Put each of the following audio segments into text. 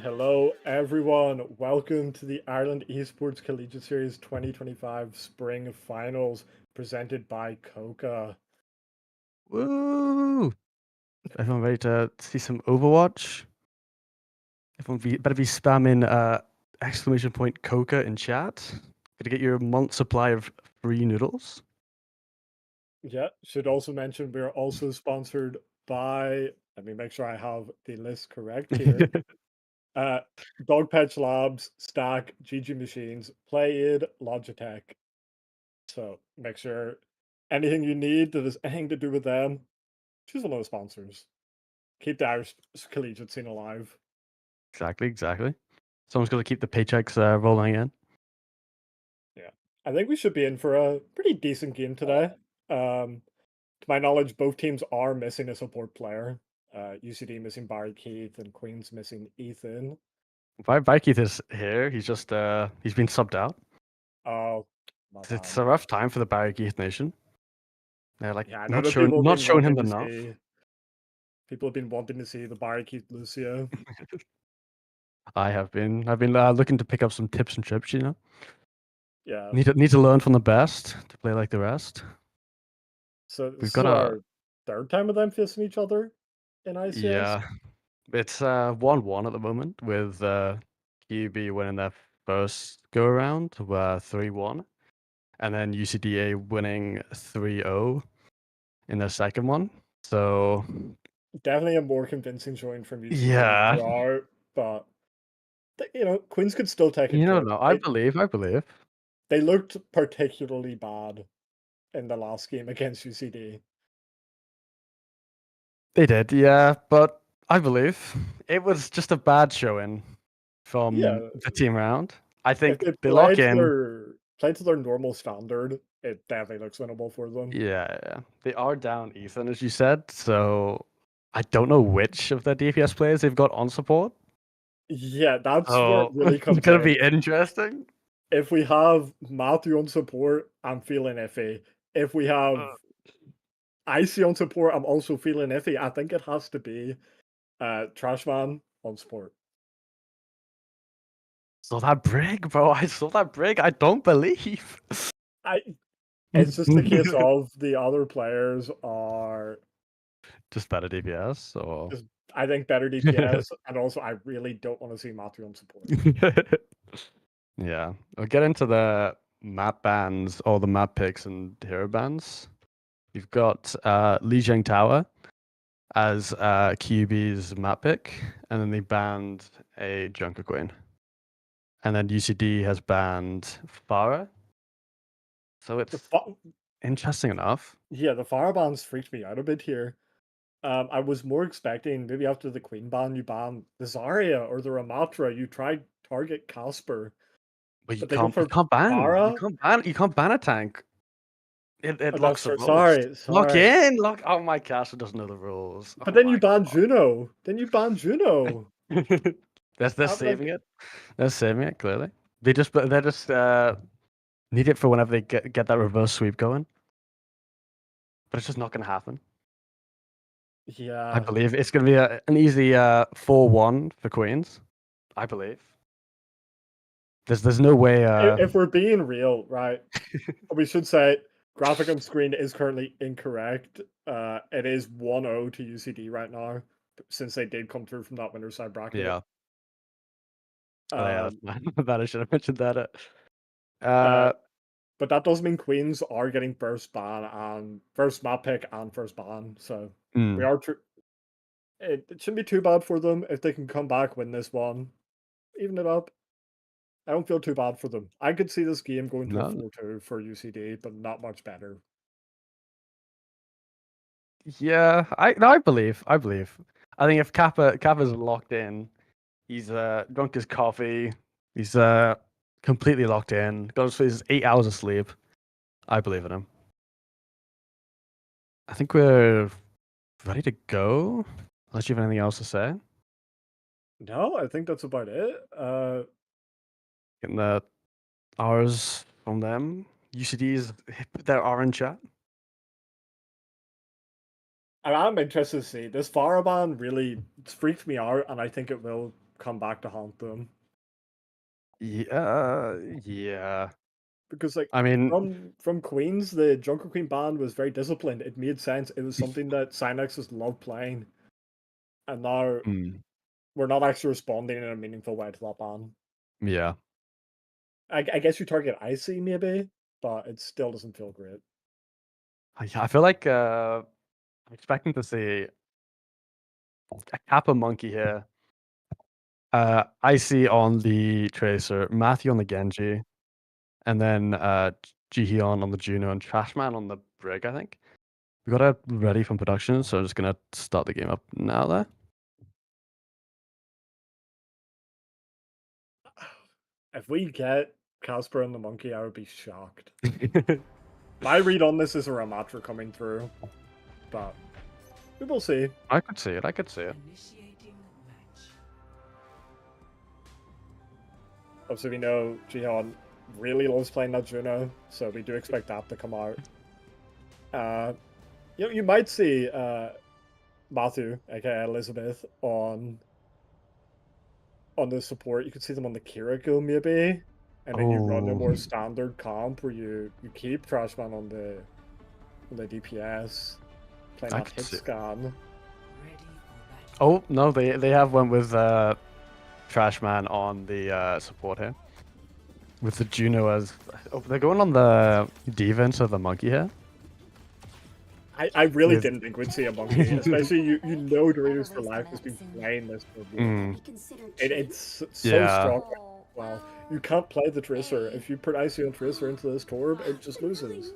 Hello, everyone. Welcome to the Ireland Esports Collegiate Series 2025 Spring Finals presented by KOKA. Woo! Everyone ready to see some Overwatch? Better be spamming exclamation point KOKA in chat. Gonna get your month supply of free noodles. Yeah, should also mention we're also sponsored by, let me make sure I have the list correct here. Uh, Dogpatch Labs, Stack, GG Machines, PlayId, Logitech. So make sure anything you need that has anything to do with them, choose one of the sponsors. Keep the Irish collegiate scene alive. Exactly. Someone's got to keep the paychecks rolling in. Yeah. I think we should be in for a pretty decent game today. To my knowledge, both teams are missing a support player. UCD missing Barry Keith and Queen's missing Ethan. Keith is here. He's just he's been subbed out. Oh, my It's bad. a rough time for the Barry Keith Nation. They're like Yeah, I know not that people have been showing wanting him to enough. see. People have been wanting to see the Barry Keith Lucio. I've been looking to pick up some tips and trips. Yeah. Need to learn from the best to play like the rest. So We've this is got a our third time with them facing each other in ICS. yeah. It's 1-1 at the moment with QB winning their first go around, 3-1, and then UCDA winning 3-0 in their second one. So Definitely a more convincing showing from UCD yeah, throughout, but Queens could still take it good. no, I believe. They looked particularly bad in the last game against UCD. They did, yeah, but I believe it was just a bad showing from Yeah, the team round. I if think they they lock in. played to their normal standard, it definitely looks winnable for them. Yeah. They are down Ethan, as you said, so I don't know which of their DPS players they've got on support. Yeah, that's where it Oh, really it's comes gonna in. be interesting. If we have Matthew on support, I'm feeling iffy. If we have Uh, Icy on support, I'm also feeling iffy. I think it has to be Trashman on support. Saw that brig, bro. I saw that brig. I don't believe. I It's just the case of the other players are Just better DPS, or just, I think, better DPS, and also I really don't want to see Matthew on support. yeah. We'll get into the map bans or the map picks and hero bans. You've got Li Zheng Tower as QB's map pick, and then they banned a Junker Queen. And then UCD has banned Farah. So it's interesting enough. Yeah, the fire bans freaked me out a bit here. I was more expecting maybe after the Queen ban, you ban the Zarya or the Ramatra. You try target Casper, But but they go for you Farah. can't ban a tank. It Oh, locks that's the true. rules. Sorry. Lock. Oh, my caster doesn't know the rules. But Oh then you my ban Juno. Then you ban Juno. god. They're I'm saving like, it. They're saving it clearly. They just need it for whenever they get that reverse sweep going. But it's just not going to happen. I yeah. believe it's going to be an easy 4-1 for Queens. I believe. There's no way. If we're being real, right? We should say graphic on screen is currently incorrect. It is 1-0 to UCD right now, since they did come through from that winner side bracket. Yeah. Oh, yeah, Um, that's my bad. I should have mentioned that. uh, Uh, but that does mean Queens are getting first ban and first map pick and first ban. So we mm, are it shouldn't be too bad for them if they can come back, win this one, even it up. I don't feel too bad for them. I could see this game going to a no. 4-2 for UCD, but not much better. Yeah, I believe. I think if Kappa's locked in, he's drunk his coffee, he's completely locked in, got his 8 hours of sleep. I believe in him. I think we're ready to go. Unless you have anything else to say. No, I think that's about it. Getting the R's from them. UCD's put their R in chat. And I'm interested to see this Faraban really freaked me out, and I think it will come back to haunt them. Yeah. Because like I mean, from Queens, the Junker Queen ban was very disciplined. It made sense. It was something that Synexes loved playing, and now we're not actually responding in a meaningful way to that ban. yeah. I guess you target Icy maybe, but it still doesn't feel great. I feel like I'm expecting to see a Kappa monkey here. Icy on the Tracer, Matthew on the Genji, and then Jihyun on the Juno and Trashman on the Brig, I think. We got it ready from production, so I'm just gonna start the game up now there. If we get Casper and the monkey, I would be shocked. My read on this is a Ramatra coming through, but we will see. I could see it. I could see it. Obviously, we know Jihyun really loves playing that Juno, so we do expect that to come out. You might see Matthew, aka Elizabeth, on the support. You could see them on the Kiriko maybe, and then you run a more standard comp where you keep Trashman on the DPS, playing that hit scan. Oh no, they have went with Trashman on the support here, with the Juno as they're going on the defense of the monkey here. I really didn't think we'd see a monkey, especially you know Doritos for Life has been playing this for it's so strong. Well, you can't play the Tracer. If you put Icy on Tracer into this Torb, it just loses.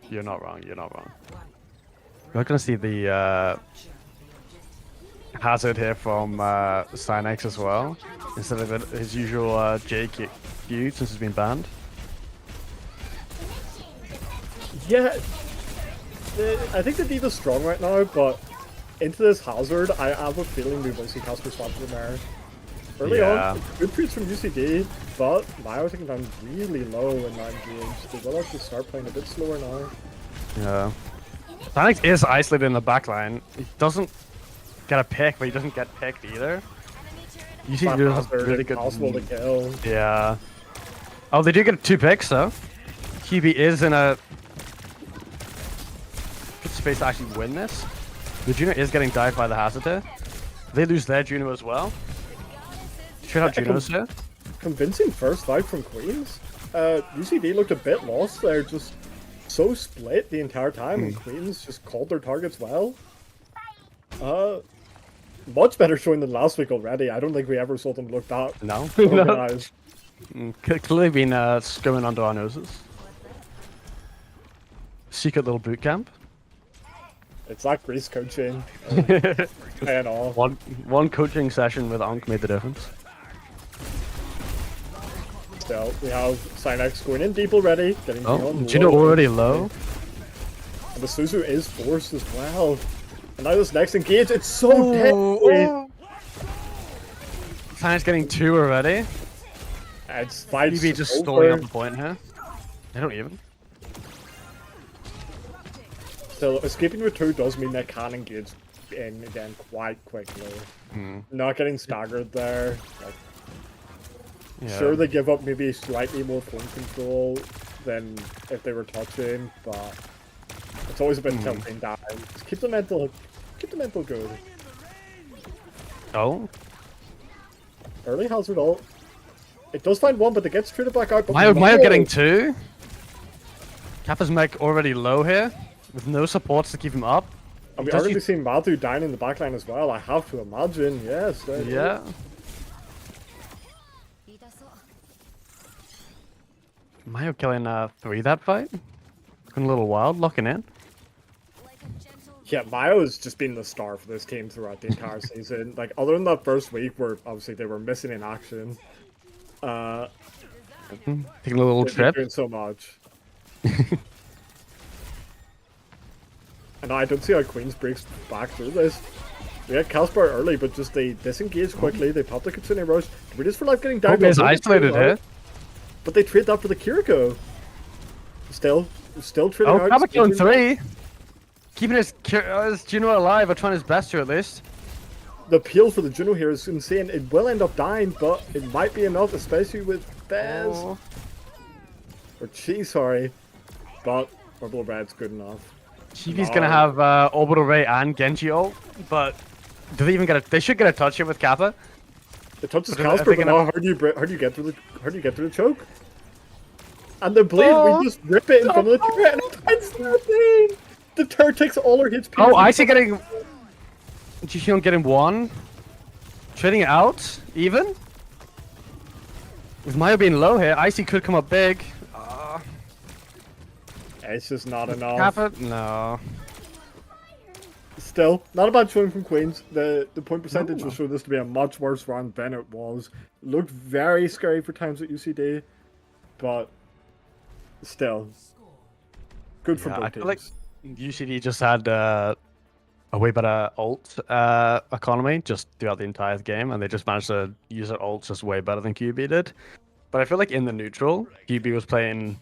You're not wrong. You're not wrong. We're gonna see the hazard here from Synex as well, instead of his usual JQ since he's been banned. Yeah. I think the D.Va's strong right now, but into this hazard, I have a feeling we will see Casper swap from there. Early on, good treats from UCD, but Miau taking down really low in that engage. They will have to start playing a bit slower now. Yeah. Synex is isolated in the backline. He doesn't get a pick, but he doesn't get picked either. UCD has really good. Possible to kill. Yeah. Oh, they do get 2 picks though. QB is in a good space to actually win this. The Juno is getting dived by the hazard here. They lose their Juno as well. Straight out Junos here. Convincing first fight from Queens. UCD looked a bit lost there, just so split the entire time, and Queens just called their targets well. Much better showing than last week already. I don't think we ever saw them look that organized. Clearly been skimming under our noses. Secret little boot camp. It's like Greece coaching. And all. One coaching session with Ankh made the difference. Still, we have Synex going in deep already. Getting Juno already low. And the Suzu is forced as well. And now this next engage, it's so dead. Synex getting 2 already. It's fights QB just stalling up the point here. They don't even. Still, escaping with 2 does mean they can engage in again quite quickly. Not getting staggered there. Like, sure, they give up maybe slightly more phone control than if they were touching, but it's always a bit tilting down. Just keep the mental good. Oh. Early hazard ult. It does find 1, but it gets treated back out. Miau getting 2. Kappa's mech already low here, with no supports to keep him up. And we are going to be seeing Matthew down in the backline as well, I have to imagine. Yes. Yeah. Miau killing 3 that fight. Looking a little wild, locking in. Yeah, Miau has just been the star for this team throughout the entire season. Like, other than that first week where obviously they were missing in action. Taking a little trip. Doing so much. And I don't see how Queens breaks back through this. We had Casper early, but just they disengage quickly. They pop the Kitsune Rush. Doritos for Life getting down. Is isolated here. But they trade that for the Kiriko. Still trading out. Kappa killing 3. Keeping his Juno alive, or trying his best to at least. The appeal for the Juno here is insane. It will end up dying, but it might be enough, especially with Bez. Or Chi, sorry. But Orbital Red's good enough. QB's gonna have Orbital Ray and Genji ult, but do they even get a? They should get a touch here with Kappa. The touch is Casper, but now how do you get through the choke? And the blade, we just rip it in front of the turret, and it's nothing. The turret takes all our hits. Oh, I see getting. Jihyun getting one. Trading it out, even. With Miau being low here, Icy could come up big. It's just not enough. Kappa? No. Still, not a bad showing from Queens. The point percentage will show this to be a much worse round than it was. Looked very scary for times at UCD, but still, good for both I teams. feel like UCD just had a way better ult economy just throughout the entire game, and they just managed to use their ult just way better than QB did. But I feel like in the neutral, QB was playing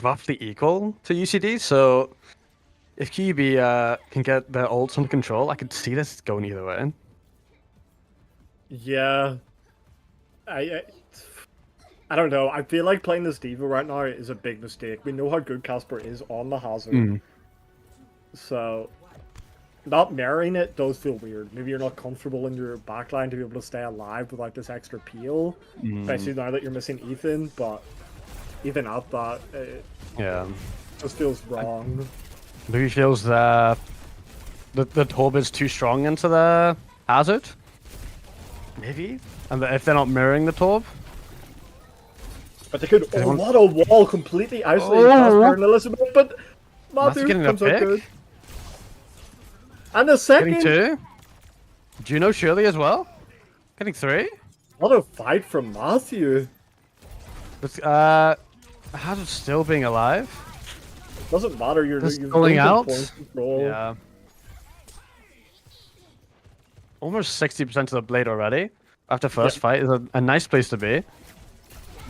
roughly equal to UCD, so if QB can get their ults under control, I could see this going either way. Yeah, I don't know. I feel like playing this D.Va right now is a big mistake. We know how good Casper is on the hazard, so not marrying it does feel weird. Maybe you're not comfortable in your backline to be able to stay alive without this extra peel, especially now that you're missing Ethan. But even at that, it just feels wrong. Maybe feels the Torb is too strong into the hazard. Maybe, and if they're not mirroring the Torb. But they could. Oh, what a wall! Completely isolating Casper and Elizabeth, but Matthew comes out good. And the second. Getting two. Juno surely as well. Getting three. What a fight from Matthew. But hazard still being alive. Doesn't matter. You're pulling out. Control. Yeah. Almost 60% of the blade already. After first fight is a nice place to be.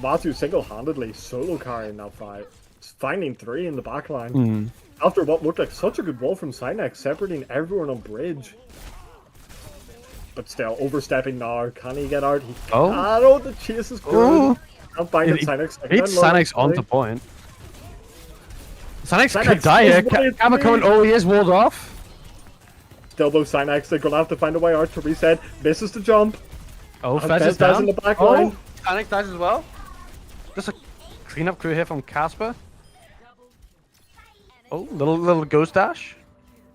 Matthew single-handedly solo carrying that fight. Finding three in the backline. After what looked like such a good wall from Cynex, separating everyone on bridge. But still, overstepping now. Can he get out? He can't. The chase is good. I'm finding Cynex. It's Cynex onto point. Cynex could die here. Kappa coming. Oh, he is walled off. Still though, Cynex, they're going to have to find a way out to reset. Misses the jump. Oh, Fez is down. In the back line. Cynex dies as well. Just a cleanup crew here from Casper. Oh, little ghost dash.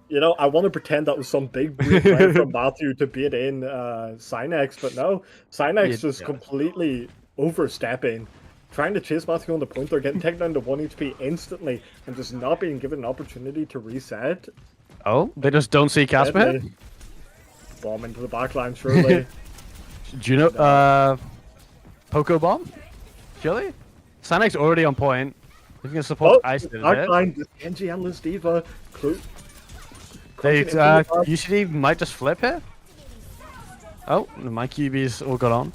You know, I want to pretend that was some big weird play from Matthew to bait in Cynex, but no. Cynex just completely overstepping. Trying to chase Matthew on the point. They're getting taken down to 1 HP instantly and just not being given an opportunity to reset. Oh, they just don't see Casper here? Bomb into the backline, surely. Juno, Poco bomb? Surely? Cynex already on point. He's going to support Ice. Backline, Genji and Liz Diva. UCD might just flip here. Oh, my QB's all got on.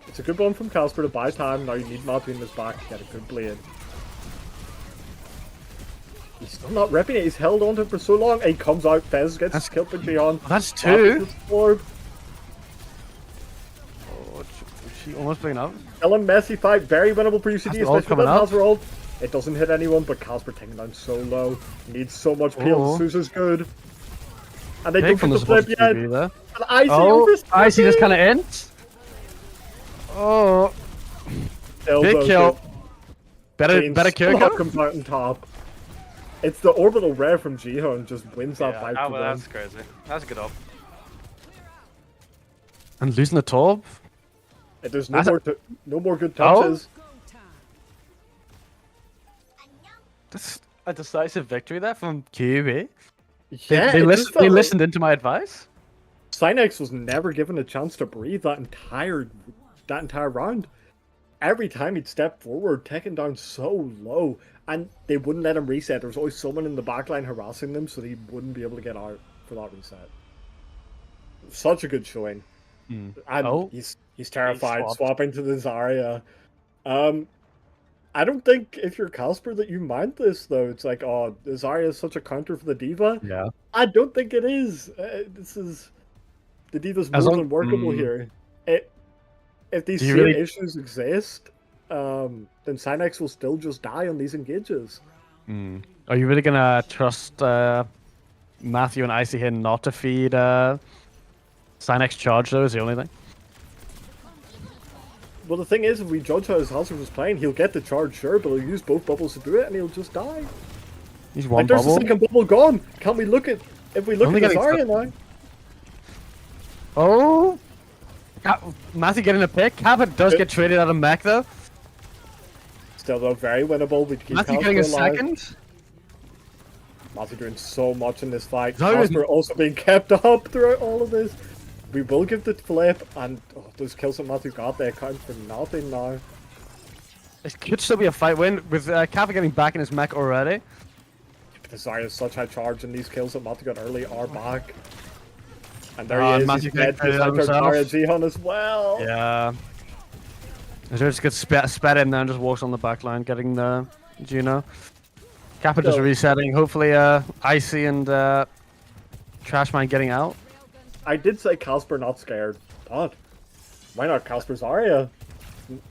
It's a good one from Casper to buy time. Now you need Matthew in his back to get a good blade. He's still not repping it. He's held on to it for so long. He comes out. Fez gets killed by Gion. That's two. Oh, she almost picking up. Ellen messy fight. Very winnable for UCD, especially with that Hazard ult. It doesn't hit anyone, but Casper taking down so low. Needs so much peel. Sousa's good. And they don't get the flip yet. And Icy just kind of ends. Oh. Big kill. Better kill. Comes out on top. It's the orbital rare from Jihoon just wins that fight. Oh, well, that's crazy. That's a good up. And losing the Torb? There's no more good touches. That's a decisive victory there from QUB. Yeah, they listened into my advice. Cynex was never given a chance to breathe that entire round. Every time he'd step forward, taken down so low, and they wouldn't let him reset. There was always someone in the backline harassing them, so he wouldn't be able to get out for that reset. Such a good showing. And he's terrified, swapping to the Zarya. I don't think if you're Casper that you mind this though. It's like, oh, Zarya is such a counter for the D.Va. Yeah. I don't think it is. The D.Va's more than workable here. if these Do you same really- issues exist, then Cynex will still just die on these engages. Are you really gonna trust Matthew and Icy here not to feed Cynex charge though? Is the only thing. Well, the thing is, if we judge how his Hazard was playing, he'll get the charge, sure, but he'll use both bubbles to do it, and he'll just die. He's one Like, there's bubble. the second bubble gone. Can't we look at... If we look Only at getting Zarya now... Oh! Matthew getting a pick. Cabot does get traded out of mech though. Still, though, very winnable. We keep Matthew getting a Casper alive. second. Matthew doing so much in this fight. Zarya's- Casper also being kept up throughout all of this. We will give the flip, and those kills that Matthew got, they account for nothing now. It could still be a fight win with Cabot getting back in his mech already. The Zarya is such high charge, and these kills that Matthew got early are back. And there And he is. Matthew He's dead. getting He's traded out Zarya himself. Jihan as well. Yeah. He just gets spat in there and just walks on the back line, getting the Juno. Kappa just So- resetting. Hopefully, Icy and Trashman getting out. I did say Casper not scared, but why not Casper Zarya?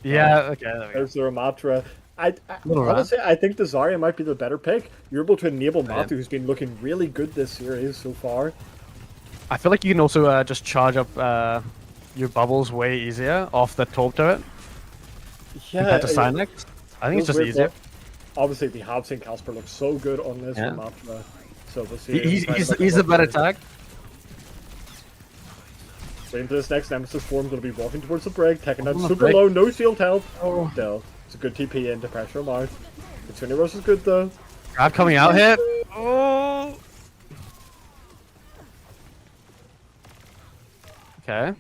Yeah, okay. There we go. There's the Ramatra. Little Honestly, I think the Zarya might be the better pick. You're able to enable Yeah. Matthew, who's been looking really good this series so far. I feel like you can also just charge up your bubbles way easier off the top turret compared to Cynex. I think it's just easier. Obviously, we have seen Casper look so good on this Yeah. Ramatra. So we'll see. He's a better tag. Waiting for this next Nemesis form, going to be walking towards the break, taking out On the super break. low, no shield health. Oh. Still, it's a good TP in to pressure him out. Kitsune Rush is good though. Grab coming out here. Oh. Okay.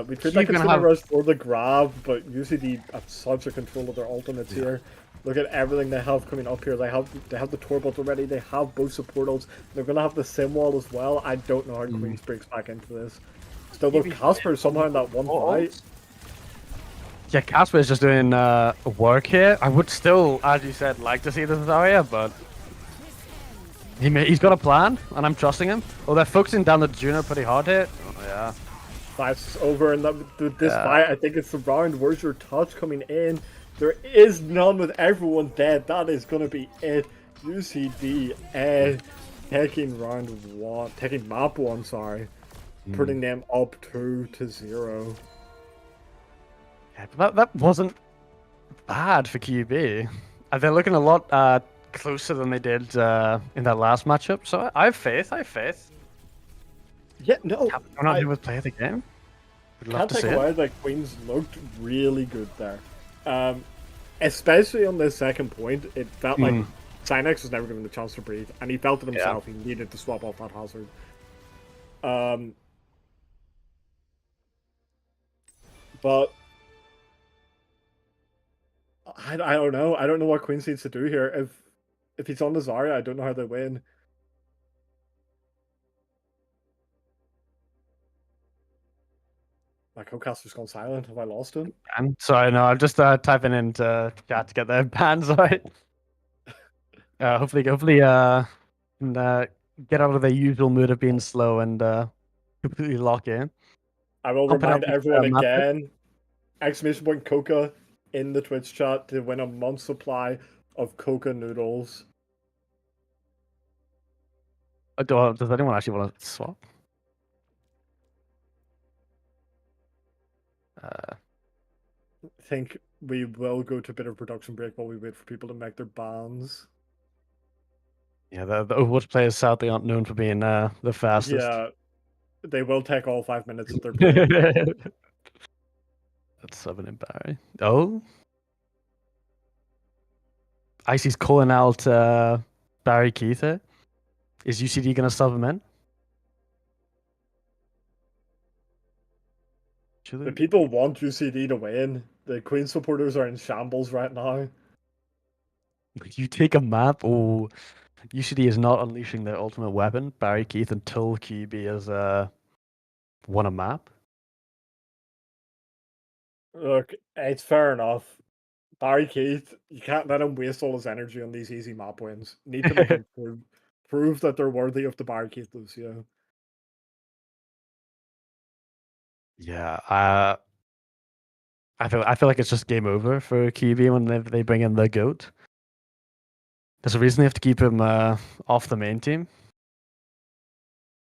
We could like Keep gonna Kitsune have- Rush for the grab, but UCD have such a control of their ultimates here. Look at everything they have coming up here. They have the Torbot already. They have both supportals. They're gonna have the Sim Wall as well. I don't know how Queens breaks back into this. Still, though, Casper somehow in that one fight. Yeah, Casper is just doing work here. I would still, as you said, like to see the Zarya, but he's got a plan, and I'm trusting him. Oh, they're focusing down the Juno pretty hard here. Oh, yeah. Fight's over, and this Yeah. fight, I think it's the round. Where's your touch coming in? There is none with everyone dead. That is gonna be it. UCD taking round one, taking map one. Sorry, putting them up 2-0. Yeah, but that wasn't bad for QB. They're looking a lot closer than they did in that last matchup, so I have faith. I have faith. Yeah, no, I'm not able to play the game. Would love can't to take see away it. that Queens looked really good there. Especially on the second point, it felt like Cynex was never given the chance to breathe, and he felt it himself. He needed to swap off that hazard. But I don't know. I don't know what Queens needs to do here. If he's on the Zarya, I don't know how they win. My co-caster's gone silent. Have I lost him? I'm sorry, no, I'm just typing into chat to get their bans right. Hopefully, and, get out of their usual mood of being slow and completely lock in. I will Pump it remind up, everyone map it. again. Exclamation point KOKA in the Twitch chat to win a month's supply of KOKA noodles. Does anyone actually want to swap? I think we will go to a bit of production break while we wait for people to make their bans. Yeah, the Overwatch players sadly aren't known for being the fastest. Yeah, they will take all 5 minutes of their break. That's subbing in Barry. Oh, Icy's calling out Barry Keith here. Is UCD gonna sub him in? The people want UCD to win. The Queen supporters are in shambles right now. You take a map. Oh, UCD is not unleashing their ultimate weapon, Barry Keith, until QB has won a map. Look, it's fair enough. Barry Keith, you can't let him waste all his energy on these easy map wins. Need to make him prove that they're worthy of the Barry Keith Lucio. Yeah, I feel like it's just game over for QB when they bring in the goat. There's a reason they have to keep him off the main team.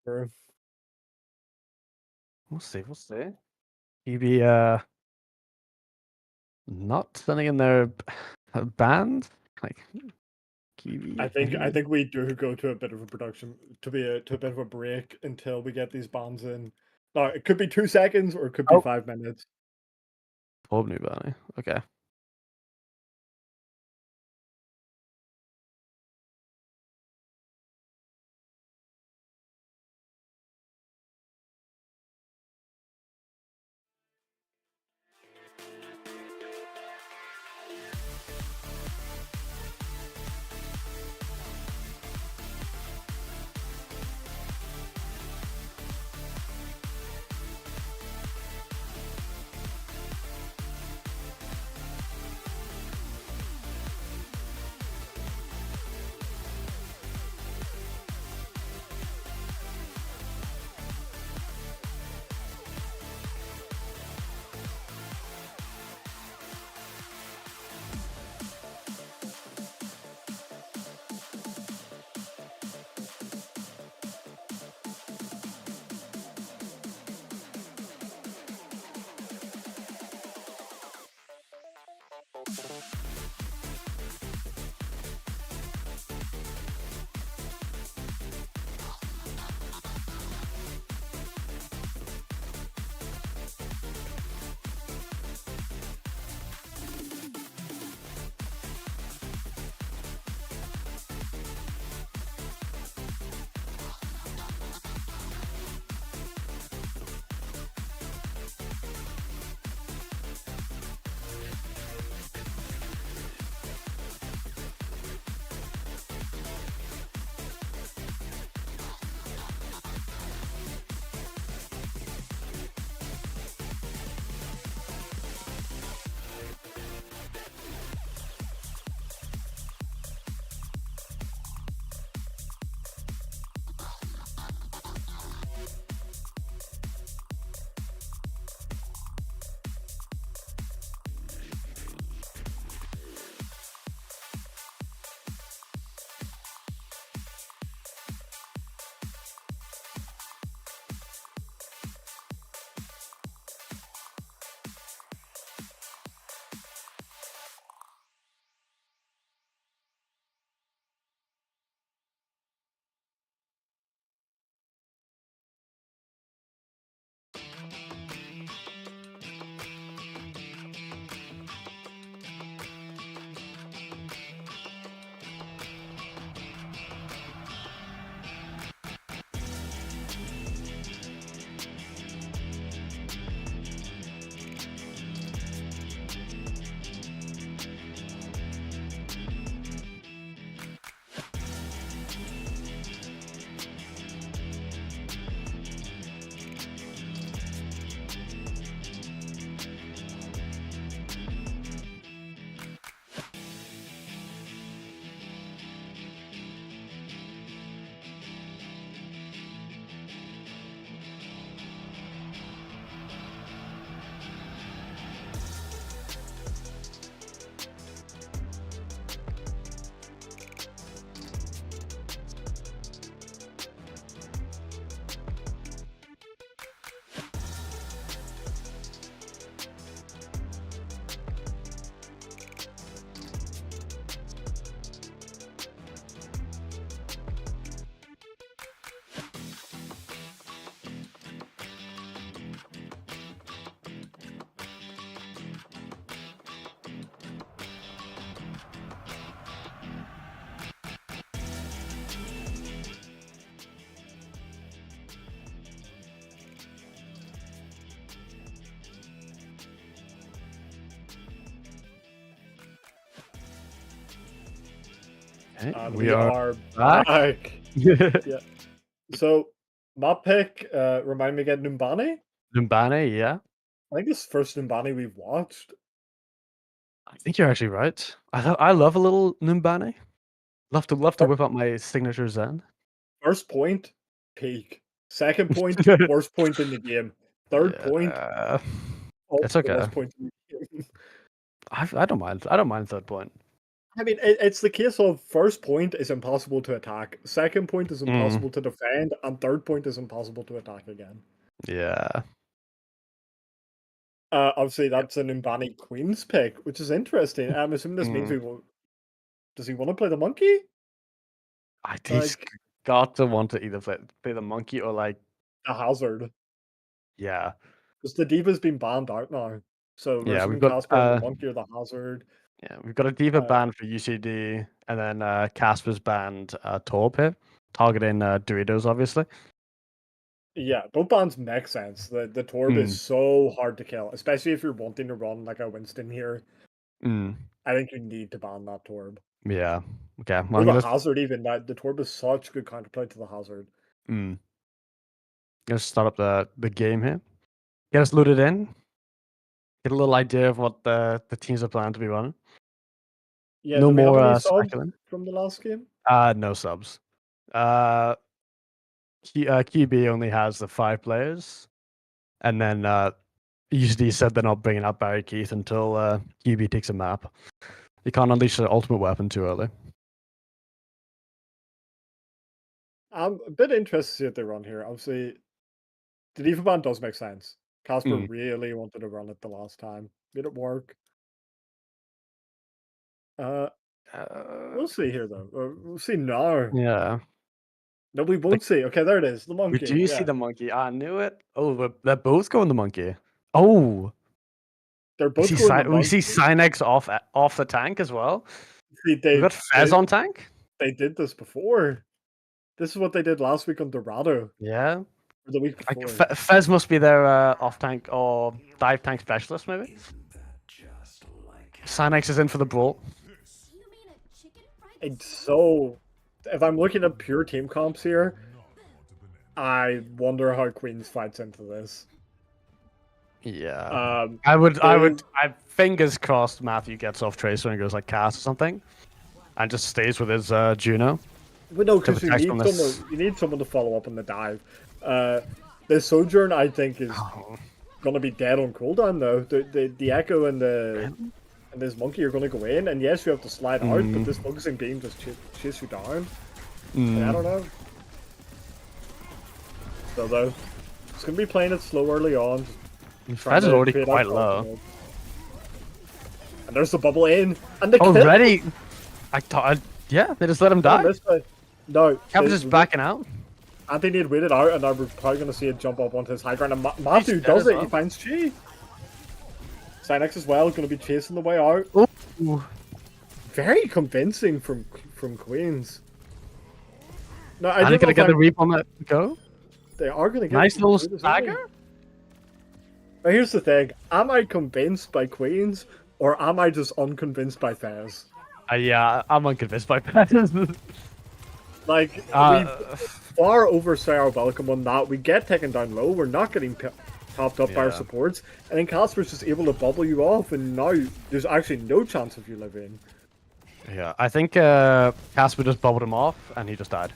Or We'll see. We'll see. QB not sending in their band like QB. I think we do go to a bit of a production to a bit of a break until we get these bans in. Now it could be 2 seconds or it could be Oh, 5 minutes. Bob new Bunny. Okay. Okay, And we we are are back. back. Yeah. So map pick, remind me again, Numbani? Numbane, yeah. I think this is the first Numbani we've watched. I think you're actually right. I love a little Numbane. Love to whip up my signature Zen. First point, peak. Second point, worst point in the game. Third point. It's Also the okay. best point in the game. I don't mind. I don't mind third point. I mean, it's the case of first point is impossible to attack, second point is impossible to defend, and third point is impossible to attack again. Yeah. Obviously, that's an Mbani Queen's pick, which is interesting. I'm assuming this means we will. Does he want to play the monkey? He's got to want to either play the monkey or like a hazard. Yeah. Because the D.Va's been banned out now. So we're assuming Casper and the monkey or the hazard. Yeah, we've got a D.Va banned for UCD, and then Casper's banned Torb here, targeting Doritos, obviously. Yeah, both bans make sense. The Torb is so hard to kill, especially if you're wanting to run like a Winston here. I think you need to ban that Torb. Yeah. Okay. Or the hazard even. The Torb is such good counterplay to the hazard. Let's start up the game here. Get us loaded in. Get a little idea of what the teams are planning to be running. Yeah, no do we more have any subs speculation from the last game? No subs. QB only has the 5 players, and then UCD said they're not bringing out Barry Keith until QB takes a map. You can't unleash the ultimate weapon too early. I'm a bit interested to see what they run here. Obviously, the D.Va ban does make sense. Casper really wanted to run it the last time. Made it work. We'll see here though. We'll see now. Yeah. No, we won't see. Okay, there it is. The monkey. We do see the monkey. I knew it. Oh, they're both going the monkey. Oh. They're both going the monkey. We see Cynex off the tank as well. See, we got Fez on tank. They did this before. This is what they did last week on Dorado. Yeah. Or the week before. Fez must be their off tank or dive tank specialist, maybe. Cynex is in for the brawl. And so, if I'm looking at pure team comps here, I wonder how Queens fights into this. Yeah. I fingers crossed Matthew gets off Tracer and goes like Cass or something, and just stays with his Juno. But no, because you need someone to follow up on the dive. The Sojourn, I think, is gonna be dead on cooldown though. The Echo and this monkey are gonna go in, and yes, you have to slide out, but this focusing beam just chase you down. I don't know. So though, it's gonna be playing it slow early on. Fez is already quite low. And there's the bubble in, and the already. I thought, yeah, they just let him die. No, Cap's just backing out. Anthony had waited out, and I was probably gonna see it jump up onto his high ground. And Matthew does it. He finds Chi. Cynex as well, going to be chasing the way out. Ooh. Very convincing from Queens. No, are they going to get the reap on that go? They are going to get nice little stagger. But here's the thing: am I convinced by Queens, or am I just unconvinced by Fez? Yeah, I'm unconvinced by Fez. Like we far overstay our welcome on that. We get taken down low. We're not getting topped up by our supports, and then Casper's just able to bubble you off, and now there's actually no chance of you living. Yeah, I think Casper just bubbled him off, and he just died.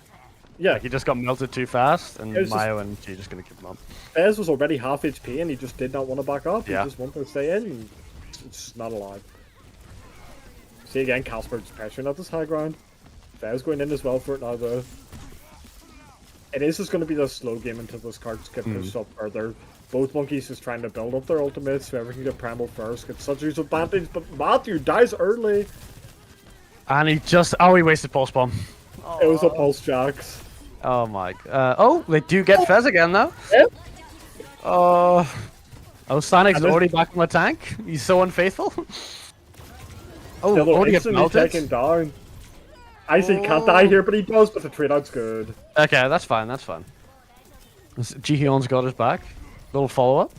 Yeah, like, he just got melted too fast, and Mayo and G just gonna keep him up. Fez was already half HP, and he just did not want to back up. He just wanted to stay in. And it's not allowed. See again, Casper's pressuring at this high ground. Fez going in as well for it now, though. It is just going to be a slow game until those cards get pushed up further. Both monkeys just trying to build up their ultimates. Whoever can get primal first gets such a huge advantage, but Matthew dies early. And he just... Oh, he wasted Pulse Bomb. It was a Pulse Jax. Oh my... oh, they do get Fez again, though. Yep. Oh, Sonic's already back on the tank. He's so unfaithful. Oh, already gets melted. Taken down. I see he can't die here, but he does, but the trade-out's good. Okay, that's fine, that's fine. Jihyun's got his back. Little follow-up.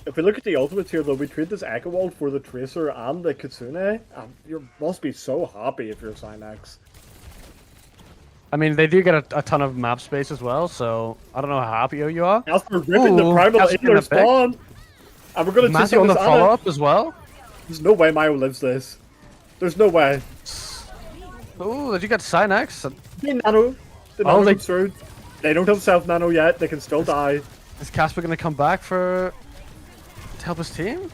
If we look at the ultimates here, though, we trade this Echo Wall for the Tracer and the Kitsune. You must be so happy if you're Cynex. I mean, they do get a ton of map space as well, so I don't know how happy you are. After ripping the primal in their spawn. And we're going to Matthew on the follow-up as well. There's no way Mayo lives this. There's no way. Oh, did you get Cynex? Nano. The nano comes through. They don't have self-nano yet. They can still die. Is Casper gonna come back to help his team?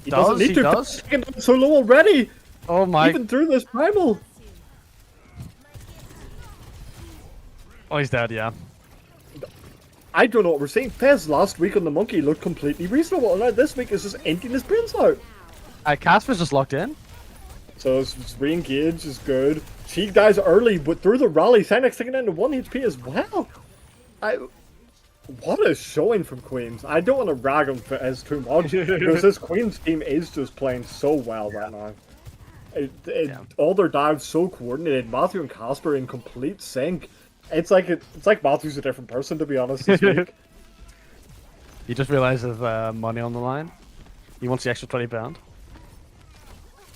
He doesn't need he to. does. He's so low already. Oh my! Even through this primal. Oh, he's dead. Yeah. I don't know what we're seeing. Fez last week on the monkey looked completely reasonable, and now this week is just emptying his brains out. Casper's just locked in. So it's re-engage is good. She dies early, but through the rally, Cynex taking down to 1 HP as well. What a showing from Queens. I don't want to rag him as too much, because this Queens team is just playing so well right now. All their dives so coordinated. Matthew and Casper in complete sync. It's like Matthew's a different person, to be honest, this week. He just realized there's money on the line. He wants the extra £20.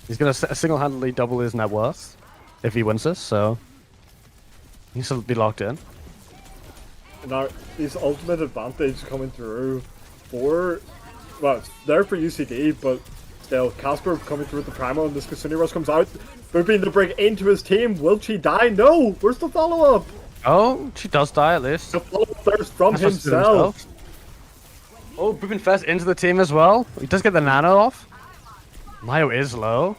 He's gonna single-handedly double his net worth if he wins this, so he needs to be locked in. Now, his ultimate advantage coming through for, well, it's there for UCD, but still, Casper coming through with the primal, and this Kasuni Rush comes out, booping the break into his team. Will she die? No! Where's the follow-up? Oh, she does die at least. The follow-up there's from himself. Oh, booping Fez into the team as well. He does get the nano off. Mayo is low.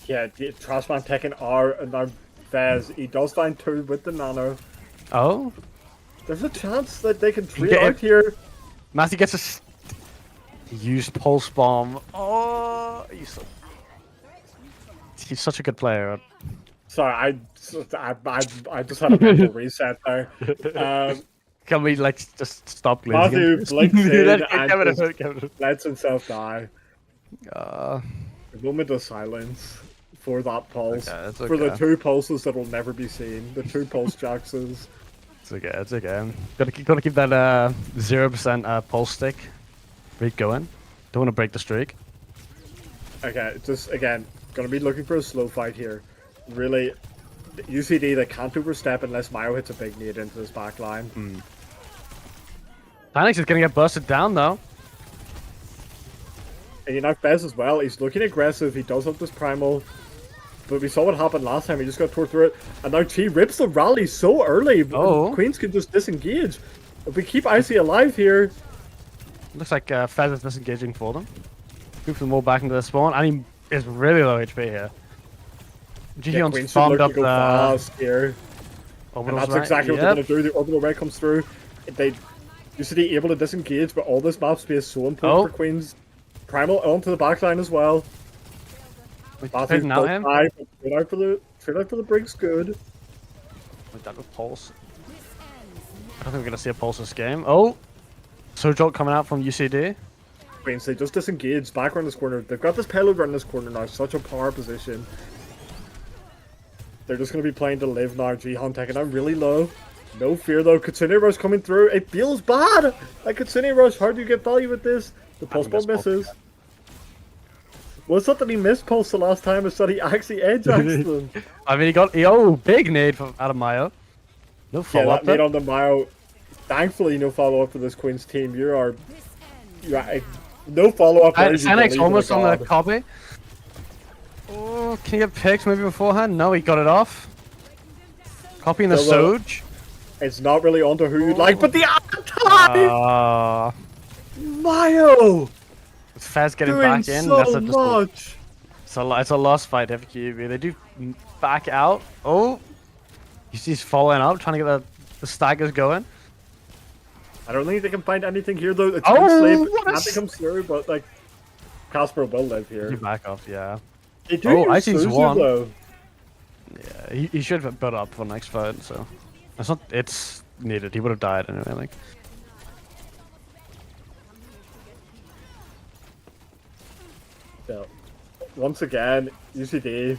Yeah, Trashman taking R, and now Fez. He does find 2 with the nano. Oh. There's a chance that they can trade out here. Matthew gets a used pulse bomb. Oh, he's such a good player. Sorry, I just had a mental reset there. Can we just stop glazing? Matthew blinks in and lets himself die. A moment of silence for that pulse. Okay. For the 2 pulses that will never be seen. The 2 pulse jackses. It's okay, it's okay. Gotta keep that 0% pulse stick rate going. Don't want to break the streak. Okay, just again, gonna be looking for a slow fight here. Really, UCD, they can't overstep unless Mayo hits a big nade into this back line. Panics is gonna get busted down though. And you know, Fez as well, he's looking aggressive, he does have this primal. But we saw what happened last time, he just got tore through it. And now Chi rips the rally so early, Queens can just disengage. If we keep Icy alive here... Looks like Fez is disengaging for them. Moves them all back into the spawn, and he is really low HP here. Queens should look to go fast here. And that's exactly what they're going to do, the orbital ray comes through. They used to be able to disengage, but all this map space is so important for Queens. Primal onto the backline as well. Matthew's out him. Straight out for the Briggs, good. Like that with Pulse. I don't think we're gonna see a Pulse this game. Oh, Sojolt coming out from UCD. Queens, they just disengage back around this corner. They've got this payload around this corner now, such a power position. They're just gonna be playing to live now. Jihan taking out really low. No fear though. Katsune Rush coming through. It feels bad. Like Katsune Rush, how do you get value with this? The pulse bomb misses. Well, it's not that he missed pulse the last time, it's that he actually edge axed them. I mean, big nade out of Mayo. No follow up. Yeah, that nade on the Mayo. Thankfully, no follow up for this Queen's team. You're no follow up. Cynex almost on the copy. Oh, can you get picked maybe beforehand? No, he got it off. Copying the Soj. It's not really onto who you'd like, but the time! Mayo! Fez getting back in. It's a lost fight for QUB. They do back out. Oh, you see he's following up, trying to get the staggers going. I don't think they can find anything here though. It's sleep. Nothing comes through, but like Casper will live here. You back off, yeah. They do use one though. Yeah, he should have built up for next fight. So it's needed. He would have died anyway. Like. So, once again, UCD,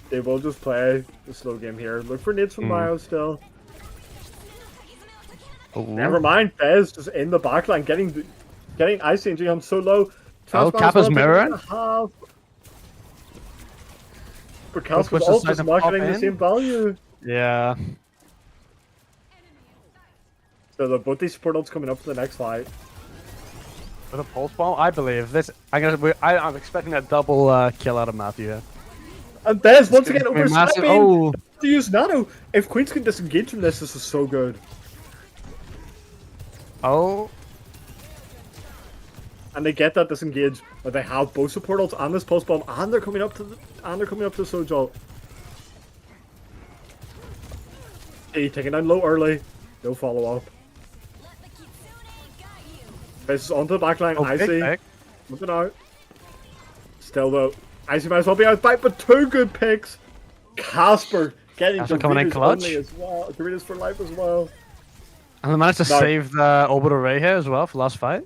they will just play the slow game here. Look for nades from Mayo still. Never mind, Fez just in the backline, getting Icy and Jihan so low. Kappa's mirroring. But Kappa's also just not getting the same value. Yeah. So both these support ults coming up for the next fight. With a pulse bomb, I believe this. I'm expecting a double kill out of Matthew here. And Bez once again overstepping to use Nano. If Queens can disengage from this is so good. Oh. And they get that disengage, but they have both support ults and this pulse bomb, and they're coming up to the Sojol. Hey, taking down low early, no follow up. This is onto the backline. Icy, looking out. Still though, Icy might as well be out back, but 2 good picks. Casper getting Doritos only as well. Doritos for life as well. And they managed to save the orbital ray here as well for last fight.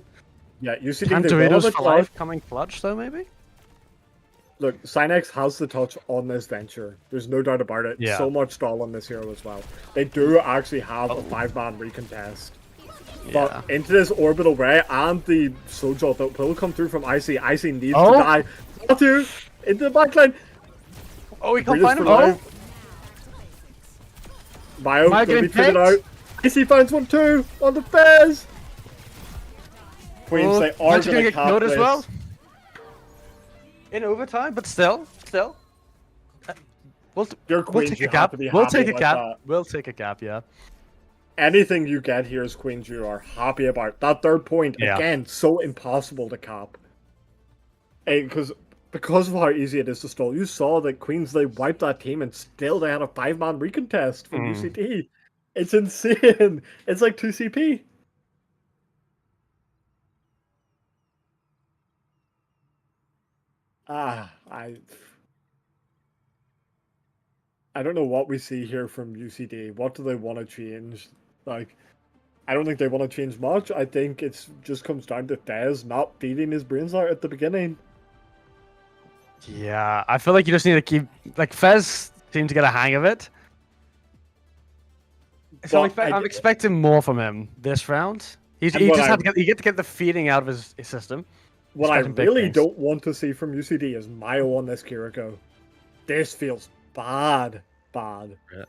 Yeah, UCD Doritos for life coming clutch though, maybe? Look, Cynex has the touch on this venture. There's no doubt about it. Yeah. So much stall on this hero as well. They do actually have a 5-man recontest. But into this orbital ray and the Sojol that will come through from Icy. Icy needs to die. Matthew into the backline. Oh, we can't find him. Oh, Miau gonna be taken out. Icy finds one too on the Fez. Queens, they are gonna get killed as well. In overtime, but still. We'll take a gap. We'll take a gap, yeah. Anything you get here as Queens, you are happy about. That third point, again, so impossible to cap. Because of how easy it is to stall. You saw that Queens, they wiped that team and still they had a 5-man recontest from UCD. It's insane. It's like 2 CP. I don't know what we see here from UCD. What do they want to change? Like, I don't think they want to change much. I think it just comes down to Fez not beating his brains out at the beginning. Yeah, I feel like you just need to keep... Like, Fez seemed to get a hang of it. So I'm expecting more from him this round. He get to get the feeding out of his system. What I really don't want to see from UCD is Miau on this Kiriko. This feels bad. Yeah.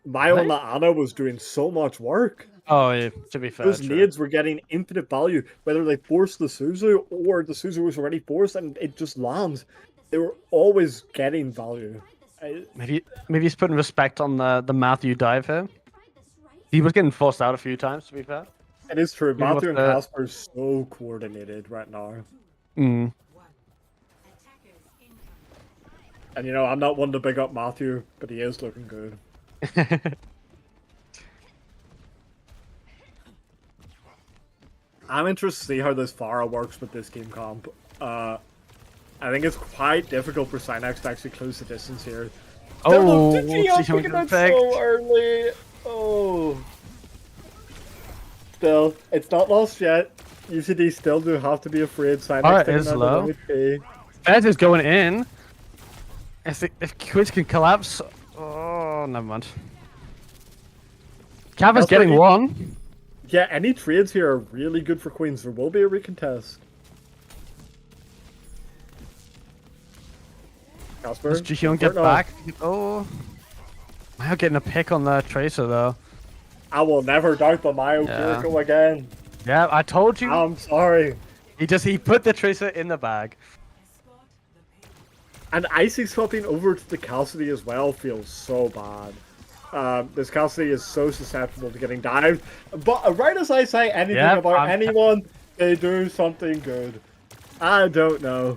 Miau on that Ana was doing so much work. Oh, yeah, to be fair. Those nades were getting infinite value, whether they forced the Suzu or the Suzu was already forced and it just lands. They were always getting value. Maybe he's putting respect on the Matthew dive here. He was getting forced out a few times, to be fair. It is true. Matthew and Casper are so coordinated right now. And you know, I'm not one to big up Matthew, but he is looking good. I'm interested to see how this Pharah works with this team comp. I think it's quite difficult for Cynex to actually close the distance here. Oh, so early. Oh. Still, it's not lost yet. UCD still do have to be afraid. Cynex is low. Fez is going in. If Quiz can collapse... Oh, never mind. Cav is getting one. Yeah, any trades here are really good for Queens. There will be a recontest. Casper, does Jihyun get back? Oh. Miau getting a pick on the Tracer, though. I will never doubt the Miau Kiriko again. Yeah, I told you. I'm sorry. He put the Tracer in the bag. And Icy swapping over to the Cassidy as well feels so bad. This Cassidy is so susceptible to getting dived. But right as I say anything about anyone, they do something good. I don't know.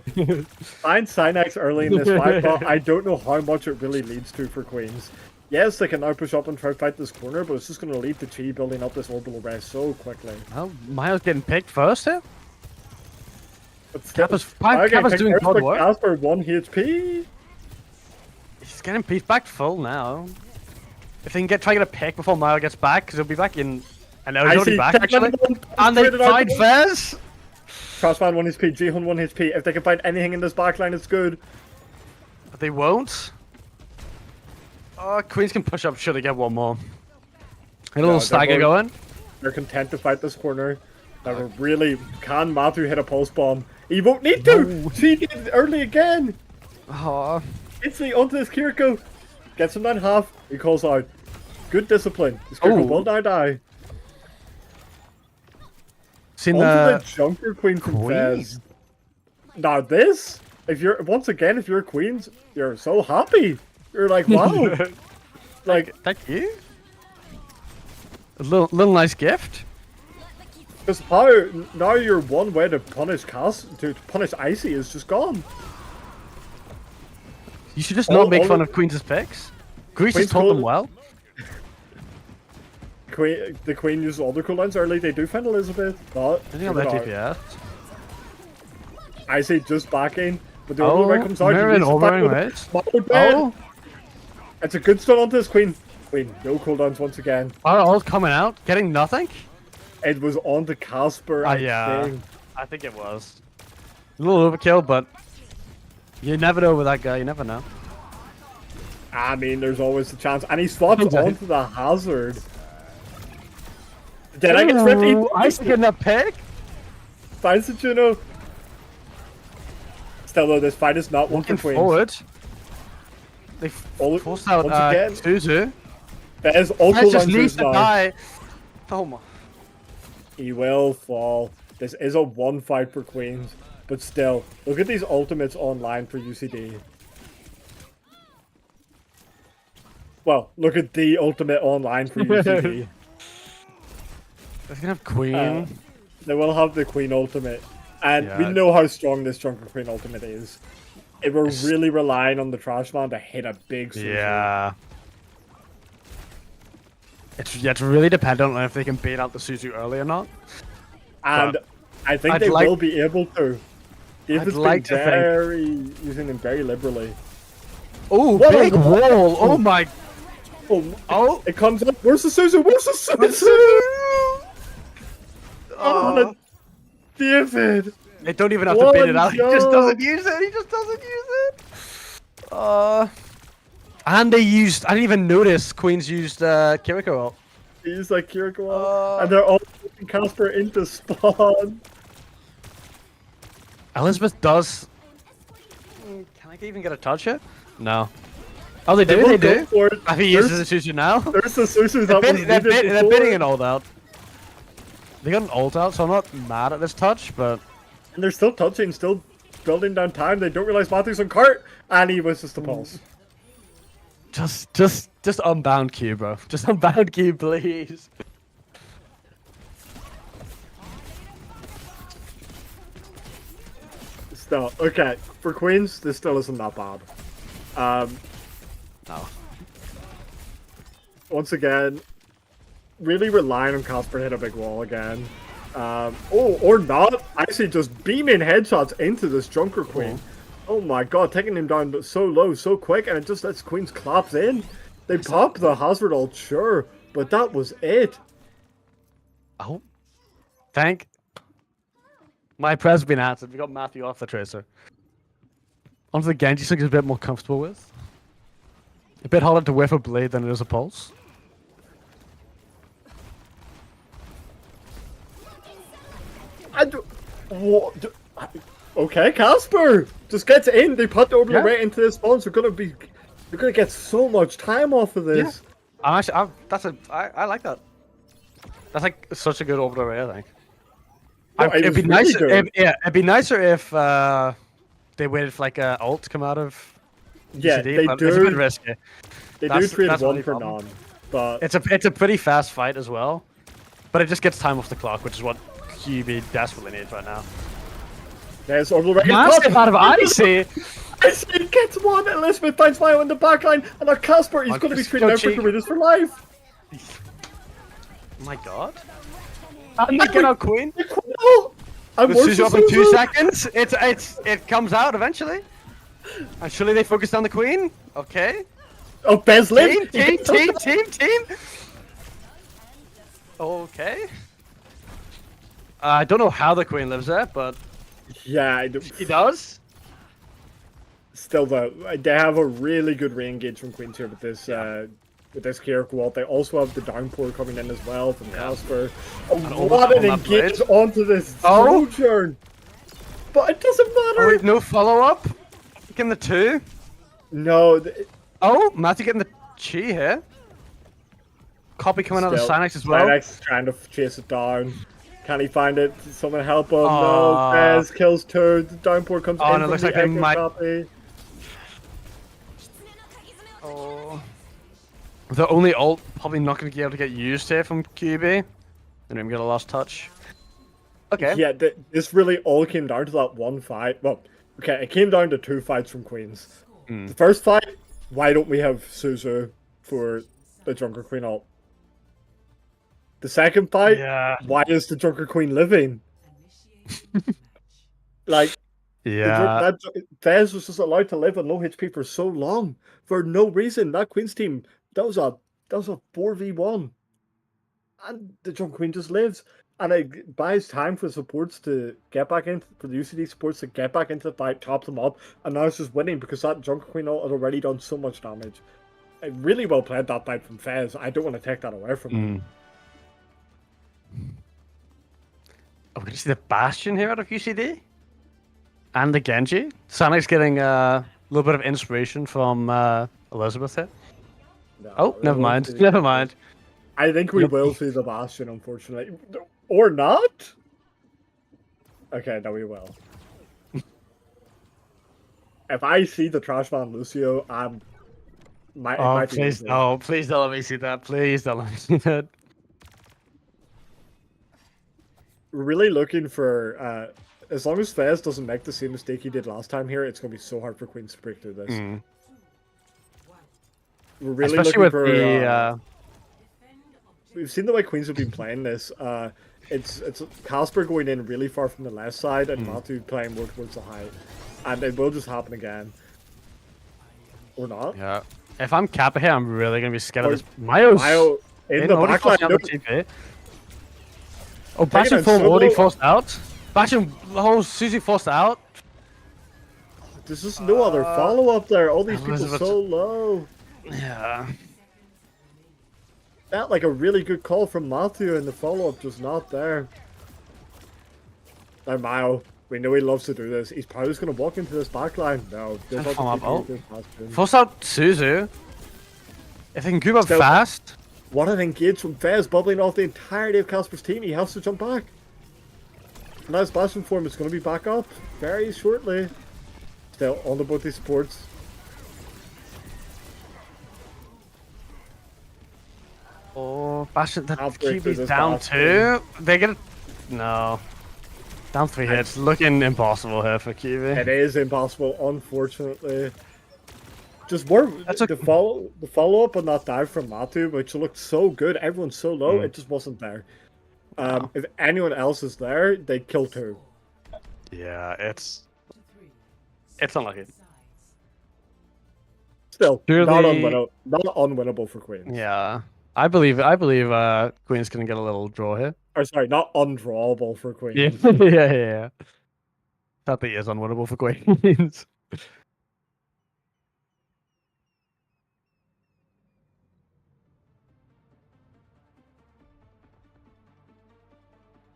Find Cynex early in this fight, but I don't know how much it really leads to for Queens. Yes, they can now push up and try to fight this corner, but it's just going to lead to Chi building up this orbital ray so quickly. Well, Miau's getting picked first here. Kappa's doing good work. Casper 1 HP. He's getting piece back full now. If they can try to get a pick before Miau gets back, because he'll be back in... I know he's already back, actually. And they find Fez! Crossman 1 HP, Jihyun 1 HP. If they can find anything in this backline, it's good. But they won't. Oh, Queens can push up, should they get one more. Get a little stagger going. They're content to fight this corner. Really, can Matthew hit a pulse bomb? He won't need to! She did it early again! Oh. Instantly onto this Kiriko. Gets him down half. He calls out. Good discipline. This Kiriko will now die. Seen the Junker Queen from Fez. Now this, if you're Queens, you're so happy. You're like, wow. Like, thank you. A little nice gift. Because now your one way to punish Icy is just gone. You should just not make fun of Queen's picks. Greece has taught them well. The Queen uses all the cooldowns early. They do find Elizabeth, but I think I'll let DPS. Icy just backing, but the overwhelm comes out. Oh, it's a good start onto this Queen. Queen, no cooldowns once again. All's coming out, getting nothing. It was on to Casper. Yeah, I think it was a little overkill, but you never know with that guy. You never know. I mean, there's always a chance, and he swaps onto the hazard. Did I get tripped? Icy getting a pick. Finds the Juno. Still though, this fight is not one for Queens. Forward. They forced out Suzu. There's also just needs to die. Oh my. He will fall. This is a one fight for Queens, but still, look at these ultimates online for UCD. Well, look at the ultimate online for UCD. They're gonna have Queen. They will have the Queen ultimate, and we know how strong this Junker Queen ultimate is. It were really relying on the Trash Man to hit a big Suzu. Yeah. It's really dependent on if they can bait out the Suzu early or not. And but I think they will be able to. They've been using them very liberally. Oh, big wall! Oh my! Oh! It comes up. Where's the Suzu? Where's the Suzu? Oh, David! They don't even have to bait it out. He just doesn't use it. He just doesn't use it. And they used. I didn't even notice. Queens used Kiriko ult. They used like Kiriko ult, and they're all putting Casper into spawn. Elizabeth does. Can I even get a touch here? No. Oh, they do. They do. I think he uses the Suzu now. There's the Suzu that was needed before. They're bidding an ult out. They got an ult out, so I'm not mad at this touch, but. And they're still touching, still building down time. They don't realize Matthew's on cart, and he was just a pulse. Just unbound Q, bro. Just unbound Q, please. Still, okay. For Queens, this still isn't that bad. No. Once again, really relying on Casper to hit a big wall again. Or not. Actually, just beaming headshots into this Junker Queen. Oh my god, taking him down so low, so quick, and it just lets Queens collapse in. They popped the hazard ult, sure, but that was it. Oh. Thank. My prayers have been answered. We got Matthew off the Tracer. Onto the Genji Sync is a bit more comfortable with. A bit harder to whiff a blade than it is a pulse. Okay, Casper just gets in. They put the orbital right into this spawn, so they're gonna get so much time off of this. Yeah. I like that. That's like such a good orbital array, I think. It'd be nicer. It'd be nicer if they waited for like a ult to come out of. Yeah, UCD, they but do. It's a bit risky. They do trade one for none, but it's a pretty fast fight as well. But it just gets time off the clock, which is what QB desperately needs right now. There's orbital array. Massive out of Icy. Icy gets one. Elizabeth finds Miau in the backline, and our Casper he's going to be treated out for Doritos for life. Oh my god. And they get out Queen. I'm Suzu up in 2 seconds. It comes out eventually. And surely they focus on the Queen. Okay. Oh, Bez lives. Team. Okay. I don't know how the Queen lives there, but yeah, he does. Still though, they have a really good re-engage from Queens here with this Kiriko ult. They also have the downpour coming in as well from Casper. What an engage onto this sojourn! But it doesn't matter! Oh, wait, no follow-up? Getting the 2? No. Oh, Matthew getting the chi here. Copy coming out of Synex as well. Synex is trying to chase it down. Can he find it? Someone help him? No. Bez kills 2. The downpour comes in. Oh, and it looks like they might. Copy. Oh. The only ult probably not going to be able to get used here from QB. Didn't even get a last touch. Okay. Yeah, this really all came down to that one fight. Well, okay, it came down to 2 fights from Queens. The first fight, why don't we have Suzu for the Junker Queen ult? The second fight, Yeah. why is the Junker Queen living? Like, Yeah. Fez was just allowed to live on low HP for so long for no reason. That Queen's team, that was a 4v1. And the Junker Queen just lives. And it buys time for the supports to get back into, for the UCD supports to get back into the fight, chop them up, and now it's just winning because that Junker Queen ult had already done so much damage. It really well played that fight from Fez. I don't want to take that away from him. Oh, we can see the Bastion here out of UCD. And the Genji. Sonic's getting a little bit of inspiration from Elizabeth here. No, Oh, never mind. Never mind. I think we will see the Bastion, unfortunately. Or not? Okay, no, we will. If I see the Trash Man Lucio, Please don't let me see that. Please don't let me see that. We're really looking for, as long as Fez doesn't make the same mistake he did last time here, it's going to be so hard for Queens to break through this. We're really especially looking with for... we've seen the way Queens have been playing this. It's Casper going in really far from the left side and Matu playing more towards the height. And it will just happen again. Or not. Yeah. If I'm Kappa here, I'm really going to be scared of this. Miao in the backline. Oh, Bastion already forced out. Bastion, Suzy forced out. There's just no other follow-up there. All these people so low. Yeah. That like a really good call from Matthew and the follow-up just not there. Now Miao, we know he loves to do this. He's probably just going to walk into this backline. No, force out Suzu. If they can group up fast. What an engage from Fez, bubbling off the entirety of Casper's team. He has to jump back. Now his Bastion form is going to be back up very shortly. Still on the both these supports. Oh, Bastion, the QB's down 2. They get it. No. Down 3 hits. Looking impossible here for QB. It is impossible, unfortunately. Just more the follow up on that dive from Matu, which looked so good. Everyone's so low, it just wasn't there. If anyone else is there, they'd kill 2. Yeah, it's unlucky. Still, not unwinnable for Queens. Yeah, I believe Queens can get a little draw here. Or sorry, not undrawable for Queens. Yeah. That is unwinnable for Queens.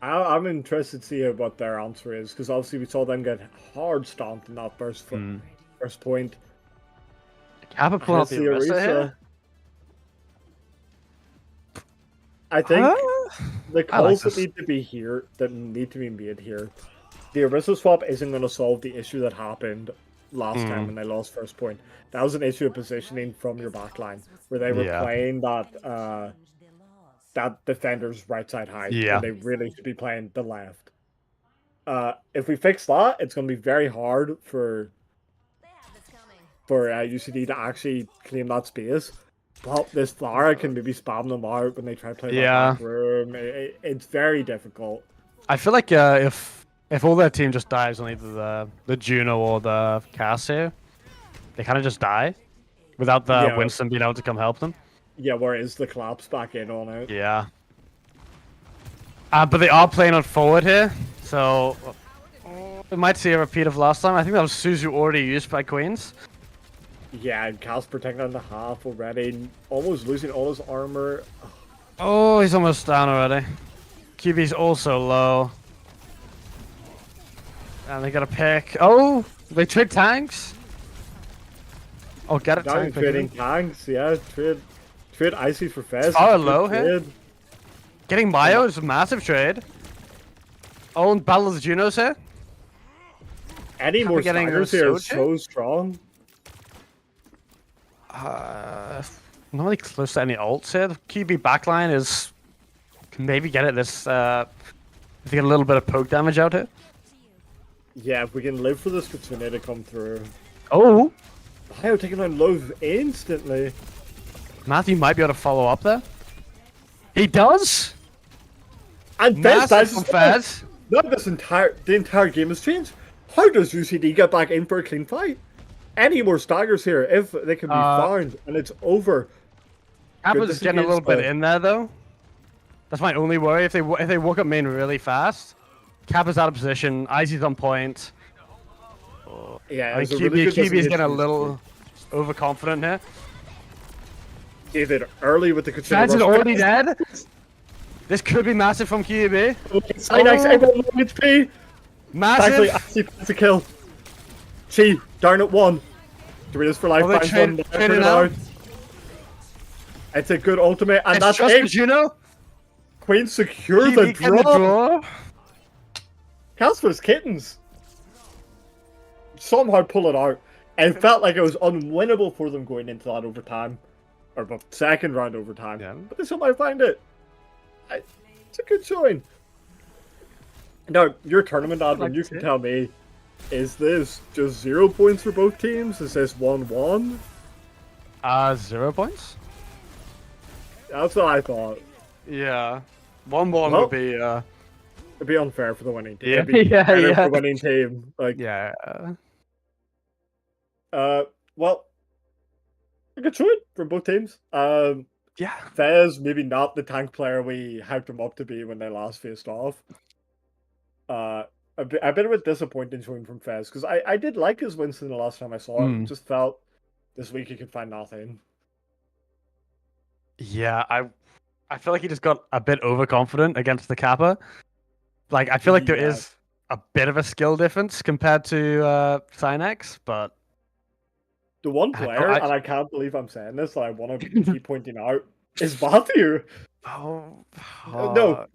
I'm interested to see what their answer is, because obviously we saw them get hard stomped in that first point. Kappa pulling out the Orisa here. I think the calls that need to be here, that need to be made here, the Orisa swap isn't going to solve the issue that happened last time when they lost first point. That was an issue of positioning from your backline, where they were playing that that defender's right side high. Yeah. They really should be playing the left. If we fix that, it's going to be very hard for UCD to actually claim that space. But this Lara can maybe spam them out when they try to play that back room. It's very difficult. I feel like if all their team just dies on either the Juno or the Cass here, they kind of just die without the Winston being able to come help them. Yeah, whereas the collapse back in on it. Yeah. But they are playing on forward here, so we might see a repeat of last time. I think that was Suzu already used by Queens. Yeah, and Cal's protecting on the half already, almost losing all his armor. Oh, he's almost down already. QB's also low. And they got a pick. Oh, they trade tanks. Oh, get it. Now trading tanks, yeah. Trade Icy for Fez. Far low here. Getting Mayo is a massive trade. Oh, and Battle of the Junos here. Any more staggers here is so strong. Not really close to any ults here. The QB backline can maybe get it this to get a little bit of poke damage out here. Yeah, if we can live for this Kitsune to come through. Oh! Miau taking on Love instantly. Matthew might be able to follow up there. He does! And Massive from Fez. Not the entire game has changed. How does UCD get back in for a clean fight? Any more staggers here if they can be found, and it's over. Kappa's getting a little bit in there though. That's my only worry. If they walk up main really fast, Kappa's out of position. Izzy's on point. Yeah, I think QB's getting a little overconfident here. Gave it early with the Kitsune. Fez is already dead. This could be massive from QUB. Cynex, everyone low HP. Massive. Actually, that's a kill. Chi, down at 1. Doritos for life. It's a good ultimate, and that's it. Juno. Queen secure the draw. Casper's kittens somehow pull it out. It felt like it was unwinnable for them going into that overtime, or the second round overtime. Yeah. But they somehow find it. It's a good showing. Now, your tournament admin, you can tell me, is this just 0 points for both teams? Is this 1-1? 0 points? That's what I thought. Yeah. 1-1 would be it'd be unfair for the winning team. Yeah, it'd be yeah. For the winning team. Like, yeah. Well, a good showing from both teams. Yeah. Fez, maybe not the tank player we hyped him up to be when they last faced off. A bit of a disappointing showing from Fez, because I did like his Winston the last time I saw him. Just felt this week he could find nothing. Yeah, I feel like he just got a bit overconfident against the Kappa. Like, I feel like there is a bit of a skill difference compared to Cynex, but the one player, and I can't believe I'm saying this, that I want to keep pointing out, is Matthew. No,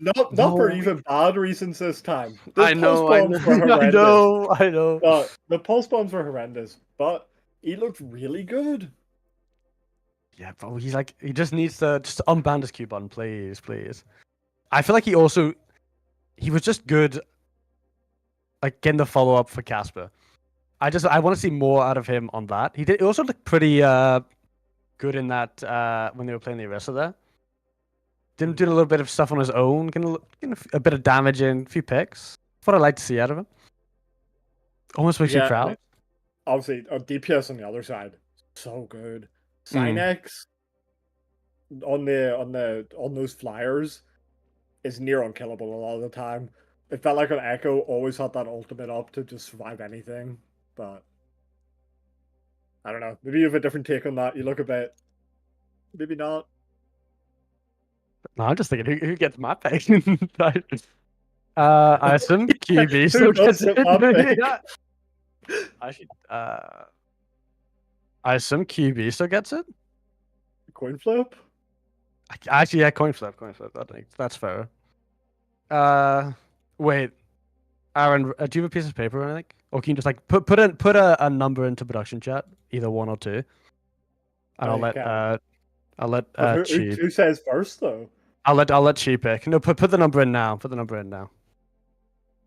not for even bad reasons this time. I know. The pulse bombs were horrendous, but he looked really good. Yeah, but he just needs to unban his Q button, please. I feel like he was just good, like getting the follow up for Casper. I want to see more out of him on that. He also looked pretty good in that when they were playing the Arista there. Didn't do a little bit of stuff on his own, getting a bit of damage in, a few picks. That's what I like to see out of him. Almost makes you proud. Obviously, DPS on the other side, so good. Cynex on those flyers is near unkillable a lot of the time. It felt like an Echo always had that ultimate up to just survive anything, but I don't know. Maybe you have a different take on that. You look a bit, maybe not. No, I'm just thinking who gets my pick. I assume QB still gets it. I assume QB still gets it. Coin flip. Actually, yeah, coin flip. I think that's fair. Wait, Aaron, do you have a piece of paper or anything? Or can you just like put a number into production chat, either 1 or 2, and I'll let who says first though? I'll let Chi pick. No, put the number in now.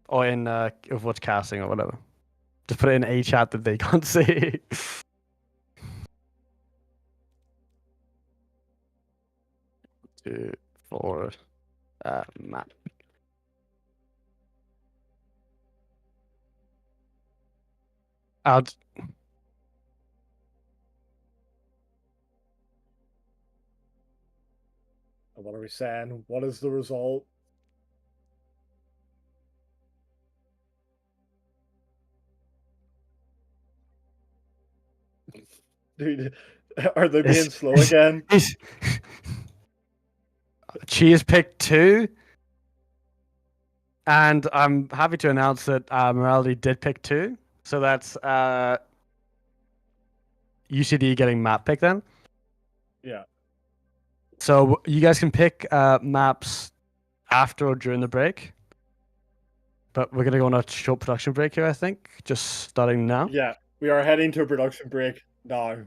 Or in Overwatch casting or whatever. Just put it in a chat that they can't see. 2, 4, map. What are we saying? What is the result? Dude, are they being slow again? She has picked 2. And I'm happy to announce that Morality did pick 2. So that's UCD getting map pick then. Yeah. So you guys can pick maps after or during the break. But we're going to go on a short production break here, I think. Just starting now. Yeah, we are heading to a production break now.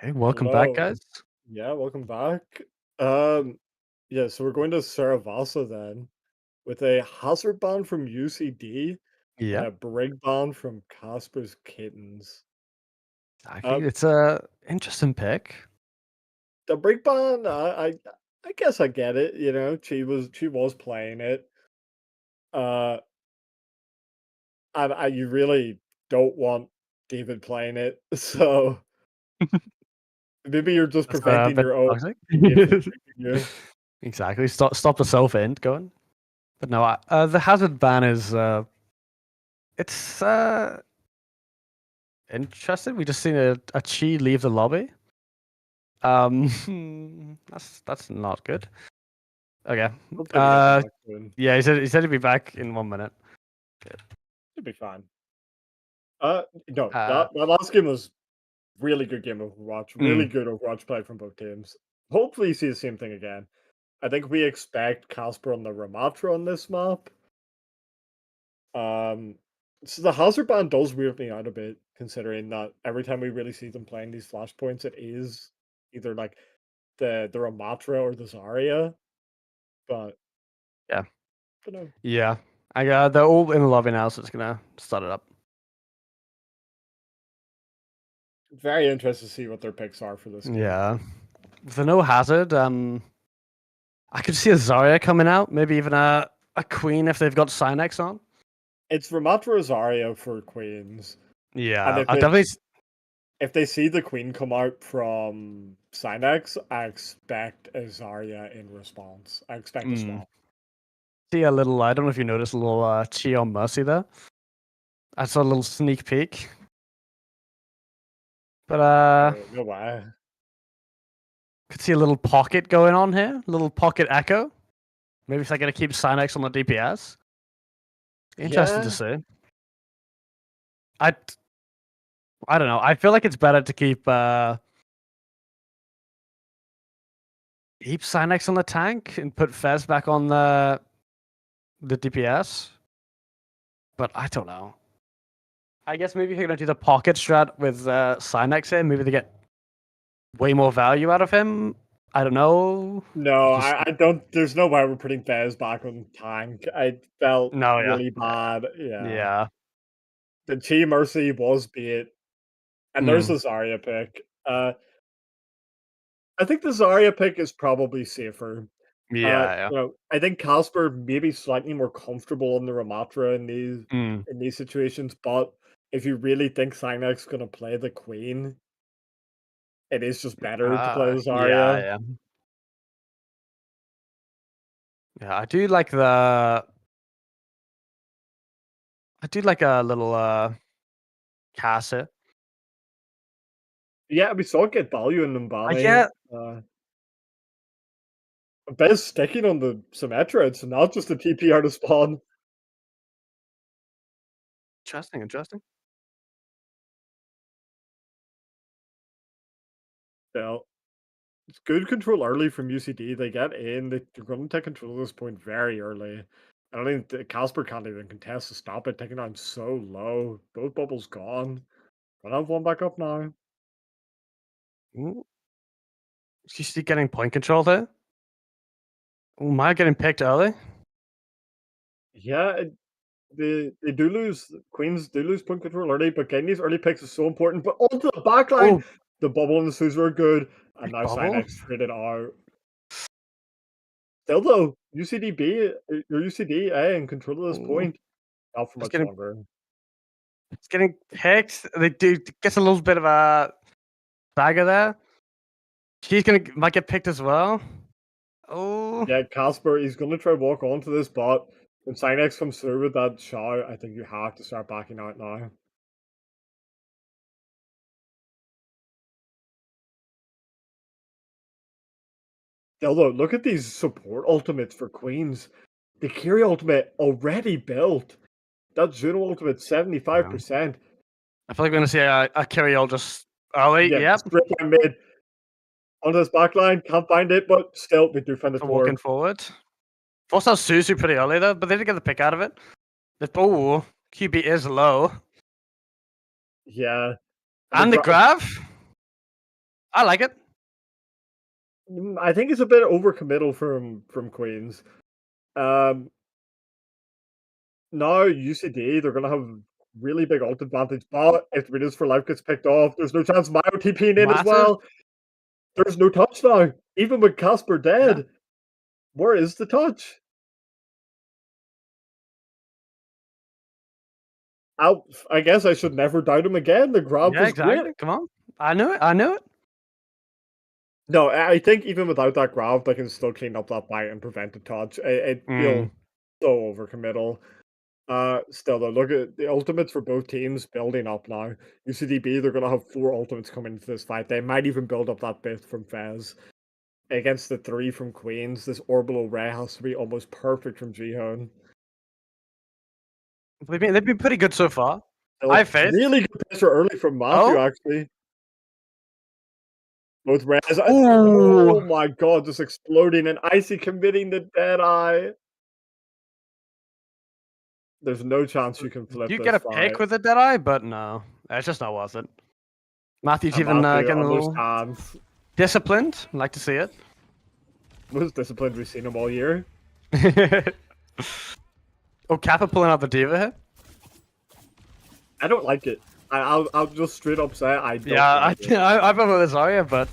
Hey, welcome back, Hello. guys. Yeah, welcome back. Um, yeah, so we're going to Saravasa then with a hazard ban from UCD and Yeah, a break ban from Casper's Kittens. exactly. Uh, It's a interesting pick. the break ban, I guess I get it. She was playing it. Uh, and you really don't want David playing it, so maybe you're just That's a preventing bit your own toxic. teammate from picking you. Exactly. Stop the self end going. But no, the hazard ban is it's interesting. We just seen a chi leave the lobby. That's not good. Okay. Hopefully he'll be back soon. Yeah, he said he'd be back in 1 minute. Good. Should be fine. No, Uh, that last game was really good game of Overwatch. Really mm, good Overwatch play from both teams. Hopefully, you see the same thing again. I think we expect Casper on the Ramatra on this map. Um, so the Hazard ban does weird me out a bit, considering that every time we really see them playing these flashpoints, it is either like the Ramatra or the Zarya. But yeah, I don't know. yeah. They're all in the lobby now, so it's gonna start it up. Very interested to see what their picks are for this game. Yeah. For no hazard, I could see a Zarya coming out, maybe even a Queen if they've got Synex on. It's Ramatra or Zarya for Queens. And Yeah, I definitely if they see the queen come out from Synex, I expect a Zarya in response. I expect a mm, swap. see a little. I don't know if you noticed a little Chi on Mercy there. I saw a little sneak peek, but No, no way. could see a little pocket going on here, little pocket echo. Maybe if they're gonna keep Synex on the DPS. Interesting to Yeah, see. I I don't know. I feel like it's better to keep Synex on the tank and put Fez back on the DPS. But I don't know. I guess maybe if you're gonna do the pocket strat with Synex here, maybe they get way more value out of him. I don't know. no, Just I don't. There's no way we're putting Fez back on tank. I felt no, yeah, really bad. Yeah, yeah. the Chi Mercy was beat, and there's Mm, the Zarya pick. I think the Zarya pick is probably safer. yeah, yeah. I think Casper maybe slightly more comfortable on the Ramatra Mm, in these situations, but if you really think Cynex's gonna play the Queen, it is just better to play the yeah, Zarya. yeah, yeah. I do like a little Cass here. Yeah, we saw it get value in I Numbani. get Bez sticking on the Symmetra, it's not just a TPR to spawn. interesting. Yeah, it's good control early from UCD. They get in, they're going to take control of this point very early. I don't think Casper can't even contest to stop it, taking down so low. Both bubbles gone. Gonna have one back up now. Ooh, is she getting point control there? Ooh, Maya getting picked early. Yeah, they do lose. Queens do lose point control early, but getting these early picks is so important. But onto the back line, Oh, the bubble and the Suzer are good, and big now bubble. Cynex traded out. Still though, UCDB, your UCD in control of this Ooh, point, not for it's much getting longer. it's getting picked. They do gets a little bit of a dagger there. She's gonna might get picked as well. Oh, Yeah, Casper, he's gonna try walk onto this bot. When Cynex comes through with that shot, I think you have to start backing out now. Still though, look at these support ultimates for Queens. The Kiri ultimate already built. That Juno ultimate yeah. 75%. I feel like we're gonna see a Kirill just early. Yeah, Yep, straight down mid onto this back line. Can't find it, but still, we do find the for walking tour. forward. Forced out Suzu pretty early though, but they didn't get the pick out of it. Oh, QB is low. Yeah. And And the grab. I like it. I think it's a bit overcommittal from Queens. Um, Now UCD, they're gonna have really big ult advantage, but if Winners for Life gets picked off, there's no chance Miau TPing in as Massive. well. There's no touch now. Even with Casper Yeah. dead, where is the touch? I guess I should never doubt him again. The grab Yeah, was great. exactly. Come on. I knew it. I knew it. No, I think even without that grab, they can still clean up that bite and prevent the touch. It feels so overcommittal. Still though, look at the ultimates for both teams building up now. UCDB, they're gonna have 4 ultimates coming into this fight. They might even build up that bit from Fez. Against the 3 from Queens, this orbital ray has to be almost perfect from Jihoon. They've been pretty good so far. I have faith. Really good pressure early from Matthew, Oh. actually. Both rays. Ooh. Oh my god, just exploding and Icy committing the dead eye. There's no chance you can flip You this get a fight. pick with a Deadeye, but no. It's just not worth it. Matthew's And even Matthew getting a little understands. disciplined. Like to see it. Most disciplined we've seen him all year. Oh, Kappa pulling out the diva here. I don't like it. I'll just straight up say I don't Yeah, like it. I don't know this area, but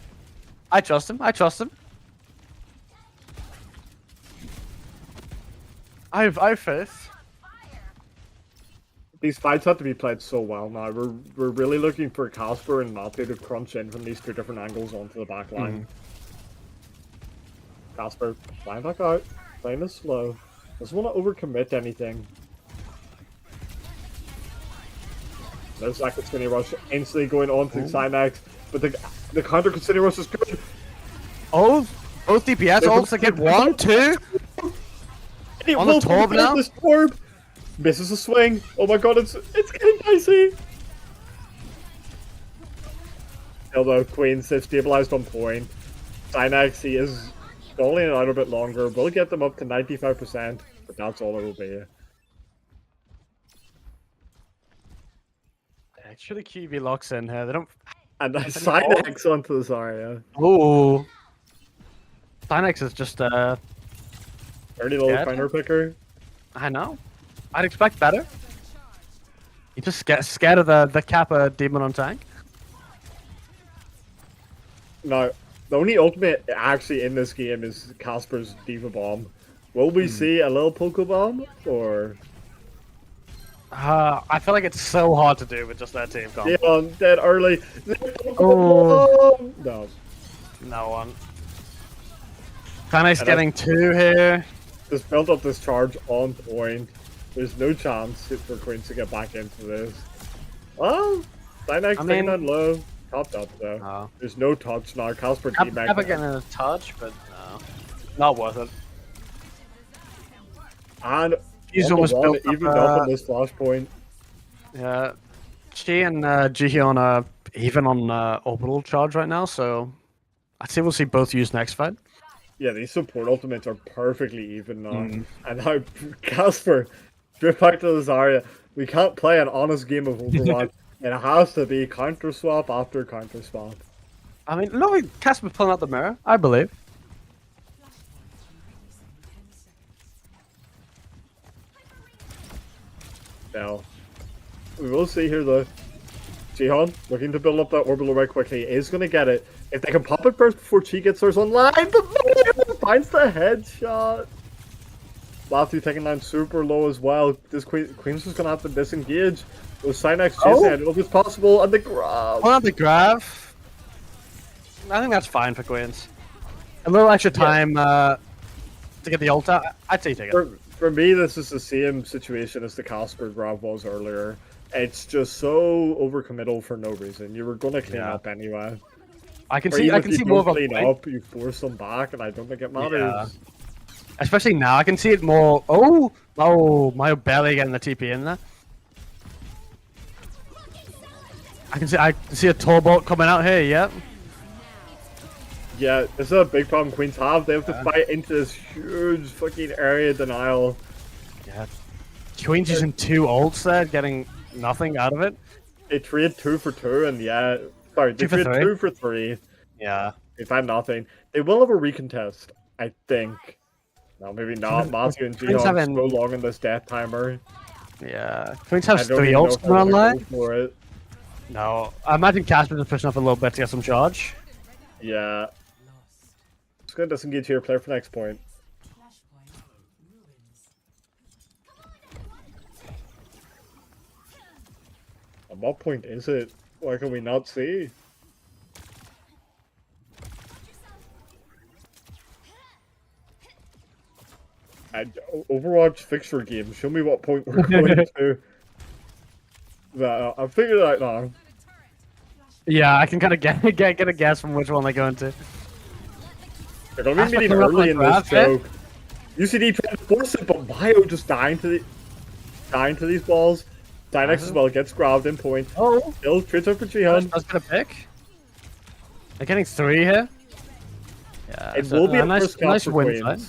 I trust him. I trust him. I have faith. These fights have to be played so well now. We're really looking for Casper and Matthew to crunch in from these 2 different angles onto the back line. Casper flying back out, playing it slow. Doesn't want to overcommit anything. There's like a Skinny Rush instantly going on through Cynex, but the counter Skinny Rush is good. Oh, both DPS ults get 1, 2. On the torb now. This torb misses a swing. Oh my god, it's getting dicey. Although Queens, they've stabilized on point. Cynex, he is stalling it out a bit longer. We'll get them up to 95%, but that's all it will be. Actually, QB locks in here. They don't. And then Cynex onto this area. Oh, Cynex is just Dirty little counter picker. I know. I'd expect better. You just scared of the Kappa demon on tank. No, the only ultimate actually in this game is Casper's Diva Bomb. Will we see a little Poke Bomb, or...? I feel like it's so hard to do with just that team comp. Yeah, dead early. Oh. No. No one. Cynex getting 2 here. Just built up this charge on point. There's no chance for Queens to get back into this. Well, Cynex taking that low. Topped up though. Oh. There's no touch now. Casper Never getting a touch, but no. Not worth it. And He's almost built even up, up on this flashpoint. Yeah. She and Jihyun are even on orbital charge right now, so I'd say we'll see both use next fight. Yeah, these support ultimates are perfectly even now. And now Casper, drift back to this area. We can't play an honest game of Overwatch. It has to be counter swap after counter swap. I mean, look, Casper pulling out the mirror, I believe. Now, we will see here though. Jihan, looking to build up that orbital right quickly, is going to get it. If they can pop it first before Chi gets hers online, but finds the headshot. Matthew taking down super low as well. This Queen's just going to have to disengage. Those Cynex chasing, I don't know if it's possible, and the grab. Well, the grab. I think that's fine for Queens. A little extra time to get the ult out. I'd say take it. For me, this is the same situation as the Casper grab was earlier. It's just so overcommittal for no reason. You were going to clean up anyway. I can see more of a clean up. You force them back, and I don't think it matters. Yeah. Especially now, I can see it more. Oh, my belly getting the TP in there. I can see a Torbolt coming out here. Yep. Yeah, this is a big problem Queens have. They have to fight into this huge fucking area denial. Yeah. Queens using 2 ults there, getting nothing out of it. They trade 2 for 2, and yeah, sorry, they trade 2 for 3. Yeah. If I'm nothing, they will have a recontest, I think. No, maybe not. Matthew and Queen's Jihan so having... long in this death timer. Yeah. Queen's I has don't 3 even know ults if I coming want to online. go for it. No. I imagine Casper's is pushing up a little bit to get some charge. Yeah. Just gonna disengage here, player for next point. At what point is it? Why can we not see? Overwatch fixture game. Show me what point we're going to. I've figured it out now. Yeah, I can kind of get a guess from which one they're going to. They're gonna be meeting early in this joke. UCD trying to force it, but Miau just dying to these balls. Dynex as well gets grabbed in point. Oh, Still trades up for Jihan. That's gonna pick. They're getting 3 here. Yeah, It will be a nice win fight.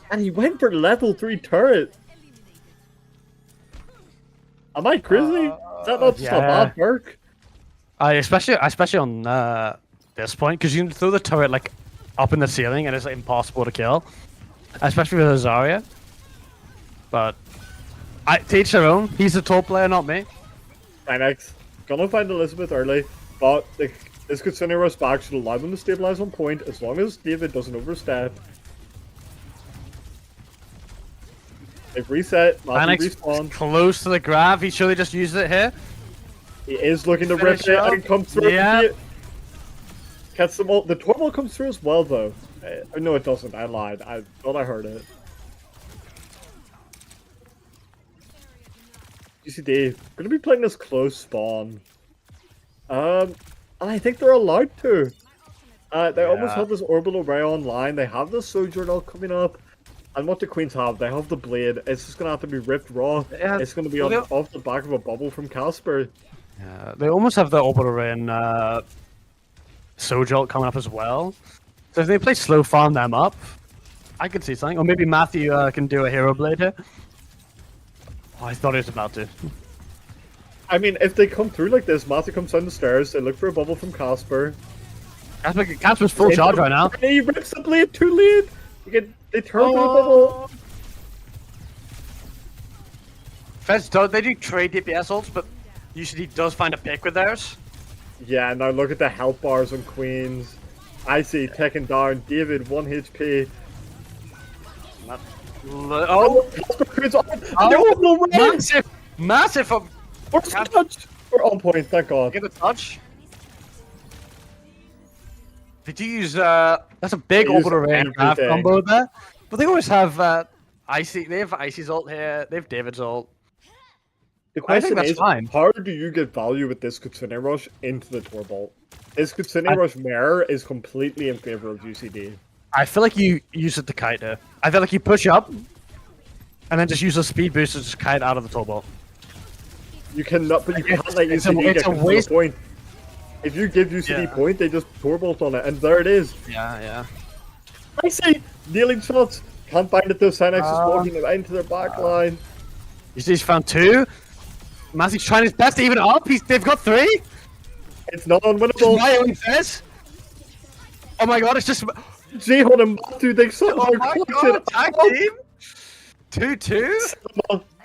And he went for level 3 turret. Am I crazy? Is that not just a bad perk? Especially on this point, because you can throw the turret like up in the ceiling and it's like, impossible to kill, especially with Azaria. But to each their own. He's the top player, not me. Dynex gonna find Elizabeth early, but this could send us back should allow them to stabilize on point as long as David doesn't overstep. They've reset. Respawn. Close to the grab. He surely just used it here. He is looking to rip it and come through. Yeah. Catch them all. The turbo comes through as well, though. No, it doesn't. I lied. I thought I heard it. UCD gonna be playing this close spawn. And I think they're allowed to. They almost have this orbital ray online. They have the sojourner coming up. And what the Queens have, they have the blade. It's just gonna have to be ripped raw. Yeah, it's gonna be off the back of a bubble from Casper. Yeah, they almost have the orbital ray and Sojolt coming up as well. So if they play slow farm them up, I could see something. Or maybe Matthew can do a hero blade here. Oh, I thought he was about to. I mean, if they come through like this, Matthew comes down the stairs, they look for a bubble from Casper. Casper's full charge right now. He rips the blade too late! They turn through the bubble! Feds, they do trade DPS ults, but usually he does find a pick with theirs. Yeah, now look at the health bars on Queens. I see taking down David, 1 HP. Massive! Where's the touch? We're on point, thank God. Get a touch. Did you use that's a big orbital ray combo there? But they always have Icy. They have Icy's ult here. They have David's ult. The question is, how do you get value with this Kitsune Rush into the Torbolt? This Kitsune Rush Mirror is completely in favor of UCD. I feel like you use it to kite her. I feel like you push up, and then just use a speed boost to just kite out of the Torbolt. You cannot, but you can't let UCD get to the point. If you give UCD point, they just Torbolt on it, and there it is. Yeah. I see! Kneeling shots! Can't find it though, Synex is walking it into their back line. He's found 2. Matthew's trying his best to even up. They've got 3. It's not unwinnable. My own says. Oh my God! It's just Jihan and Matthew. They oh my God! Tag team. 2-2.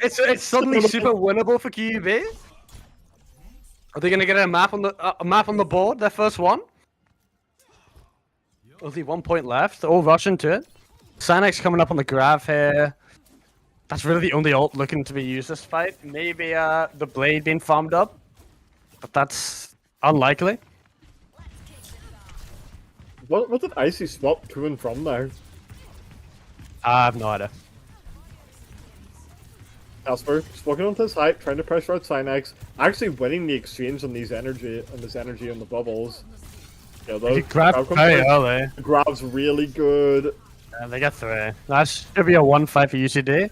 It's suddenly super winnable for QUB. Are they gonna get a map on the board? Their first one. Only 1 point left. They're all rushing to it. Synex coming up on the grab here. That's really the only ult looking to be used this fight. Maybe the blade being farmed up, but that's unlikely. What did Icy swap to and from there? I have no idea. Casper just walking onto his height, trying to pressure out Synex, actually winning the exchange on this energy on the bubbles. Yeah, those grab very early. The grab's really good. Yeah, they get 3. That should be a 1-5 for UCD.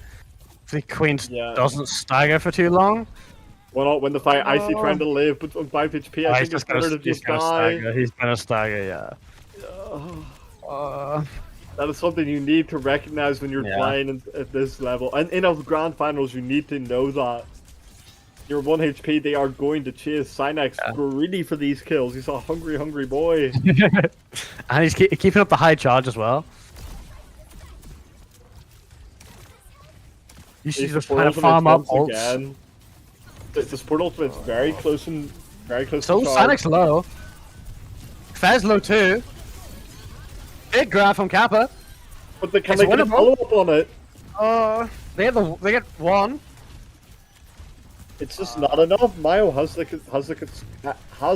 If the Queens doesn't stagger for too long. Well, not when the fight Icy trying to live, but on 5 HP, I think it's better to just die. He's gonna stagger, yeah. That is something you need to recognize when you're playing at this level. And in our grand finals, you need to know that. You're 1 HP. They are going to chase. Synax greedy for these kills. He's a hungry, hungry boy. And he's keeping up the high charge as well. You should just kind of farm up ults. Again. The support ultimate's very close and very close. So Synax low. Fez low too. Big grab from Kappa. But they can get a follow up on it. They get one. It's just not enough. Miau has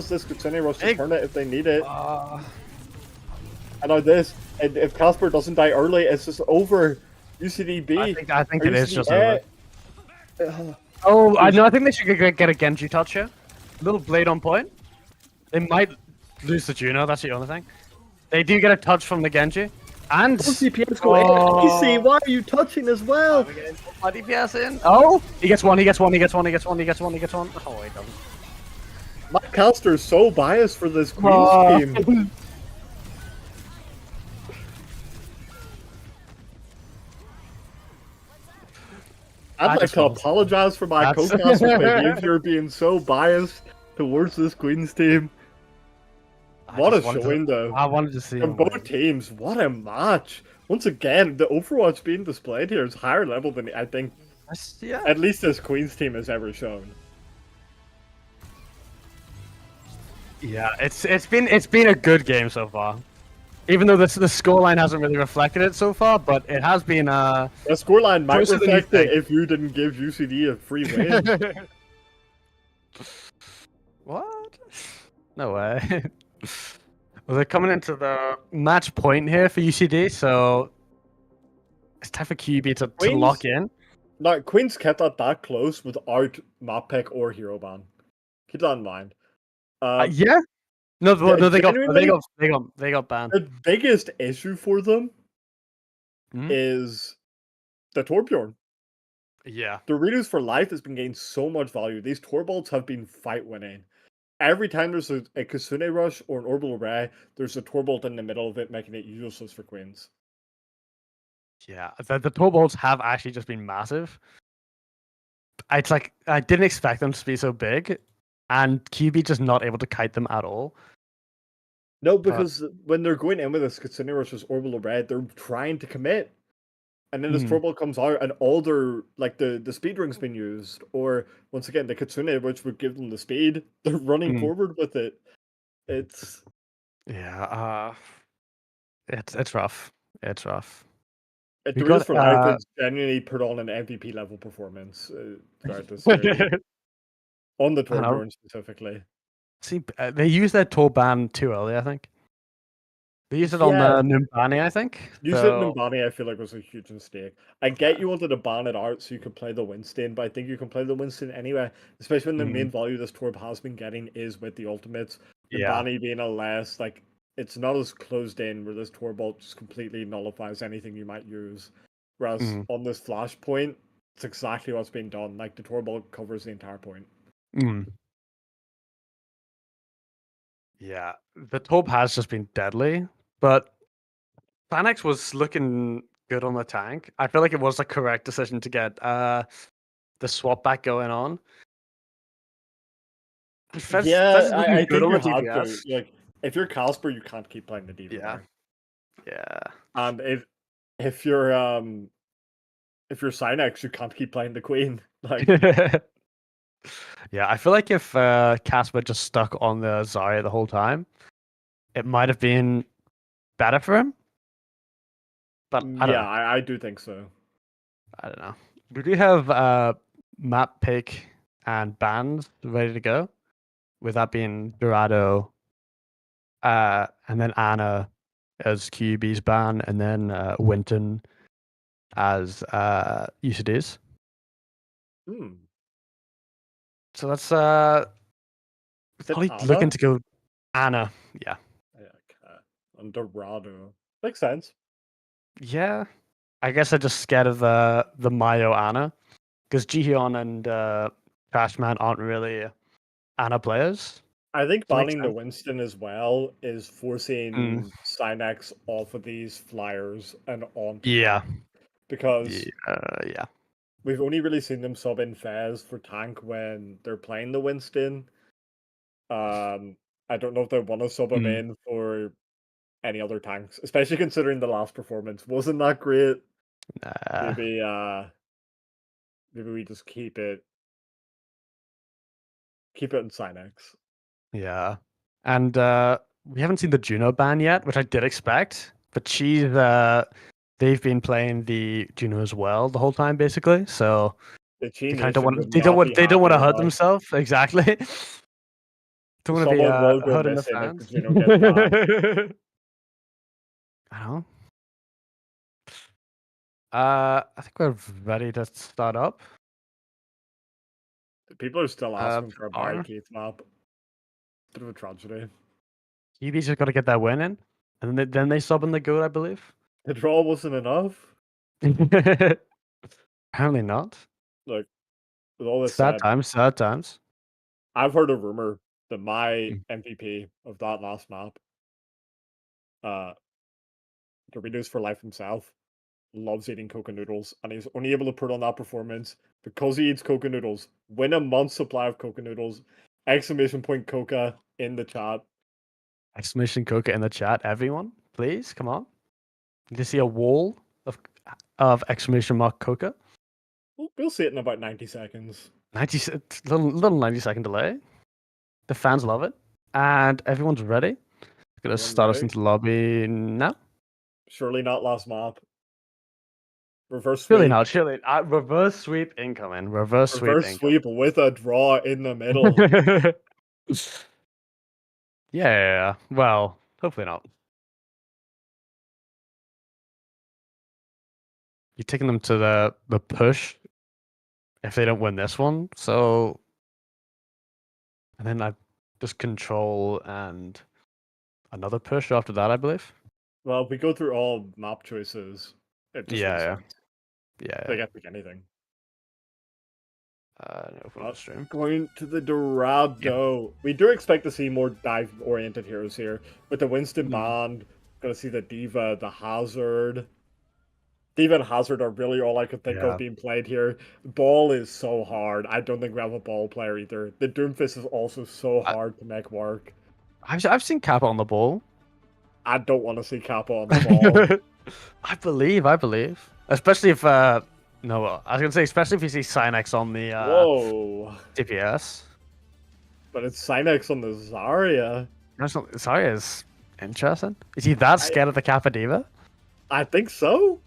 this Kitsune rush to turn it if they need it. And now this, and if Casper doesn't die early, it's just over. UCDB. I think it is just over. I think they should get a Genji touch here. Little blade on point. They might lose the Juno, that's the only thing. They do get a touch from the Genji. And DPS go easy. Why are you touching as well? DPS in. Oh, he gets one. Oh, he doesn't. Matt Calster is so biased for this Queen's team. I'd like to apologize for my co-caster's behavior being so biased towards this Queen's team. What a showing, though. I wanted to see from both teams. What a match! Once again, the Overwatch being displayed here is higher level than I think at least this Queen's team has ever shown. Yeah, it's been a good game so far. Even though the scoreline hasn't really reflected it so far, but it has been the scoreline might reflect it if you didn't give UCD a free win. What? No way. Well, they're coming into the match point here for UCD, so it's time for QUB to lock in. No, Queen's kept that close without map pick or hero ban. Keep that in mind. Yeah. No, they got banned. The biggest issue for them is the Torbjorn. Yeah. The Redos for Life has been getting so much value. These Torbolts have been fight winning. Every time there's a Kitsune Rush or an Orbital Ray, there's a Torbolt in the middle of it, making it useless for Queens. Yeah, the Torbolts have actually just been massive. It's like, I didn't expect them to be so big, and QUB just not able to kite them at all. No, because when they're going in with this Kitsune Rush as Orbital Ray, they're trying to commit. And then this Torbolt comes out, and all their, like, the speed ring's been used. Or, once again, the Kitsune, which would give them the speed, they're running forward with it. It's... Yeah, it's rough. It's rough. The Redos for Life has genuinely put on an MVP level performance throughout this series. On the Torbjorn specifically. See, they used their Tor ban too early, I think. They used it on the Numbani, I think. Using it on Numbani, I feel like was a huge mistake. I get you wanted to ban it out so you could play the Winston, but I think you can play the Winston anyway, especially when the main value this Torb has been getting is with the ultimates. Numbani being a less, like, it's not as closed in where this Torbolt just completely nullifies anything you might use. Whereas on this Flashpoint, it's exactly what's being done. Like, the Torbolt covers the entire point. Yeah, the Torb has just been deadly, but Synax was looking good on the tank. I feel like it was the correct decision to get the swap back going on. Fez I think you have to. Like, if you're Casper, you can't keep playing the DVR. Yeah. And if you're Synax, you can't keep playing the Queen. Like. Yeah, I feel like if Casper just stuck on the Zarya the whole time, it might have been better for him. But I do think so. I don't know. We do have map pick and bans ready to go, with that being Dorado, and then Anna as QUB's ban, and then Winton as UCD's. So that's probably looking to go Anna. Yeah. And Dorado. Makes sense. Yeah. I guess I'm just scared of the Miau Anna. Because Jihyun and Trashman aren't really Anna players. I think banning the Winston as well is forcing Synax off of these flyers and on. Yeah. Because we've only really seen them sub in Fez for tank when they're playing the Winston. I don't know if they want to sub him Mm. in for any other tanks, especially considering the last performance wasn't that great. Nah. Maybe maybe we just keep it in Sinex. Yeah. And we haven't seen the Juno ban yet, which I did expect. But they've been playing the Juno as well the whole time, basically. So The Chi they kind of don't Nation would want they not be don't happy want to with hurt us. themselves. Exactly. Don't want to be Someone will go hurting the missing if the fans. Juno gets banned. I don't know. I think we're ready to start up. People are still asking for a R. barricade map. Bit of a tragedy. QB's just got to get that win in, and then they sub in the goal, I believe. The draw wasn't enough. Apparently not. Like, with all this Sad said, times, sad times. I've heard a rumor that my MVP of that last map, Doritos for Life himself, loves eating Coca noodles, and he's only able to put on that performance because he eats Coca noodles. Win a month's supply of Coca noodles! Exclamation point Coca in the chat. Exclamation KOKA in the chat, everyone, please come on. Need to see a wall of exclamation mark KOKA. We'll see it in about 90 seconds. Little 90-second delay. The fans love it, and everyone's ready. Gonna start us into lobby now. Surely not last map. Reverse sweep. Surely not. Surely reverse sweep incoming. Reverse sweep with a draw in the middle. Yeah. Well, hopefully not. You're taking them to the push if they don't win this one. So, and then I just control and another push after that, I believe. Well, if we go through all map choices, it just Yeah. They get to pick anything. Going to the Dorado. Yep. We do expect to see more dive-oriented heroes here. With the Winston Bond, gonna see the D.Va, the Hazard. D.Va and Hazard are really all I could think of being played here. Ball is so hard. I don't think we have a ball player either. The Doomfist is also so hard to make work. I've seen Kappa on the ball. I don't want to see Kappa on the ball. I believe. Especially if no, I was gonna say especially if you see Sinex on the DPS. But it's Sinex on the Zarya. Zarya is interesting. Is he that scared of the Kappa D.Va? I think so.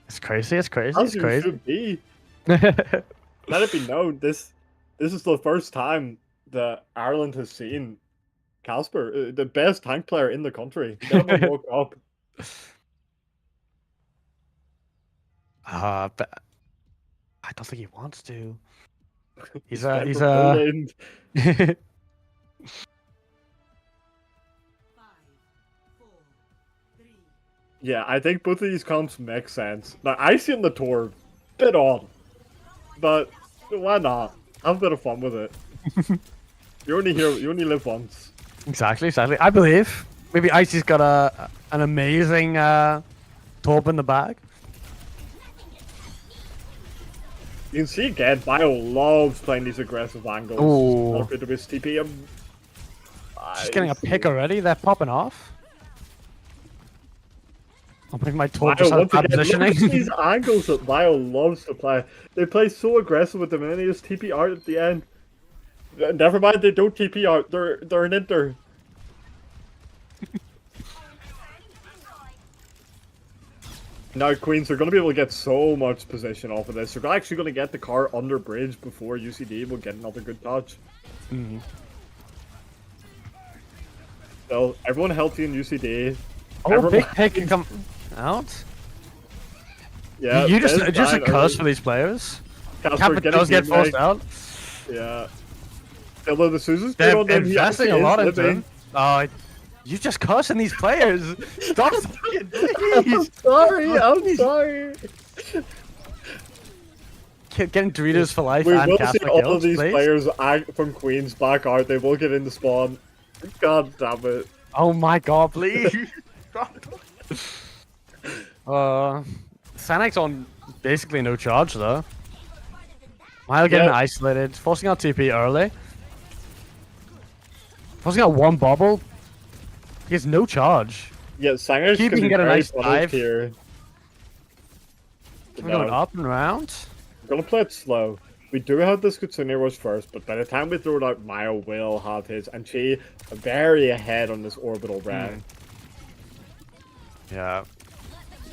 It's crazy. As it should be. Let it be known, this is the first time that Ireland has seen Casper, the best tank player in the country. Never woke up. But I don't think he wants to. He's Yeah, I think both of these comps make sense. Now, I see in the tour, bit odd, but why not? Have a bit of fun with it. You only live once. Exactly. I believe maybe Icy's got an amazing torp in the bag. You can see again, Bio loves playing these aggressive angles. Ooh. Not good to miss TP him. Just getting a pick already. They're popping off. I'll bring my torp just out of positioning. Look at these angles that Bio loves to play. They play so aggressive with them, and then they just TP out at the end. Never mind, they don't TP out. They're an inter. Now, Queens are going to be able to get so much position off of this. They're actually going to get the car under bridge before UCD will get another good touch. So, everyone healthy in UCD. Oh, big pick can come out. Yeah, you just a curse for these players. Kappa does get forced out. Yeah. Although the Susan's they're investing a lot into him. Oh, you just cursing these players. Stop fucking, please. I'm sorry. Getting Doritos for life we and will Catholic see all guilds, of these please. players from Queens back out. They will get in the spawn. God damn it. Oh my god, please. Sanex on basically no charge though. Miau getting isolated, forcing out TP early. Forcing out one bobble. He has no charge. Yeah, Sanger's QUB can can be get a very nice punished dive. here. We're going up and around. We're gonna play it slow. We do have this Kitsune rush first, but by the time we throw it out, Miau will have his, and she very ahead on this orbital ray. Yeah.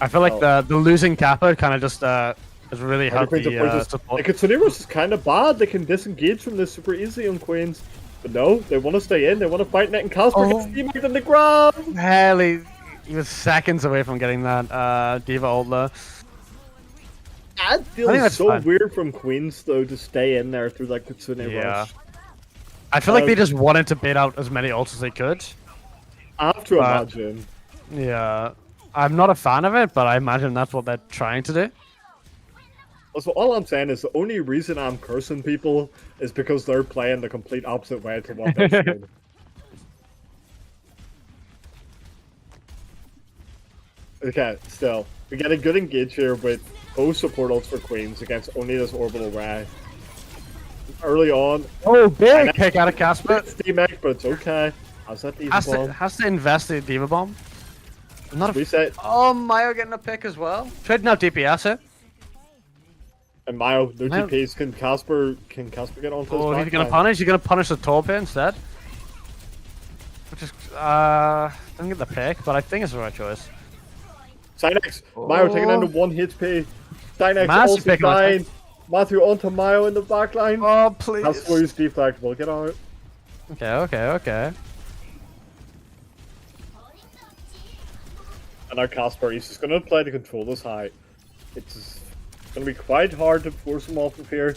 I feel like the losing Kappa kind of just has really helped the support. The Kitsune rush is kind of bad. They can disengage from this super easy on Queens. But no, they want to stay in. They want to fight Net, and Casper gets teammates on the ground. Hell, he was seconds away from getting that Diva ult there. That feels so weird from Queens, though, to stay in there through that Kitsune rush. I feel like they just wanted to bait out as many ults as they could. I have to imagine. Yeah. I'm not a fan of it, but I imagine that's what they're trying to do. So all I'm saying is the only reason I'm cursing people is because they're playing the complete opposite way to what they should. Okay, still. We get a good engage here with both support ults for Queens against only this orbital ray. Early on. Oh, big pick out of Casper. It's D-Mech, but it's okay. How's that Diva bomb? Has to invest in Diva bomb. Not reset. Oh, Miau getting a pick as well. Trading out DPS here. And Miau, no TPs. Can Casper get onto his he's gonna punish. He's gonna punish the Torpid instead. Which is doesn't get the pick, but I think it's the right choice. Cynex, Miau taking down to 1 HP. Cynex also dying. Matthew onto Miau in the backline. Oh please. That's where he's deflectable. Get on it. Okay. And our Casper, he's just gonna play to control this high. It's gonna be quite hard to force him off of here.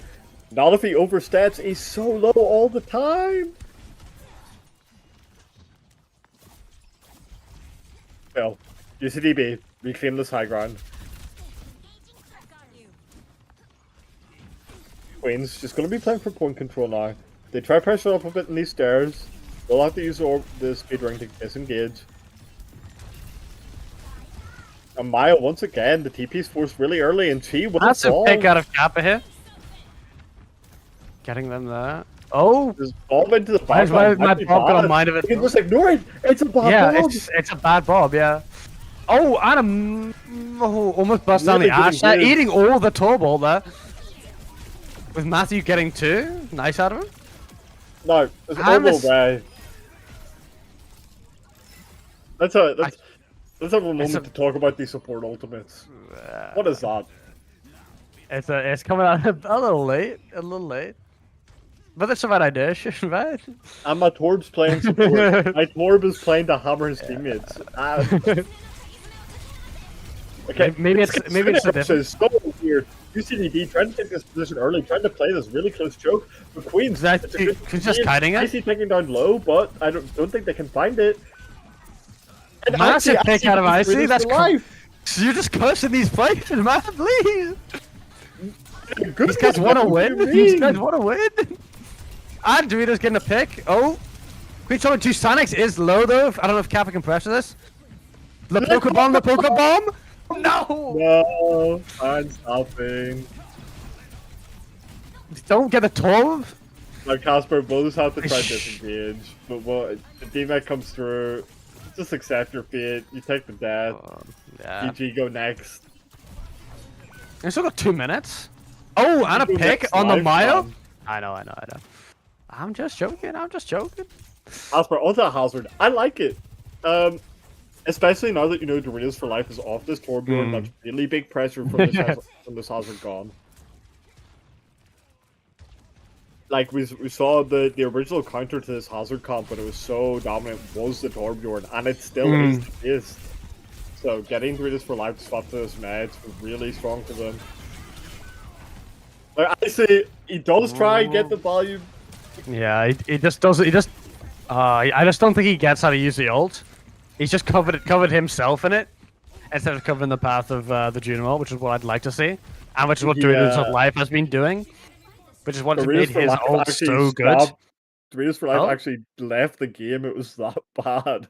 Not if he oversteps, he's so low all the time. Well, UCDB, reclaim this high ground. Queen's just gonna be playing for point control now. They try pressure up a bit in these stairs. They'll have to use the speed ring to disengage. And Miau, once again, the TP's forced really early, and she will That's a pick out of Kappa here. Getting them there. Oh! Just bomb into the back. My bob got a mind of it. You can just ignore it! It's a bad bob! It's a bad bob, yeah. Oh, and almost bust down the Ash there, eating all the turbo there. With Matthew getting 2. Nice out of him. No, there's no way. Let's have a moment to talk about these support ultimates. What is that? It's coming out a little late, but that's the right idea, right? And my Torb's playing support. My Torb is playing to hammer his teammates. Okay, maybe it's a different. It's so weird. UCDB trying to take this position early, trying to play this really close choke. But Queen's just kiting it. Icy taking down low, but I don't think they can find it. And massive pick out of Icy. That's life. You're just cursing these players, man. Please. These guys want to win. These guys want to win. And Dorito's getting a pick. Oh, Queen showing 2 Sonics is low though. I don't know if Kappa can pressure this. The Pokebomb. No! No, I'm stopping. Don't get a Torb. Now Casper both have to try to disengage, but what the D-Mech comes through, just accept your fate. You take the death. Yeah. GG, go next. I still got 2 minutes. Oh, and a pick on the Miau. I know. I'm just joking. Casper, onto a hazard. I like it. Especially now that you know Doritos for Life is off this Torbjorn, that's really big pressure from this hazard gone. Like we saw the original counter to this hazard comp when it was so dominant was the Torbjorn, and it still is. So getting Doritos for Life to swap to this match was really strong for them. Like I say, he does try and get the value. Yeah, he just does it. I just don't think he gets how to use the ult. He's just covered himself in it instead of covering the path of the Juno, which is what I'd like to see, and which is what Doritos of Life has been doing, which is what has made his ult so good. Doritos for Life actually left the game. It was that bad.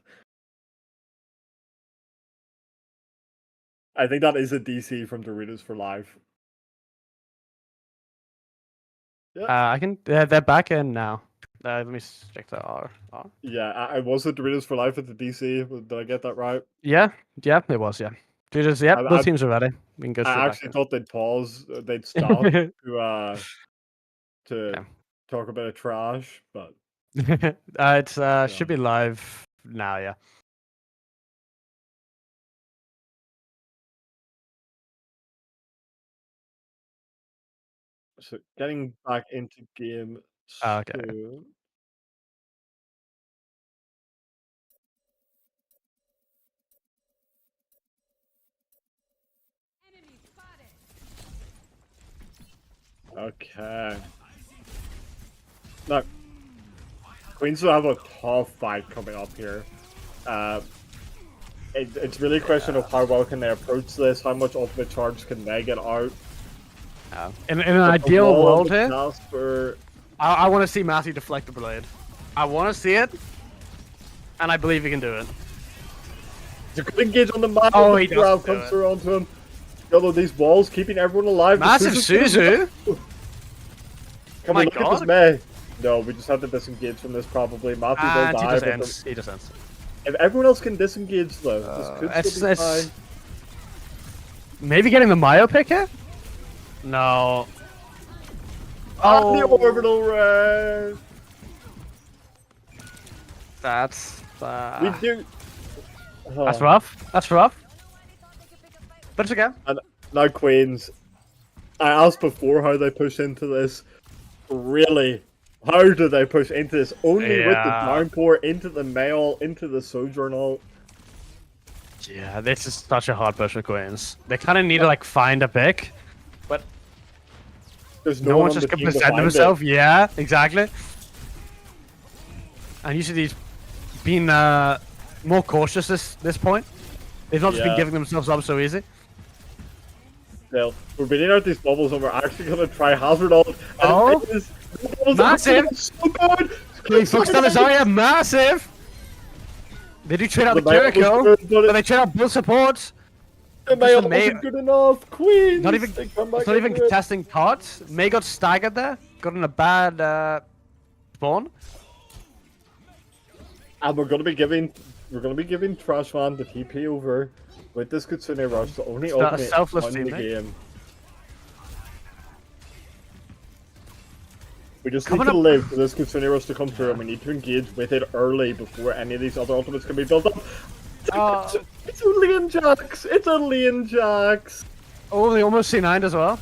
I think that is a DC from Doritos for Life. Yeah. I can. They're back in now. Let me check the R. Yeah, I was the Doritos for life at the DC. Did I get that right? Yeah, it was. Yeah. Just, yep, I, both I, teams are ready. We can go straight I back actually thought they'd pause, they'd stop to in. talk a bit of trash, but It's yeah. should be live now. Yeah. So getting back into game Okay. soon. Okay. Now, Queens will have a tough fight coming up here. It's really a question of how well can they approach this, how much ultimate charge can they get out. In an ideal world here, Casper, I want to see Matthew deflect the blade. I want to see it, and I believe he can do it. he's a good engage on the map. Oh, the he does crowd do comes it. around to him. Although these walls keeping everyone alive. Massive Suzu. Can My we look at God. this May? No, we just have to disengage from this probably. Matthew will And he die. just But ends. He just ends. if everyone else can disengage though, this could still be fine. Maybe getting the Miau pick here? No. Oh, the orbital ray. That's We do. That's rough. That's rough. But it's okay. And now Queens. I asked before how they push into this. Really, how do they push into this? Only with the downpour, into the mail, into the sojournal. Yeah, this is such a hard push for Queens. They kind of need to like find a pick, but There's no one's just going gonna present himself. Yeah, exactly. And usually he's been more cautious this point. They've not just been giving themselves up so easy. Still, we're beating out these bubbles and we're actually gonna try hazard ult. Oh, massive! So good. He fucks down his area, massive. They do trade out the Jericho, but they trade out both supports. The May wasn't good enough. Queens. It's not even contesting pots. May got staggered there. Got in a bad spawn. And we're gonna be giving Trashman the TP over with this Kitsune Rush, the only ultimate in the game. We just need to live for this Kitsune Rush to come through, and we need to engage with it early before any of these other ultimates can be built up. It's a Leon Jax! It's a Leon Jax! Oh, they almost C9'd as well.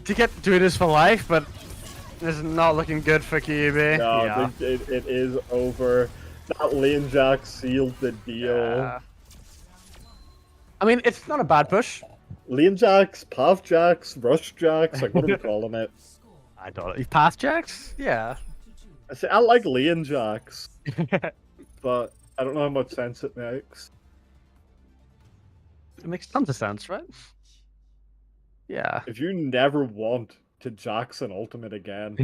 To get doing this for life, but it's not looking good for QUB. No, I think it is over. That Leon Jax sealed the deal. Yeah. I mean, it's not a bad push. Leon Jax, Path Jax, Rush Jax, like what are we calling it? I don't know. Path Jax? Yeah. I like Leon Jax, but I don't know how much sense it makes. It makes tons of sense, right? Yeah. If you never want to Jax an ultimate again,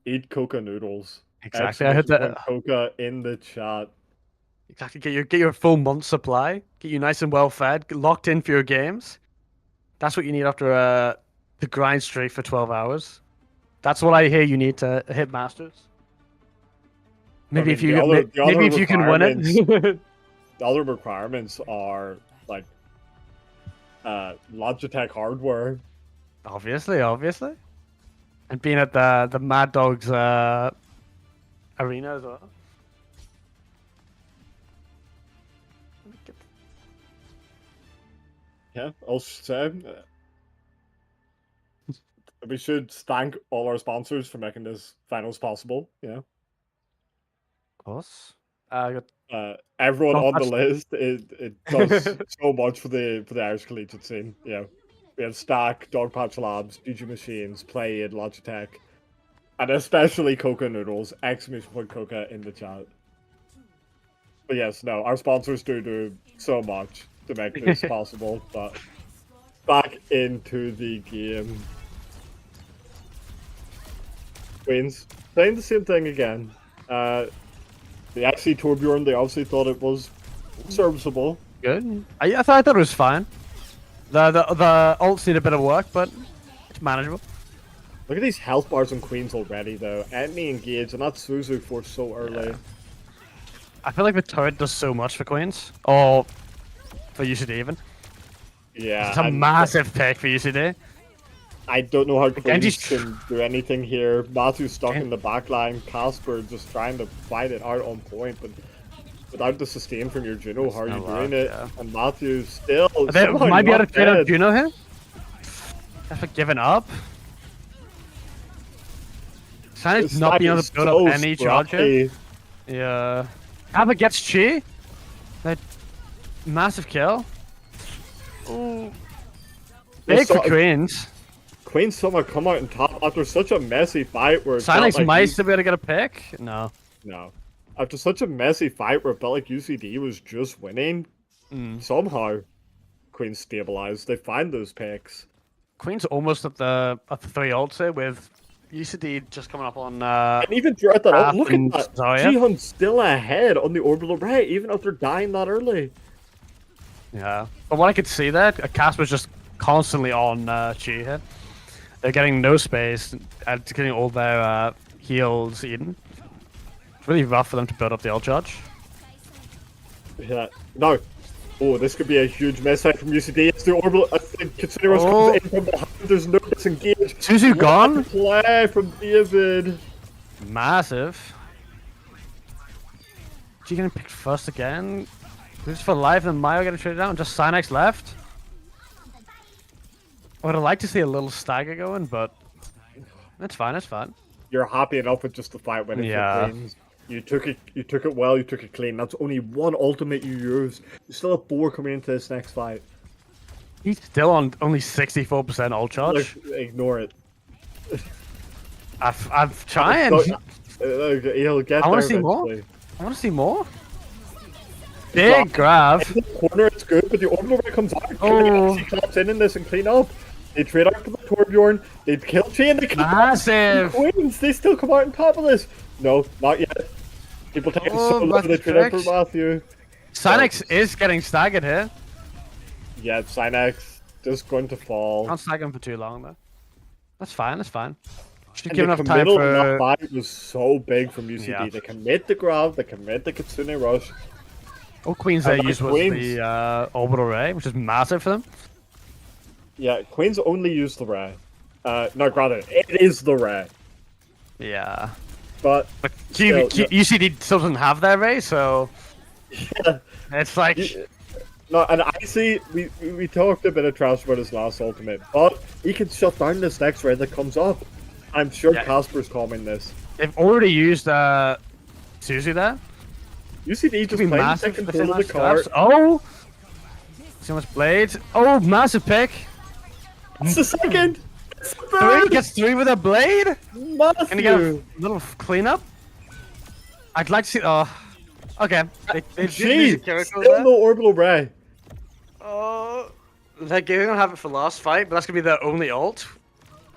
eat KOKA noodles. Exactly. I heard that. KOKA in the chat. Exactly. Get your full month supply. Get you nice and well fed. Get locked in for your games. That's what you need after the grind streak for 12 hours. That's what I hear you need to hit Masters. Maybe if you can win it. The other requirements are like Logitech hardware. Obviously. And being at the Mad Dogs arena as well. Yeah, I'll say we should thank all our sponsors for making this finals possible. Yeah, of course. Everyone on the list, it does so much for the Irish collegiate scene. Yeah, we have Stack, Dogpatch Labs, GG Machines, Play It, Logitech, and especially KOKA Noodles. !KOKA in the chat. But yes, no, our sponsors do so much to make this possible. But back into the game. Queens saying the same thing again. The XC Torbjorn, they obviously thought it was serviceable. Good. I thought it was fine. The ults need a bit of work, but it's manageable. Look at these health bars on Queens already, though. Enemy engaged, and that's Suzu for so early. Yeah. I feel like the turret does so much for Queens. Or for UCD even. Yeah. It's a massive pick for UCD. I don't know how Genji's Queens can do anything here. Matthew's stuck in the back line. Casper just trying to fight it out on point, but without the sustain from your Juno, how are you doing it? Yeah. And Matthew still They might be able to trade out Juno here. After giving up. Sanek's not being able to build up any charge here. Yeah. Abba gets Chi. That massive kill. Ooh. Big for Queens. Queens somehow come out on top after such a messy fight where Sanek's like might still be able to get a pick? No. No. After such a messy fight where it felt like UCD was just winning, somehow Queens stabilized. They find those picks. Queens almost at the 3 ults here with UCD just coming up on and even throughout that ult, look at that. Zarya. Jihan's still ahead on the orbital array, even after dying that early. Yeah. But what I could see there, Casper's just constantly on Chi here. They're getting no space and getting all their heals eaten. It's really rough for them to build up the ult charge. Yeah. No. Oh, this could be a huge misstep from UCD. It's the orbital. Considering what's comes in from behind, there's no disengage. Suzu gone? Play from David. Massive. She getting picked first again. Who's for life and Miau getting traded out and just Synex left? I would have liked to see a little stagger going, but that's fine, it's fine. You're happy enough with just the fight winning for Queens. You took it well, you took it clean. That's only one ultimate you used. You still have 4 coming into this next fight. He's still on only 64% ult charge. Look, ignore it. I've trying. He'll get I want to see more. I want to see more. Big grab. In the corner, it's good, but the orbital ray comes out. Oh. He claps in this and clean up. They trade out for the Torbjorn. They kill Chain. They kill massive. Queens. They still come out on top of this. No, not yet. People take it so long. They trade out for Matthew. Synex is getting staggered here. Yeah, Synex just going to fall. Can't stagger him for too long though. That's fine. That's fine. Should and give enough time for. That fight was so big from UCD. Yeah. They commit the grab. They commit the Kitsune rush. All Queens they used was the orbital ray, which is massive for them. Yeah, Queens only used the ray. No, granted, it is the ray. Yeah. But UCD still doesn't have their ray, so yeah. It's like no, and I see we talked a bit of trash about his last ultimate, but he can shut down this next ray that comes up. I'm sure Casper's calming this. They've already used Suzu there. UCD just playing second control of the card. Oh! So much blade. Oh, massive pick. It's the second. Three gets 3 with a blade. Matthew. Can you get a little cleanup? I'd like to see. Oh, okay. Still no orbital ray. They're gonna have it for last fight, but that's gonna be their only ult.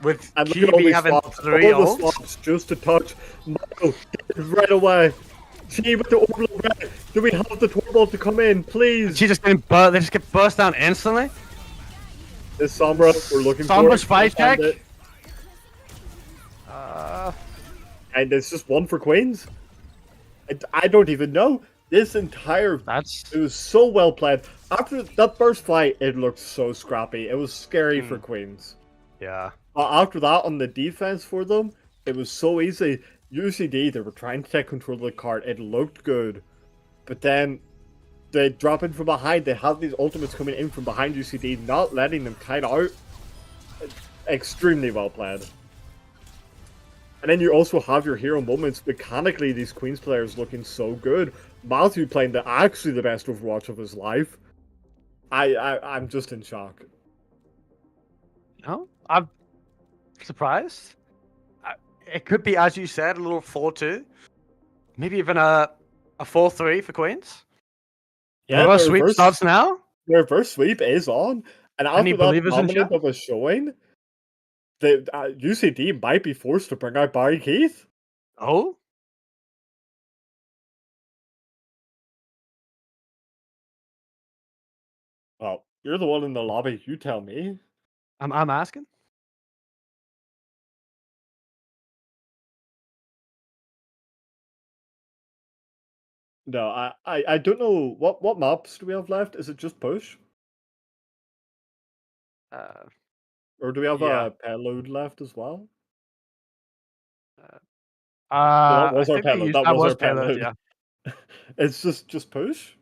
With and QUB having 3 ults. Just to touch. Michael, right away. She with the orbital ray. Do we have the Torball to come in, please? She just getting they just get burst down instantly. This Sombra, we're looking for Sombra's fight check. And it's just one for Queens. I don't even know. This entire it was so well played. After that first fight, it looked so scrappy. It was scary for Queens. Yeah. But after that, on the defense for them, it was so easy. UCD, they were trying to take control of the card. It looked good. But then they drop in from behind. They have these ultimates coming in from behind UCD, not letting them kite out. Extremely well played. And then you also have your hero moments. Mechanically, these Queens players looking so good. Matthew playing actually the best Overwatch of his life. I'm just in shock. No, I'm surprised. It could be, as you said, a little 4-2. Maybe even a 4-3 for Queens. Yeah, reverse sweep starts now. The reverse sweep is on. And after that dominant of a showing, the UCD might be forced to bring out Barry Keith. Oh? Well, you're the one in the lobby. You tell me. I'm asking. No, I don't know what maps do we have left? Is it just push? Uh, Or do we have yeah. a payload left as well? Uh, No, that I was our think they payload. used That that was was our payload. payload. Yeah. It's just push?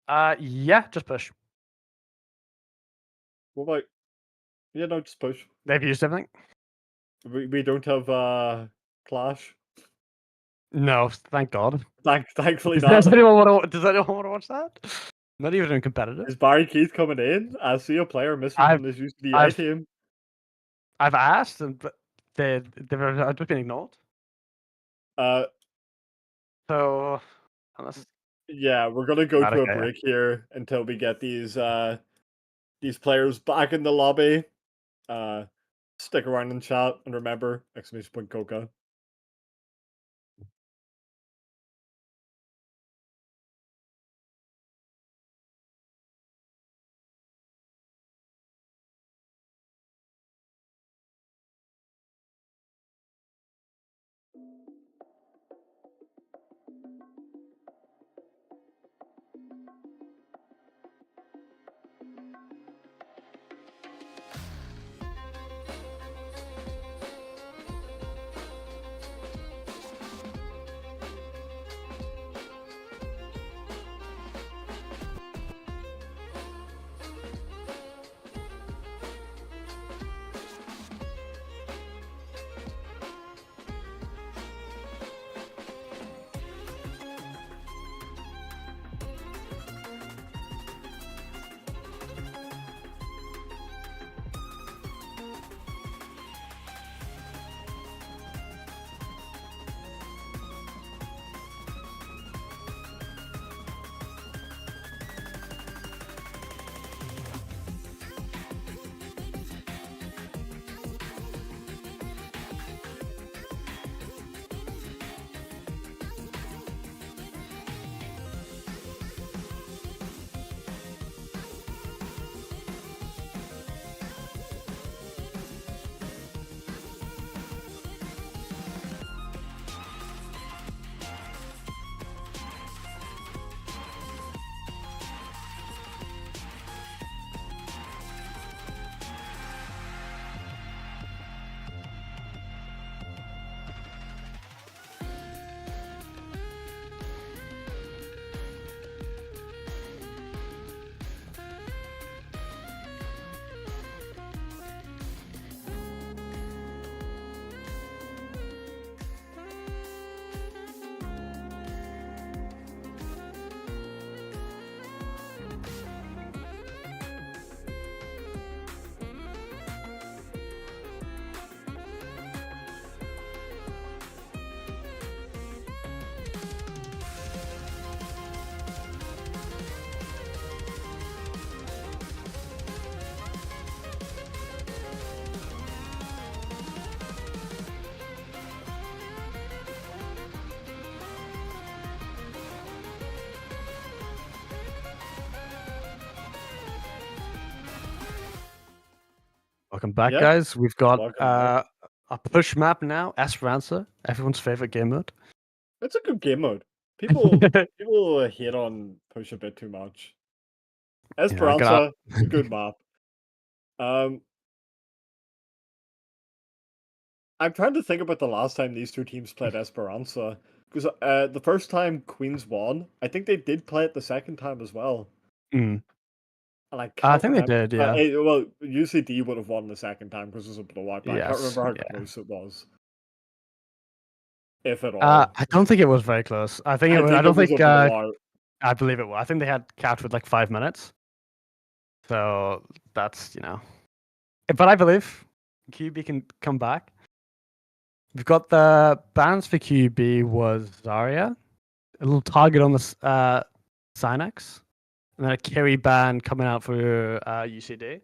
Yeah, just push. What about yeah, no, just push. They've used everything. We don't have Clash. No, thank God. Thankfully Does not. anyone want to? Does anyone want to watch that? Not even in competitive. Is Barry Keith coming in? I see a player missing I've from this UCDA I've team. I've asked, but they've just been ignored. Uh So unless yeah, we're gonna go right, to a okay, yeah. break here until we get these players back in the lobby. Uh Stick around and chat and remember !KOKA. Welcome back, Yeah, guys. We've got welcome back. a push map now. Esperanza, everyone's favorite game mode. It's a good game mode. People hate on push a bit too much. Gonna Esperanza, a good map. Um, I'm trying to think about the last time these two teams played Esperanza because the first time Queens won, I think they did play it the second time as well, Mm. and I I can't think they remember. did, yeah. Well, UCD would have won the second time because it was a blowout, but I can't Yes, remember how yeah. close it was, if at all. I don't think it was very close. I think it I was. I think it don't was think. a blowout. I believe it was. I think they had capped with like 5 minutes. So that's But I believe QB can come back. We've got the bans for QB was Zarya, a little target on the Synax, and then a carry ban coming out for UCD.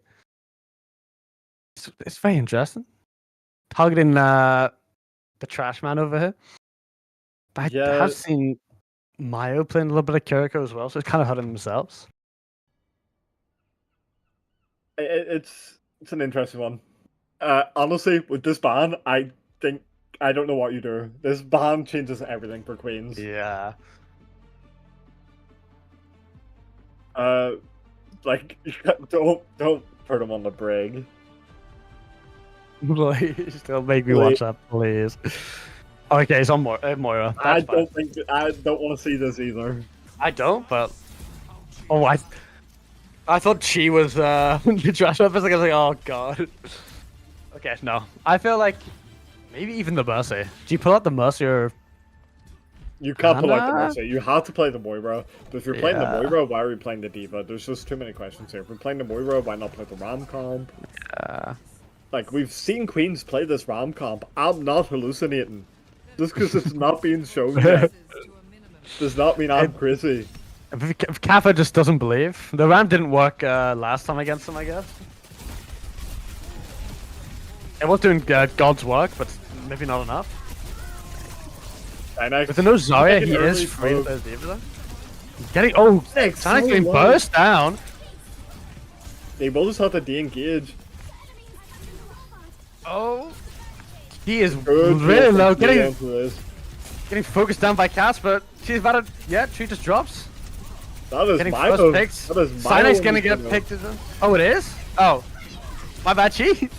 It's very interesting. Targeting the trash man over here. But I Yeah, have seen Mayo playing a little bit of KOKA as well, so it's kind of hurting themselves. it's an interesting one. Honestly, with this ban, I think I don't know what you do. This ban changes everything for Queens. Yeah. Like, don't put him on the brig. Please, don't make me watch that, please. Okay, it's on Moira. I don't want to see this either. I don't, but I thought she was the trash weapon. Like, I was like, oh god. Okay, no. I feel like maybe even the Mercy. Do you pull out the Mercy or? You can't pull out the Mercy. You have to play the Moira. But if you're playing the Moira, why are we playing the Diva? There's just too many questions here. If we're playing the Moira, why not play the Ram comp? Yeah. Like, we've seen Queens play this Ram comp. I'm not hallucinating. Just because it's not being shown yet does not mean I'm crazy. If Kappa just doesn't believe. The Ram didn't work last time against him, I guess. It was doing God's work, but maybe not enough. With the no Zarya, he is free to play Diva. Getting Sonic's getting burst down. They will just have to de-engage. Oh, he is really low. Getting focused down by Casper. She's about to. Yeah, she just drops. That is getting my first picks. Sinek's gonna get picked. Oh, it is. Oh, my bad. She.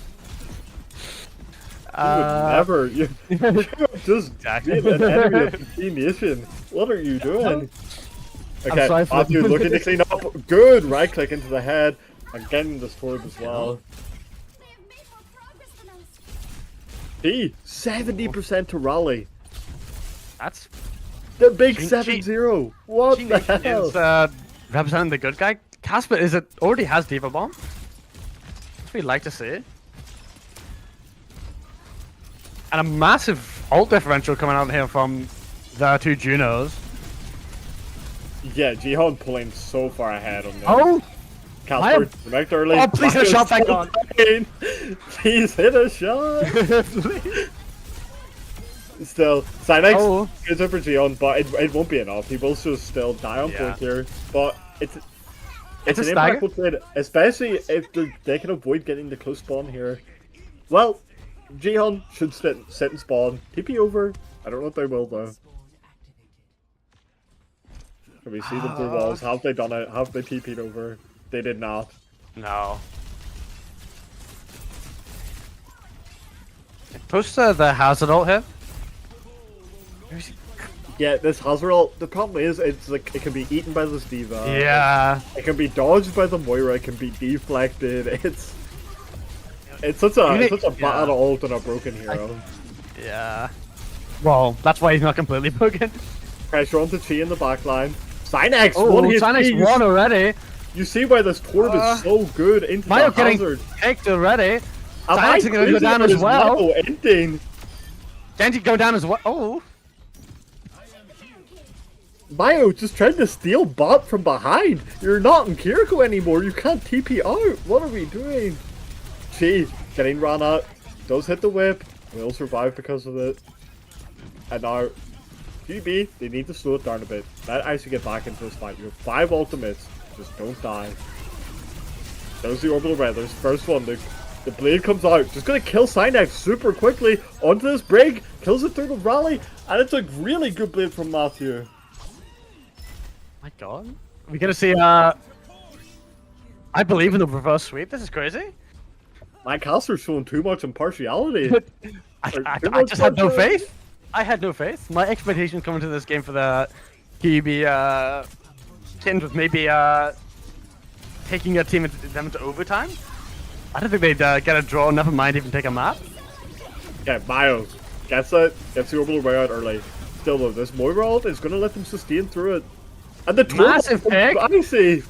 You would never. You just being an enemy of the Team Nation. What are you doing? Okay, Matthew looking to clean up. Good right click into the head. And getting this forward as well. 70% to rally. That's the big 7-0. What the hell? Is representing the good guy. Casper already has Diva Bomb. We'd like to see. And a massive ult differential coming out here from the two Junos. Yeah, Jihan pulling so far ahead on this. Oh! Casper, connect early. Oh, please hit a shot back on. Please hit a shot. Still, Sinex goes up for Jihan, but it won't be enough. He will just still die on point here. But it's an impactful trade, especially if they can avoid getting the close spawn here. Well, Jihan should sit and spawn. TP over. I don't know if they will though. Can we see the blue walls? Have they done it? Have they TP'd over? They did not. No. Push the hazard ult here. Yeah, this hazard ult. The problem is, it's like it can be eaten by this Diva. Yeah. It can be dodged by the Moira. It can be deflected. It's such a bad ult and a broken hero. Yeah. Well, that's why he's not completely broken. Pressure onto Chi in the backline. Sinex! Sinex won already. You see why this Torb is so good into Miau the hazard. Picked already. Sinex is gonna go down as well. Genji go down as well. Oh. Miau just tried to steal bot from behind. You're not in Kiriko anymore. You can't TP out. What are we doing? Chi getting run out. Does hit the whip. Will survive because of it. And now QB, they need to slow it down a bit. Let Icy get back into this fight. You have 5 ultimates. Just don't die. There's the orbital red. There's the first one. The blade comes out. Just gonna kill Sinex super quickly. Onto this brig. Kills it through the rally. And it's a really good blade from Matthew. My god. We're gonna see I believe in the reverse sweep. This is crazy. My caster's showing too much impartiality. I just had no faith. I had no faith. My expectations coming to this game for the QUB tinged with maybe taking a team them into overtime. I don't think they'd get a draw, never mind even take a map. Yeah, Miau gets it, gets the orbital way out early. Still though, this Moira ult is going to let them sustain through it. And the massive pick! Icy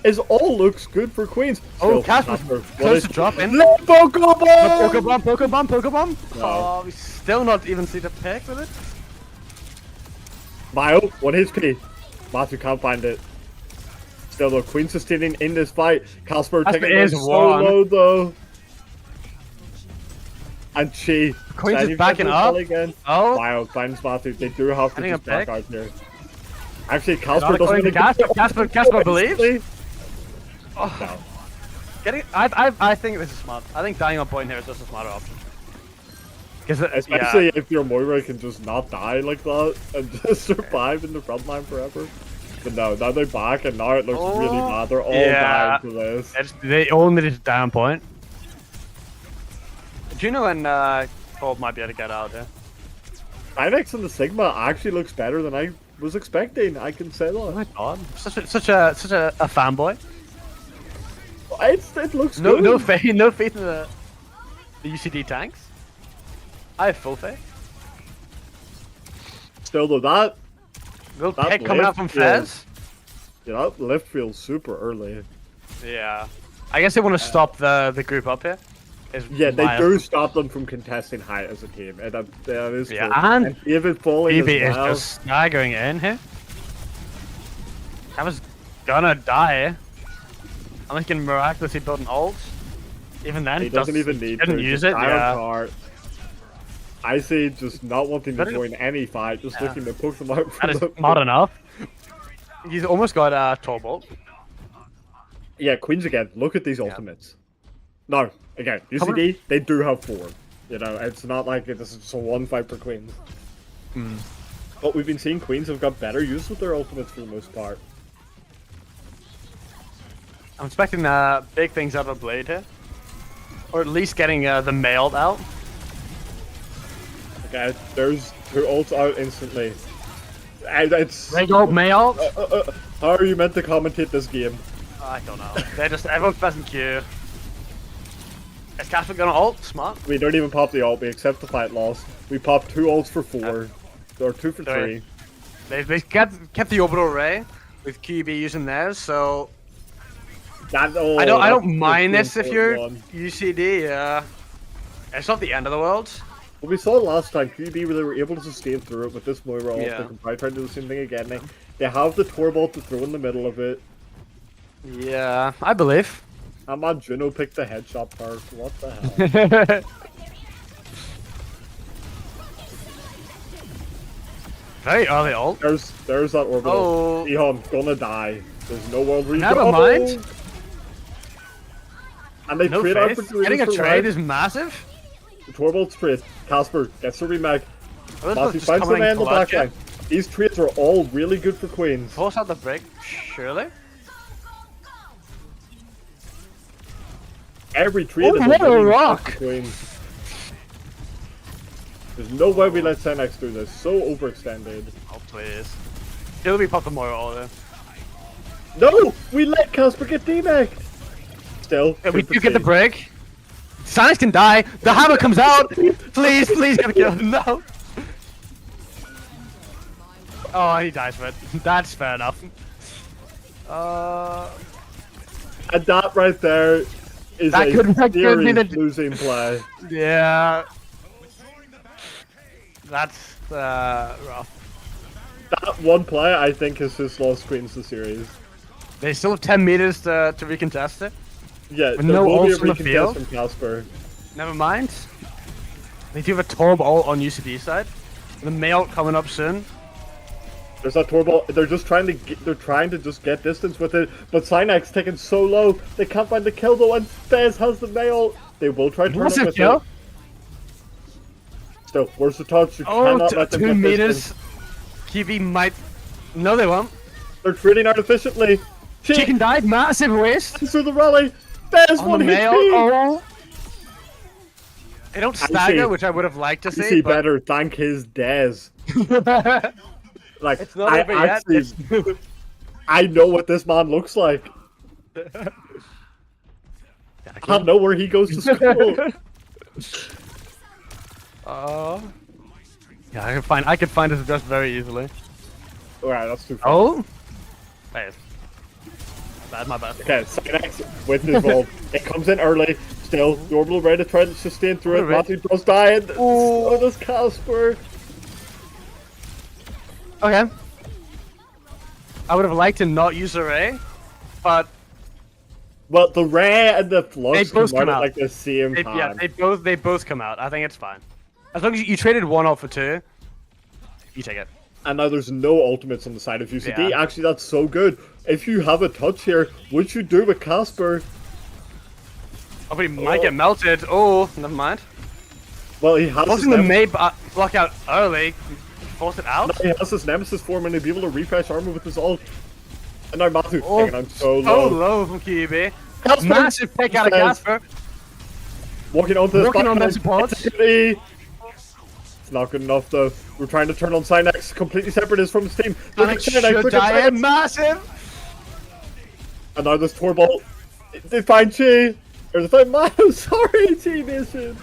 is all looks good for Queens. Oh, Casper close to drop in. Pokebomb! Pokebomb! No. Oh, we still not even see the pick with it. Miau, 1 HP. Matthew can't find it. Still though, Queen sustaining in this fight. Casper taking it so low though. And Chi. Queen's is backing up. Again. Oh. Miau finds Matthew. They do have to just back out here. Actually, Casper doesn't Casper believes. Oh. No. I think this is smart. I think dying on point here is just a smarter option. Especially if your Moira can just not die like that and just survive in the front line forever. But no, now they're back and now it looks really bad. They're all dying to this. They all needed a down point. Do you know when QUB might be able to get out here? Inex and the Sigma actually looks better than I was expecting. I can say that. Oh my god, such a fanboy. It looks good. No faith in the UCD tanks. I have full faith. Still though, that pick coming out from Fez. Yeah, that lift feels super early. Yeah, I guess they want to stop the group up here. Yeah, they do stop them from contesting high as a team, and that is true. And David falling BB as well. is just staggering in here. I was gonna die. I'm like can miraculously build an ult. Even then, he doesn't even need to use it. Yeah. I see just not wanting to join any fight, just looking to poke them out. That is not enough. He's almost got a Torbolt. Yeah, Queens again. Look at these ultimates. No, again, UCD, they do have 4. You know, it's not like this is just a one fight for Queens. But we've been seeing Queens have got better use with their ultimates for the most part. I'm expecting big things out of Blade here. Or at least getting the mailed out. Okay, there's 2 ults out instantly. It's... They go mailed? How are you meant to commentate this game? I don't know. They're just, everyone's pressing Q. Is Casper gonna ult? Smart. We don't even pop the ult, we accept the fight loss. We pop 2 ults for 4. Or 2 for 3. They kept the orbital array with QUB using theirs, so... I don't mind this if you're UCD, yeah. It's not the end of the world. Well, we saw last time, QUB they were able to sustain through it with this Moira ult. They can probably try to do the same thing again. They have the Torbolt to throw in the middle of it. Yeah, I believe. I'm on Juno picked the headshot first. What the hell? Very early ult. There's that orbital. Oh. Ehon's gonna die. There's no world reach. Never mind. And they trade out for 3. Getting a trade is massive. The Torbolt's trade. Casper gets the remake. Matthew Just finds the man in the back line. Yet. These trades are all really good for Queens. Force out the break, surely. Every trade is what a rock! For Queens. There's no way we let Senex do this. So overextended. Oh please. Still be pop the Moira order. No! We let Casper get demeked! Still. Yeah, we do get the break. Science can die. The hammer comes out. Please get a kill. No. Oh, he dies for it. That's fair enough. And that right there is that a serious the losing play. Yeah. That's rough. That one play, I think, has just lost Queens the series. They still have 10 meters to recontest it. Yeah, with there no will be a ults on the field. from Casper. Never mind. They do have a Torb ult on UCD side. The May ult coming up soon. There's that Torb. They're just trying to just get distance with it, but Synax taking so low. They can't find the kill though, and Fez has the May ult. They will try to turn it with it. Still, where's the touch? You cannot let them 2 get meters. distance. QB might. No, they won't. They're trading artificially. Chicken died. Massive waste. Through the rally. Fez on one the May HP. ult. They don't stagger, which I would have liked to see. See better. Thank his Dez. Like it's not over yet. I know what this man looks like. I know where he goes to school. Yeah, I can find his address very easily. Alright, that's too far. Oh, hey, my bad. Okay, Synax with his ult. It comes in early. Still, the orbital ready to try to sustain through it. Matthew does die, and so does Casper. Okay. I would have liked to not use the Ray, but well, the Ray and the Flux come out at like the same time. Yeah, they both come out. I think it's fine. As long as you traded 1 ult for 2, you take it. And now there's no ultimates on the side of UCD. Yeah. Actually, that's so good. If you have a touch here, what you do with Casper? Oh, but he might get melted. Oh, never mind. Well, he has Forcing the May block out early. Force it out. No, he has his Nemesis form and he'll be able to refresh armor with his ult. And now Matthew Oh, hanging on so so low. low from QUB. Casper Massive pick out of Casper. Walking onto this Walking on that support. It's not good enough though. We're trying to turn on Cynex, completely separate from his team. Look at Cynex, look at Cynex. Massive. And now this Torball. They find Chi. Or they find Miau. Sorry, Team Nation.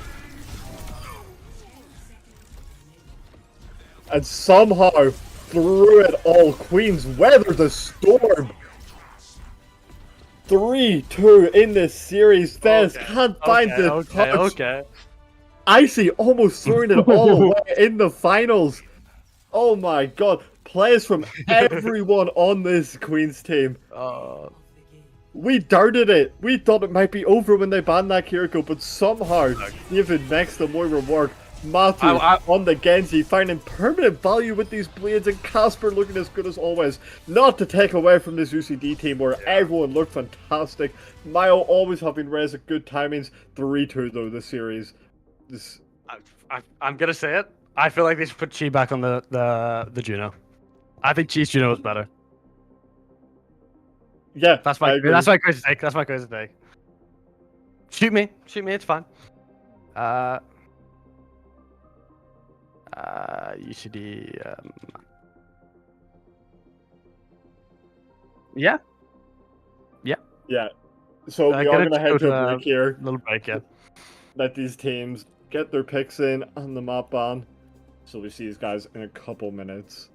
And somehow, through it all, Queens weather the storm. 3-2 in this series. Fez can't find the touch. Okay. Icy almost throwing it all away in the finals. Oh my god. Players from everyone on this Queens team. We doubted it. We thought it might be over when they banned that Kiriko, but somehow David makes the Moira work. Matthew on the Genji, finding permanent value with these blades, and Casper looking as good as always. Not to take away from this UCD team where everyone looked fantastic. Miau always having raised at good timings. 3-2 though this series. I'm gonna say it. I feel like they should put Chi back on the Juno. I think Chi's Juno is better. Yeah, that's my crazy take. That's my crazy take. Shoot me, it's fine. UCD. Yeah. So we are gonna head to a break here. Little break, yeah. Let these teams get their picks in on the map ban. So we see these guys in a couple minutes.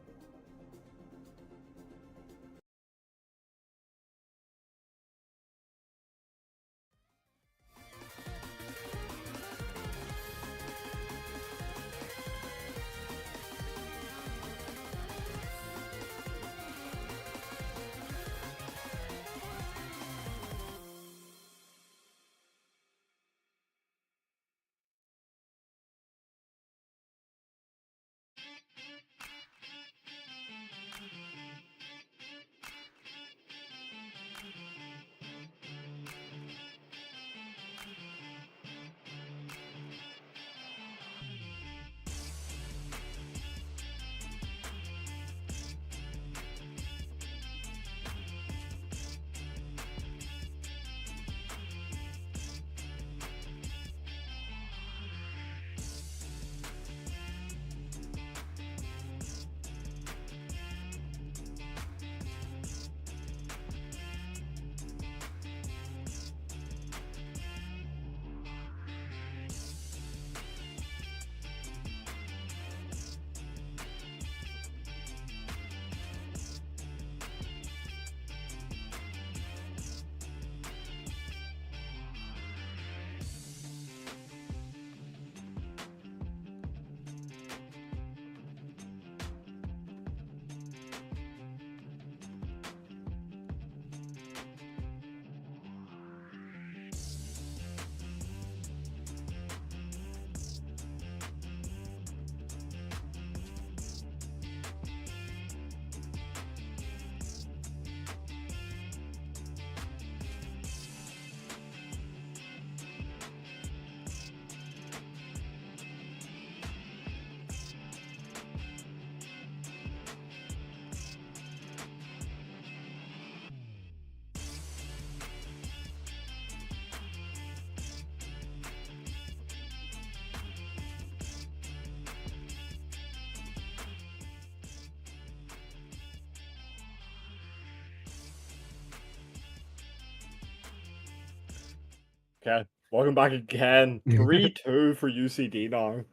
Okay, welcome back again. 3-2 for UCD now.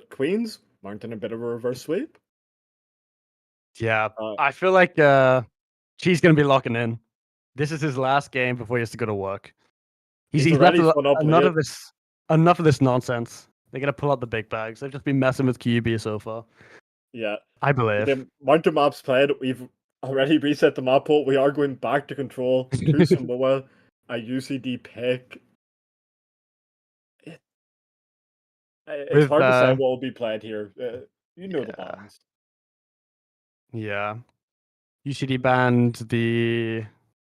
Queens mounting a bit of a reverse sweep. Yeah, I feel like Chi's gonna be locking in. This is his last game before he has to go to work. He's already enough of this nonsense. They're gonna pull out the big bags. They've just been messing with QUB so far. Yeah, I believe. The amount of maps played, we've already reset the map pool. We are going back to control to Samoa, a UCD pick. It's hard to say what will be played here. You know the bans. Yeah. UCD banned the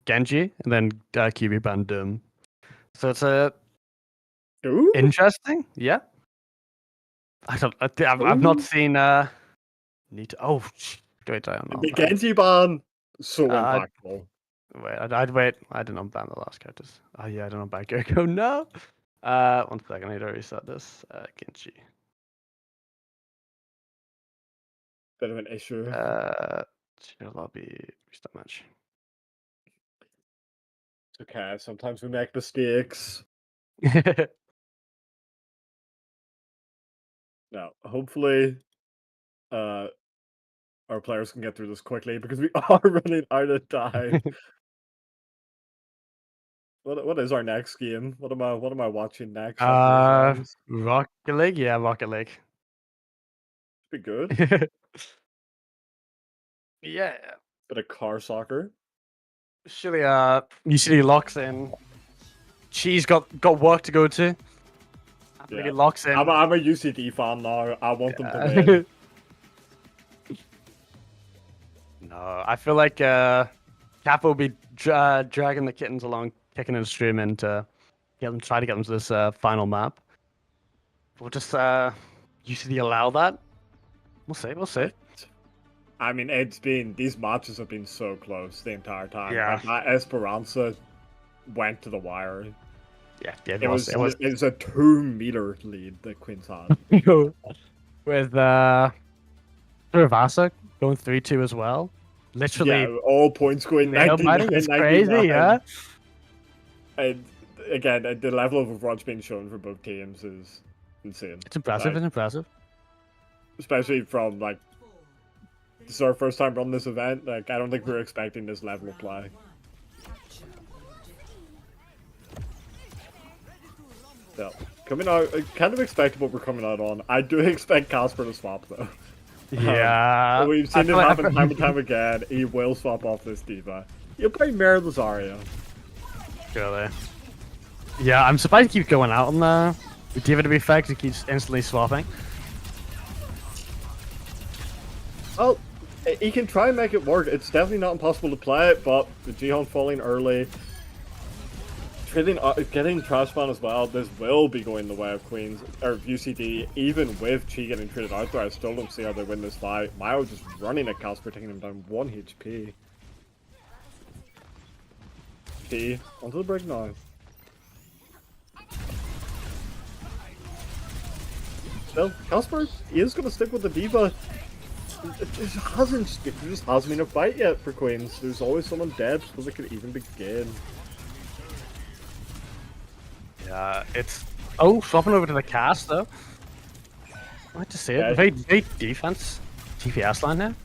Genji, and then QUB banned Doom. So it's interesting. Yeah. I've not seen need to. Oh, wait, I don't know. The Genji ban, so Uh, impactful. Wait, I'd wait. I didn't unban the last characters. Oh yeah, I didn't unban Gecko. No. 1 second. I need to reset this. Genji. Bit of an issue. Share lobby. Restart match. It's okay. Sometimes we make mistakes. No, hopefully, our players can get through this quickly because we are running out of time. What is our next game? What am I watching next? Rocket League. Yeah, Rocket League. Be good. Yeah. Bit of car soccer. Usually locks in. She's got work to go to. Yeah. Really locks in. I'm a UCD fan now. I want them to win. No, I feel like Cap will be dragging the kittens along, kicking and streaming to try to get them to this final map. We'll just usually allow that. We'll see. I mean, these matches have been so close the entire time. Yeah. Like, that Esperanza went to the wire. Yeah, it was a 2-meter lead that Queens had. With Ravasa going 3-2 as well. Literally, yeah, all points going 99. It's crazy, yeah. And again, the level of Overwatch being shown for both teams is insane. It's impressive. Like, it's impressive. Especially from like, this is our first time running this event. Like, I don't think we were expecting this level of play. So, coming out, I kind of expected what we're coming out on. I do expect Casper to swap though. Yeah. We've seen it happen time and time again. He will swap off this diva. He'll play Mare Lazario. Surely. Yeah, I'm surprised he keeps going out on the diva to be fair, because he keeps instantly swapping. Well, he can try and make it work. It's definitely not impossible to play it, but the Jihan falling early. Getting trash ban as well, this will be going the way of Queens, or UCD, even with Chi getting traded out there. I still don't see how they win this fight. Miau just running at Casper, taking him down 1 HP. Chi, onto the break now. Still, Casper, he is going to stick with the diva. It just hasn't been a fight yet for Queens. There's always someone dead before they could even begin. Yeah, it's swapping over to the cast though. I like to see it. Yeah. Very defense TPS line there.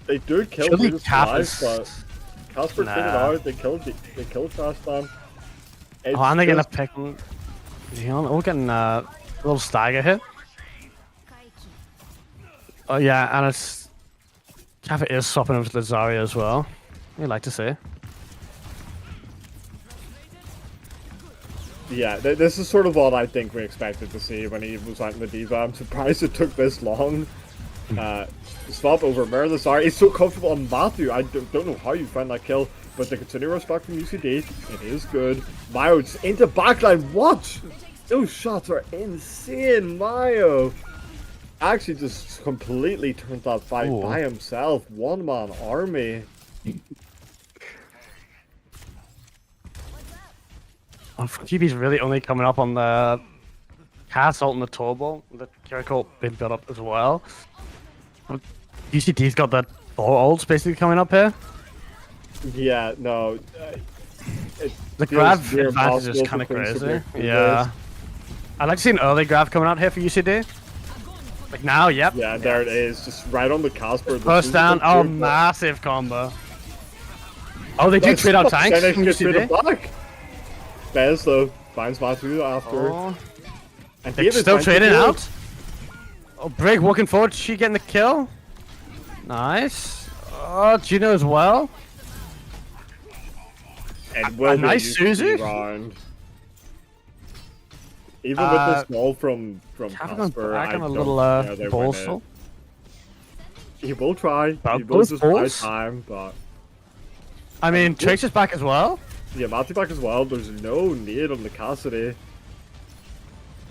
They do kill Brutus live, but Casper figured out. They killed Trash Ban. And they're gonna pick him. We're getting a little stagger hit. Oh yeah, and it's Kappa is swapping over to the Zarya as well. We like to see. Yeah, this is sort of what I think we expected to see when he was out in the diva. I'm surprised it took this long. Swap over Merlin. Sorry, he's so comfortable on Matthew. I don't know how you find that kill, but the continuous back from UCD, it is good. Miau just into backline. What? Those shots are insane, Miau. Actually just completely turned that fight by himself. One-man army. QB's really only coming up on the cast ult and the turbo. The Kiriko been built up as well. UCD's got that 4 ults basically coming up here. Yeah, no. The grab advantage is kind of crazy. Yeah. I'd like to see an early grab coming out here for UCD. Like now, yep. Yeah, there it is. Just right on the Casper. First down. Oh, massive combo. Oh, they do trade out tanks from UCD. Bez though finds Matthew after. And they're still trading out. Oh, Brig walking forward. She getting the kill. Nice. Oh, Gino as well. And will nice Suzu round. Even with the small from Casper, I don't a little bolster. He will try. He will just try time, but I mean, Trace is back as well. Yeah, Matthew back as well. There's no need on the Cassidy.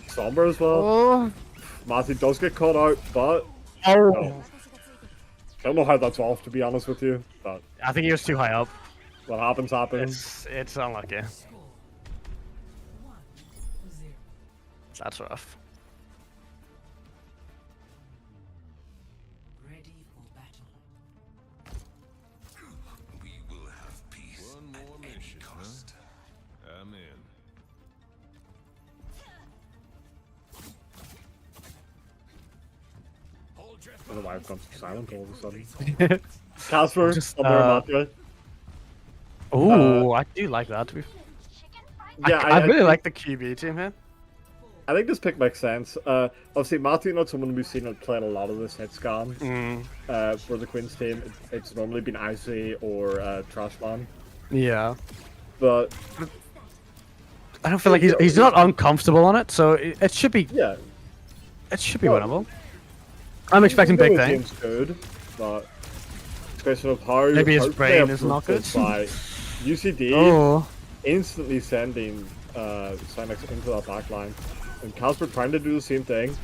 Somber as well. Matthew does get caught out, but Oh. no. I don't know how that's off, to be honest with you. But I think he was too high up. what happens, happens. It's unlucky. That's rough. Ready for battle. We will have peace. One more mission, cost. Huh? I'm in. I don't know why I've gone silent all of a sudden. Casper, Oh, I do like that. Yeah, I really like the QB team here. I think this pick makes sense. Obviously, Matthew, not someone we've seen playing a lot of this hit scan. For the Queen's team, it's normally been Icy or Trashman. Yeah. But I don't feel like he's not uncomfortable on it, so it should be. Yeah. It should be winnable. I'm expecting big things. Good, but it's a question of how. Maybe his brain is not good. By UCD instantly sending Cymex into that back line, and Casper trying to do the same thing,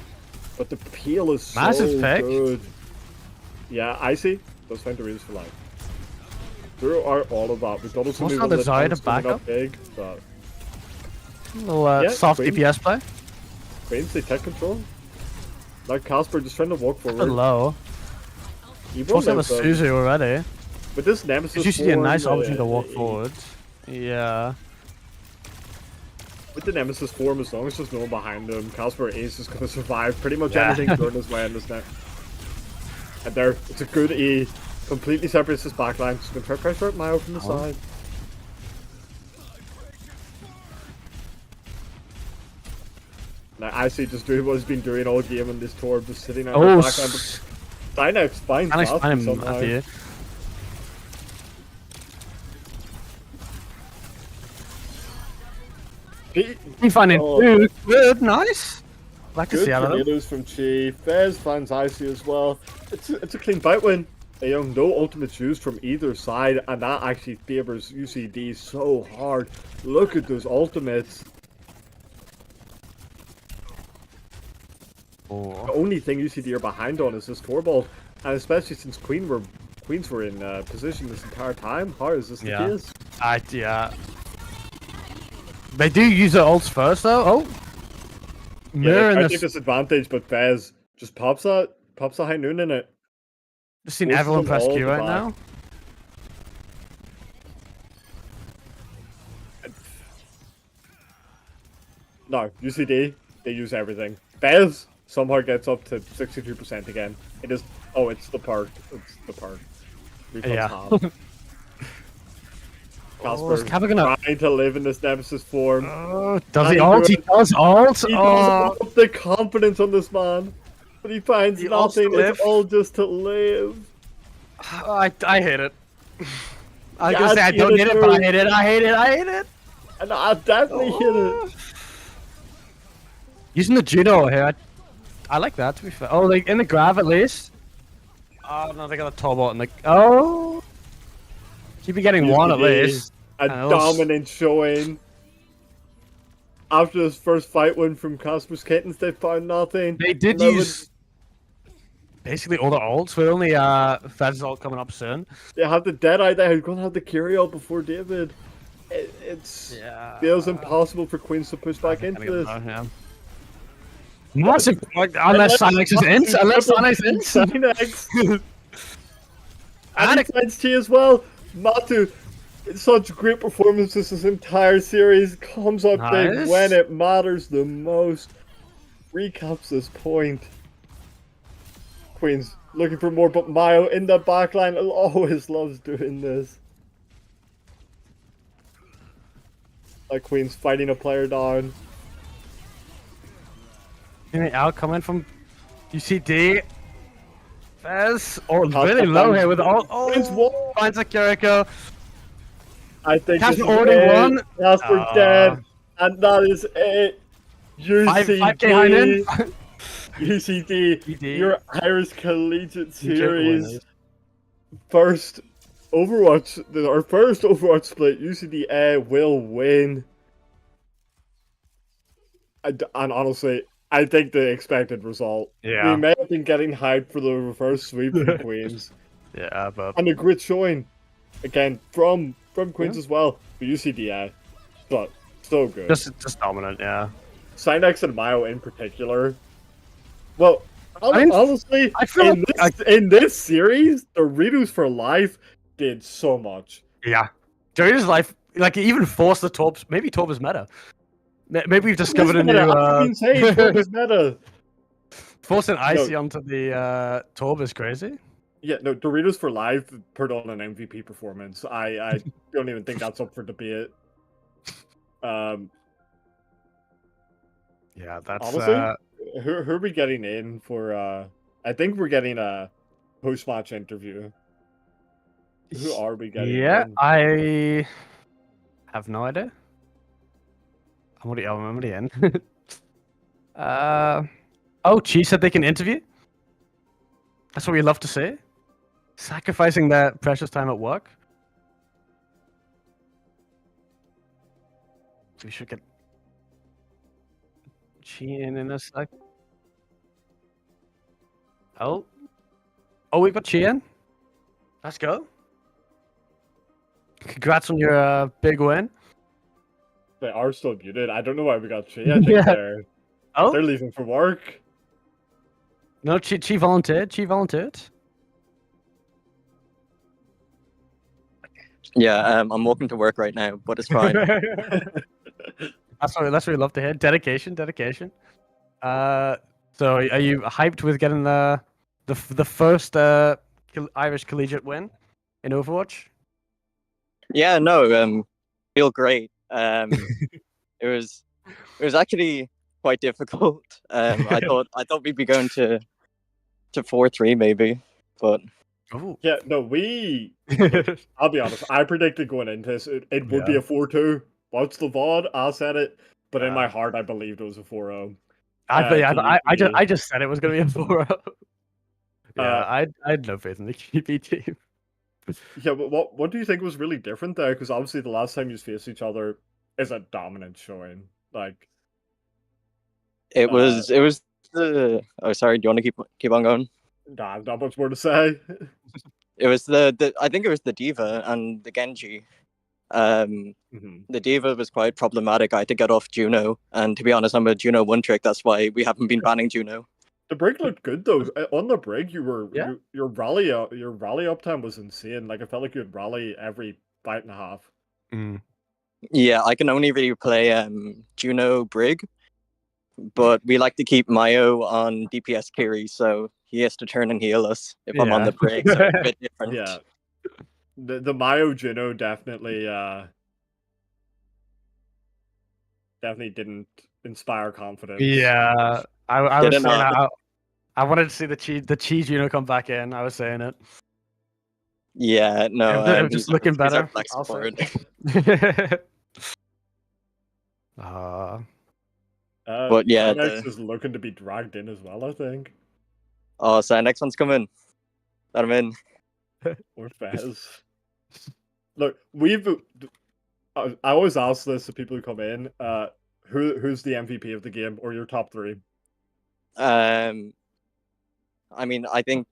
but the peel is so good. Yeah, Icy does find the reasons for life. Throughout all of that, we thought it was something the desire to back up big, but little soft DPS play. Queens, they take control. Like Casper just trying to walk forward. Low. He won't have a Suzu already. With this Nemesis it's usually a nice opportunity to walk forward. Yeah. With the Nemesis form, as long as there's no one behind him, Casper is just going to survive pretty much anything thrown his way in this net. And there, it's a good E. Completely separates his backline. Just going to try pressure out Miau from the side. Now, Icy just doing what he's been doing all game in this tour, just sitting on the backline. But Dynex finds him somehow. He finding food. Good, nice. Like to see out of tornadoes from Chi. Fez finds Icy as well. It's a clean fight win. No ultimates used from either side, and that actually favors UCD so hard. Look at those ultimates. The only thing UCD are behind on is this Torball, and especially since Queens were in position this entire time. How is this the case? Yeah. They do use their ults first though. Oh, yeah, I take this advantage, but Fez just pops a high noon in it. Just seen everyone press Q right now. No, UCD, they use everything. Fez somehow gets up to 62% again. It is. Oh, it's the part. It's the part. Casper trying to live in this Nemesis form. Does he ult? He does ult. He does up the confidence on this man, but he finds nothing. It's all just to live. I hate it. I was gonna say I don't hate it, but I hate it. I hate it. I hate it. And I definitely hit it. Using the Juno here, I like that. To be fair. Oh, like in the grab at least. Oh no, they got a Tobot in the. Oh. Keep getting one at least. A dominant showing. After this first fight win from Casper's Kittens, they found nothing. They did use basically all the ults. We're only Fed's ult coming up soon. They have the Deadeye there who's going to have the carry ult before David. It feels impossible for Queens to push back into this. Massive, unless Sinex is in. Unless Sinex is in. Sinex. And it finds T as well. Matu, such great performances this entire series, comes up big when it matters the most. Recaps this point. Queens looking for more, but Miau in the backline always loves doing this. Like Queens fighting a player down. Out coming from UCD. Fez, really low here with all. Oh, finds a Kiriko. I think Casper already won. Casper dead, and that is it. UCD, UCD, your Irish Collegiate Series first Overwatch, our first Overwatch split. UCD will win, and honestly, I think the expected result. Yeah. We may have been getting hyped for the reverse sweep from Queens. Yeah, but And a great showing. Again, from Queens as well. But UCDA. But so good. just dominant, yeah. Sinex and Miau in particular. Well, I mean, honestly, I feel in this series, the Doritos for Life did so much. Yeah. Doritos Life, like, even forced the Torb. Maybe Torb is meta. Maybe we've discovered a new. I've been saying Torb is meta. Forcing Icy onto the Torb is crazy. Yeah, no, Doritos for Life put on an MVP performance. I don't even think that's up for debate. Yeah, that's honestly, who are we getting in for? I think we're getting a post-match interview. Who are we getting? Yeah, in? I have no idea. I'm already in. Oh, Chi said they can interview. That's what we love to see. Sacrificing their precious time at work. We should get Chi in a sec. Oh, we got Chi in. Let's go. Congrats on your big win. They are still muted. I don't know why we got Chi. I think they're leaving for work. No, Chi volunteered. Chi volunteered. Yeah, I'm walking to work right now, but it's fine. That's what we love to hear. Dedication. So are you hyped with getting the first Irish collegiate win in Overwatch? Yeah, no, feel great. It was actually quite difficult. I thought we'd be going to 4-3 maybe, but yeah, no, I'll be honest. I predicted going into this it would be a 4-2. Watch the VOD. I said it, but in my heart, I believed it was a 4-0. I just said it was going to be a 4-0. Yeah, I had no faith in the QB team. Yeah, but what do you think was really different there? Because obviously the last time you faced each other is a dominant showing. Like it was the. Oh, sorry. Do you want to keep on going? Nah, not much more to say. It was the I think it was the Diva and the Genji. The Diva was quite problematic. I had to get off Juno, and to be honest, I'm a Juno one trick. That's why we haven't been banning Juno. The break looked good though. On the break, your rally uptime was insane. Like I felt like you'd rally every fight and a half. Yeah, I can only really play Juno Brig, but we like to keep Mayo on DPS carry, so he has to turn and heal us if I'm on the break. So it's a bit different. Yeah, the Mayo Juno definitely didn't inspire confidence. Yeah, I was saying I wanted to see the cheese Juno come back in. I was saying it. Yeah, no, I'm just looking better. But yeah, Next is looking to be dragged in as well, I think. Oh, so next one's coming. Let him in. Or Fez. Look, I always ask this to people who come in. Who's the MVP of the game or your top 3? I mean, I think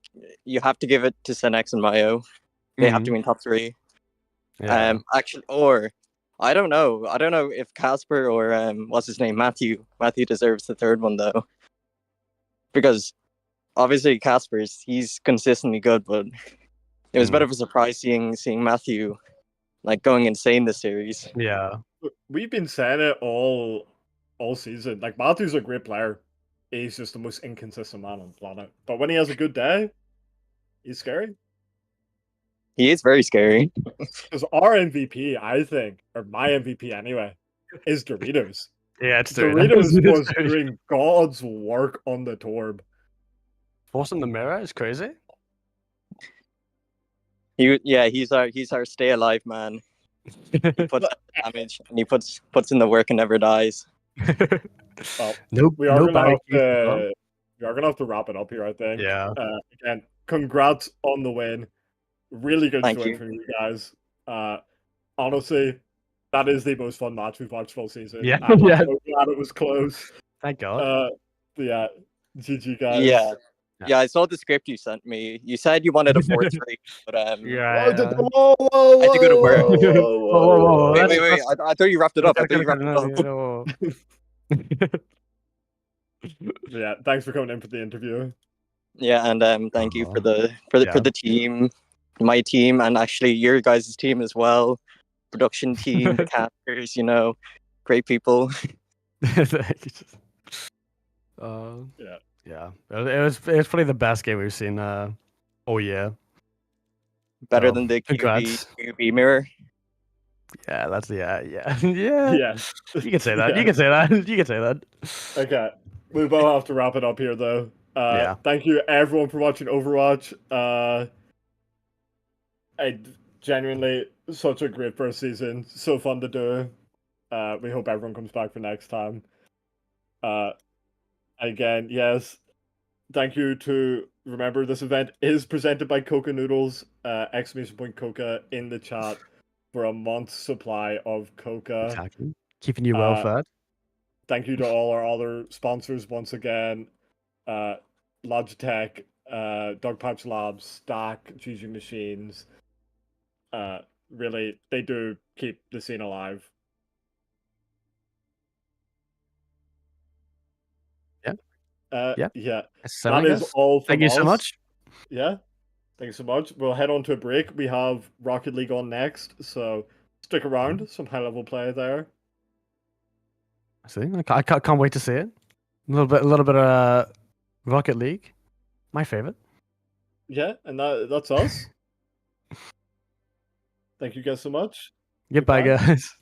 you have to give it to Senex and Mayo. They have to be in top 3. Yeah. Actually, or I don't know. I don't know if Casper or what's his name, Matthew deserves the 3rd one though, because obviously he's consistently good, but it was a bit of a surprise seeing Matthew like going insane this series. Yeah, we've been saying it all season. Like Matthew's a great player. He's just the most inconsistent man on the planet. But when he has a good day, he's scary. He is very scary. Because our MVP, I think, or my MVP anyway, is Doritos. Yeah, it's Doritos was doing God's work on the Torb. Forcing the mirror is crazy. He's our stay alive man. He puts damage and he puts in the work and never dies. Well, we are gonna have to wrap it up here, I think. Yeah. Again, congrats on the win. Really good showing from you guys. Honestly, that is the most fun match we've watched all season. Yeah. I'm so glad it was close. Thank God. Yeah, GG guys. Yeah. Yeah, I saw the script you sent me. You said you wanted a 4-3, but Whoa, Yeah. whoa, whoa, I had to go to work. whoa, Whoa, Wait, that's- wait, wait. I thought you wrapped it up. I thought you wrapped it up. No. Yeah, thanks for coming in for the interview. Yeah, and thank you for Aw. for Yeah. the team, my team, and actually your guys' team as well. Production team, the casters, great people. Yeah. Yeah. It was probably the best game we've seen all year. Better So, than the congrats. QB mirror. Yeah, that's yeah. Yeah. You can say that. Yeah. You can say that. You can say that. Okay. We will have to wrap it up here though. Yeah. Thank you everyone for watching Overwatch. I genuinely such a great first season. So fun to do. We hope everyone comes back for next time. Again, yes. Thank you to remember this event is presented by KOKA Noodles. Exclamation point KOKA in the chat for a month's supply of KOKA. Exactly. Keeping you well fed. Thank you to all our other sponsors once again. Logitech, Dogpatch Labs, Stack, GG Machines. Really, they do keep the scene alive. Yeah. Yeah. So That I is guess. all from Thank you us. so much. Yeah. Thank you so much. We'll head on to a break. We have Rocket League on next, so stick around. Some high level play there. See, I can't wait to see it. A little bit of Rocket League, my favorite. Yeah, and that's us. Thank you guys so much. Goodbye, Goodbye. guys.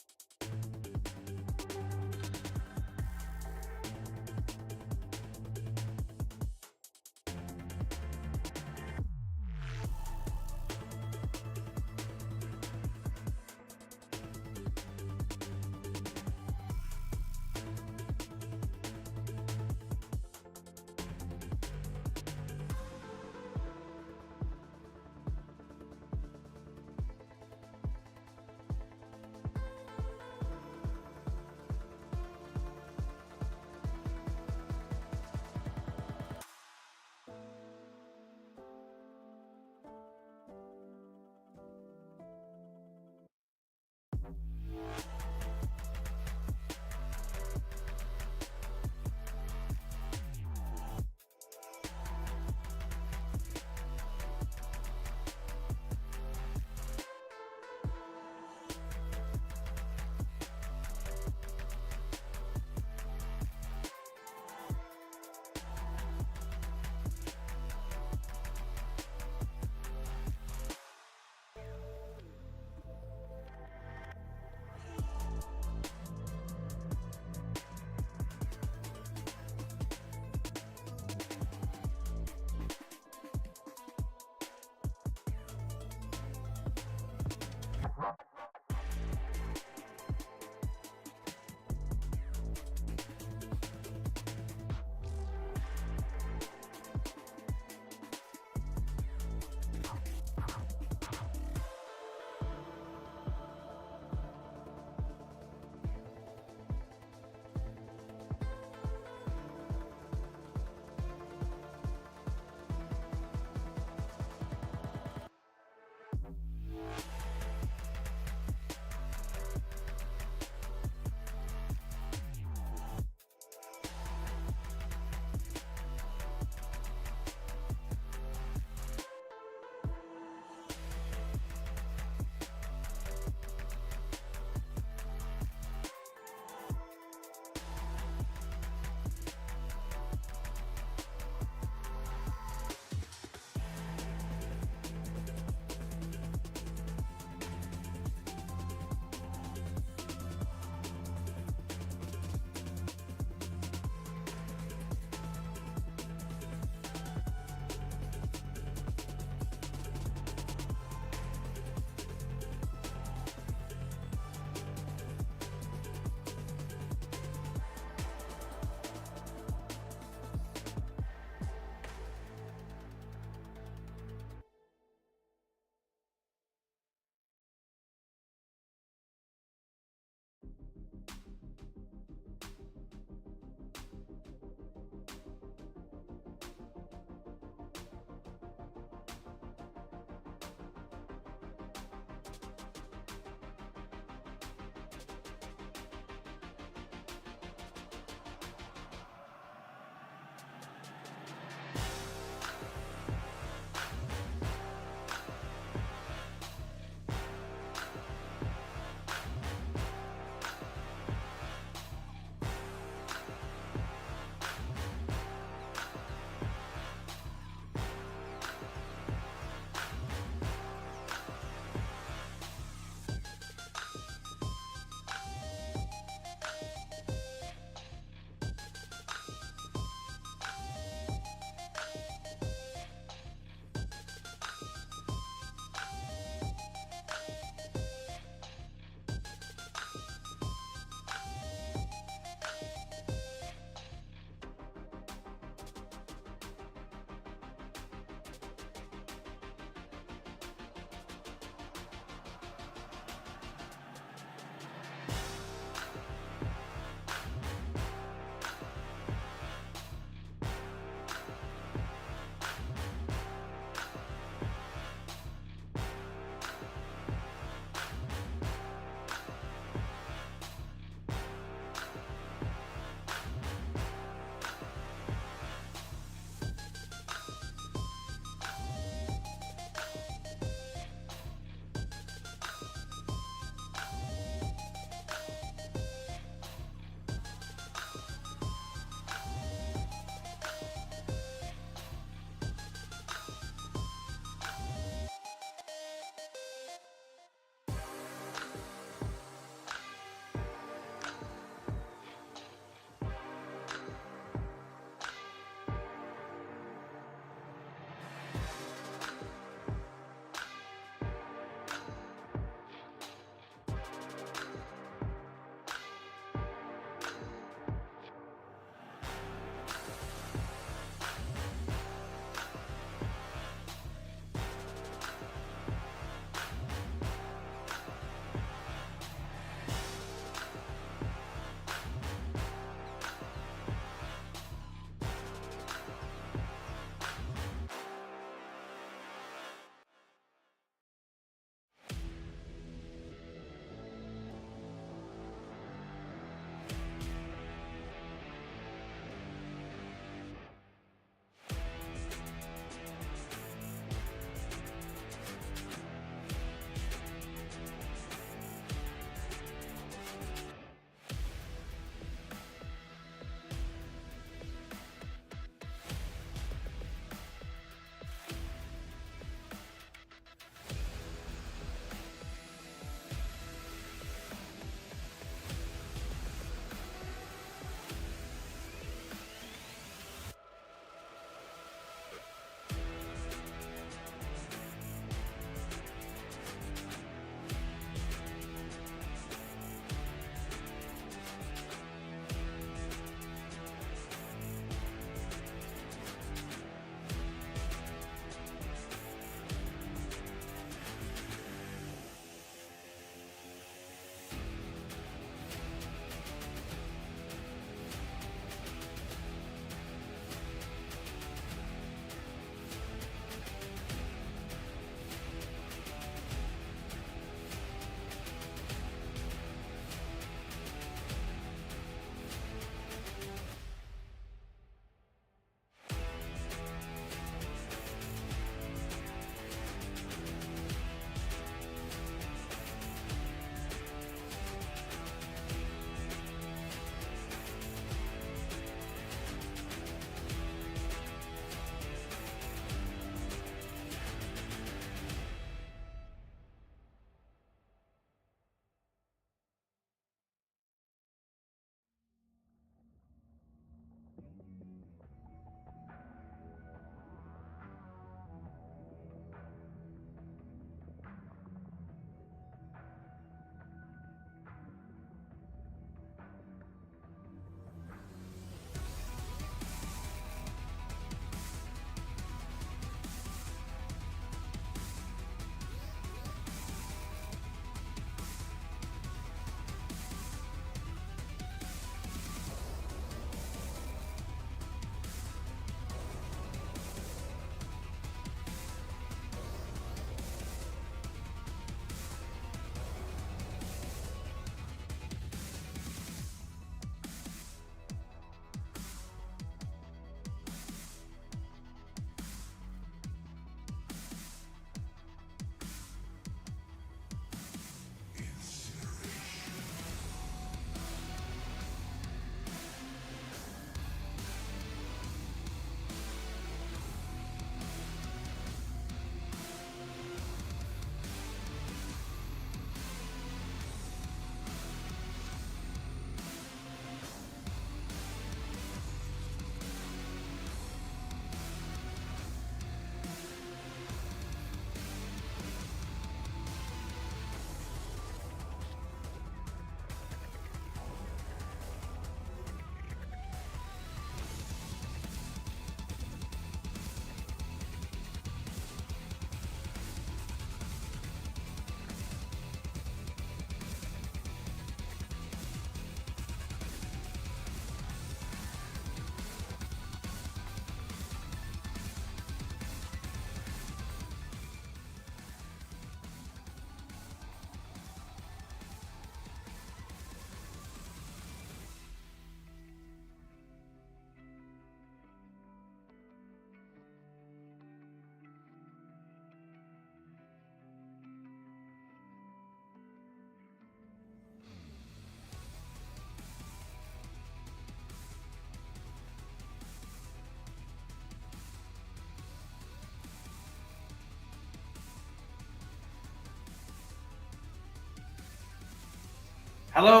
Hello,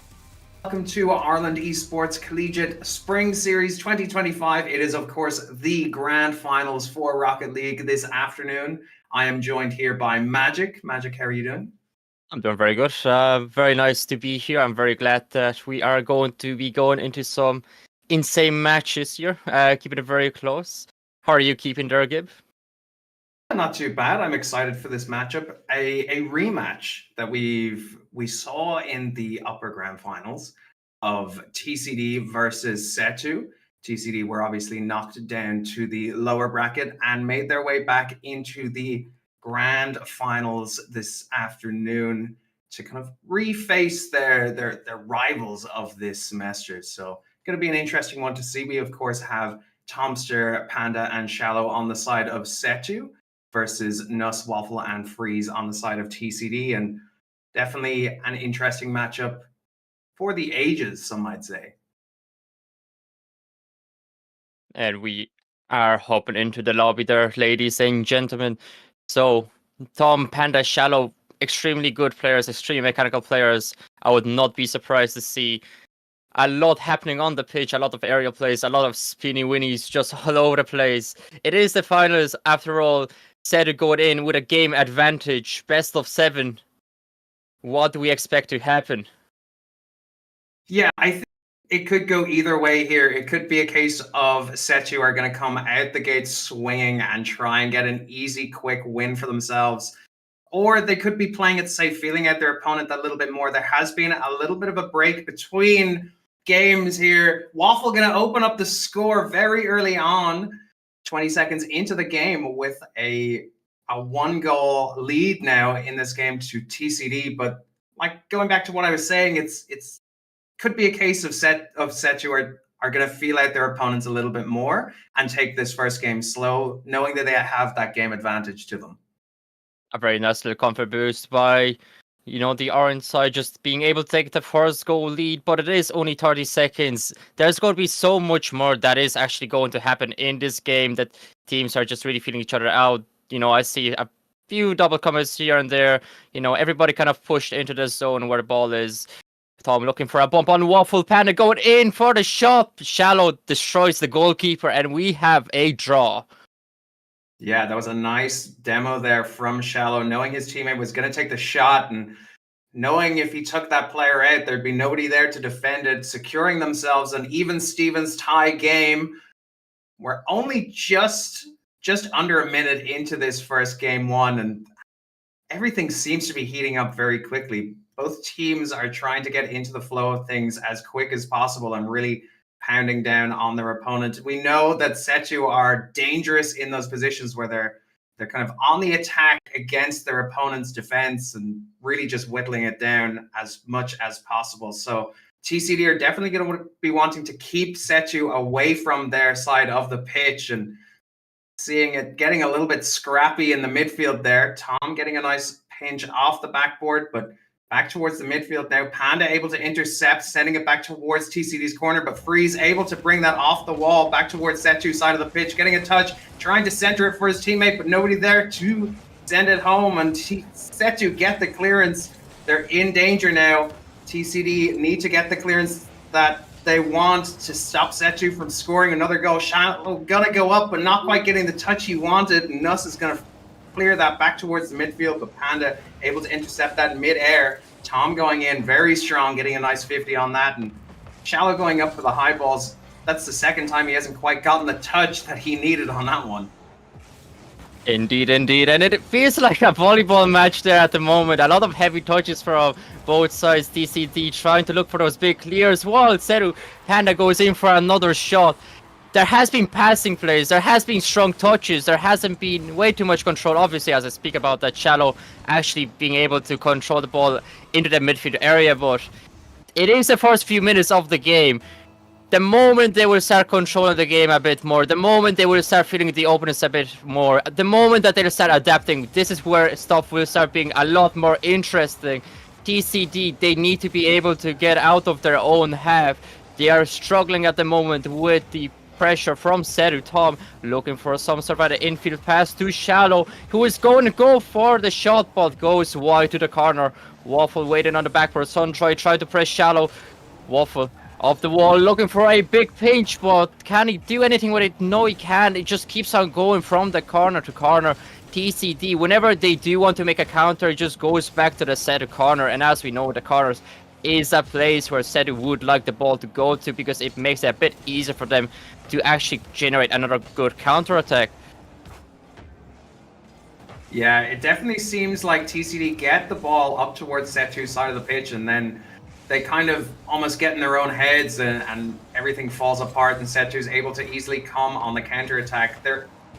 welcome to Ireland Esports Collegiate Spring Series 2025. It is, of course, the grand finals for Rocket League this afternoon. I am joined here by Magic. Magic, how are you doing? I'm doing very good. Very nice to be here. I'm very glad that we are going to be going into some insane matches here, keeping it very close. How are you keeping there, Gib? Not too bad. I'm excited for this matchup. A rematch that we saw in the upper grand finals of TCD versus Setu. TCD were obviously knocked down to the lower bracket and made their way back into the grand finals this afternoon to kind of reface their rivals of this semester. So going to be an interesting one to see. We of course have Tomster, Panda, and Shallow on the side of Setu versus Nuss, Waffle, and Freeze on the side of TCD, and definitely an interesting matchup for the ages, some might say. And we are hopping into the lobby there, ladies and gentlemen. So, Tom, Panda, Shallow, extremely good players, extremely mechanical players. I would not be surprised to see a lot happening on the pitch, a lot of aerial plays, a lot of spinny winnies just all over the place. It is the finals, after all. Setu going in with a game advantage, best of 7. What do we expect to happen? Yeah, I think it could go either way here. It could be a case of Setu are going to come out the gate swinging and try and get an easy, quick win for themselves. Or they could be playing it safe, feeling out their opponent a little bit more. There has been a little bit of a break between games here. Waffle going to open up the score very early on, 20 seconds into the game, with a 1-goal lead now in this game to TCD. But like going back to what I was saying, it's could be a case of Setu are going to feel out their opponents a little bit more and take this first game slow, knowing that they have that game advantage to them. A very nice little comfort boost by, the orange side just being able to take the first goal lead, but it is only 30 seconds. There's going to be so much more that is actually going to happen in this game, that teams are just really feeling each other out. I see a few double commits here and there. Everybody kind of pushed into the zone where the ball is. Tom looking for a bump on Waffle. Panda going in for the shot. Shallow destroys the goalkeeper, and we have a draw. Yeah, that was a nice demo there from Shallow, knowing his teammate was going to take the shot and knowing if he took that player out, there'd be nobody there to defend it, securing themselves an even Stevens tie game. We're only just under a minute into this first game one, and everything seems to be heating up very quickly. Both teams are trying to get into the flow of things as quick as possible and really pounding down on their opponent. We know that Setu are dangerous in those positions where they're kind of on the attack against their opponent's defense and really just whittling it down as much as possible. So TCD are definitely going to be wanting to keep Setu away from their side of the pitch, and seeing it getting a little bit scrappy in the midfield there. Tom getting a nice pinch off the backboard, but back towards the midfield now. Panda able to intercept, sending it back towards TCD's corner, but Freeze able to bring that off the wall back towards Setu's side of the pitch, getting a touch, trying to center it for his teammate, but nobody there to send it home, and Setu get the clearance. They're in danger now. TCD need to get the clearance that they want to stop Setu from scoring another goal. Shallow gonna go up, but not quite getting the touch he wanted. Nuss is gonna clear that back towards the midfield, but Panda able to intercept that mid-air. Tom going in very strong, getting a nice 50 on that, and Shallow going up for the high balls. That's the second time he hasn't quite gotten the touch that he needed on that one. Indeed. And it feels like a volleyball match there at the moment. A lot of heavy touches from both sides. TCD trying to look for those big clears. While Setu, Panda goes in for another shot. There has been passing plays, there has been strong touches, there hasn't been way too much control, obviously, as I speak about that Shallow actually being able to control the ball into the midfield area, but it is the first few minutes of the game. The moment they will start controlling the game a bit more, the moment they will start feeling the openness a bit more, the moment that they'll start adapting, this is where stuff will start being a lot more interesting. TCD, they need to be able to get out of their own half. They are struggling at the moment with the pressure from Sedu. Tom looking for some sort of an infield pass to Shallow, who is going to go for the shot, but goes wide to the corner. Waffle waiting on the back for Suntroy, trying to press Shallow. Waffle off the wall, looking for a big pinch, but can he do anything with it? No, he can't. It just keeps on going from the corner to corner. TCD, whenever they do want to make a counter, it just goes back to the Sedu corner, and as we know, the corners is a place where Sedu would like the ball to go to, because it makes it a bit easier for them to actually generate another good counter attack. Yeah, it definitely seems like TCD get the ball up towards Setu's side of the pitch, and then they kind of almost get in their own heads, and everything falls apart, and Setu's able to easily come on the counter attack.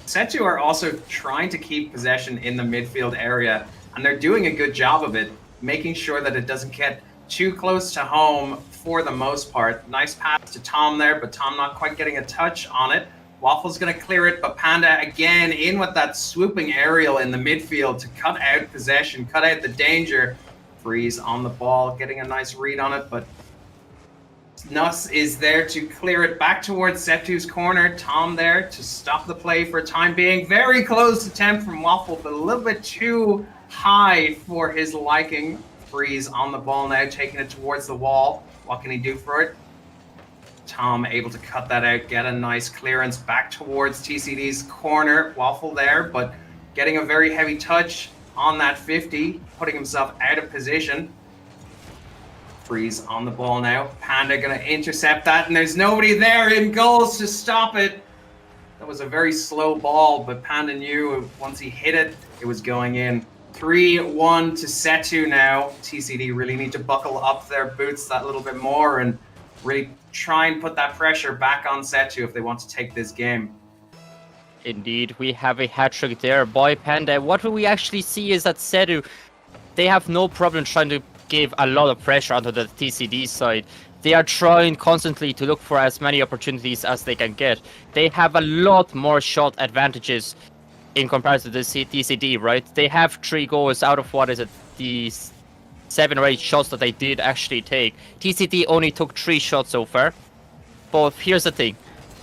Setu are also trying to keep possession in the midfield area, and they're doing a good job of it, making sure that it doesn't get too close to home for the most part. Nice pass to Tom there, but Tom not quite getting a touch on it. Waffle's going to clear it, but Panda again in with that swooping aerial in the midfield to cut out possession, cut out the danger. Freeze on the ball, getting a nice read on it, but Nuss is there to clear it back towards Setu's corner. Tom there to stop the play for a time being. Very close attempt from Waffle, but a little bit too high for his liking. Freeze on the ball now, taking it towards the wall. What can he do for it? Tom able to cut that out, get a nice clearance back towards TCD's corner. Waffle there, but getting a very heavy touch on that 50, putting himself out of position. Freeze on the ball now. Panda gonna intercept that, and there's nobody there in goals to stop it. That was a very slow ball, but Panda knew once he hit it, it was going in. 3-1 to Setu now. TCD really need to buckle up their boots that little bit more and really try and put that pressure back on Setu if they want to take this game. Indeed, we have a hat-trick there by Panda. What we actually see is that Sedu, they have no problem trying to give a lot of pressure onto the TCD side. They are trying constantly to look for as many opportunities as they can get. They have a lot more shot advantages in comparison to the TCD, right? They have 3 goals out of, what is it, the 7 or 8 shots that they did actually take. TCD only took 3 shots so far. But here's the thing.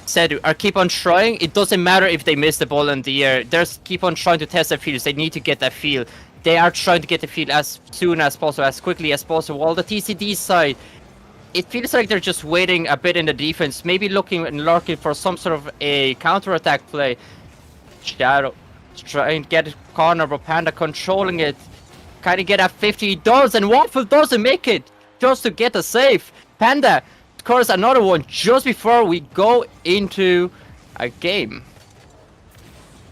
Sedu are keep on trying. It doesn't matter if they miss the ball in the air. They keep on trying to test their fields. They need to get that feel. They are trying to get the field as soon as possible, as quickly as possible. While the TCD side, it feels like they're just waiting a bit in the defense, maybe looking and lurking for some sort of a counter-attack play. Shadow trying to get a corner, but Panda controlling it. Kind of get a 50. He does, and Waffle doesn't make it just to get a save. Panda scores another one just before we go into a game.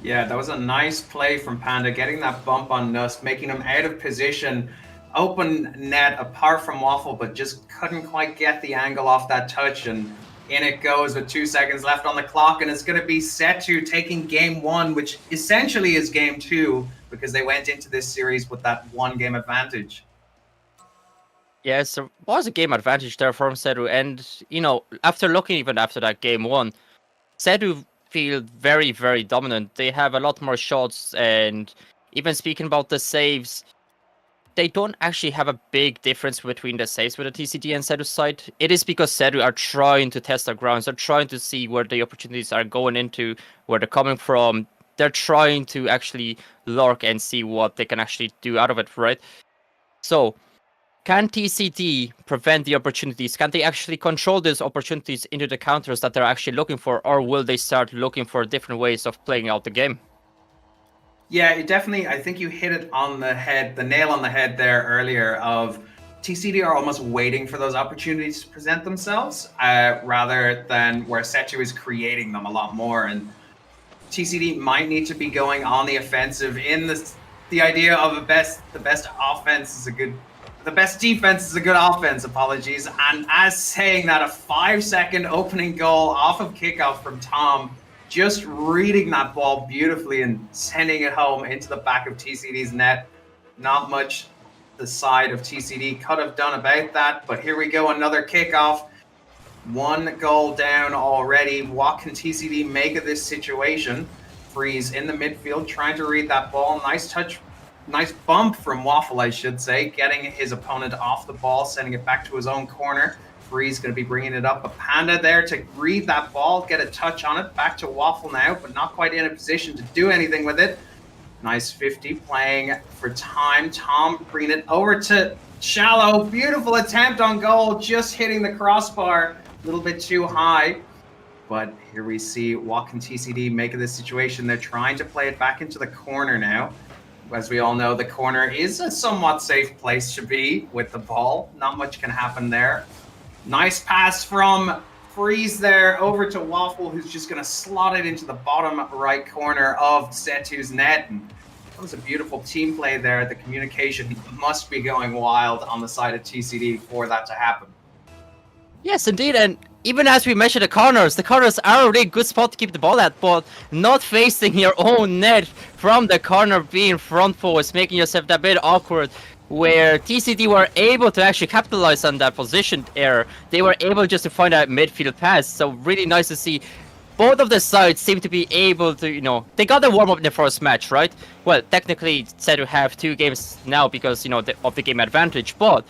Yeah, that was a nice play from Panda, getting that bump on Nuss, making him out of position. Open net apart from Waffle, but just couldn't quite get the angle off that touch, and in it goes with 2 seconds left on the clock, and it's going to be Setu taking game 1, which essentially is game 2, because they went into this series with that 1 game advantage. Yes, there was a game advantage there from Sedu, and, you know, after looking even after that game 1, Sedu feel very, very dominant. They have a lot more shots, and even speaking about the saves, they don't actually have a big difference between the saves with the TCD and Sedu side. It is because Sedu are trying to test their grounds. They're trying to see where the opportunities are going into, where they're coming from. They're trying to actually lurk and see what they can actually do out of it, right? So, can TCD prevent the opportunities? Can they actually control these opportunities into the counters that they're actually looking for? Or will they start looking for different ways of playing out the game? Yeah, it definitely, I think you hit it on the head, the nail on the head there earlier of TCD are almost waiting for those opportunities to present themselves rather than where Setu is creating them a lot more. And TCD might need to be going on the offensive in the idea of the best offense is a good, the best defense is a good offense, apologies. And as saying that, a 5-second opening goal off of kickoff from Tom, just reading that ball beautifully and sending it home into the back of TCD's net. Not much the side of TCD could have done about that, but here we go, another kickoff. 1 goal down already. What can TCD make of this situation? Freeze in the midfield, trying to read that ball. Nice touch, nice bump from Waffle, I should say, getting his opponent off the ball, sending it back to his own corner. Freeze going to be bringing it up. But Panda there to read that ball, get a touch on it. Back to Waffle now, but not quite in a position to do anything with it. Nice 50 playing for time. Tom bringing it over to Shallow. Beautiful attempt on goal, just hitting the crossbar a little bit too high. But here we see Walk and TCD making this situation. They're trying to play it back into the corner now. As we all know, the corner is a somewhat safe place to be with the ball. Not much can happen there. Nice pass from Freeze there over to Waffle, who's just going to slot it into the bottom right corner of Setu's net. And that was a beautiful team play there. The communication must be going wild on the side of TCD for that to happen. Yes, indeed, and even as we mentioned the corners are a really good spot to keep the ball at, but not facing your own net from the corner being front post, making yourself a bit awkward, where TCD were able to actually capitalize on that position error. They were able just to find a midfield pass, so really nice to see. Both of the sides seem to be able to, they got the warm-up in the first match, right? Well, technically, it's said to have 2 games now because, of the game advantage, but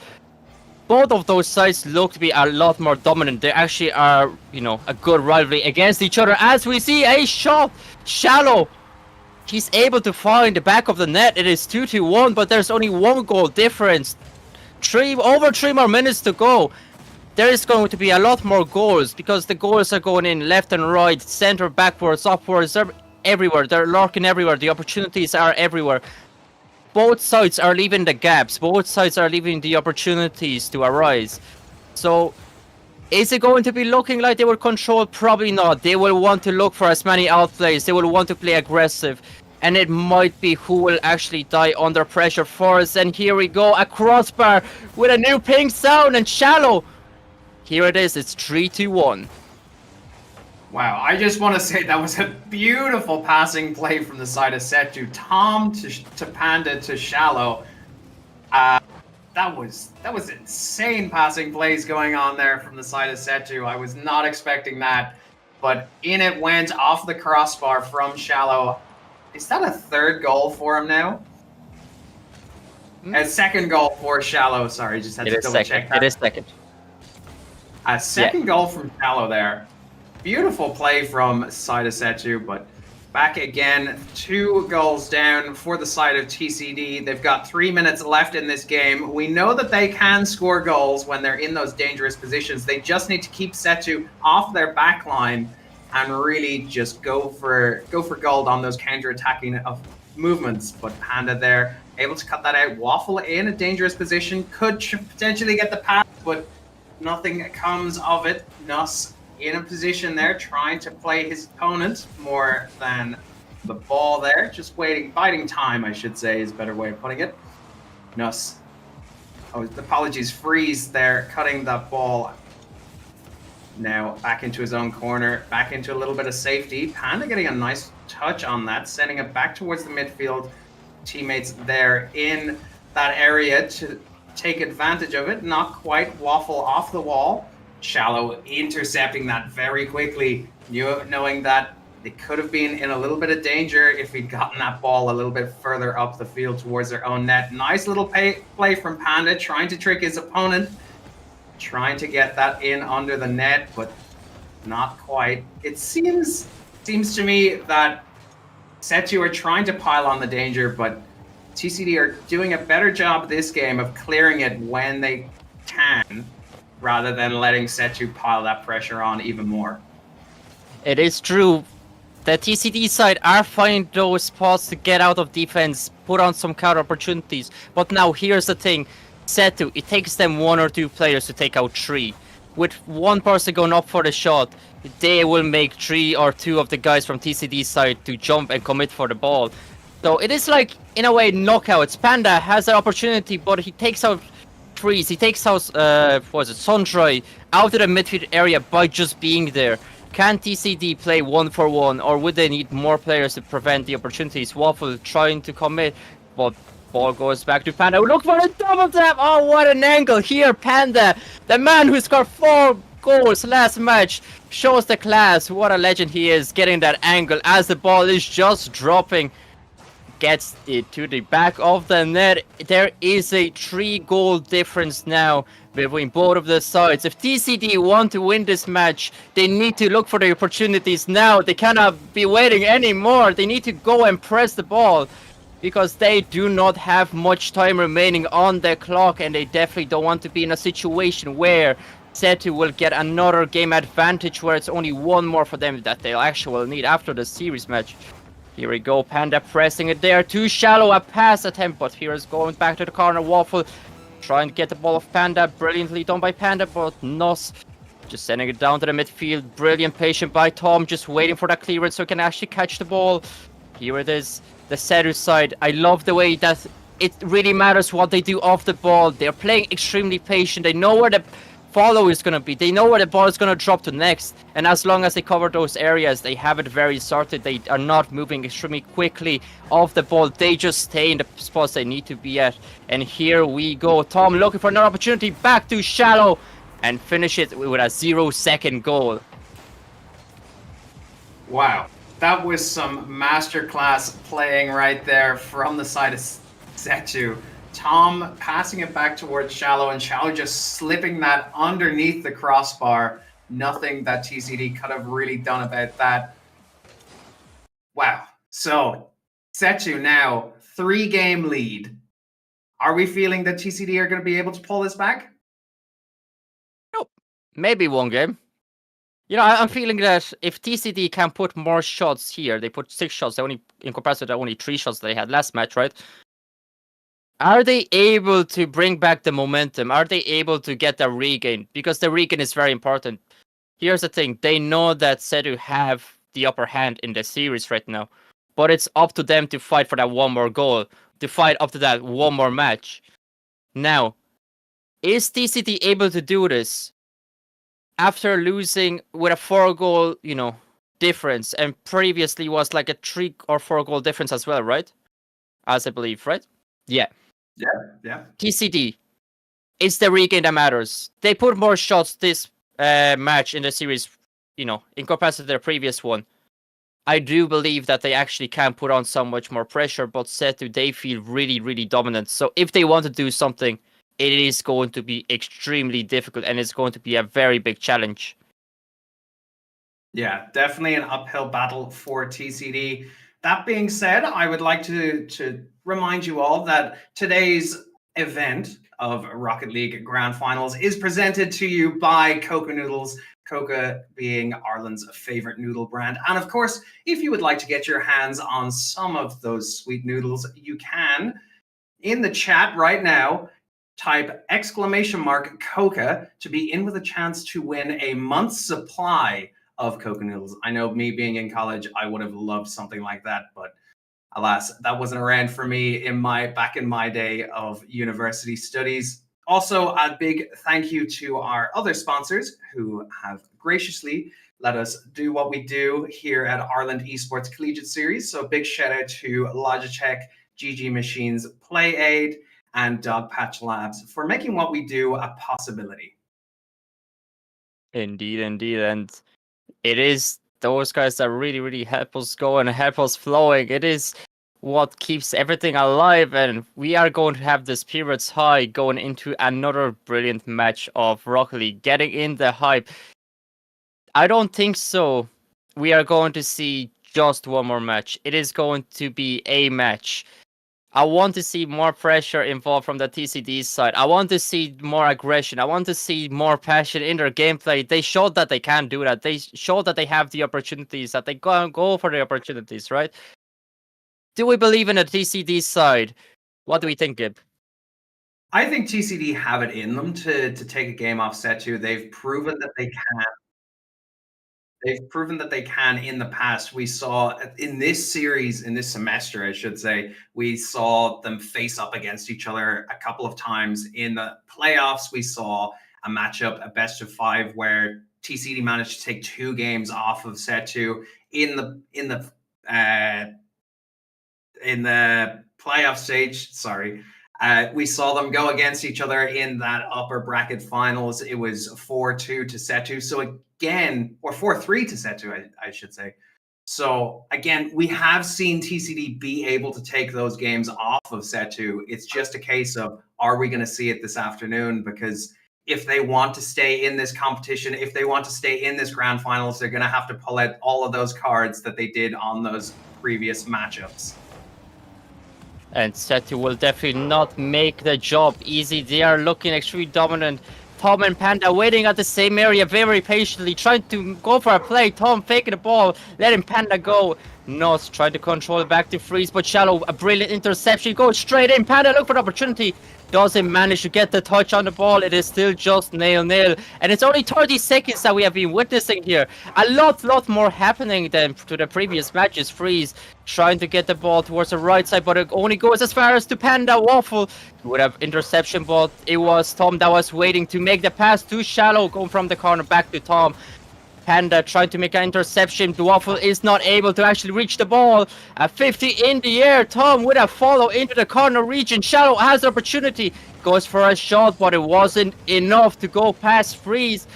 both of those sides look to be a lot more dominant. They actually are, a good rivalry against each other. As we see a shot, Shallow. He's able to find the back of the net. It is 2-1, but there's only 1 goal difference. Over 3 more minutes to go. There is going to be a lot more goals because the goals are going in left and right, center, backwards, upwards. They're everywhere. They're lurking everywhere. The opportunities are everywhere. Both sides are leaving the gaps. Both sides are leaving the opportunities to arise. So, is it going to be looking like they will control? Probably not. They will want to look for as many outplays. They will want to play aggressive. And it might be who will actually die under pressure first. And here we go. A crossbar with a new ping sound and Shallow. Here it is. It's 3-1. Wow, I just want to say that was a beautiful passing play from the side of Setu. Tom to Panda to Shallow. That was insane passing plays going on there from the side of Setu. I was not expecting that. But in it went off the crossbar from Shallow. Is that a 3rd goal for him now? A 2nd goal for Shallow. Sorry, just had to double check that. It is 2nd. A 2nd goal from Shallow there. Beautiful play from side of Setu, but back again, 2 goals down for the side of TCD. They've got 3 minutes left in this game. We know that they can score goals when they're in those dangerous positions. They just need to keep Setu off their back line and really just go for gold on those counter-attacking movements. But Panda there, able to cut that out. Waffle in a dangerous position, could potentially get the pass, but nothing comes of it. Nuss in a position there, trying to play his opponent more than the ball there. Just waiting, biding time, I should say, is a better way of putting it. Nuss. Oh, apologies, Freeze there, cutting that ball. Now back into his own corner, back into a little bit of safety. Panda getting a nice touch on that, sending it back towards the midfield. Teammates there in that area to take advantage of it. Not quite. Waffle off the wall. Shallow intercepting that very quickly, knowing that they could have been in a little bit of danger if he'd gotten that ball a little bit further up the field towards their own net. Nice little play from Panda, trying to trick his opponent, trying to get that in under the net, but not quite. It seems to me that Setu are trying to pile on the danger, but TCD are doing a better job this game of clearing it when they can, rather than letting Setu pile that pressure on even more. It is true. The TCD side are finding those spots to get out of defense, put on some counter opportunities. But now here's the thing. Setu, it takes them 1 or 2 players to take out 3. With 1 person going up for the shot, they will make 3 or 2 of the guys from TCD side to jump and commit for the ball. So it is like, in a way, knockouts. Panda has the opportunity, but he takes out Freeze. He takes out, Sundry out of the midfield area by just being there. Can TCD play 1-for-1, or would they need more players to prevent the opportunities? Waffle trying to commit, but ball goes back to Panda. Look for a double tap! Oh, what an angle here, Panda! The man who scored 4 goals last match shows the class. What a legend he is, getting that angle as the ball is just dropping. Gets it to the back of the net. There is a 3-goal difference now between both of the sides. If TCD want to win this match, they need to look for the opportunities now. They cannot be waiting anymore. They need to go and press the ball, because they do not have much time remaining on their clock, and they definitely don't want to be in a situation where Setu will get another game advantage where it's only one more for them that they'll actually need after the series match. Here we go, Panda pressing it there. Too shallow a pass attempt, but here is going back to the corner. Waffle trying to get the ball of Panda. Brilliantly done by Panda, but Nos just sending it down to the midfield. Brilliant patient by Tom, just waiting for that clearance so he can actually catch the ball. Here it is, the Setu side. I love the way that it really matters what they do off the ball. They're playing extremely patient. They know where the follow is going to be. They know where the ball is going to drop to next. And as long as they cover those areas, they have it very sorted. They are not moving extremely quickly off the ball. They just stay in the spots they need to be at. And here we go. Tom looking for another opportunity. Back to shallow. And finish it with a 0-second goal. Wow. That was some masterclass playing right there from the side of Setu. Tom passing it back towards Shallow, and Shallow just slipping that underneath the crossbar. Nothing that TCD could have really done about that. Wow. So, Setu now, 3-game lead. Are we feeling that TCD are going to be able to pull this back? Nope. Maybe one game. You know, I'm feeling that if TCD can put more shots here, they put 6 shots, they only, in comparison to only 3 shots they had last match, right? Are they able to bring back the momentum? Are they able to get the regain? Because the regain is very important. Here's the thing. They know that Setu have the upper hand in the series right now. But it's up to them to fight for that one more goal. To fight up to that one more match. Now, is TCD able to do this after losing with a 4-goal, difference? And previously was like a 3 or 4 goal difference as well, right? As I believe, right? Yeah. Yeah. TCD, it's the regain that matters. They put more shots this match in the series, in comparison to their previous one. I do believe that they actually can put on so much more pressure, but Setu, they feel really, really dominant. So if they want to do something, it is going to be extremely difficult, and it's going to be a very big challenge. Yeah, definitely an uphill battle for TCD. That being said, I would like to remind you all that today's event of Rocket League Grand Finals is presented to you by KOKA Noodles, KOKA being Ireland's favorite noodle brand. And of course, if you would like to get your hands on some of those sweet noodles, you can. In the chat right now, type !KOKA to be in with a chance to win a month's supply of KOKA noodles. I know, me being in college, I would have loved something like that, but alas, that wasn't around for me back in my day of university studies. Also, a big thank you to our other sponsors who have graciously let us do what we do here at Ireland Esports Collegiate Series. So big shout out to Logitech, GG Machines, PlayAid, and Dogpatch Labs for making what we do a possibility. Indeed. And it is those guys that really, really help us go and help us flowing. It is what keeps everything alive, and we are going to have the spirits high going into another brilliant match of Rocket League, getting in the hype. I don't think so. We are going to see just one more match. It is going to be a match. I want to see more pressure involved from the TCD side. I want to see more aggression. I want to see more passion in their gameplay. They showed that they can do that. They showed that they have the opportunities, that they go for the opportunities, right? Do we believe in the TCD side? What do we think, Gib? I think TCD have it in them to take a game off Setu. They've proven that they can. They've proven that they can in the past. We saw in this series, in this semester, I should say, we saw them face up against each other a couple of times. In the playoffs, we saw a matchup, a best of 5, where TCD managed to take 2 games off of Setu. In the playoff stage, we saw them go against each other in that upper bracket finals. It was 4-2 to Setu. So again, or 4-3 to Setu, I should say. So again, we have seen TCD be able to take those games off of Setu. It's just a case of, are we going to see it this afternoon? Because if they want to stay in this competition, if they want to stay in this grand finals, they're going to have to pull out all of those cards that they did on those previous matchups. And Setu will definitely not make the job easy. They are looking extremely dominant. Tom and Panda waiting at the same area very patiently, trying to go for a play. Tom faking the ball, letting Panda go. Nos trying to control it back to Freeze, but Shallow, a brilliant interception, goes straight in. Panda look for the opportunity, doesn't manage to get the touch on the ball. It is still just 0-0, and it's only 30 seconds that we have been witnessing here. A lot more happening than to the previous matches. Freeze trying to get the ball towards the right side, but it only goes as far as to Panda. Waffle would have interception, but it was Tom that was waiting to make the pass to Shallow, going from the corner back to Tom. Panda trying to make an interception. Waffle is not able to actually reach the ball. A 50 in the air. Tom with a follow into the corner region. Shallow has the opportunity. Goes for a shot, but it wasn't enough to go past Freeze.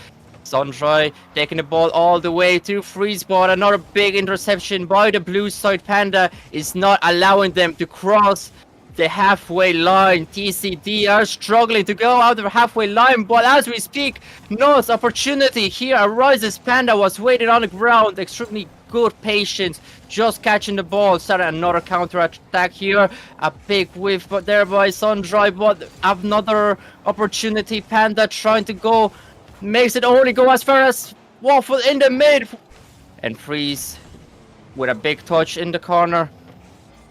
Suntroy taking the ball all the way to Freeze, but another big interception by the blue side. Panda is not allowing them to cross the halfway line. TCD are struggling to go out of the halfway line, but as we speak, No's opportunity here arises. Panda was waiting on the ground, extremely good patience, just catching the ball. Started another counter attack here, a big whiff, but there by Sundry, but another opportunity. Panda trying to go, makes it only go as far as Waffle in the mid, and Freeze with a big touch in the corner.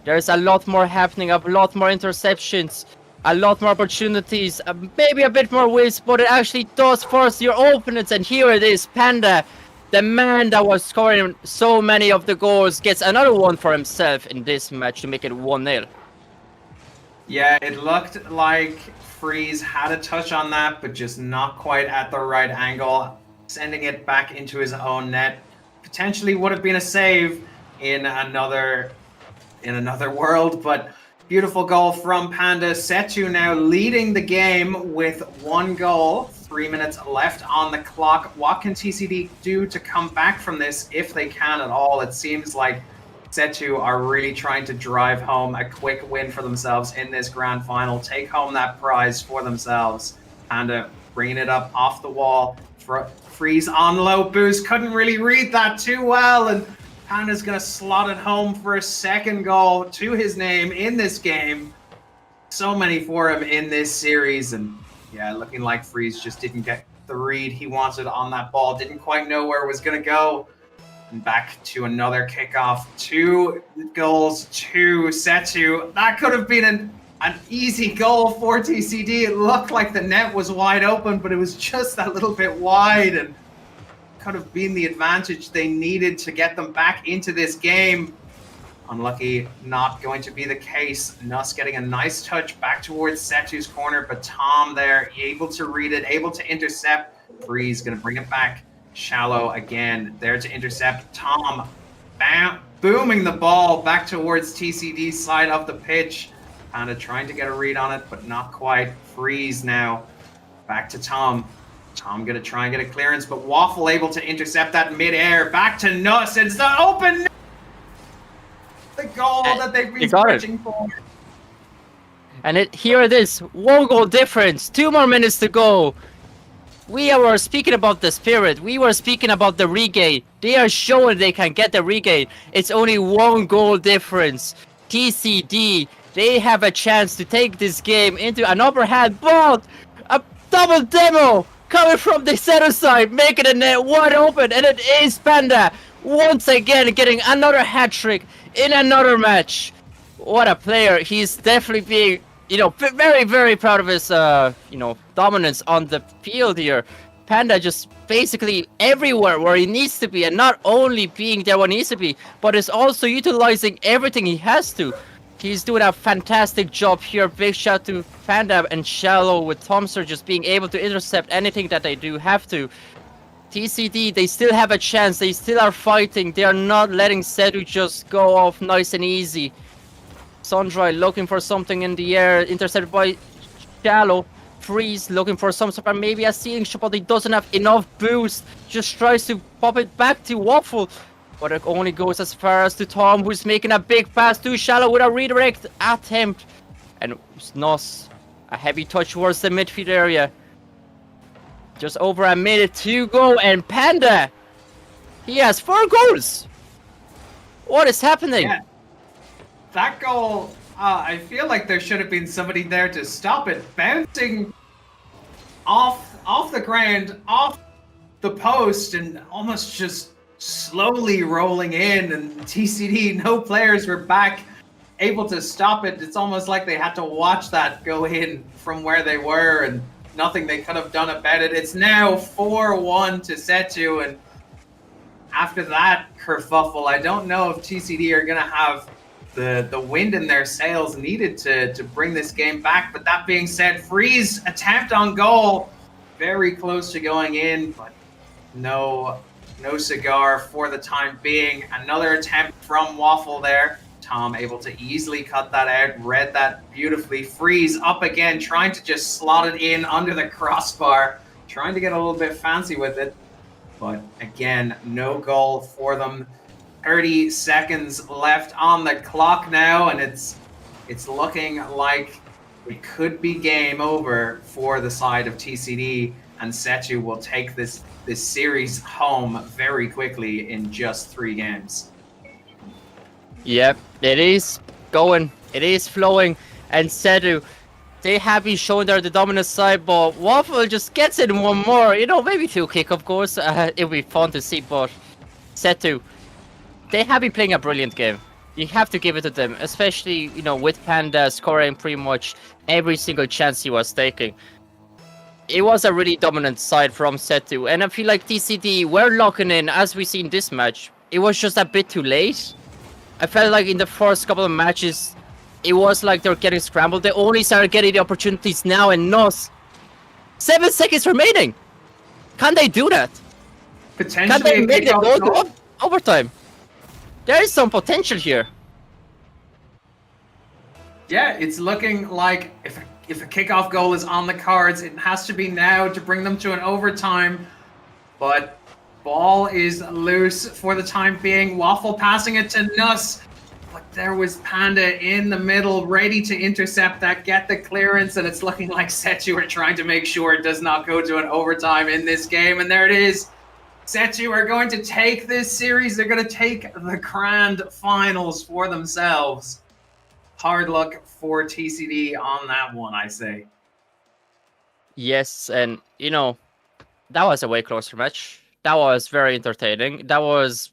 There's a lot more happening, a lot more interceptions, a lot more opportunities, maybe a bit more whiffs, but it actually does force your opponents. And here it is, Panda, the man that was scoring so many of the goals, gets another one for himself in this match to make it 1-0. Yeah, it looked like Freeze had a touch on that, but just not quite at the right angle, sending it back into his own net. Potentially would have been a save in another world, but beautiful goal from Panda. Setu now leading the game with 1 goal, 3 minutes left on the clock. What can TCD do to come back from this, if they can at all? It seems like Setu are really trying to drive home a quick win for themselves in this grand final, take home that prize for themselves. Panda bringing it up off the wall. Freeze on low boost, couldn't really read that too well, and Panda's going to slot it home for a second goal to his name in this game. So many for him in this series. And yeah, looking like Freeze just didn't get the read he wanted on that ball. Didn't quite know where it was going to go. And back to another kickoff. 2 goals to Setu. That could have been an easy goal for TCD. It looked like the net was wide open, but it was just a little bit wide, and could have been the advantage they needed to get them back into this game. Unlucky, not going to be the case. Nuss getting a nice touch back towards Setu's corner, but Tom there, able to read it, able to intercept. Freeze gonna bring it back. Shallow again, there to intercept. Tom, bam, booming the ball back towards TCD's side of the pitch. Panda trying to get a read on it, but not quite. Freeze now, back to Tom. Tom gonna try and get a clearance, but Waffle able to intercept that mid-air. Back to Nuss. It's the open, the goal that they've been searching for. And here it is, 1 goal difference. 2 more minutes to go. We were speaking about the spirit. We were speaking about the regain. They are showing they can get the regain. It's only 1 goal difference. TCD, they have a chance to take this game into an upper hand, but a double demo coming from the center side, making the net wide open, and it is Panda once again getting another hat trick in another match. What a player! He's definitely being, very, very proud of his, dominance on the field here. Panda just basically everywhere where he needs to be, and not only being there when he needs to be, but is also utilizing everything he has to. He's doing a fantastic job here. Big shout to Panda and Shallow with Thompson just being able to intercept anything that they do have to. TCD, they still have a chance. They still are fighting. They are not letting Setu just go off nice and easy. Sundry looking for something in the air. Intercepted by Shallow. Freeze looking for some sort of maybe a ceiling shot, but he doesn't have enough boost. Just tries to pop it back to Waffle. But it only goes as far as to Tom, who's making a big pass to Shallow with a redirect attempt. And Nos, a heavy touch towards the midfield area. Just over a minute to go, and Panda, he has 4 goals. What is happening? Yeah. That goal, I feel like there should have been somebody there to stop it. Bouncing off the ground, off the post, and almost just slowly rolling in. And TCD, no players were back able to stop it. It's almost like they had to watch that go in from where they were, and nothing they could have done about it. It's now 4-1 to Setu, and after that kerfuffle, I don't know if TCD are going to have the wind in their sails needed to bring this game back. But that being said, Freeze attempt on goal, very close to going in, but no cigar for the time being. Another attempt from Waffle there. Tom able to easily cut that out, read that beautifully. Freeze up again, trying to just slot it in under the crossbar, trying to get a little bit fancy with it. But again, no goal for them. 30 seconds left on the clock now, and it's looking like it could be game over for the side of TCD, and Setu will take this series home very quickly in just 3 games. Yep, it is going, it is flowing, and Setu, they have been showing they're the dominant side, but Waffle just gets in one more, maybe 2 kick-off goals. It would be fun to see, but Setu, they have been playing a brilliant game. You have to give it to them, especially, with Panda scoring pretty much every single chance he was taking. It was a really dominant side from Setu, and I feel like TCD were locking in, as we see in this match. It was just a bit too late. I felt like in the first couple of matches, it was like they were getting scrambled. They only started getting the opportunities now, and NOS. 7 seconds remaining. Can they do that? Potentially, Can they make it go to overtime? There is some potential here. Yeah, it's looking like if a kickoff goal is on the cards, it has to be now to bring them to an overtime. But ball is loose for the time being. Waffle passing it to Nuss. But there was Panda in the middle, ready to intercept that, get the clearance, and it's looking like Setu are trying to make sure it does not go to an overtime in this game. And there it is. Setu are going to take this series. They're going to take the grand finals for themselves. Hard luck for TCD on that one, I say. Yes, and that was a way closer match. That was very entertaining. That was,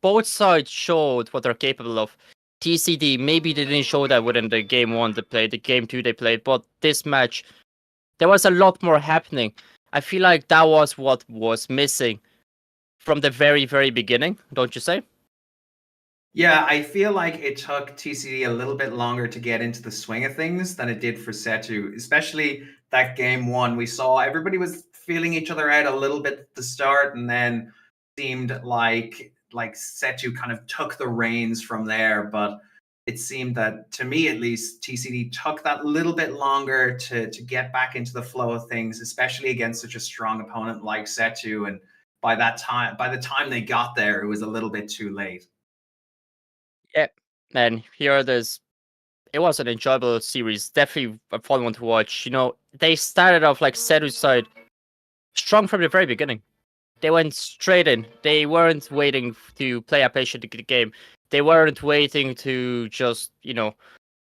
both sides showed what they're capable of. TCD, maybe they didn't show that within the game 1 they played, the game 2 they played, but this match, there was a lot more happening. I feel like that was what was missing from the very, very beginning, don't you say? Yeah, I feel like it took TCD a little bit longer to get into the swing of things than it did for Setu, especially that game 1. We saw everybody was feeling each other out a little bit at the start, and then seemed like Setu kind of took the reins from there. But it seemed that, to me at least, TCD took that little bit longer to get back into the flow of things, especially against such a strong opponent like Setu. And by the time they got there, it was a little bit too late. Yeah, and here it was an enjoyable series, definitely a fun one to watch. They started off like Setu's side strong from the very beginning. They went straight in. They weren't waiting to play a patient game. They weren't waiting to just,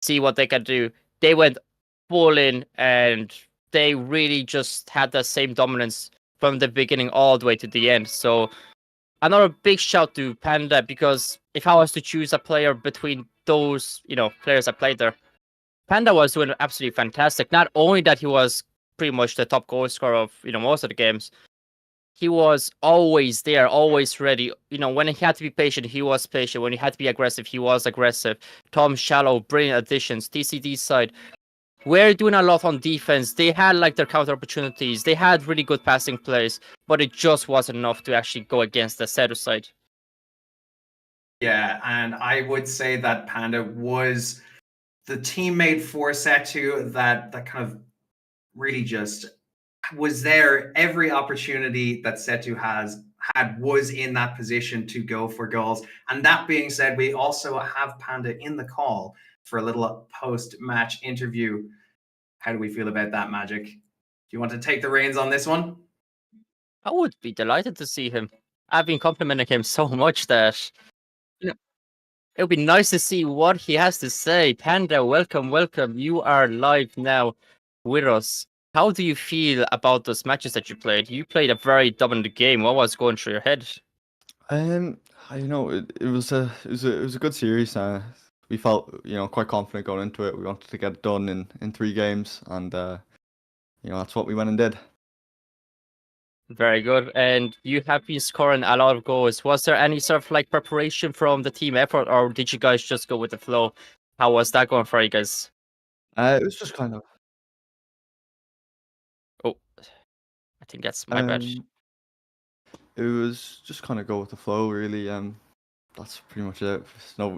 see what they can do. They went full in, and they really just had that same dominance from the beginning all the way to the end. So another big shout to Panda, because if I was to choose a player between those, players that played there, Panda was doing absolutely fantastic. Not only that he was pretty much the top goal scorer of, most of the games, he was always there, always ready. When he had to be patient, he was patient. When he had to be aggressive, he was aggressive. Tom Shallow, brilliant additions. TCD side, we're doing a lot on defense. They had their counter opportunities. They had really good passing plays, but it just wasn't enough to actually go against the Setu side. Yeah, and I would say that Panda was the teammate for Setu that kind of really just was there. Every opportunity that Setu had was in that position to go for goals. And that being said, we also have Panda in the call for a little post-match interview. How do we feel about that, Magic? you want to take the reins on this one? I would be delighted to see him. I've been complimenting him so much that it would be nice to see what he has to say. Panda, welcome, welcome. You are live now with us. How do you feel about those matches that you played? You played a very dominant game. What was going through your head? It was a good series. We felt quite confident going into it. We wanted to get it done in 3 games, and that's what we went and did. Very good. And you have been scoring a lot of goals. Was there any sort of like preparation from the team effort, or did you guys just go with the flow? How was that going for you guys? It was just kind of. Oh, I think that's my bad. It was just kind of go with the flow, really. That's pretty much it. No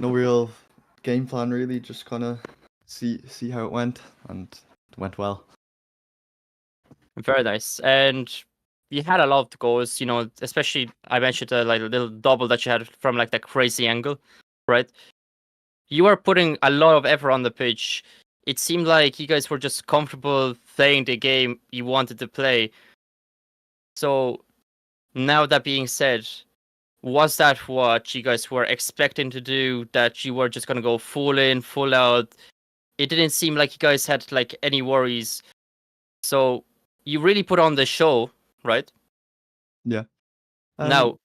real game plan, really. Just kind of see how it went, and it went well. Very nice. And you had a lot of goals, especially I mentioned the like little double that you had from like that crazy angle, right? You were putting a lot of effort on the pitch. It seemed like you guys were just comfortable playing the game you wanted to play. So now that being said, was that what you guys were expecting to do? That you were just gonna go full in, full out? It didn't seem like you guys had like any worries. So you really put on the show, right? Yeah. Now,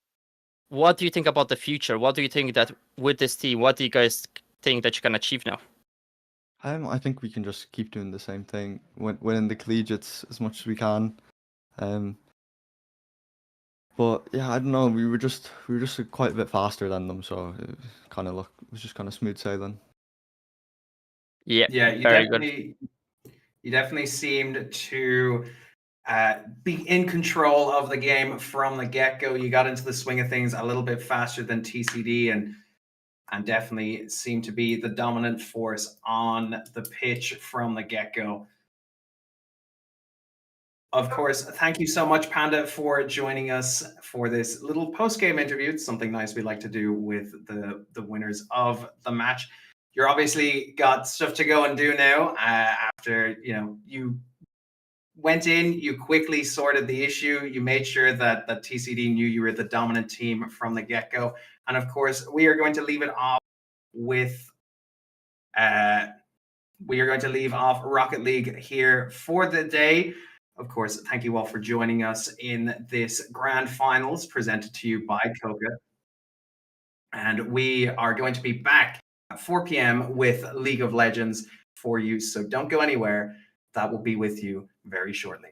what do you think about the future? What do you think that with this team, what do you guys think that you can achieve now? I think we can just keep doing the same thing, winning the collegiates as much as we can. But yeah, I don't know. We were just quite a bit faster than them, so it was just kind of smooth sailing. Yeah, Yeah, very good. You definitely seemed to be in control of the game from the get-go. You got into the swing of things a little bit faster than TCD, and definitely seemed to be the dominant force on the pitch from the get-go. Of course, thank you so much, Panda, for joining us for this little post-game interview. It's something nice we like to do with the winners of the match. You're obviously got stuff to go and do now. After you went in, you quickly sorted the issue. You made sure that TCD knew you were the dominant team from the get-go. And of course, we are going to leave it off with Rocket League here for the day. Of course, thank you all for joining us in this grand finals presented to you by KOKA. And we are going to be back at 4 p.m. with League of Legends for you. So don't go anywhere. That will be with you very shortly.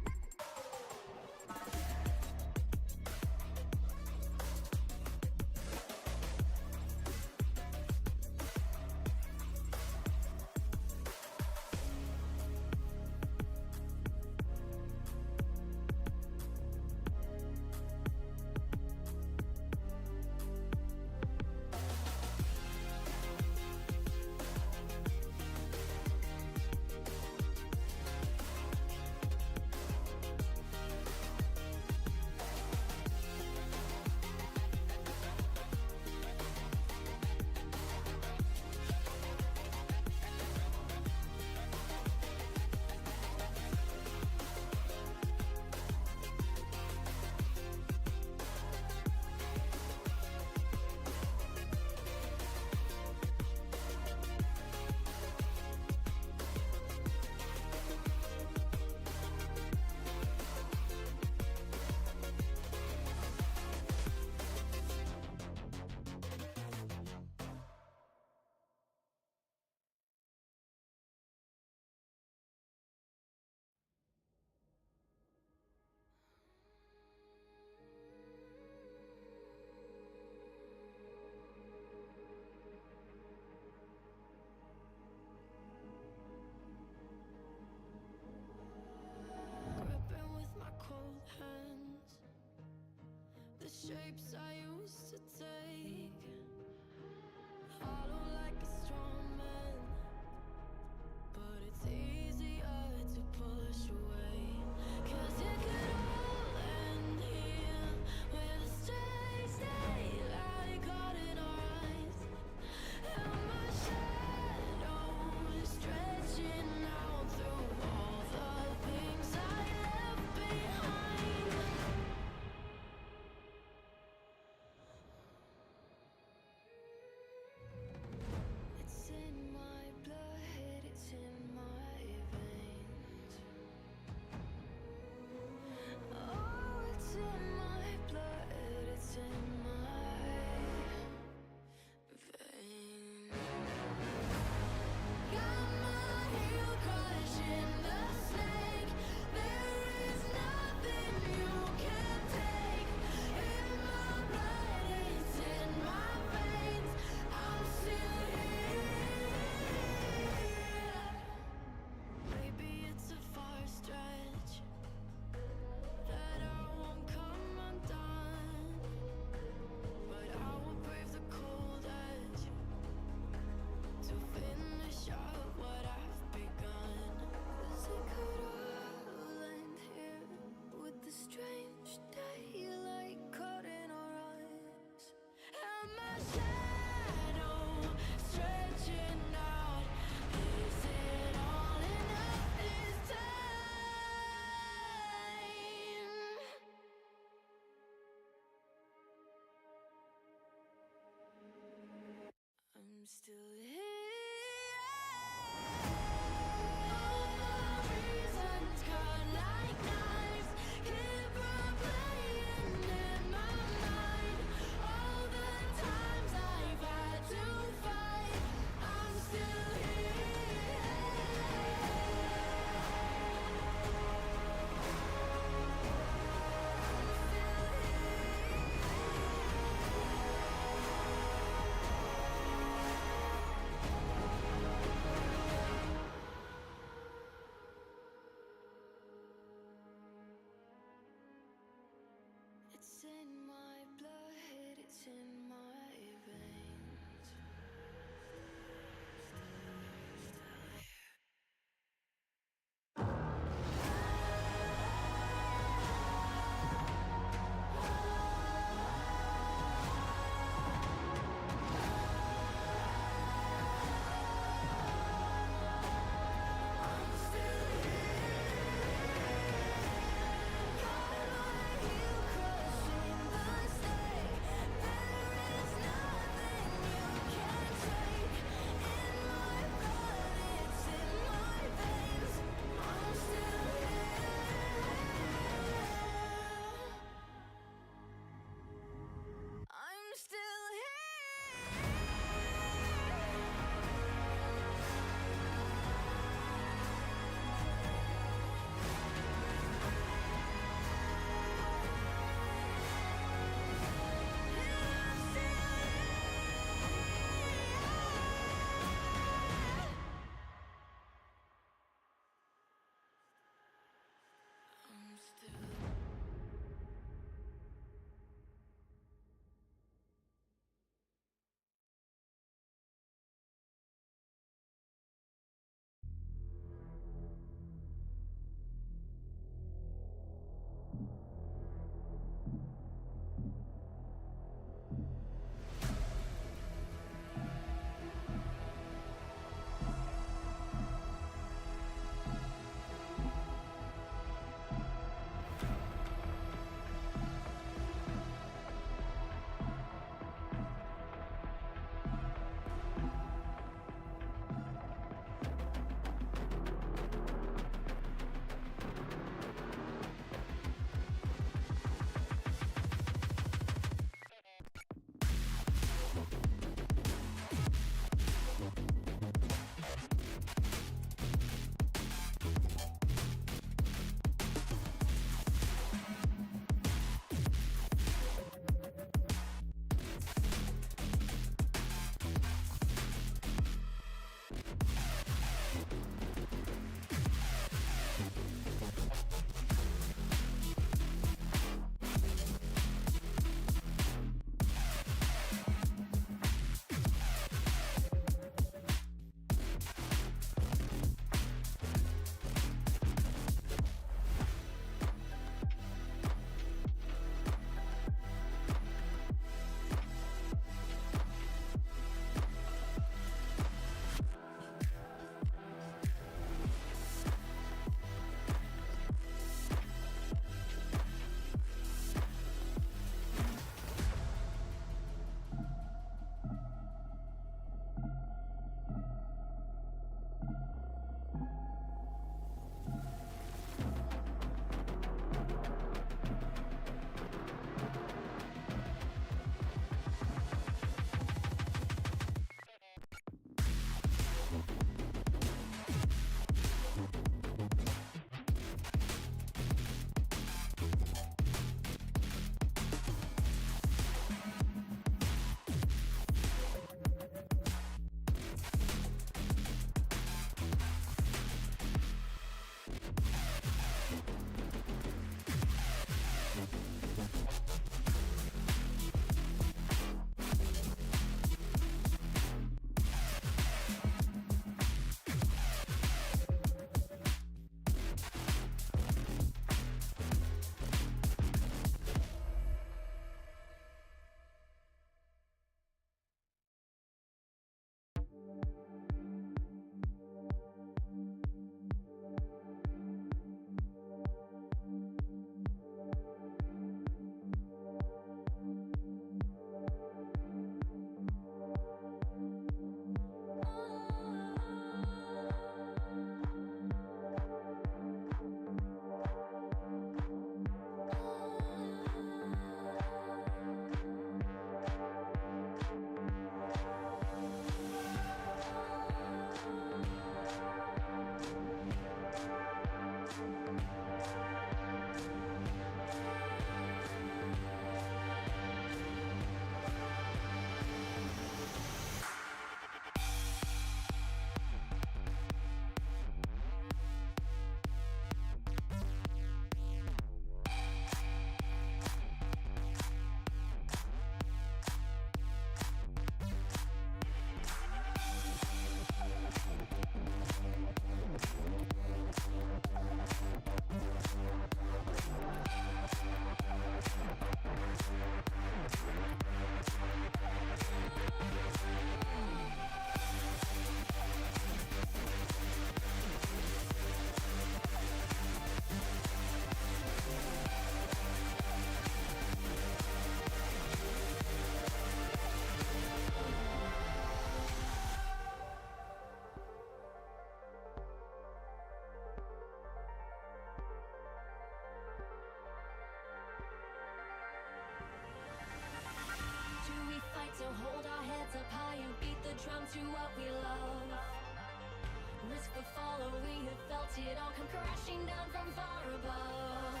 follow, we have felt it all come crashing down from far above.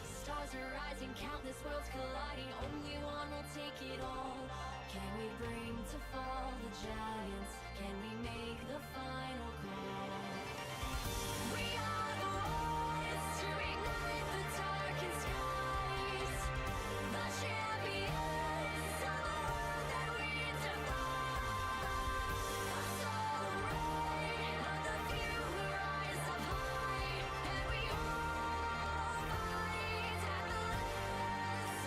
Stars are rising, countless worlds colliding, only one will take it all. Can we bring to fall the giants? Can we make the final call? We are the ones to ignite the darkened skies, the champions of the world that we defy. A soul ray of the few who rise up high, and we all fight at the last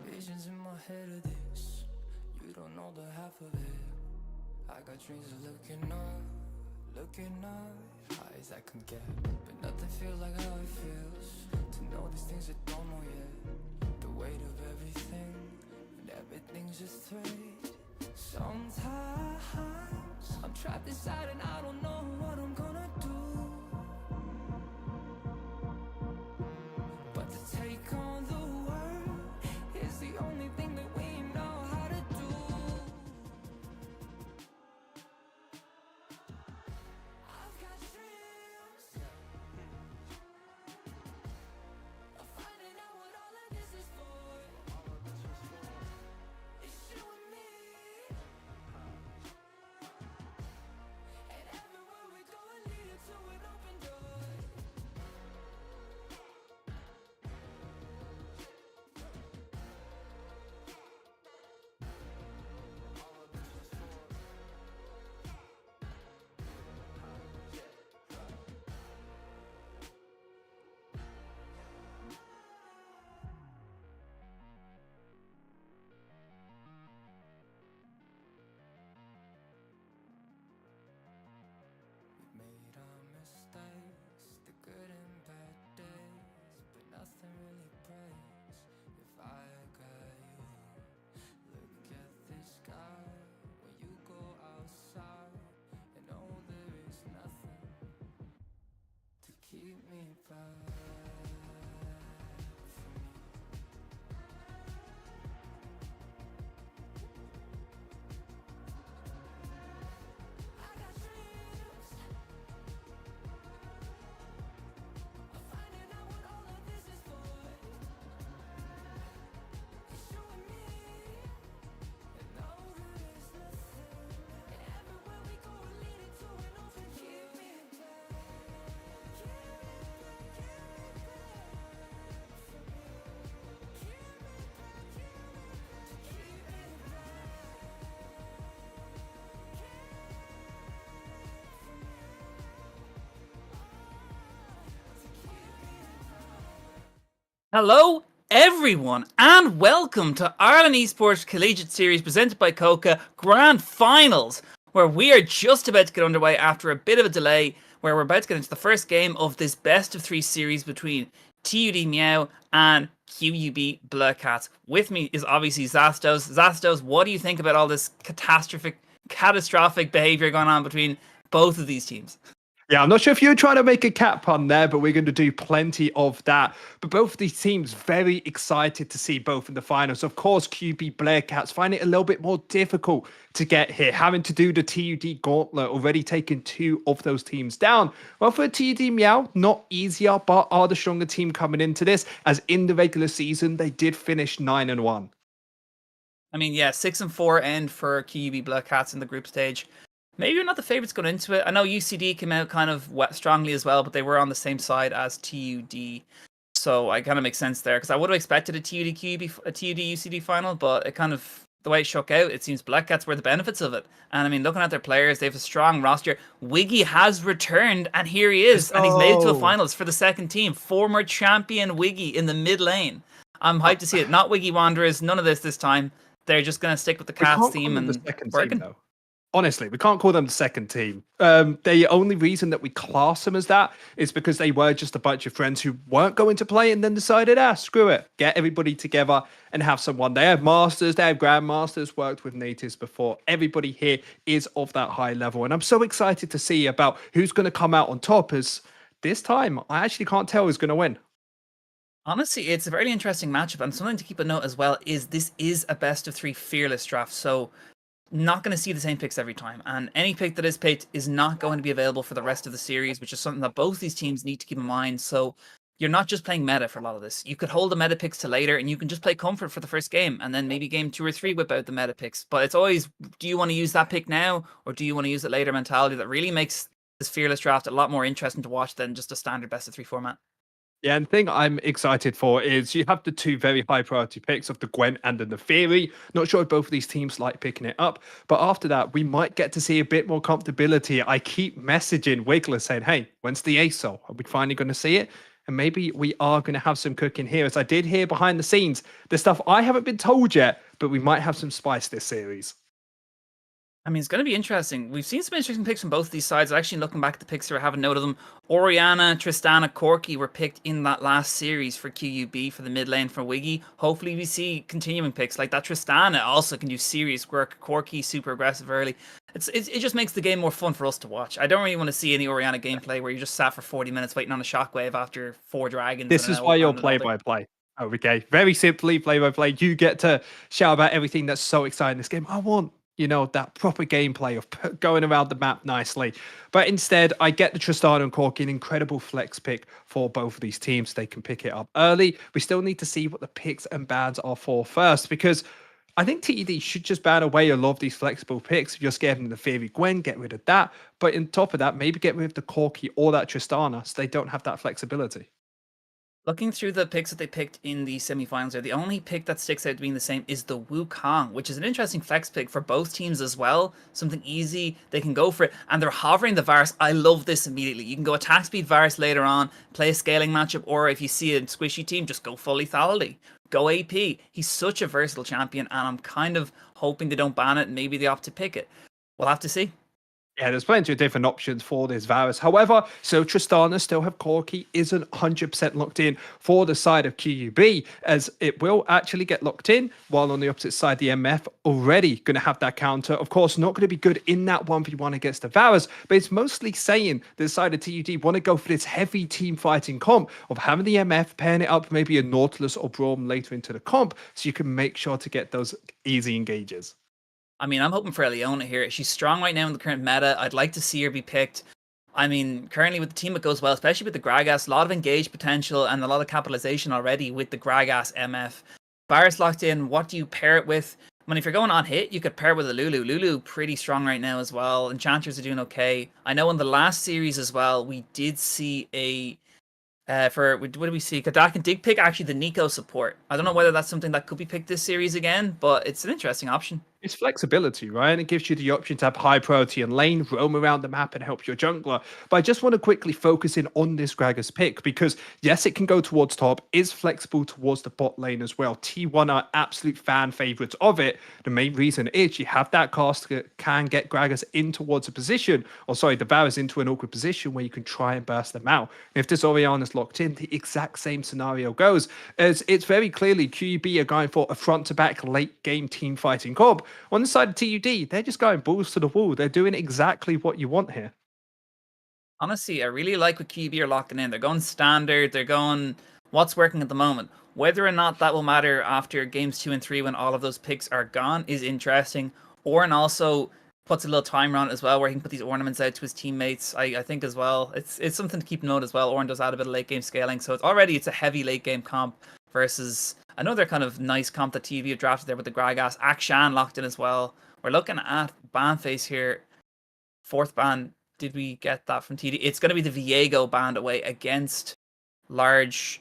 Visions in my head of this, you don't know the half of it. I got dreams of looking up, eyes I can get, but nothing feels like how it feels to know these things I don't know yet. The weight of everything, and everything's just thread. Sometimes I'm trapped inside and I don't know what I'm gonna do. But to take on the world is the only thing that we know how to do. I've got dreams of finding out what all of this is for. It's you and me, and everywhere Hello, everyone, and welcome to Ireland Esports Collegiate Series presented by KOKA Grand Finals, where we are just about to get underway after a bit of a delay, where we're about to get into the first game of this best of 3 series between TUD Miau and QUB Bleh Cats. With me is obviously Zastos. Zastos, what do you think about all this catastrophic behavior going on between both of these teams? Yeah, I'm not sure if you were trying to make a cat pun there, but we're going to do plenty of that. But both of these teams very excited to see both in the finals. Of course, QB Bleh Cats find it a little bit more difficult to get here, having to do the TUD gauntlet, already taking 2 of those teams down. Well, for TUD Miau, not easier, but are the stronger team coming into this, as in the regular season, they did finish 9-1. I mean, yeah, 6-4 end for QUB Bleh Cats in the group stage. Maybe you're not the favourites going into it. I know UCD came out kind of strongly as well, but they were on the same side as TUD. So I kind of make sense there, because I would have expected a TUD UCD final, but it kind of, the way it shook out, it seems Bleh Cats were the benefits of it. And I mean, looking at their players, they have a strong roster. Wiggy has returned, and here he is, and he's made it to the finals for the second team. Former champion Wiggy in the mid lane. I'm hyped to see it. Not Wiggy Wanderers, none of this time. They're just going to stick with the Cats theme and working. Honestly, we can't call them the second team. The only reason that we class them as that is because they were just a bunch of friends who weren't going to play and then decided, screw it, get everybody together and have someone. They have masters, they have grandmasters, worked with natives before. Everybody here is of that high level. And I'm so excited to see about who's going to come out on top, as this time I actually can't tell who's going to win. Honestly, it's a very interesting matchup, and something to keep a note as well is this is a best of 3 fearless draft. So not going to see the same picks every time, and any pick that is picked is not going to be available for the rest of the series, which is something that both these teams need to keep in mind. So you're not just playing meta for a lot of this. You could hold the meta picks to later, and you can just play comfort for the first game, and then maybe game 2 or 3 whip out the meta picks. But it's always, do you want to use that pick now, or do you want to use it later mentality that really makes this fearless draft a lot more interesting to watch than just a standard best of 3 format. Yeah, and the thing I'm excited for is you have the 2 very high priority picks of the Gwen and the Neferi. Not sure if both of these teams like picking it up, but after that, we might get to see a bit more comfortability. I keep messaging Wiggler saying, hey, when's the ASO? Are we finally going to see it? And maybe we are going to have some cooking here, as I did hear behind the scenes. The stuff I haven't been told yet, but we might have some spice this series. I mean, it's going to be interesting. We've seen some interesting picks from both these sides. Actually, looking back at the picks here, I haven't noted them. Oriana, Tristana, Corki were picked in that last series for QUB for the mid lane for Wiggy. Hopefully we see continuing picks like that. Tristana also can do serious work. Corki, super aggressive early. It just makes the game more fun for us to watch. I don't really want to see any Oriana gameplay where you just sat for 40 minutes waiting on a shockwave after 4 dragons. This is why you're play-by-play. Okay, very simply, play-by-play. You get to shout about everything that's so exciting in this game. I want, that proper gameplay of going around the map nicely. But instead, I get the Tristana and Corki, an incredible flex pick for both of these teams. They can pick it up early. We still need to see what the picks and bans are for first, because I think TED should just ban away a lot of these flexible picks. If you're scared of the Fairy Gwen, get rid of that. But on top of that, maybe get rid of the Corki or that Tristana so they don't have that flexibility. Looking through the picks that they picked in the semifinals, the only pick that sticks out being the same is the Wukong, which is an interesting flex pick for both teams as well. Something easy, they can go for it. And they're hovering the Varus. I love this immediately. You can go attack speed Varus later on, play a scaling matchup, or if you see a squishy team, just go full lethality. Go AP. He's such a versatile champion, and I'm kind of hoping they don't ban it and maybe they opt to pick it. We'll have to see. Yeah, there's plenty of different options for this Varus. However, so Tristana still have Corki, isn't 100% locked in for the side of QUB, as it will actually get locked in, while on the opposite side, the MF already going to have that counter. Of course, not going to be good in that 1v1 against the Varus, but it's mostly saying the side of TUD want to go for this heavy team fighting comp of having the MF, pairing it up maybe a Nautilus or Braum later into the comp, so you can make sure to get those easy engages. I mean, I'm hoping for Leona here. She's strong right now in the current meta. I'd like to see her be picked. I mean, currently with the team it goes well, especially with the Gragas, a lot of engaged potential and a lot of capitalization already with the Gragas MF. Varus locked in, what do you pair it with? I mean, if you're going on hit, you could pair it with a Lulu. Lulu pretty strong right now as well. Enchanters are doing okay. I know in the last series as well, we did see a... what did we see? Kadak and Dig pick actually the Nico support. I don't know whether that's something that could be picked this series again, but it's an interesting option. It's flexibility, right? And it gives you the option to have high priority and lane, roam around the map and help your jungler. But I just want to quickly focus in on this Gragas pick because, yes, it can go towards top, is flexible towards the bot lane as well. T1 are absolute fan favorites of it. The main reason is you have that cast that can get Gragas in towards a position, or sorry, the Varus into an awkward position where you can try and burst them out. And if this Orianna's locked in, the exact same scenario goes. As it's very clearly QUB are going for a front-to-back late-game team fighting comp. On the side of TUD, they're just going balls to the wall. They're doing exactly what you want here. Honestly, I really like what QUB are locking in. They're going standard. They're going what's working at the moment. Whether or not that will matter after games 2 and 3 when all of those picks are gone is interesting. Oren also puts a little timer on it as well where he can put these ornaments out to his teammates. I think as well. It's something to keep note as well. Oren does add a bit of late game scaling. So it's a heavy late game comp versus another kind of nice comp that TV have drafted there with the Gragas. Akshan locked in as well. We're looking at ban face here. 4th ban. Did we get that from TD? It's going to be the Viego band away against large.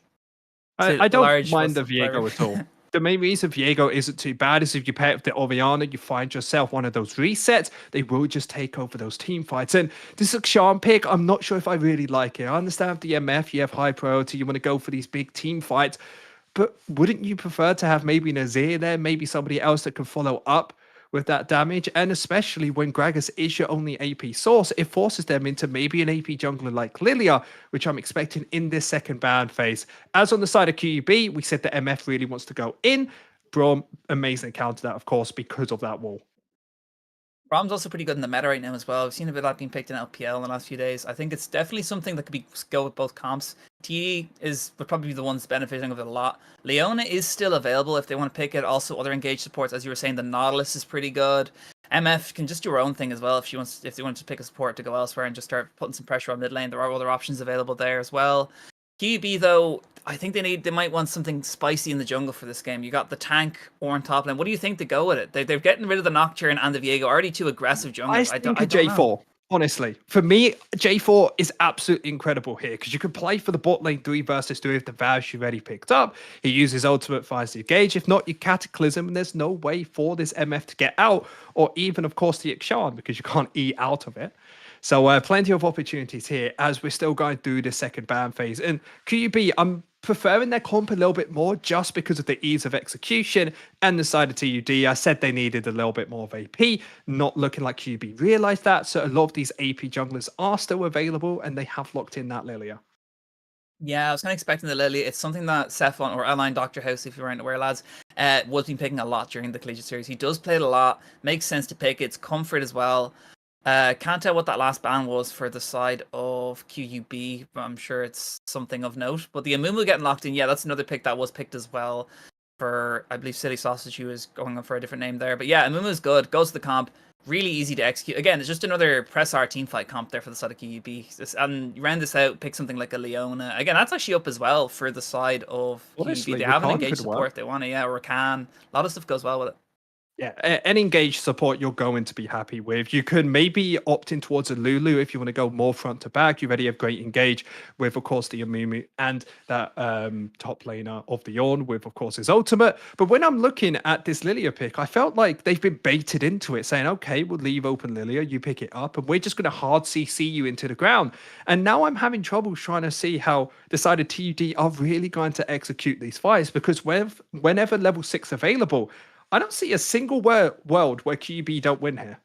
I don't mind the Viego at all. The main reason Viego isn't too bad is if you pair it with the Orianna, you find yourself one of those resets, they will just take over those team fights. And this Akshan pick, I'm not sure if I really like it. I understand the MF, you have high priority, you want to go for these big team fights. But wouldn't you prefer to have maybe Nazir there, maybe somebody else that can follow up with that damage? And especially when Gragas is your only AP source, it forces them into maybe an AP jungler like Lilia, which I'm expecting in this second ban phase. As on the side of QUB, we said that MF really wants to go in. Braum, amazing counter that, of course, because of that wall. Braum's also pretty good in the meta right now as well. We've seen a bit of that being picked in LPL in the last few days. I think it's definitely something that could be go with both comps. TD would probably be the ones benefiting of it a lot. Leona is still available if they want to pick it. Also, other engaged supports, as you were saying, the Nautilus is pretty good. MF can just do her own thing as well if they want to pick a support to go elsewhere and just start putting some pressure on mid lane. There are other options available there as well. QUB though, I think they might want something spicy in the jungle for this game. You got the tank or on top lane. What do you think to go with it? They're getting rid of the Nocturne and the Viego, already too aggressive junglers. I think a J4. Honestly, for me, J4 is absolutely incredible here because you can play for the bot lane 3 versus 3 if the Varus you already picked up. He uses ultimate, finds the engage. If not, you Cataclysm, and there's no way for this MF to get out, or even, of course, the Akshan because you can't E out of it. So plenty of opportunities here as we're still going through the second ban phase. And QUB, I'm preferring their comp a little bit more just because of the ease of execution and the side of TUD. I said they needed a little bit more of AP, not looking like QUB realized that. So a lot of these AP junglers are still available and they have locked in that Lilia. Yeah, I was kind of expecting the Lilia. It's something that Cephalon or Align Dr. House, if you weren't aware, lads, was been picking a lot during the Collegiate Series. He does play it a lot. Makes sense to pick. It's comfort as well. Can't tell what that last ban was for the side of QUB, but I'm sure it's something of note. But the Amumu getting locked in, yeah, that's another pick that was picked as well for, I believe, Silly Sausage, who is going on for a different name there. But yeah, Amumu is good, goes to the comp, really easy to execute. Again, it's just another press R team fight comp there for the side of QUB. And you round this out, pick something like a Leona. Again, that's actually up as well for the side of QUB. They have an engaged support they want to, yeah, or a Rakan. A lot of stuff goes well with it. Yeah, any engaged support you're going to be happy with. You could maybe opt in towards a Lulu if you want to go more front to back. You already have great engage with, of course, the Amumu and that top laner of the Ornn with, of course, his ultimate. But when I'm looking at this Lilia pick, I felt like they've been baited into it, saying, okay, we'll leave open Lilia, you pick it up, and we're just going to hard CC you into the ground. And now I'm having trouble trying to see how the side of TUD are really going to execute these fights because whenever level 6 available, I don't see a single world where QUB don't win here.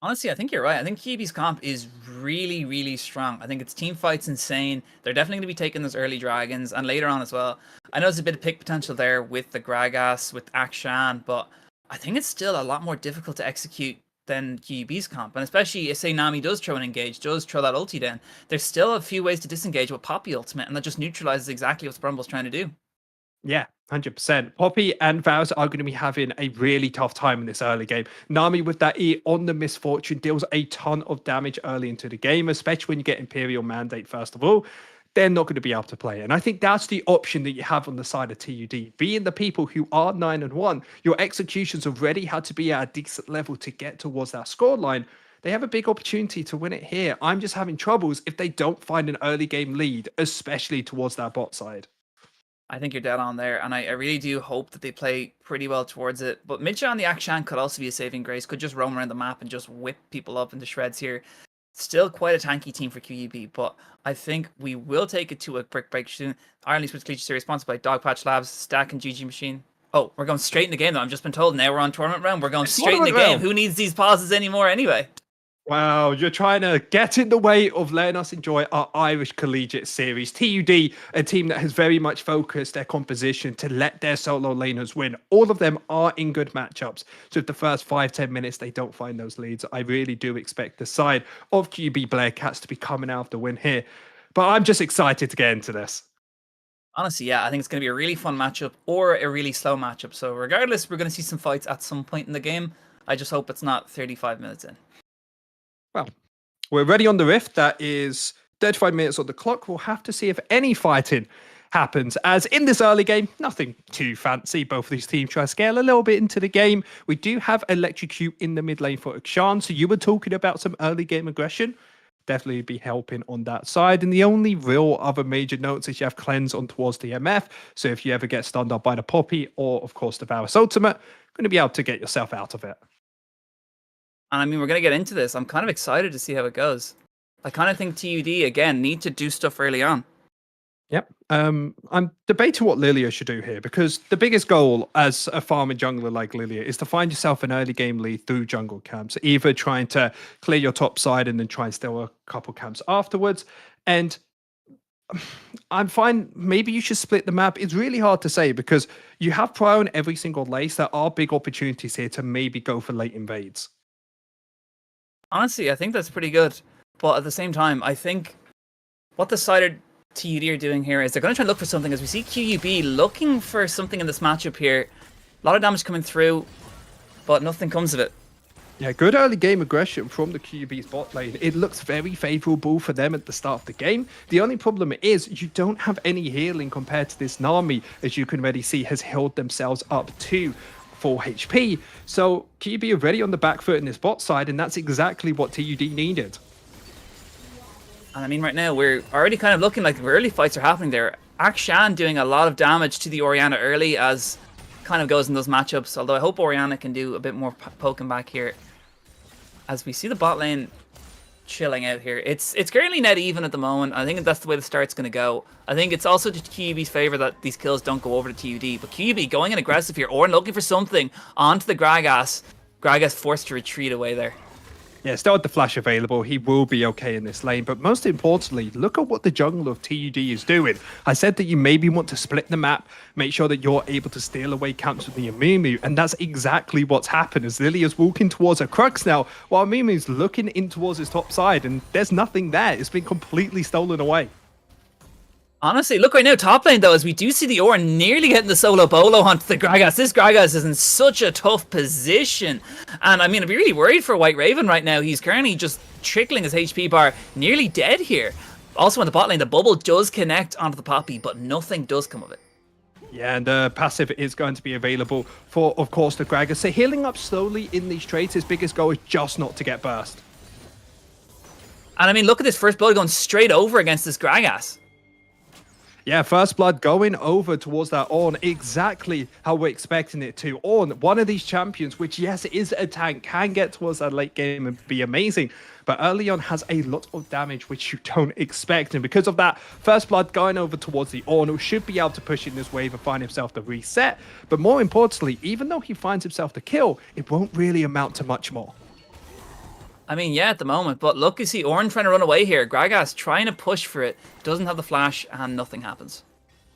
Honestly, I think you're right. I think QUB's comp is really, really strong. I think its team fight's insane. They're definitely going to be taking those early dragons and later on as well. I know there's a bit of pick potential there with the Gragas, with Akshan, but I think it's still a lot more difficult to execute than QUB's comp. And especially if, say, Nami does throw an engage, does throw that ulti down, there's still a few ways to disengage with Poppy ultimate, and that just neutralizes exactly what Brumble's trying to do. Yeah, 100%. Poppy and Varus are going to be having a really tough time in this early game. Nami with that E on the Misfortune deals a ton of damage early into the game, especially when you get Imperial Mandate first of all. They're not going to be able to play. And I think that's the option that you have on the side of TUD. Being the people who are 9-1, your executions already had to be at a decent level to get towards that scoreline. They have a big opportunity to win it here. I'm just having troubles if they don't find an early game lead, especially towards that bot side. I think you're dead on there, and I really do hope that they play pretty well towards it. But Mitcha on the Akshan could also be a saving grace, could just roam around the map and just whip people up into shreds here. Still quite a tanky team for QUB, but I think we will take it to a quick break soon. Ireland Esports Collegiate Series, sponsored by Dogpatch Labs, Stack and GG Machine. Oh, we're going straight in the game though. I've just been told now we're on tournament round. We're going straight in the game. Who needs these pauses anymore anyway? Wow, you're trying to get in the way of letting us enjoy our Irish Collegiate Series. TUD, a team that has very much focused their composition to let their solo laners win. All of them are in good matchups. So if the first 5-10 minutes they don't find those leads, I really do expect the side of QUB Bleh Cats to be coming out of the win here. But I'm just excited to get into this. Honestly, yeah, I think it's going to be a really fun matchup or a really slow matchup. So regardless, we're going to see some fights at some point in the game. I just hope it's not 35 minutes in. Well, we're ready on the Rift. That is 35 minutes on the clock. We'll have to see if any fighting happens. As in this early game, nothing too fancy. Both of these teams try to scale a little bit into the game. We do have Electrocute in the mid lane for Akshan. So you were talking about some early game aggression. Definitely be helping on that side. And the only real other major notes is you have Cleanse on towards the MF. So if you ever get stunned up by the Poppy or, of course, the Varus Ultimate, going to be able to get yourself out of it. And I mean, we're going to get into this. I'm kind of excited to see how it goes. I kind of think TUD, again, need to do stuff early on. Yep. I'm debating what Lilia should do here, because the biggest goal as a farming jungler like Lilia is to find yourself an early game lead through jungle camps, either trying to clear your top side and then try and steal a couple camps afterwards. And I'm fine. Maybe you should split the map. It's really hard to say because you have Prio in every single lace. There are big opportunities here to maybe go for late invades. Honestly, I think that's pretty good. But at the same time, I think what the side of TUD are doing here is they're going to try and look for something, as we see QUB looking for something in this matchup here. A lot of damage coming through, but nothing comes of it. Yeah, good early game aggression from the QUB's bot lane. It looks very favourable for them at the start of the game. The only problem is you don't have any healing compared to this Nami, as you can already see has healed themselves up to 4 HP. So QUB are already on the back foot in this bot side, and that's exactly what TUD needed. And I mean, right now, we're already kind of looking like the early fights are happening there. Akshan doing a lot of damage to the Orianna early, as kind of goes in those matchups. Although I hope Orianna can do a bit more poking back here. As we see the bot lane chilling out here. It's currently net even at the moment. I think that's the way the start's going to go. I think it's also to QUB's favour that these kills don't go over to TUD. But QUB going in aggressive here, or looking for something onto the Gragas. Gragas forced to retreat away there. Yeah, still with the flash available, he will be okay in this lane. But most importantly, look at what the jungle of TUD is doing. I said that you maybe want to split the map, make sure that you're able to steal away camps with the Amumu, and that's exactly what's happened as Lilia's walking towards her Crux now, while Amumu's looking in towards his top side, and there's nothing there. It's been completely stolen away. Honestly, look right now, top lane though, as we do see the Orin nearly getting the solo bolo onto the Gragas. This Gragas is in such a tough position. And I mean, I'd be really worried for White Raven right now. He's currently just trickling his HP bar, nearly dead here. Also in the bot lane, the bubble does connect onto the Poppy, but nothing does come of it. Yeah, and the passive is going to be available for, of course, the Gragas. So healing up slowly in these trades, his biggest goal is just not to get burst. And I mean, look at this first blood going straight over against this Gragas. Yeah, first blood going over towards that Ornn, exactly how we're expecting it to. Ornn, one of these champions, which yes, is a tank, can get towards that late game and be amazing, but early on has a lot of damage which you don't expect. And because of that, first blood going over towards the Ornn, who should be able to push in this wave and find himself the reset. But more importantly, even though he finds himself the kill, it won't really amount to much more. I mean, yeah, at the moment, but look, you see Ornn trying to run away here. Gragas trying to push for it, doesn't have the flash, and nothing happens.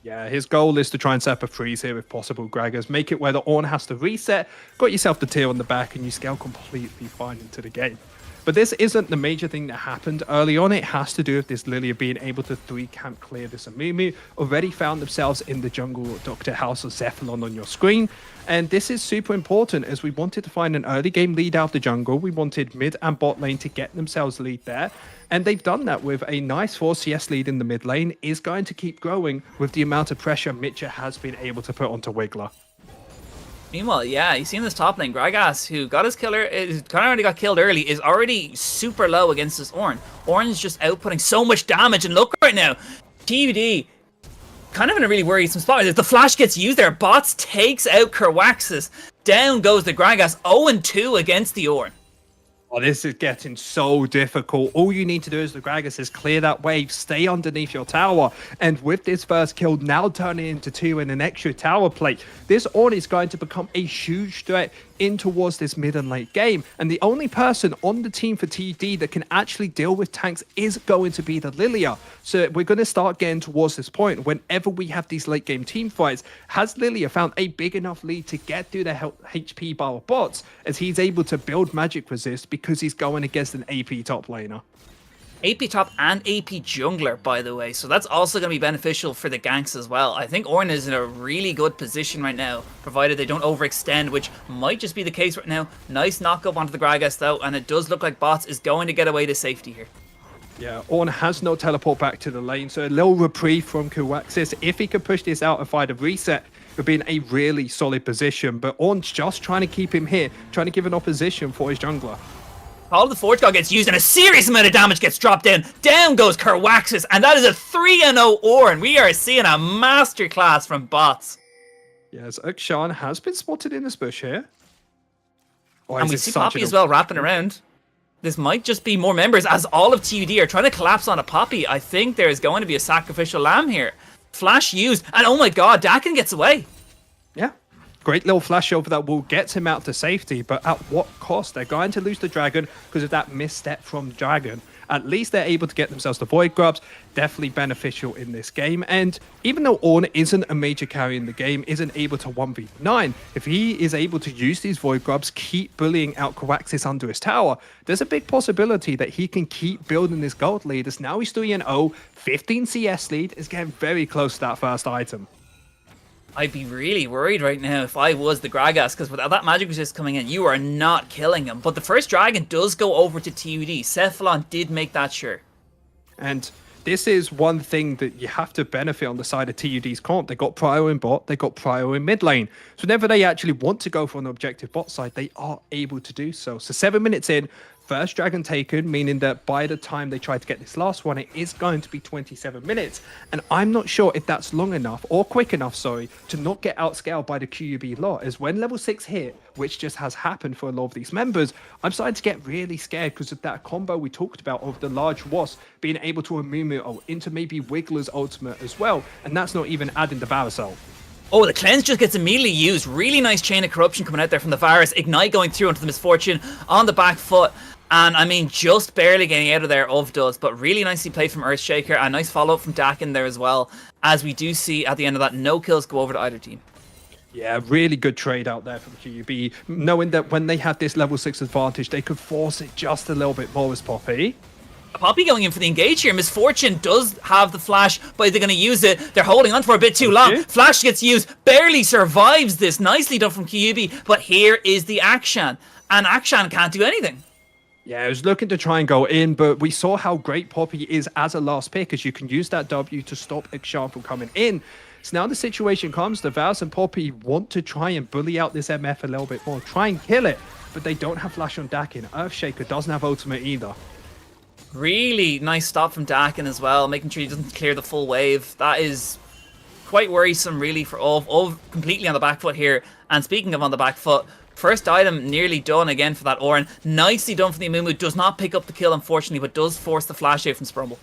Yeah, his goal is to try and set up a freeze here if possible, Gragas. Make it where the Ornn has to reset, got yourself the tier on the back, and you scale completely fine into the game. But this isn't the major thing that happened early on. It has to do with this Lilia being able to 3-camp clear this Amumu. Already found themselves in the jungle Dr. House of Zephyllon on your screen. And this is super important as we wanted to find an early game lead out the jungle. We wanted mid and bot lane to get themselves lead there. And they've done that with a nice 4 CS lead in the mid lane. Is going to keep growing with the amount of pressure Mitcha has been able to put onto Wiggler. Meanwhile, yeah, you see in this top lane, Gragas, who got his killer, kind of already got killed early, is already super low against this Ornn. Ornn's just outputting so much damage, and look right now, TUD kind of in a really worrisome spot. If the flash gets used there, Bots takes out Kerwaxis. Down goes the Gragas, 0-2 against the Ornn. Oh, this is getting so difficult. All you need to do as the Gragas is clear that wave, stay underneath your tower, and with this first kill now turning into 2 and an extra tower plate, this Ornn is going to become a huge threat in towards this mid and late game. And the only person on the team for TD that can actually deal with tanks is going to be the Lilia. So we're going to start getting towards this point. Whenever we have these late game team fights, has Lilia found a big enough lead to get through the HP bar of Bots, as he's able to build magic resist because he's going against an AP top laner? AP top and AP jungler, by the way, so that's also going to be beneficial for the ganks as well. I think Ornn is in a really good position right now, provided they don't overextend, which might just be the case right now. Nice knock up onto the Gragas though, and it does look like Bots is going to get away to safety here. Yeah, Ornn has no teleport back to the lane, so a little reprieve from Kerwaxis. If he could push this out and find a reset, would be in a really solid position, but Ornn's just trying to keep him here, trying to give an opposition for his jungler. All of the Forge God gets used and a serious amount of damage gets dropped down. Down goes Kerwaxis, and that is a 3-0 Ornn. We are seeing a masterclass from Bots. Yes, Akshan has been spotted in this bush here. And we see Poppy as well wrapping around. This might just be more members as all of TUD are trying to collapse on a Poppy. I think there is going to be a sacrificial lamb here. Flash used, and oh my god, Dakin gets away. Yeah. Great little flash over that will get him out to safety, but at what cost? They're going to lose the Dragon because of that misstep from Dragon. At least they're able to get themselves the Void Grubs. Definitely beneficial in this game. And even though Ornn isn't a major carry in the game, isn't able to 1v9, if he is able to use these Void Grubs, keep bullying out Kerwaxis under his tower, there's a big possibility that he can keep building this gold lead, as now he's 3-0, 15 CS lead, is getting very close to that first item. I'd be really worried right now if I was the Gragas, because without that magic resist coming in, you are not killing him. But the first dragon does go over to TUD. Cephalon did make that sure. And this is one thing that you have to benefit on the side of TUD's comp. They got Prio in bot, they got Prio in mid lane. So whenever they actually want to go for an objective bot side, they are able to do so. So 7 minutes in, first dragon taken, meaning that by the time they try to get this last one, it is going to be 27 minutes. And I'm not sure if that's long enough, or quick enough, sorry, to not get outscaled by the QUB lot. As when level 6 hit, which just has happened for a lot of these members, I'm starting to get really scared because of that combo we talked about of the large wasp being able to Amumu into maybe Wiggler's ultimate as well. And that's not even adding the Varusel. Oh, the cleanse just gets immediately used. Really nice chain of corruption coming out there from the Varus. Ignite going through onto the Misfortune on the back foot. And I mean, just barely getting out of there of does, but really nicely played from Earthshaker. A nice follow-up from Dakin there as well, as we do see at the end of that, no kills go over to either team. Yeah, really good trade out there from QUB, knowing that when they have this level 6 advantage, they could force it just a little bit more as Poppy. Poppy going in for the engage here. Misfortune does have the flash, but they're going to use it. They're holding on for a bit too long. Flash gets used, barely survives this. Nicely done from QUB, but here is the Akshan, and Akshan can't do anything. Yeah, I was looking to try and go in, but we saw how great Poppy is as a last pick, as you can use that W to stop Akshan from coming in. So now the situation comes, the Vals and Poppy want to try and bully out this MF a little bit more, try and kill it, but they don't have flash on Dakin. Earthshaker doesn't have ultimate either. Really nice stop from Dakin as well, making sure he doesn't clear the full wave. That is quite worrisome really for Ov completely on the back foot here. And speaking of on the back foot, first item nearly done again for that Ornn. Nicely done for the Amumu. Does not pick up the kill, unfortunately, but does force the flash out from Sprumble.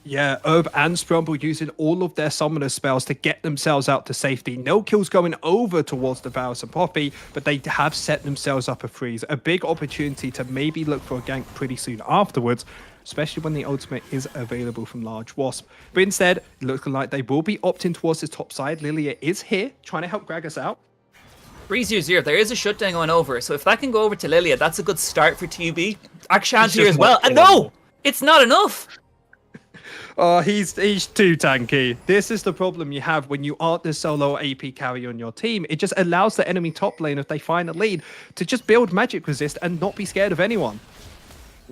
Yeah, Herb and Sprumble using all of their summoner spells to get themselves out to safety. No kills going over towards the Varus and Poppy, but they have set themselves up a freeze. A big opportunity to maybe look for a gank pretty soon afterwards, especially when the ultimate is available from Large Wasp. But instead, it looks like they will be opting towards this top side. Lilia is here, trying to help Gragas out. 3-0. There is a shutdown going over, so if that can go over to Lilia, that's a good start for TUB. Akshan's here as well, and no! It's not enough! Oh, he's too tanky. This is the problem you have when you aren't the solo AP carry on your team. It just allows the enemy top lane, if they find a lead, to just build magic resist and not be scared of anyone.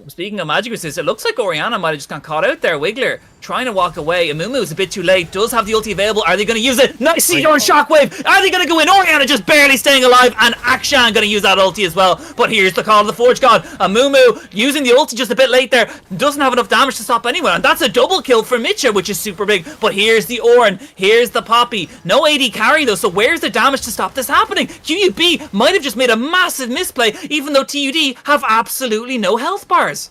Speaking of magic resist, it looks like Orianna might have just got caught out there. Wiggler trying to walk away. Amumu is a bit too late. Does have the ulti available. Are they going to use it? Nice Seedor and Shockwave. Are they going to go in? Orianna just barely staying alive. And Akshan going to use that ulti as well. But here's the call of the Forge God. Amumu using the ulti just a bit late there. Doesn't have enough damage to stop anyone. And that's a double kill for Mitcha, which is super big. But here's the Orin. Here's the Poppy. No AD carry though. So where's the damage to stop this happening? QUB might have just made a massive misplay, even though TUD have absolutely no health bars.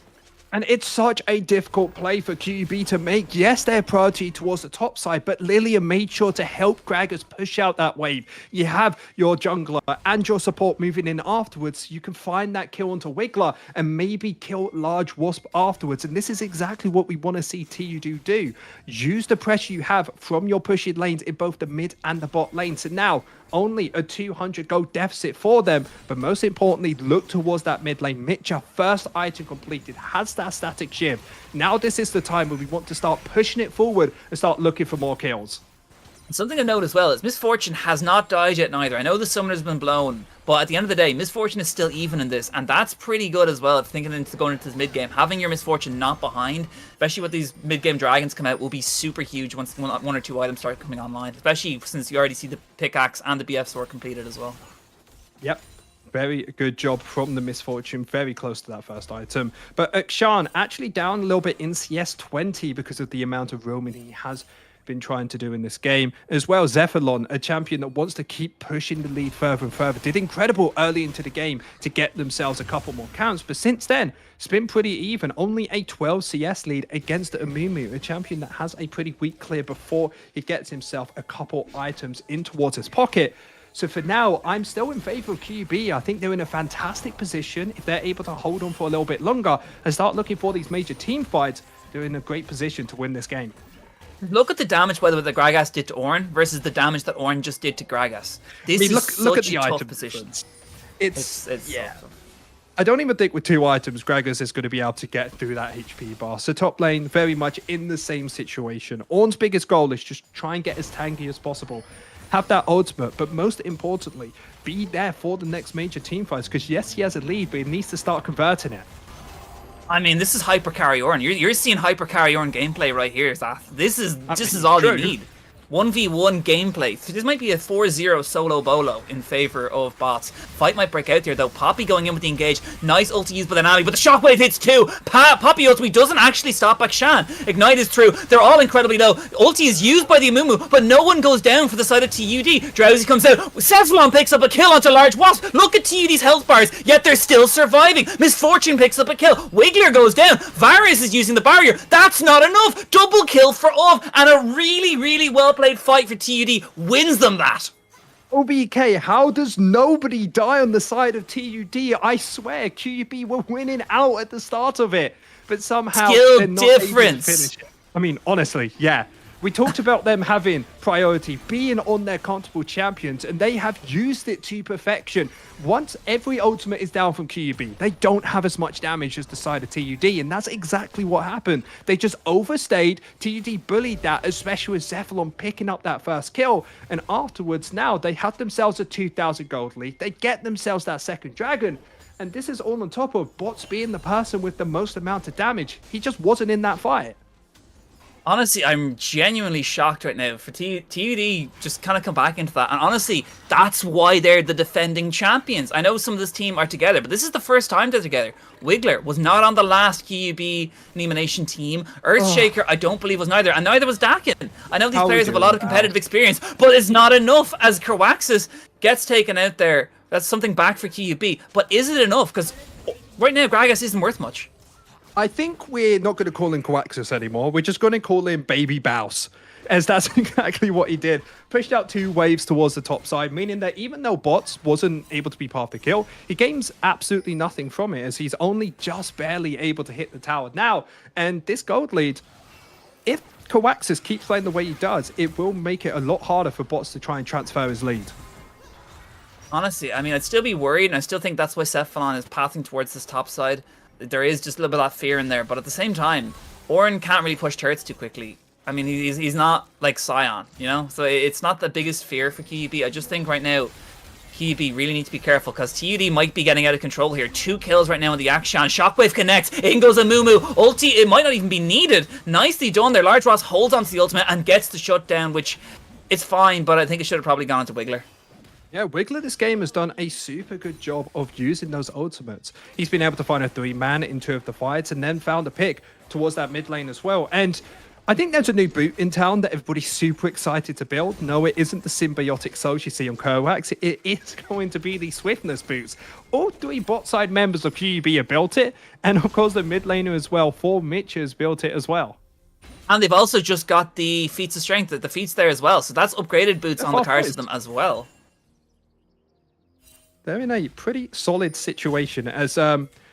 And it's such a difficult play for QUB to make. Yes, their priority towards the top side, but Lilia made sure to help Gragas push out that wave. You have your jungler and your support moving in afterwards. You can find that kill onto Wiggler and maybe kill Large Wasp afterwards. And this is exactly what we want to see TUD do. Use the pressure you have from your pushing lanes in both the mid and the bot lane. So now, only a 200 gold deficit for them, but most importantly, look towards that mid lane. Mitcha, first item completed, has that static shift. Now this is the time where we want to start pushing it forward and start looking for more kills. Something to note as well is Misfortune has not died yet neither. I know the summoner's been blown, but at the end of the day, Misfortune is still even in this, and that's pretty good as well. If thinking into going into this mid game, having your Misfortune not behind, especially with these mid game dragons come out, will be super huge once one or two items start coming online. Especially since you already see the pickaxe and the BF sword completed as well. Yep. Very good job from the Misfortune, very close to that first item. But Akshan actually down a little bit in CS 20 because of the amount of roaming he has been trying to do in this game. As well, Zephyrlon, a champion that wants to keep pushing the lead further and further, did incredible early into the game to get themselves a couple more counts, but since then, it's been pretty even. Only a 12 CS lead against Amumu, a champion that has a pretty weak clear before he gets himself a couple items in towards his pocket. So for now, I'm still in favor of QUB. I think they're in a fantastic position. If they're able to hold on for a little bit longer and start looking for these major team fights, they're in a great position to win this game. Look at the damage, by the way, that Gragas did to Ornn versus the damage that Ornn just did to Gragas. This is look at such the a tough item position. It's yeah. so I don't even think with two items, Gragas is going to be able to get through that HP bar. So top lane, very much in the same situation. Ornn's biggest goal is just try and get as tanky as possible. Have that ultimate, but most importantly, be there for the next major team fights. Because yes, he has a lead, but he needs to start converting it. I mean, this is hyper carry Ornn. You're seeing hyper carry Ornn gameplay right here, Zaf. This is all you need. 1v1 gameplay. This might be a 4-0 solo bolo in favor of bots. Fight might break out here though. Poppy going in with the engage. Nice ulti used by the Nami, but the shockwave hits too. Poppy ulti doesn't actually stop Akshan. Ignite is through. They're all incredibly low. Ulti is used by the Amumu, but no one goes down for the side of TUD. Drowsy comes out. Cephalon picks up a kill onto Large Wasp. Look at TUD's health bars, yet they're still surviving. Misfortune picks up a kill. Wiggler goes down. Varus is using the barrier. That's not enough. Double kill for Ov, and a really, really well played fight for TUD wins them that. OBK, how does nobody die on the side of TUD? I swear, QUB were winning out at the start of it, but somehow skill they're not able to difference. finish it. I mean, honestly, yeah. We talked about them having priority, being on their comfortable champions, and they have used it to perfection. Once every ultimate is down from QUB, they don't have as much damage as the side of TUD, and that's exactly what happened. They just overstayed. TUD bullied that, especially with Cephalon picking up that first kill, and afterwards now they had themselves a 2,000 gold lead. They get themselves that second dragon, and this is all on top of Bots being the person with the most amount of damage. He just wasn't in that fight. Honestly, I'm genuinely shocked right now for TUD just kind of come back into that. And honestly, that's why they're the defending champions. I know some of this team are together, but this is the first time they're together. Wiggler was not on the last QUB elimination team. Earthshaker, I don't believe was neither. And neither was Dakin. I know these players have a lot of competitive experience, but it's not enough as Kerwaxis gets taken out there. That's something back for QUB. But is it enough? Because right now, Gragas isn't worth much. I think we're not going to call him Coaxus anymore. We're just going to call him Baby Bouse, as that's exactly what he did. Pushed out 2 waves towards the top side, meaning that even though Bots wasn't able to be part of the kill, he gains absolutely nothing from it, as he's only just barely able to hit the tower now. And this gold lead, if Coaxus keeps playing the way he does, it will make it a lot harder for Bots to try and transfer his lead. Honestly, I mean, I'd still be worried, and I still think that's why Cephalon is pathing towards this top side. There is just a little bit of that fear in there, but at the same time, Ornn can't really push turrets too quickly. I mean, he's not like Sion, you know? So it's not the biggest fear for QUB. I just think right now, QUB really need to be careful because TUD might be getting out of control here. 2 kills right now in the Akshan. Shockwave connects. In goes a Mumu. Ulti, it might not even be needed. Nicely done there. Large Ross holds onto the ultimate and gets the shutdown, which is fine, but I think it should have probably gone to Wiggler. Yeah, Wiggler this game has done a super good job of using those ultimates. He's been able to find a 3-man in 2 of the fights and then found a pick towards that mid lane as well. And I think there's a new boot in town that everybody's super excited to build. No, it isn't the symbiotic souls you see on Koax. It is going to be the swiftness boots. All 3 bot side members of QUB have built it. And of course the mid laner as well, 4 Mitch has built it as well. And they've also just got the feats of strength, the feats there as well. So that's upgraded boots on the cards for them as well. They're in a pretty solid situation as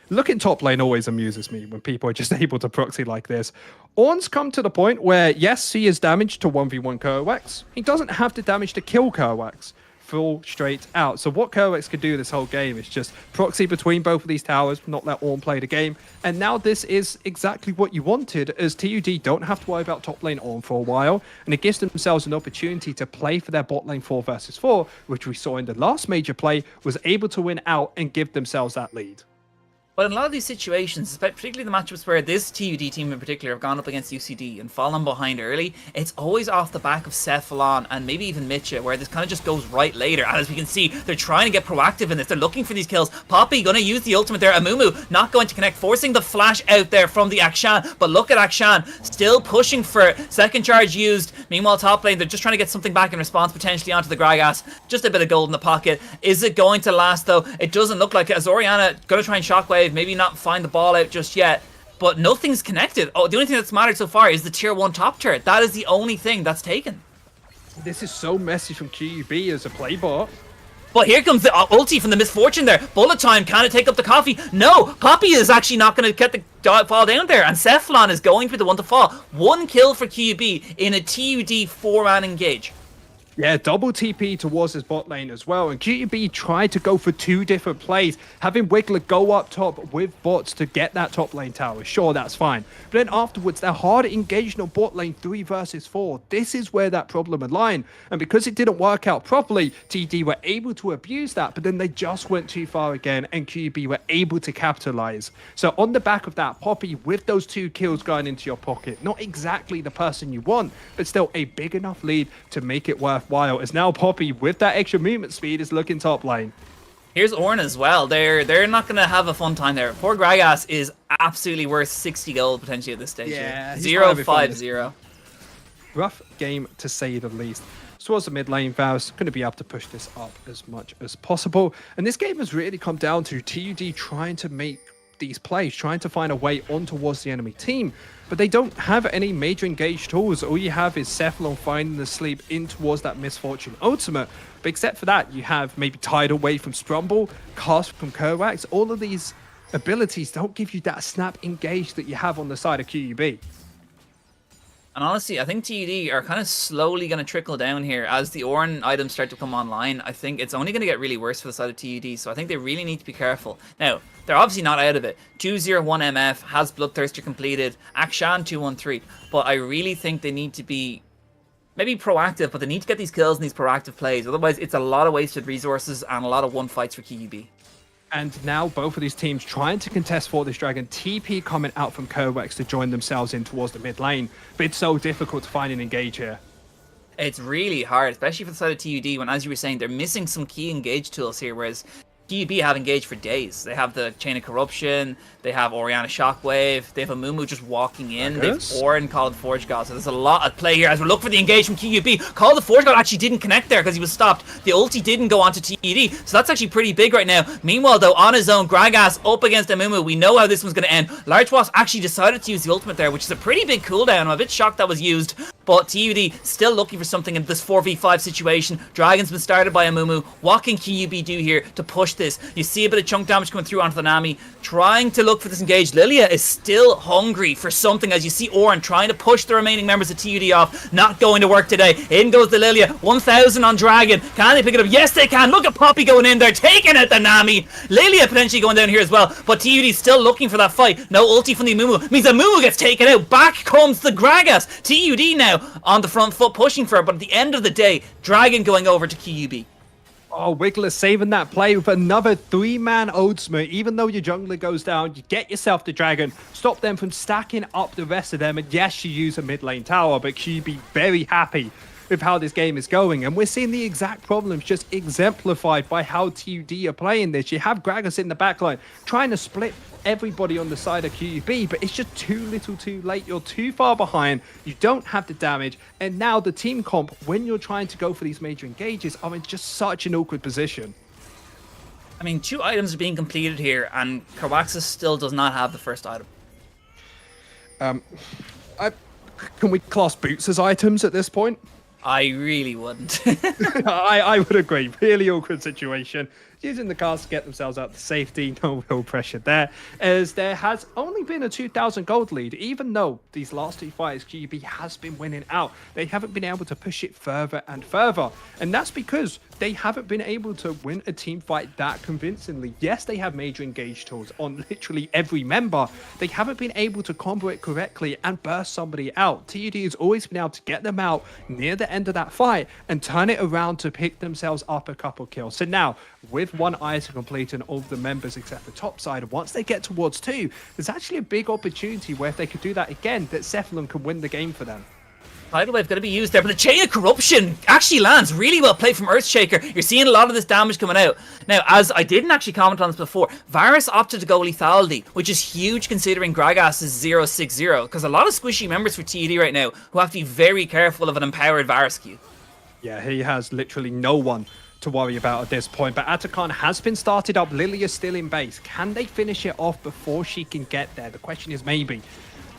looking top lane always amuses me when people are just able to proxy like this. Ornn's come to the point where, yes, he is damaged to 1v1 Koax. He doesn't have the damage to kill Koax full straight out. So what Koax could do this whole game is just proxy between both of these towers, not let Ornn play the game. And now this is exactly what you wanted, as TUD don't have to worry about top lane Ornn for a while. And it gives themselves an opportunity to play for their bot lane 4 versus 4, which we saw in the last major play, was able to win out and give themselves that lead. But in a lot of these situations, particularly the matchups where this TUD team in particular have gone up against UCD and fallen behind early, it's always off the back of Cephalon and maybe even Mitcha, where this kind of just goes right later. And as we can see, they're trying to get proactive in this. They're looking for these kills. Poppy going to use the ultimate there. Amumu not going to connect, forcing the flash out there from the Akshan. But look at Akshan still pushing for it. Second charge used. Meanwhile, top lane, they're just trying to get something back in response potentially onto the Gragas. Just a bit of gold in the pocket. Is it going to last though? It doesn't look like it. As Orianna going to try and shockwave, maybe not find the ball out just yet, but nothing's connected. Oh, the only thing that's mattered so far is the tier 1 top turret. That is the only thing that's taken. This is so messy from QUB as a playbot. But here comes the ulti from the Misfortune there. Bullet time, can it take up the coffee? No, Poppy is actually not going to get the fall down there, and Cephalon is going for the one to fall. 1 kill for QUB in a TUD 4-man engage. Yeah, double TP towards his bot lane as well. And QUB tried to go for 2 different plays, having Wiggler go up top with bots to get that top lane tower. Sure, that's fine. But then afterwards, they're hard engaged on bot lane 3 versus 4. This is where that problem would lie. And because it didn't work out properly, TD were able to abuse that, but then they just went too far again, and QUB were able to capitalize. So on the back of that, Poppy, with those 2 kills going into your pocket, not exactly the person you want, but still a big enough lead to make it worthwhile, as now Poppy with that extra movement speed is looking top lane. Here's Ornn as well. They're not gonna have a fun time there. Poor Gragas is absolutely worth 60 gold potentially at this stage. Yeah, 0-5-0. Rough game to say the least. Towards the mid lane, Vaus going to be able to push this up as much as possible. And this game has really come down to TUD trying to make these plays, trying to find a way on towards the enemy team, but they don't have any major engaged tools. All you have is Cephalon finding the sleep in towards that Misfortune ultimate, but except for that, you have maybe Tidal Wave from Strumble, Cast from Koax. All of these abilities don't give you that snap engage that you have on the side of QUB. And honestly, I think TUD are kind of slowly going to trickle down here as the Ornn items start to come online. I think it's only going to get really worse for the side of TUD, so I think they really need to be careful. Now, they're obviously not out of it. 201 MF has Bloodthirster completed, Akshan 213, but I really think they need to be maybe proactive, but they need to get these kills and these proactive plays. Otherwise, it's a lot of wasted resources and a lot of one fights for QUB. And now both of these teams trying to contest for this dragon. TP coming out from Koax to join themselves in towards the mid lane. But it's so difficult to find an engage here. It's really hard, especially for the side of TUD, when, as you were saying, they're missing some key engage tools here, whereas QUB have engaged for days. They have the Chain of Corruption, they have Orianna Shockwave, they have a Mumu just walking in, they have Ornn Call of the Forge God. So there's a lot at play here as we look for the engage from QUB. Call of the Forge God actually didn't connect there because he was stopped. The ulti didn't go onto TUD, so that's actually pretty big right now. Meanwhile, though, on his own, Gragas up against Amumu. We know how this one's going to end. Large Wasp actually decided to use the ultimate there, which is a pretty big cooldown. I'm a bit shocked that was used, but TUD still looking for something in this 4v5 situation. Dragon's been started by Amumu. What can QUB do here to push this? You see a bit of chunk damage coming through onto the Nami, trying to look for this engage. Lilia is still hungry for something, as you see Ornn trying to push the remaining members of TUD off. Not going to work today. In goes the Lilia. 1000 on Dragon. Can they pick it up? Yes, they can. Look at Poppy going in there, taking out the Nami. Lilia potentially going down here as well, but TUD still looking for that fight. No ulti from the Amumu. Means Amumu gets taken out. Back comes the Gragas. TUD now on the front foot pushing for it, but at the end of the day, Dragon going over to QUB. Oh, Wiggler saving that play with another 3-man ultimate. Even though your jungler goes down, you get yourself the dragon, stop them from stacking up the rest of them. And yes, you use a mid lane tower, but she'd be very happy with how this game is going. And we're seeing the exact problems just exemplified by how TUD are playing this. You have Gragas in the backline trying to split everybody on the side of QUB, but it's just too little too late. You're too far behind, you don't have the damage, and now the team comp, when you're trying to go for these major engages, are in just such an awkward position. I mean, 2 items are being completed here, and Carwaxis still does not have the first item. Can we class boots as items at this point? I really wouldn't. I would agree. Really awkward situation. Using the cars to get themselves out to safety. No real pressure there, as there has only been a 2,000 gold lead. Even though these last 2 fights, QUB has been winning out, they haven't been able to push it further and further. And that's because they haven't been able to win a team fight that convincingly. Yes, they have major engage tools on literally every member. They haven't been able to combo it correctly and burst somebody out. TUD has always been able to get them out near the end of that fight and turn it around to pick themselves up a couple kills. So now, with 1 item complete and all of the members except the top side, once they get towards 2, there's actually a big opportunity where if they could do that again, that Cephalon can win the game for them. Tidal Wave going to be used there, but the Chain of Corruption actually lands. Really well played from Earthshaker. You're seeing a lot of this damage coming out. Now, as I didn't actually comment on this before, Varus opted to go lethality, which is huge considering Gragas is 0-6-0, because a lot of squishy members for TUD right now who have to be very careful of an empowered Varus queue. Yeah, he has literally no one to worry about at this point, but Atakan has been started up. Lilia's still in base. Can they finish it off before she can get there? The question is maybe,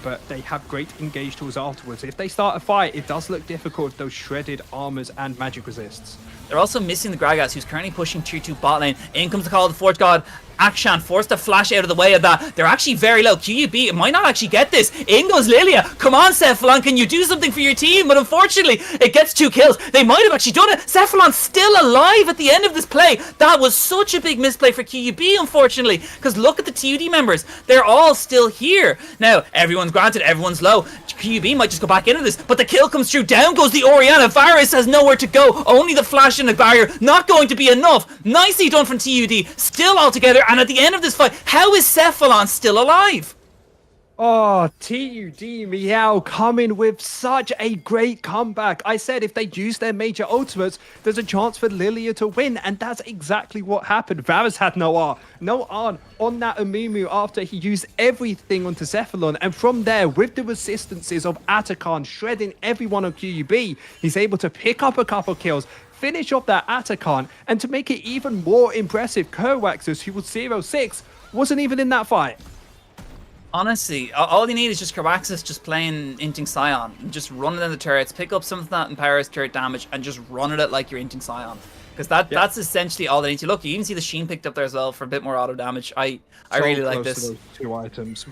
but they have great engage tools afterwards. If they start a fight, it does look difficult with those shredded armors and magic resists. They're also missing the Gragas, who's currently pushing tier 2 bot lane. In comes the call of the Forge God. Akshan forced to flash out of the way of that. They're actually very low. QUB might not actually get this. In goes Lilia. Come on, Cephalon, can you do something for your team? But unfortunately, it gets 2 kills. They might have actually done it. Cephalon's still alive at the end of this play. That was such a big misplay for QUB, unfortunately. Because look at the TUD members. They're all still here. Now, everyone's granted, everyone's low. QUB might just go back into this, but the kill comes through. Down goes the Orianna. Varus has nowhere to go. Only the flash and the barrier. Not going to be enough. Nicely done from TUD. Still all together. And at the end of this fight, how is Cephalon still alive? Oh, TUD Miau coming with such a great comeback. I said if they use their major ultimates, there's a chance for Lilia to win, and that's exactly what happened. Varus had no R on that Amumu after he used everything onto Cephalon, and from there, with the resistances of Atakan shredding everyone on QUB, he's able to pick up a couple kills, finish off that Atakan, and to make it even more impressive, Kerwaxus, who was 0-6, wasn't even in that fight. Honestly, all you need is just Carwaxis just playing Inting Scion, and just running in the turrets, pick up some of that Empower's turret damage, and just running it like you're Inting Scion. Because that's essentially all they need to look. You even see the Sheen picked up there as well for a bit more auto damage. I really like this. Those 2 items.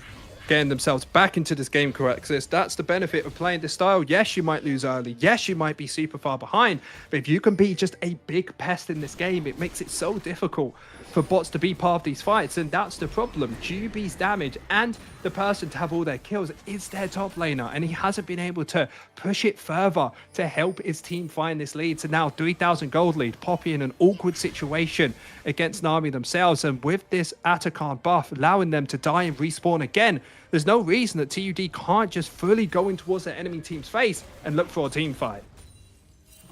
Getting themselves back into this game, Carwaxis. That's the benefit of playing this style. Yes, you might lose early. Yes, you might be super far behind. But if you can be just a big pest in this game, it makes it so difficult for bots to be part of these fights, and that's the problem. QB's damage and the person to have all their kills is their top laner, and he hasn't been able to push it further to help his team find this lead. So now 3,000 gold lead, Poppy in an awkward situation against Nami themselves, and with this Atakan buff allowing them to die and respawn again, there's no reason that TUD can't just fully go in towards their enemy team's face and look for a team fight.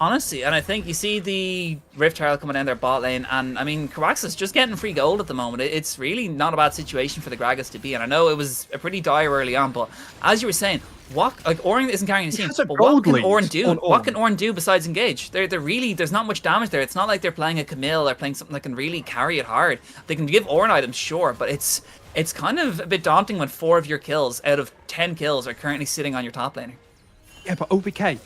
Honestly, and I think you see the Rift Herald coming down their bot lane, and I mean, Carwaxis just getting free gold at the moment. It's really not a bad situation for the Gragas to be in. I know it was a pretty dire early on, but as you were saying, Orin isn't carrying the team, but what can Orin do? What can Orin do besides engage? They're really, there's not much damage there. It's not like they're playing a Camille or playing something that can really carry it hard. They can give Orin items, sure, but it's kind of a bit daunting when 4 of your kills out of 10 kills are currently sitting on your top laner. Yeah, but OBK,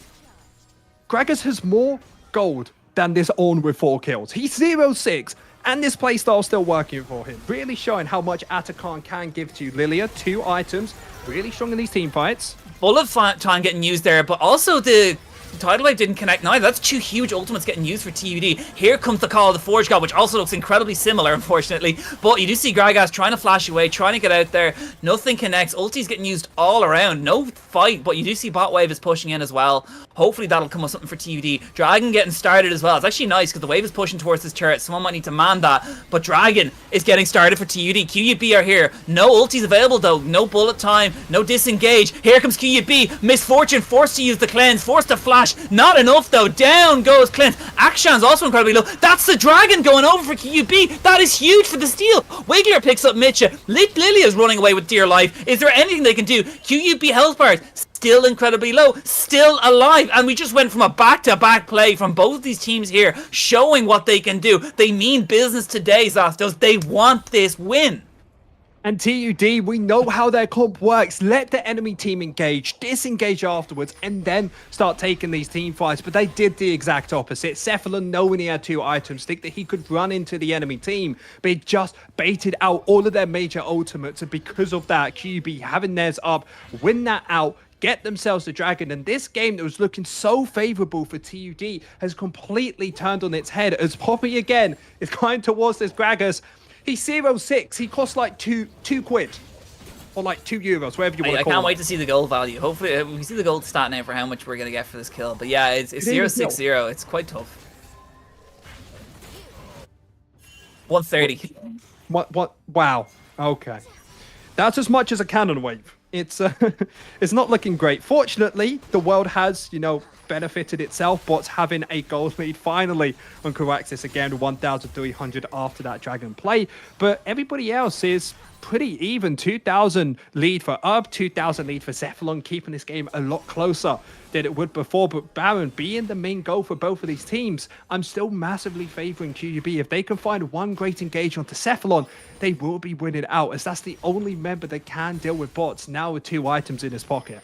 Gragas has more gold than this Ornn with 4 kills. He's 0-6, and this playstyle's still working for him. Really showing how much Atakan can give to you. Lilia, 2 items, really strong in these team fights. Bullet time getting used there, but also the Tidal Wave didn't connect neither. That's 2 huge ultimates getting used for TUD. Here comes the call of the Forge God, which also looks incredibly similar, unfortunately. But you do see Gragas trying to flash away, trying to get out there. Nothing connects. Ulti's getting used all around. No fight, but you do see Bot Wave is pushing in as well. Hopefully that'll come with something for TUD. Dragon getting started as well. It's actually nice because the wave is pushing towards this turret. Someone might need to man that. But Dragon is getting started for TUD. QUB are here. No ultis available though. No bullet time. No disengage. Here comes QUB. Misfortune forced to use the cleanse. Forced to flash. Not enough though. Down goes Clint. Akshan's also incredibly low. That's the Dragon going over for QUB. That is huge for the steal. Wiggler picks up Mitcha. Lilia's running away with dear life. Is there anything they can do? QUB health bars still incredibly low, still alive, and we just went from a back-to-back play from both of these teams here, showing what they can do. They mean business today, Zastos. They want this win. And TUD, we know how their club works. Let the enemy team engage, disengage afterwards, and then start taking these team fights. But they did the exact opposite. Cephalon, knowing he had 2 items, think that he could run into the enemy team, but he just baited out all of their major ultimates. And because of that, QUB having theirs up, win that out, get themselves the Dragon, and this game that was looking so favorable for TUD has completely turned on its head as Poppy again is going towards this Gragas. He's 0-6. He costs like two quid or like €2, whatever you want to call it. I can't wait to see the gold value. Hopefully, we see the gold stat now for how much we're going to get for this kill. But yeah, it's 0-6-0. It's quite tough. 130. What? Wow. Okay. That's as much as a cannon wave. It's it's not looking great. Fortunately, the world has, benefited itself. Bots having a gold lead finally on Coaxis again, 1,300 after that Dragon play. But everybody else is pretty even. 2,000 lead for UB, 2,000 lead for Cephalon, keeping this game a lot closer than it would before. But Baron being the main goal for both of these teams, I'm still massively favoring QUB. If they can find one great engage onto Cephalon, they will be winning out, as that's the only member that can deal with bots now with 2 items in his pocket.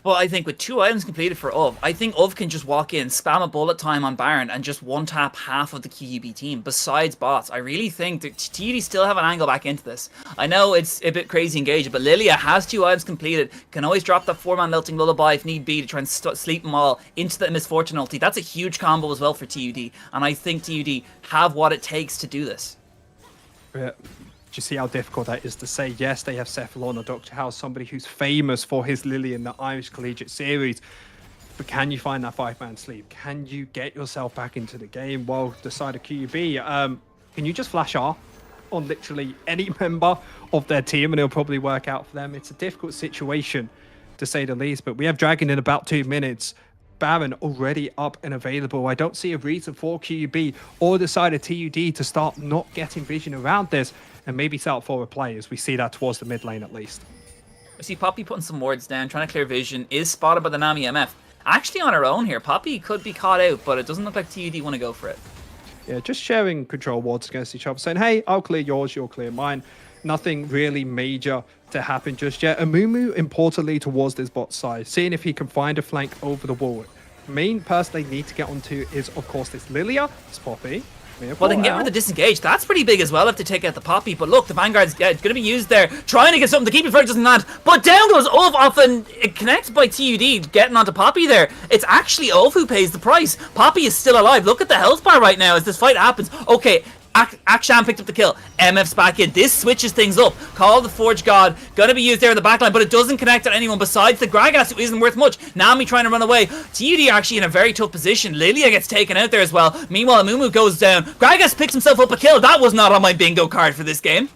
Well, I think with 2 items completed for UV, I think UV can just walk in, spam a bullet time on Baron, and just one-tap half of the QUB team, besides bots. I really think that TUD still have an angle back into this. I know it's a bit crazy engaged, but Lilia has 2 items completed, can always drop that 4-man melting lullaby if need be to try and sleep them all into the Misfortune ulti. That's a huge combo as well for TUD, and I think TUD have what it takes to do this. Yeah. You see how difficult that is to say? Yes, they have Cephalon or Dr. House, somebody who's famous for his Lily in the Irish Collegiate Series. But can you find that 5-man sleep? Can you get yourself back into the game? Well, the side of QUB, can you just flash R on literally any member of their team and it'll probably work out for them? It's a difficult situation, to say the least. But we have Dragon in about 2 minutes. Baron already up and available. I don't see a reason for QUB or the side of TUD to start not getting vision around this and maybe start for a play, as we see that towards the mid lane at least. I see Poppy putting some wards down, trying to clear vision, is spotted by the Nami MF. Actually on her own here, Poppy could be caught out, but it doesn't look like TUD want to go for it. Yeah, just sharing control wards against each other, saying, hey, I'll clear yours, you'll clear mine. Nothing really major to happen just yet. Amumu, importantly, towards this bot side, seeing if he can find a flank over the wall. Main person they need to get onto is, of course, this Lilia. It's Poppy. Well, they can get rid of the disengage. That's pretty big as well if they take out the Poppy. But look, the Vanguard's going to be used there, trying to get something to keep it before it doesn't land. But down goes Ov off, and it connects by TUD, getting onto Poppy there. It's actually Ov who pays the price. Poppy is still alive. Look at the health bar right now as this fight happens. Okay, Akshan picked up the kill. MF's back in. This switches things up. Call the Forge God. Gonna be used there in the backline, but it doesn't connect on anyone besides the Gragas, who isn't worth much. Nami trying to run away. TUD are actually in a very tough position. Lilia gets taken out there as well. Meanwhile, Amumu goes down. Gragas picks himself up a kill. That was not on my bingo card for this game.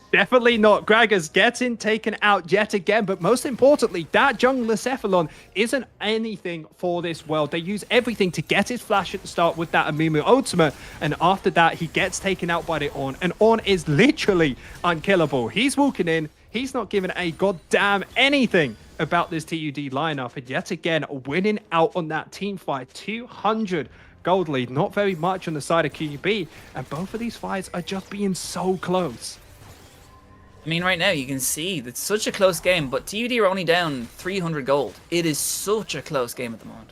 Definitely not. Gragas getting taken out yet again, but most importantly, that jungler Cephalon isn't anything for this world. They use everything to get his flash at the start with that Amumu ultimate, and after that, he gets taken out by the Ornn, and Ornn is literally unkillable. He's walking in, he's not giving a goddamn anything about this TUD lineup, and yet again, winning out on that team fight. 200 gold lead, not very much on the side of QUB, and both of these fights are just being so close. I mean, right now you can see it's such a close game, but TUD are only down 300 gold. It is such a close game at the moment.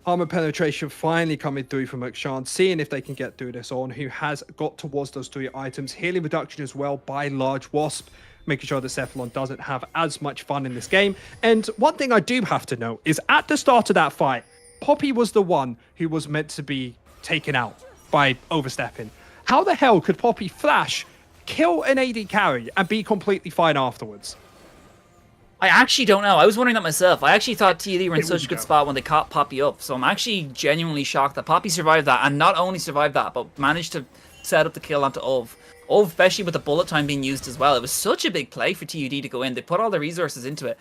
Armor penetration finally coming through from Akshan, seeing if they can get through this on, who has got towards those 3 items. Healing reduction as well by Large Wasp, making sure that Cephalon doesn't have as much fun in this game. And one thing I do have to note is at the start of that fight, Poppy was the one who was meant to be taken out by overstepping. How the hell could Poppy flash, kill an AD carry, and be completely fine afterwards? I actually don't know. I was wondering that myself. I actually thought TUD were in such a good spot when they caught Poppy up. So I'm actually genuinely shocked that Poppy survived that. And not only survived that, but managed to set up the kill onto Ov. Ov, especially with the bullet time being used as well. It was such a big play for TUD to go in. They put all the resources into it.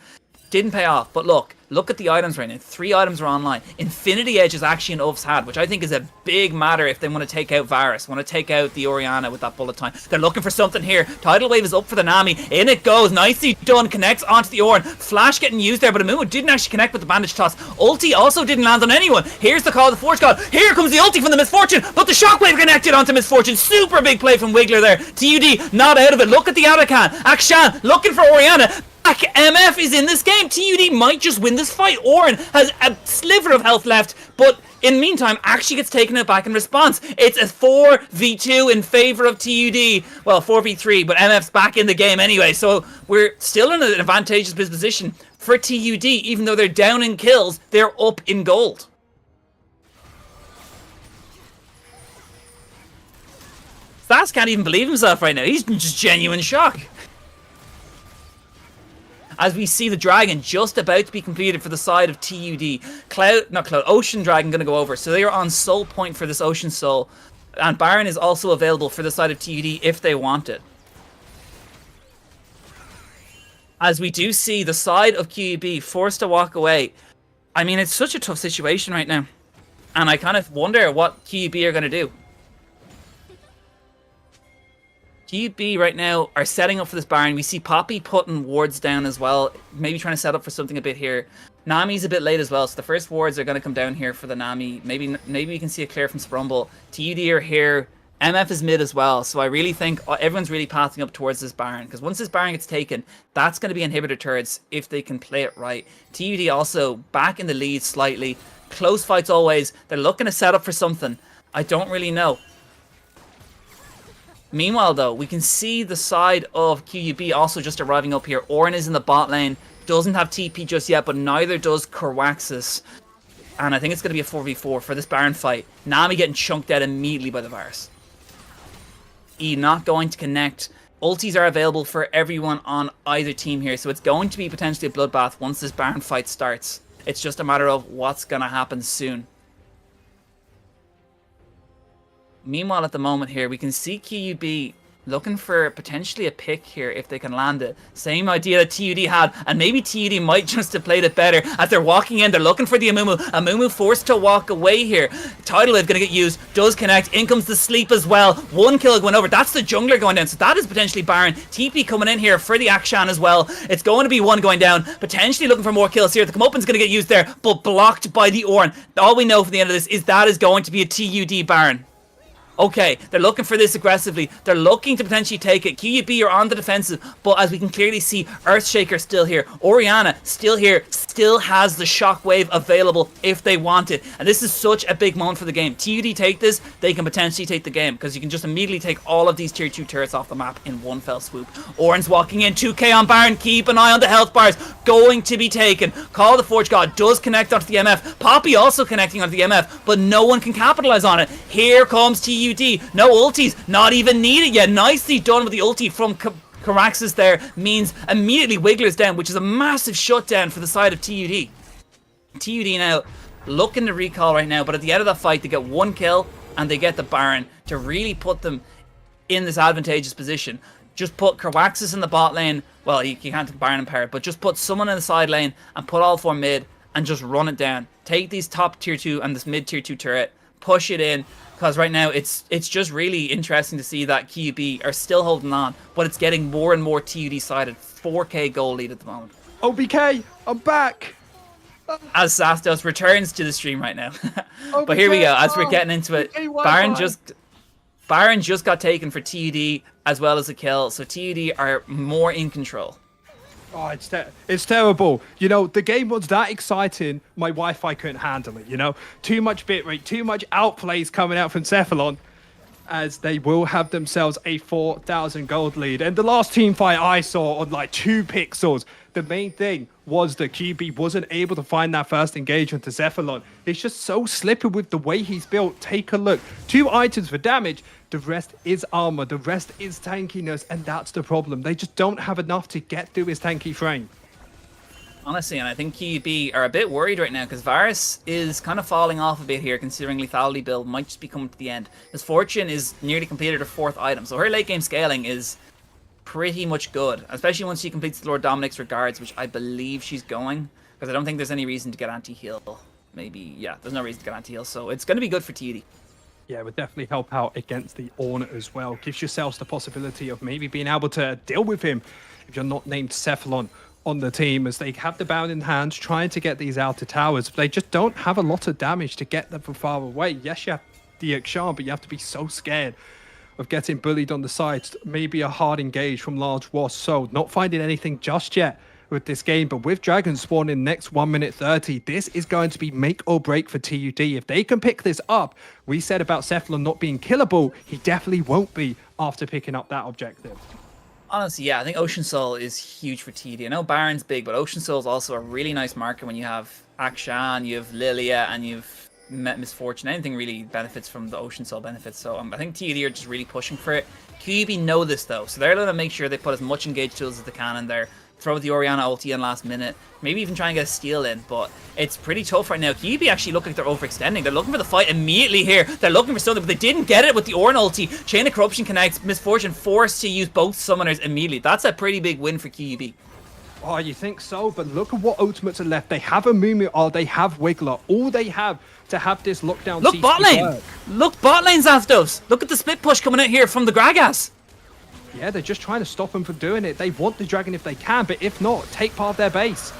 Didn't pay off. But look at the items right now. 3 items are online. Infinity Edge is actually in Ov's hand, which I think is a big matter if they want to take out Varus, want to take out the Orianna with that bullet time. They're looking for something here. Tidal Wave is up for the Nami. In it goes. Nicely done. Connects onto the Ornn. Flash getting used there, but Amumu didn't actually connect with the bandage toss. Ulti also didn't land on anyone. Here's the call of the Forge God. Here comes the ulti from the Misfortune, but the Shockwave connected onto Misfortune. Super big play from Wiggler there. TUD not out of it. Look at the Arakan. Akshan looking for Orianna. MF is in this game. TUD might just win this fight. Ornn has a sliver of health left, but in the meantime, actually gets taken out back in response. It's a 4v2 in favor of TUD. Well, 4v3, but MF's back in the game anyway, so we're still in an advantageous position for TUD. Even though they're down in kills, they're up in gold. Stas can't even believe himself right now. He's in just genuine shock. As we see the Dragon just about to be completed for the side of TUD. Ocean Dragon going to go over. So they are on Soul Point for this Ocean Soul. And Baron is also available for the side of TUD if they want it. As we do see the side of QUB forced to walk away. I mean, it's such a tough situation right now. And I kind of wonder what QUB are going to do. QUB right now are setting up for this Baron. We see Poppy putting wards down as well. Maybe trying to set up for something a bit here. Nami's a bit late as well, so the first wards are going to come down here for the Nami. Maybe we can see a clear from Sprumble. TUD are here. MF is mid as well, so I really think everyone's really passing up towards this Baron. Because once this Baron gets taken, that's going to be inhibitor turrets if they can play it right. TUD also back in the lead slightly. Close fights always. They're looking to set up for something. I don't really know. Meanwhile, though, we can see the side of QUB also just arriving up here. Ornn is in the bot lane. Doesn't have TP just yet, but neither does Kerwaxis. And I think it's going to be a 4v4 for this Baron fight. Nami getting chunked out immediately by the Varus. E not going to connect. Ultis are available for everyone on either team here, so it's going to be potentially a bloodbath once this Baron fight starts. It's just a matter of what's going to happen soon. Meanwhile, at the moment here, we can see QUB looking for potentially a pick here if they can land it. Same idea that TUD had, and maybe TUD might just have played it better. As they're walking in, they're looking for the Amumu. Amumu forced to walk away here. Tidal Wave going to get used, does connect. In comes the sleep as well. 1 kill going over. That's the jungler going down, so that is potentially Baron. TP coming in here for the Akshan as well. It's going to be 1 going down. Potentially looking for more kills here. The Comeuppance going to get used there, but blocked by the Ornn. All we know for the end of this is that is going to be a TUD Baron. Okay, they're looking for this aggressively. They're looking to potentially take it. QUB are on the defensive, but as we can clearly see, Earthshaker still here. Orianna still here, still has the Shockwave available if they want it. And this is such a big moment for the game. TUD take this, they can potentially take the game, because you can just immediately take all of these tier 2 turrets off the map in one fell swoop. Ornn's walking in, 2k on Baron. Keep an eye on the health bars. Going to be taken. Call of the Forge God does connect onto the MF. Poppy also connecting onto the MF, but no one can capitalize on it. Here comes TUD. No ultis, not even needed yet. Nicely done with the ulti from Kerwaxis there. Means immediately Wiggler's down, which is a massive shutdown for the side of TUD. TUD now looking to recall right now, but at the end of that fight, they get 1 kill and they get the Baron to really put them in this advantageous position. Just put Kerwaxis in the bot lane. Well, you can't take Baron and Parrot, but just put someone in the side lane and put all 4 mid and just run it down. Take these top tier 2 and this mid tier 2 turret, push it in. Because right now, it's just really interesting to see that QUB are still holding on, but it's getting more and more TUD-sided. 4k goal lead at the moment. OBK, I'm back! As Sastos returns to the stream right now. But here we go, as we're getting into it. Baron just got taken for TUD as well as a kill, so TUD are more in control. Oh, it's terrible. You know, the game was that exciting, my Wi-Fi couldn't handle it, you know? Too much bitrate, too much outplays coming out from Cephalon, as they will have themselves a 4,000 gold lead. And the last team fight I saw on like 2 pixels, the main thing was that QB wasn't able to find that first engagement to Cephalon. It's just so slippery with the way he's built. Take a look. 2 items for damage. The rest is armor. The rest is tankiness. And that's the problem. They just don't have enough to get through his tanky frame. Honestly, and I think QUB are a bit worried right now because Varus is kind of falling off a bit here, considering lethality build might just be coming to the end. Misfortune is nearly completed her 4th item, so her late game scaling is pretty much good, especially once she completes the Lord Dominic's regards, which I believe she's going, because I don't think there's any reason to get anti-heal. Maybe, yeah, there's no reason to get anti-heal, so it's going to be good for TUD. Yeah, it would definitely help out against the Ornn as well. Gives yourselves the possibility of maybe being able to deal with him if you're not named Cephalon on the team, as they have the bound in hand, trying to get these outer towers. But they just don't have a lot of damage to get them from far away. Yes, you have the Akshan, but you have to be so scared of getting bullied on the sides. Maybe a hard engage from Large Wasp. So not finding anything just yet with this game, but with Dragon spawning next 1 minute 30, this is going to be make or break for TUD. If they can pick this up, we said about Cephalon not being killable, he definitely won't be after picking up that objective. Honestly, yeah, I think Ocean Soul is huge for TUD. I know Baron's big, but Ocean Soul is also a really nice marker when you have Akshan, you have Lilia, and you've Misfortune. Anything really benefits from the Ocean Soul benefits. So I think TUD are just really pushing for it. QUB know this though, so they're going to make sure they put as much engaged tools as they can in there. Throw the Orianna ulti in last minute. Maybe even try and get a steal in, but it's pretty tough right now. QUB actually look like they're overextending. They're looking for the fight immediately here. They're looking for something, but they didn't get it with the Ornn ulti. Chain of Corruption connects. Misfortune forced to use both summoners immediately. That's a pretty big win for QUB. Oh, you think so? But look at what ultimates are left. They have a Mumu, or they have Wiggler. All they have to have this lockdown. Look bot lane! Look bot lane, Zasdos! Look at the split push coming out here from the Gragas. Yeah, they're just trying to stop them from doing it. They want the dragon if they can, but if not, take part of their base.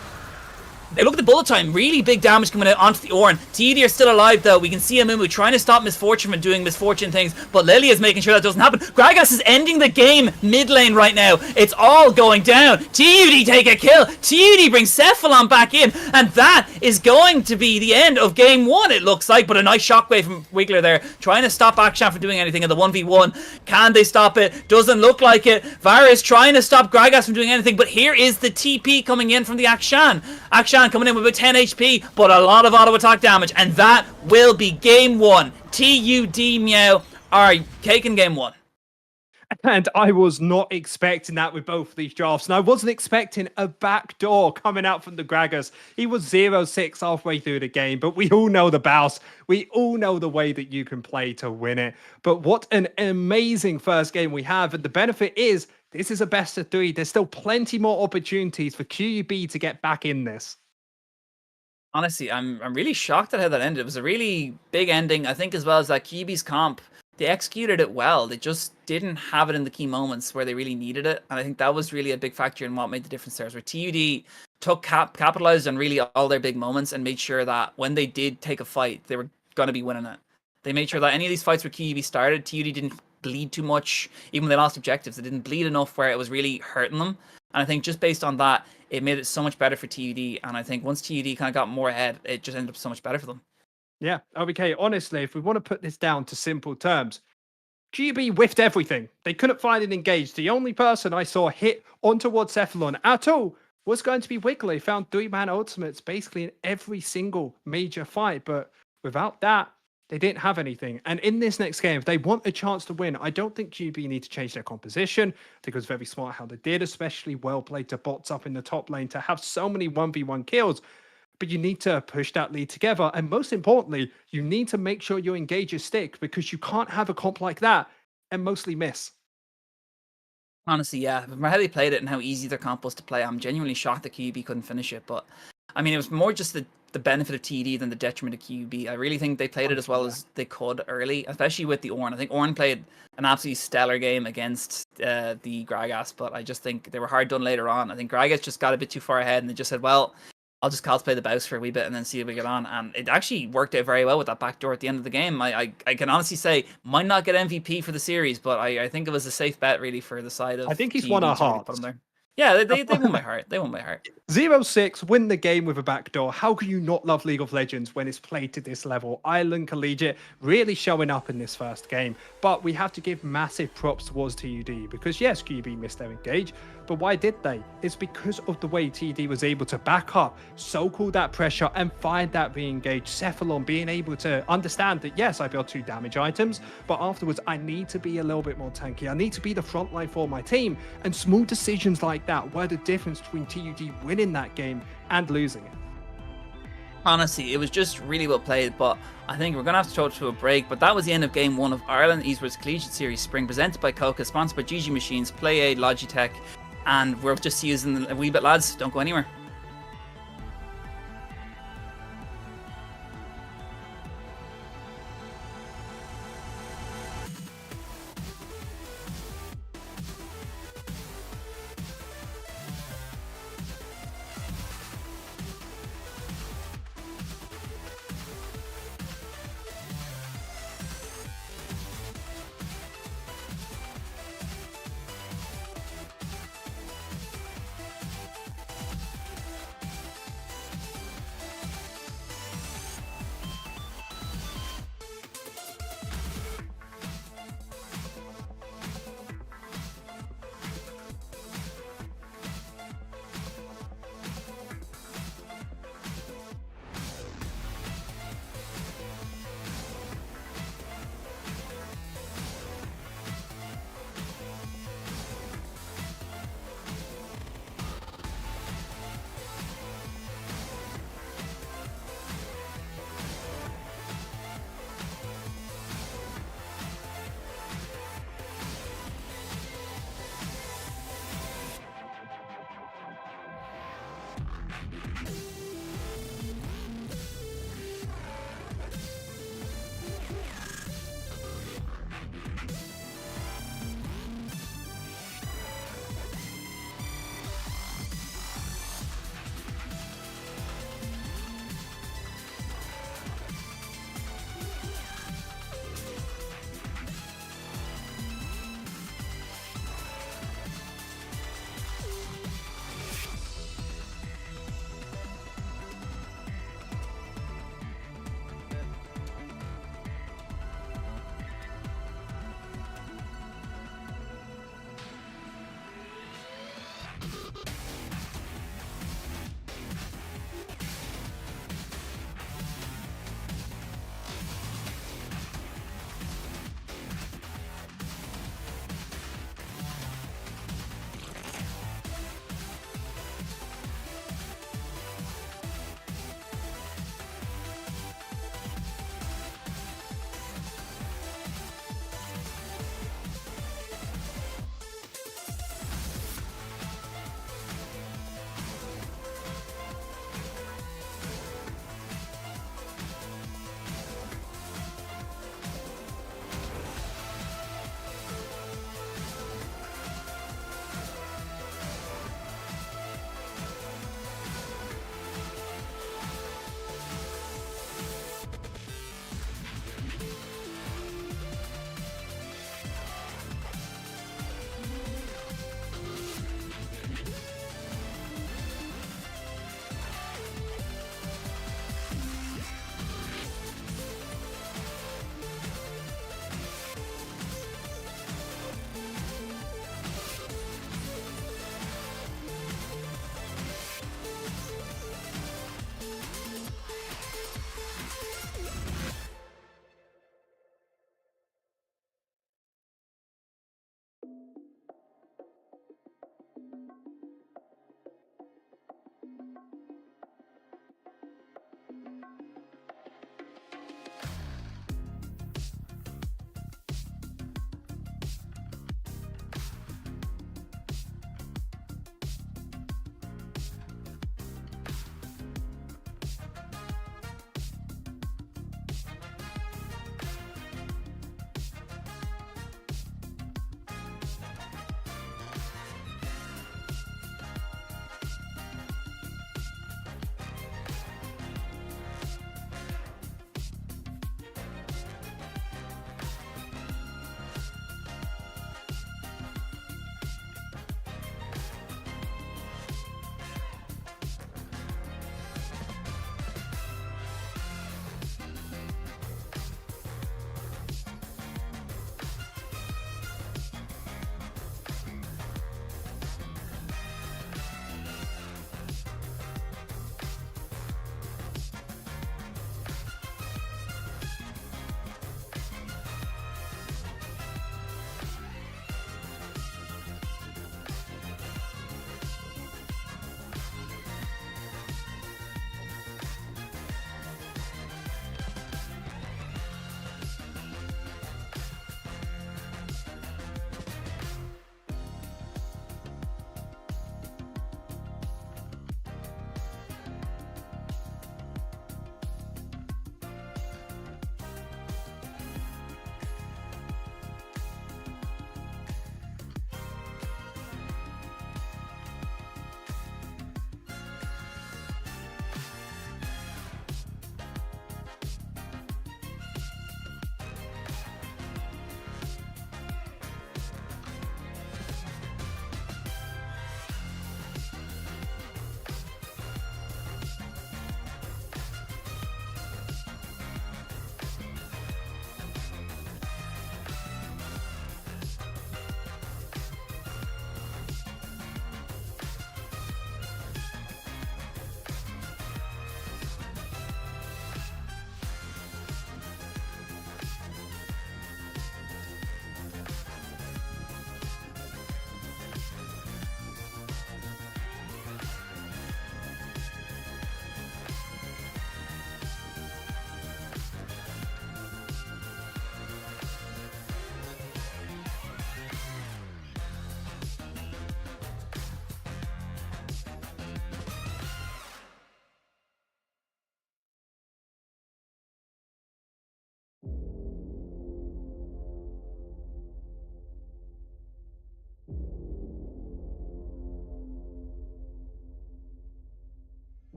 They look at the bullet time. Really big damage coming out onto the Ornn. TUD are still alive though. We can see Amumu trying to stop Misfortune from doing Misfortune things, but Lily is making sure that doesn't happen. Gragas is ending the game mid lane right now. It's all going down. TUD take a kill. TUD brings Cephalon back in, and that is going to be the end of game 1, it looks like. But a nice shockwave from Wiggler there, trying to stop Akshan from doing anything in the 1v1. Can they stop it? Doesn't look like it. Varus trying to stop Gragas from doing anything, but here is the TP coming in from the Akshan. Akshan coming in with about 10 HP, but a lot of auto attack damage, and that will be game 1. TUD Miau are taking game 1. And I was not expecting that with both of these drafts, and I wasn't expecting a backdoor coming out from the Gragas. He was 0-6 halfway through the game, but we all know the bounce. We all know the way that you can play to win it. But what an amazing first game we have, and the benefit is this is a best of 3. There's still plenty more opportunities for QUB to get back in this. Honestly, I'm really shocked at how that ended. It was a really big ending, I think, as well as that QB's comp. They executed it well. They just didn't have it in the key moments where they really needed it. And I think that was really a big factor in what made the difference there. Where TUD capitalized on really all their big moments and made sure that when they did take a fight, they were going to be winning it. They made sure that any of these fights where QUB started, TUD didn't bleed too much. Even when they lost objectives, they didn't bleed enough where it was really hurting them. And I think just based on that, it made it so much better for TUD. And I think once TUD kind of got more ahead, it just ended up so much better for them. Yeah, okay, honestly, if we want to put this down to simple terms, QUB whiffed everything. They couldn't find an engage. The only person I saw hit on towards Cephalon at all was going to be Wiggler. He found 3-man ultimates basically in every single major fight. But without that, they didn't have anything. And in this next game, if they want a chance to win, I don't think QUB need to change their composition. I think it was very smart how they did, especially well played to bots up in the top lane to have so many 1v1 kills. But you need to push that lead together. And most importantly, you need to make sure your engages stick, because you can't have a comp like that and mostly miss. Honestly, yeah. From how they played it and how easy their comp was to play, I'm genuinely shocked that QUB couldn't finish it. But, I mean, it was more just the benefit of TUD than the detriment of QUB. I really think they played it as well as they could early, especially with the Ornn. I think Ornn played an absolutely stellar game against the Gragas, but I just think they were hard done later on. I think Gragas just got a bit too far ahead and they just said, well, I'll just cosplay the Bouse for a wee bit and then see if we get on. And it actually worked out very well with that backdoor at the end of the game. I can honestly say, might not get MVP for the series, but I think it was a safe bet really for the side of I think he's TUD, won our so we hearts. put him there. Yeah, they won my heart. They won my heart. 0-6, win the game with a backdoor. How can you not love League of Legends when it's played to this level? Ireland Collegiate really showing up in this first game. But we have to give massive props towards TUD because yes, QB missed their engage, but why did they? It's because of the way TUD was able to back up, so-call that pressure and find that re-engage. Cephalon being able to understand that yes, I built 2 damage items, but afterwards I need to be a little bit more tanky. I need to be the front line for my team. And small decisions like that were the difference between TUD winning that game and losing it. Honestly, it was just really well played, but I think we're going to have to throw it to a break. But that was the end of Game 1 of Ireland Esports Collegiate Series Spring, presented by KOKA, sponsored by GG Machines, Play Aid, Logitech, and we're just using a wee bit, lads. Don't go anywhere.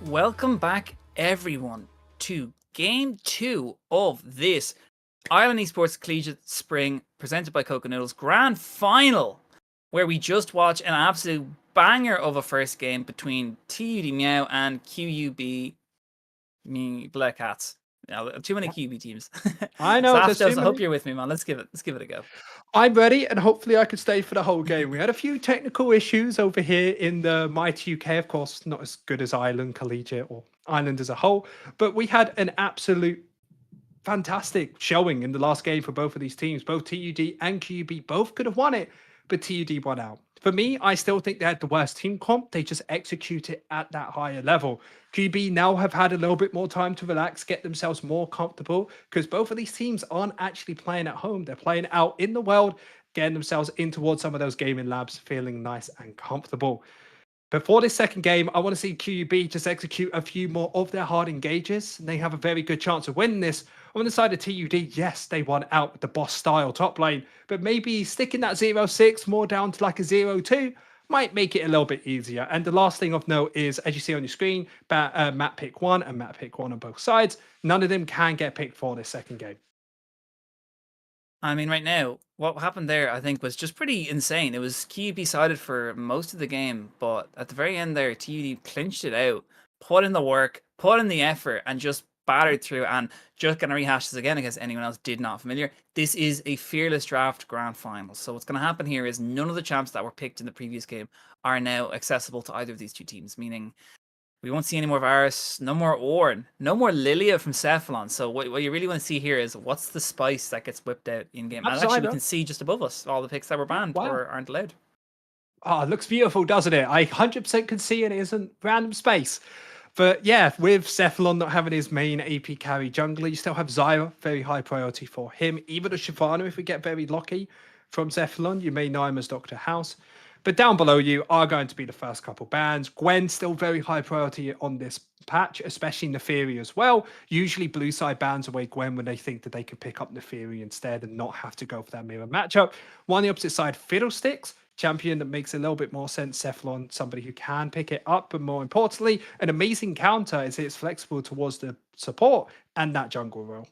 Welcome back, everyone, to Game 2 of this Ireland Esports Collegiate Spring, presented by KOKA Noodles, Grand Final, where we just watched an absolute banger of a first game between TUD Miau and QUB Bleh Cats. Too many QB teams. I know. Zapdos, I hope you're with me, man. Let's give it a go. I'm ready, and hopefully I could stay for the whole game. We had a few technical issues over here in the Mighty UK, of course, not as good as Ireland Collegiate or Ireland as a whole, but we had an absolute fantastic showing in the last game for both of these teams. Both TUD and QB both could have won it, but TUD won out. For me, I still think they had the worst team comp. They just execute it at that higher level. QB now have had a little bit more time to relax, get themselves more comfortable, because both of these teams aren't actually playing at home. They're playing out in the world, getting themselves in towards some of those gaming labs, feeling nice and comfortable. Before this second game, I want to see QUB just execute a few more of their hard engages, and they have a very good chance of winning this. On the side of TUD, yes, they won out with the boss style top lane, but maybe sticking that 0-6 more down to like a 0-2 might make it a little bit easier. And the last thing of note is, as you see on your screen, map pick 1 and map pick 1 on both sides. None of them can get picked for this second game. I mean, right now, what happened there, I think, was just pretty insane. It was QUB sided for most of the game, but at the very end there, TUD clinched it out, put in the work, put in the effort, and just battered through. And just going to rehash this again in case anyone else did not familiar. This is a fearless draft grand final. So what's going to happen here is none of the champs that were picked in the previous game are now accessible to either of these two teams, meaning we won't see any more Varus, no more Ornn, no more Lilia from Cephalon. So what you really want to see here is what's the spice that gets whipped out in game. And actually, we can see just above us all the picks that were banned or aren't allowed. Oh, it looks beautiful, doesn't it? I 100% can see it isn't random space. But yeah, with Cephalon not having his main AP carry jungler, you still have Zyra, very high priority for him. Even a Shyvana, if we get very lucky from Cephalon, you may know him as Dr. House. But down below you are going to be the first couple bans. Gwen still very high priority on this patch, especially Neferi as well. Usually blue side bans away Gwen when they think that they could pick up Neferi instead and not have to go for that mirror matchup. While on the opposite side, Fiddlesticks, champion that makes a little bit more sense. Cephalon, somebody who can pick it up, but more importantly, an amazing counter is it's flexible towards the support and that jungle role.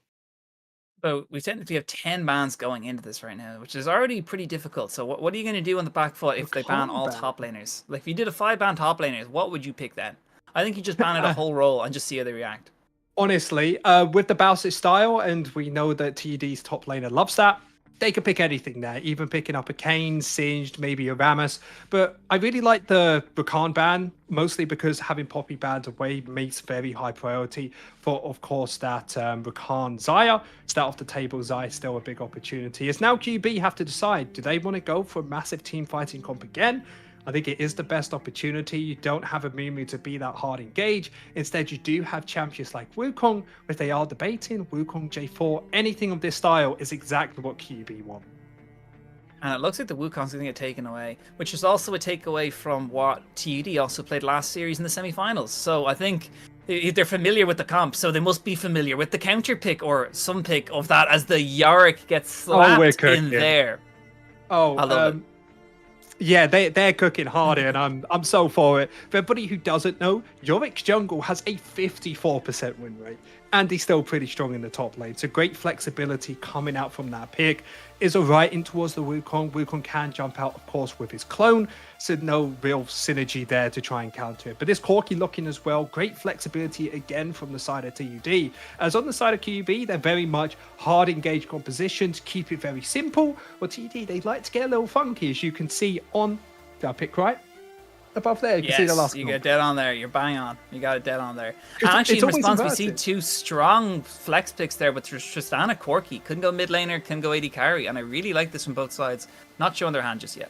So we technically have 10 bans going into this right now, which is already pretty difficult. So what are you going to do on the back foot if they ban all top laners? Like if you did a 5-ban top laners, what would you pick then? I think you just ban it a whole roll and just see how they react. Honestly, with the Bowser style, and we know that TD's top laner loves that, they could pick anything there, even picking up a Kayn, Singed, maybe a Rammus. But I really like the Rakan ban, mostly because having Poppy banned away makes very high priority for, of course, that Rakan Xayah. Start off the table, Xayah still a big opportunity. As now QB have to decide, do they want to go for a massive team fighting comp again? I think it is the best opportunity. You don't have a Mumu to be that hard engaged. Instead, you do have champions like Wukong, which they are debating. Wukong, J4, anything of this style is exactly what QB want. And it looks like the Wukong's going to get taken away, which is also a takeaway from what TUD also played last series in the semifinals. So I think they're familiar with the comp, so they must be familiar with the counter pick or some pick of that as the Yorick gets slapped in there. Oh, I love it. Yeah, they're cooking hard here, and I'm so for it. For everybody who doesn't know, Yorick's jungle has a 54% win rate, and he's still pretty strong in the top lane. So great flexibility coming out from that pick. Is alright in towards the Wukong. Wukong can jump out, of course, with his clone, so no real synergy there to try and counter it. But this Corki looking as well, great flexibility again from the side of TUD. As on the side of QB, they're very much hard engaged compositions, keep it very simple. Well, TUD, they like to get a little funky, as you can see on, did I pick right? Above there, you can see the last you goal. get dead on there. You're bang on. You got it dead on there. And actually, in response, we see two strong flex picks there with Tristana Corki. Couldn't go mid laner, couldn't go AD carry. And I really like this from both sides. Not showing their hand just yet.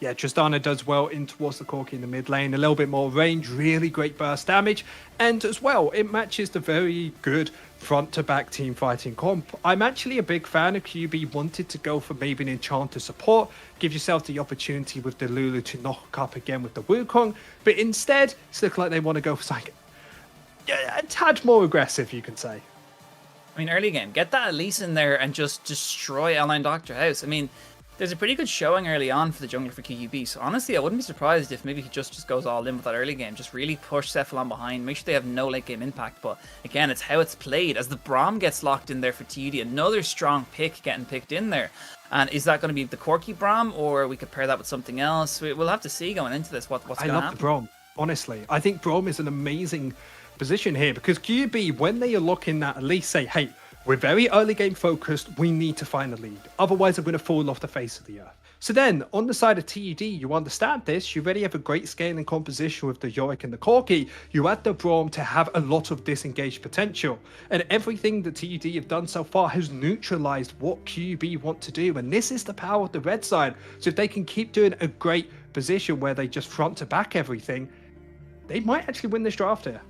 Yeah, Tristana does well in towards the Corki in the mid lane. A little bit more range, really great burst damage. And as well, it matches the very good front to back team fighting comp. I'm actually a big fan of QB wanted to go for maybe an Enchanter support. Give yourself the opportunity with the Lulu to knock up again with the Wukong. But instead, it's looking like they want to go for something a tad more aggressive, you can say. I mean, early game, get that Elise in there and just destroy Align Dr. House. I mean, There's a pretty good showing early on for the jungler for QUB, so honestly, I wouldn't be surprised if maybe he just goes all in with that early game, just really push Cephalon behind, make sure they have no late game impact, but again, it's how it's played. As the Braum gets locked in there for TUD, another strong pick getting picked in there. And is that going to be the Corki Braum, or we could pair that with something else? We'll have to see going into this what's going to happen. I love the Braum, honestly. I think Braum is an amazing position here, because QUB, when they are looking at least say, hey, we're very early game focused, we need to find a lead. Otherwise, I'm going to fall off the face of the earth. So then, on the side of TUD, you understand this. You already have a great scaling composition with the Yorick and the Corki. You add the Braum to have a lot of disengaged potential. And everything that TUD have done so far has neutralized what QUB want to do. And this is the power of the red side. So if they can keep doing a great position where they just front to back everything, they might actually win this draft here.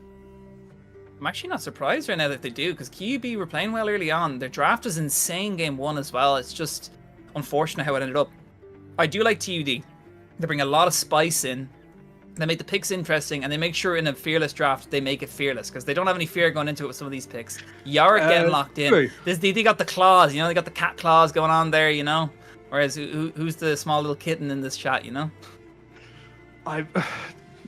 I'm actually not surprised right now that they do, because QUB were playing well early on. Their draft was insane game 1 as well. It's just unfortunate how it ended up. I do like TUD. They bring a lot of spice in. They make the picks interesting, and they make sure in a fearless draft they make it fearless, because they don't have any fear going into it with some of these picks. Yorick getting locked in. They got the claws, you know, they got the cat claws going on there, you know. Whereas who's the small little kitten in this chat, you know?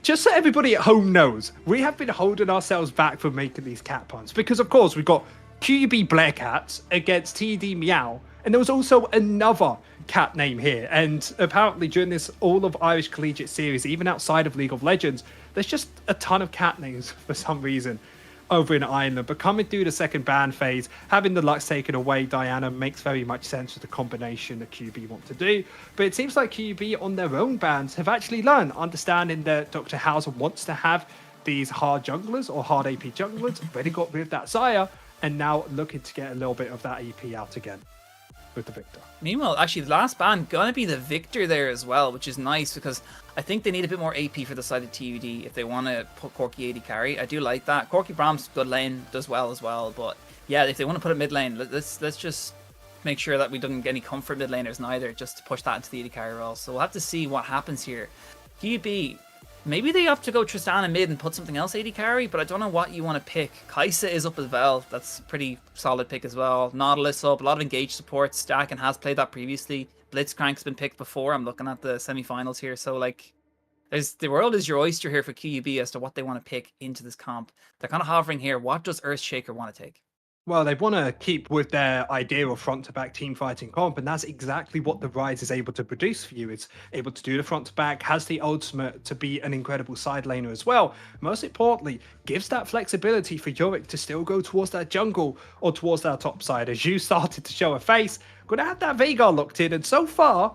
Just so everybody at home knows, we have been holding ourselves back from making these cat puns, because of course we've got QUB Bleh Cats against TUD Miau, and there was also another cat name here. And apparently during this all of Irish Collegiate Series, even outside of League of Legends, there's just a ton of cat names for some reason over in Ireland. But coming through the second ban phase, having the Lux taken away, Diana makes very much sense with the combination that QUB want to do. But it seems like QUB on their own bans have actually learned, understanding that Dr. Hauser wants to have these hard junglers or hard AP junglers, already got rid of that Zaya, and now looking to get a little bit of that AP out again with the Victor. Meanwhile, actually, the last ban gonna be the Victor there as well, which is nice, because I think they need a bit more AP for the side of TUD if they want to put Corki 80 carry. I do like that. Corki Braum's good lane, does well as well, but yeah, if they want to put it mid lane, let's just make sure that we don't get any comfort mid laners neither, just to push that into the 80 carry role. So we'll have to see what happens here. QUB, maybe they have to go Tristana mid and put something else 80 carry, but I don't know what you want to pick. Kaisa is up as well. That's a pretty solid pick as well. Nautilus up, a lot of engaged support. Stacken has played that previously. Blitzcrank's been picked before. I'm looking at the semi-finals here. So, like, the world is your oyster here for QUB as to what they want to pick into this comp. They're kind of hovering here. What does Earthshaker want to take? Well, they want to keep with their idea of front-to-back team fighting comp, and that's exactly what the Rise is able to produce for you. It's able to do the front-to-back, has the ultimate to be an incredible side laner as well. Most importantly, gives that flexibility for Yorick to still go towards that jungle or towards that top side. As you started to show a face, going to have that Veigar locked in, and so far,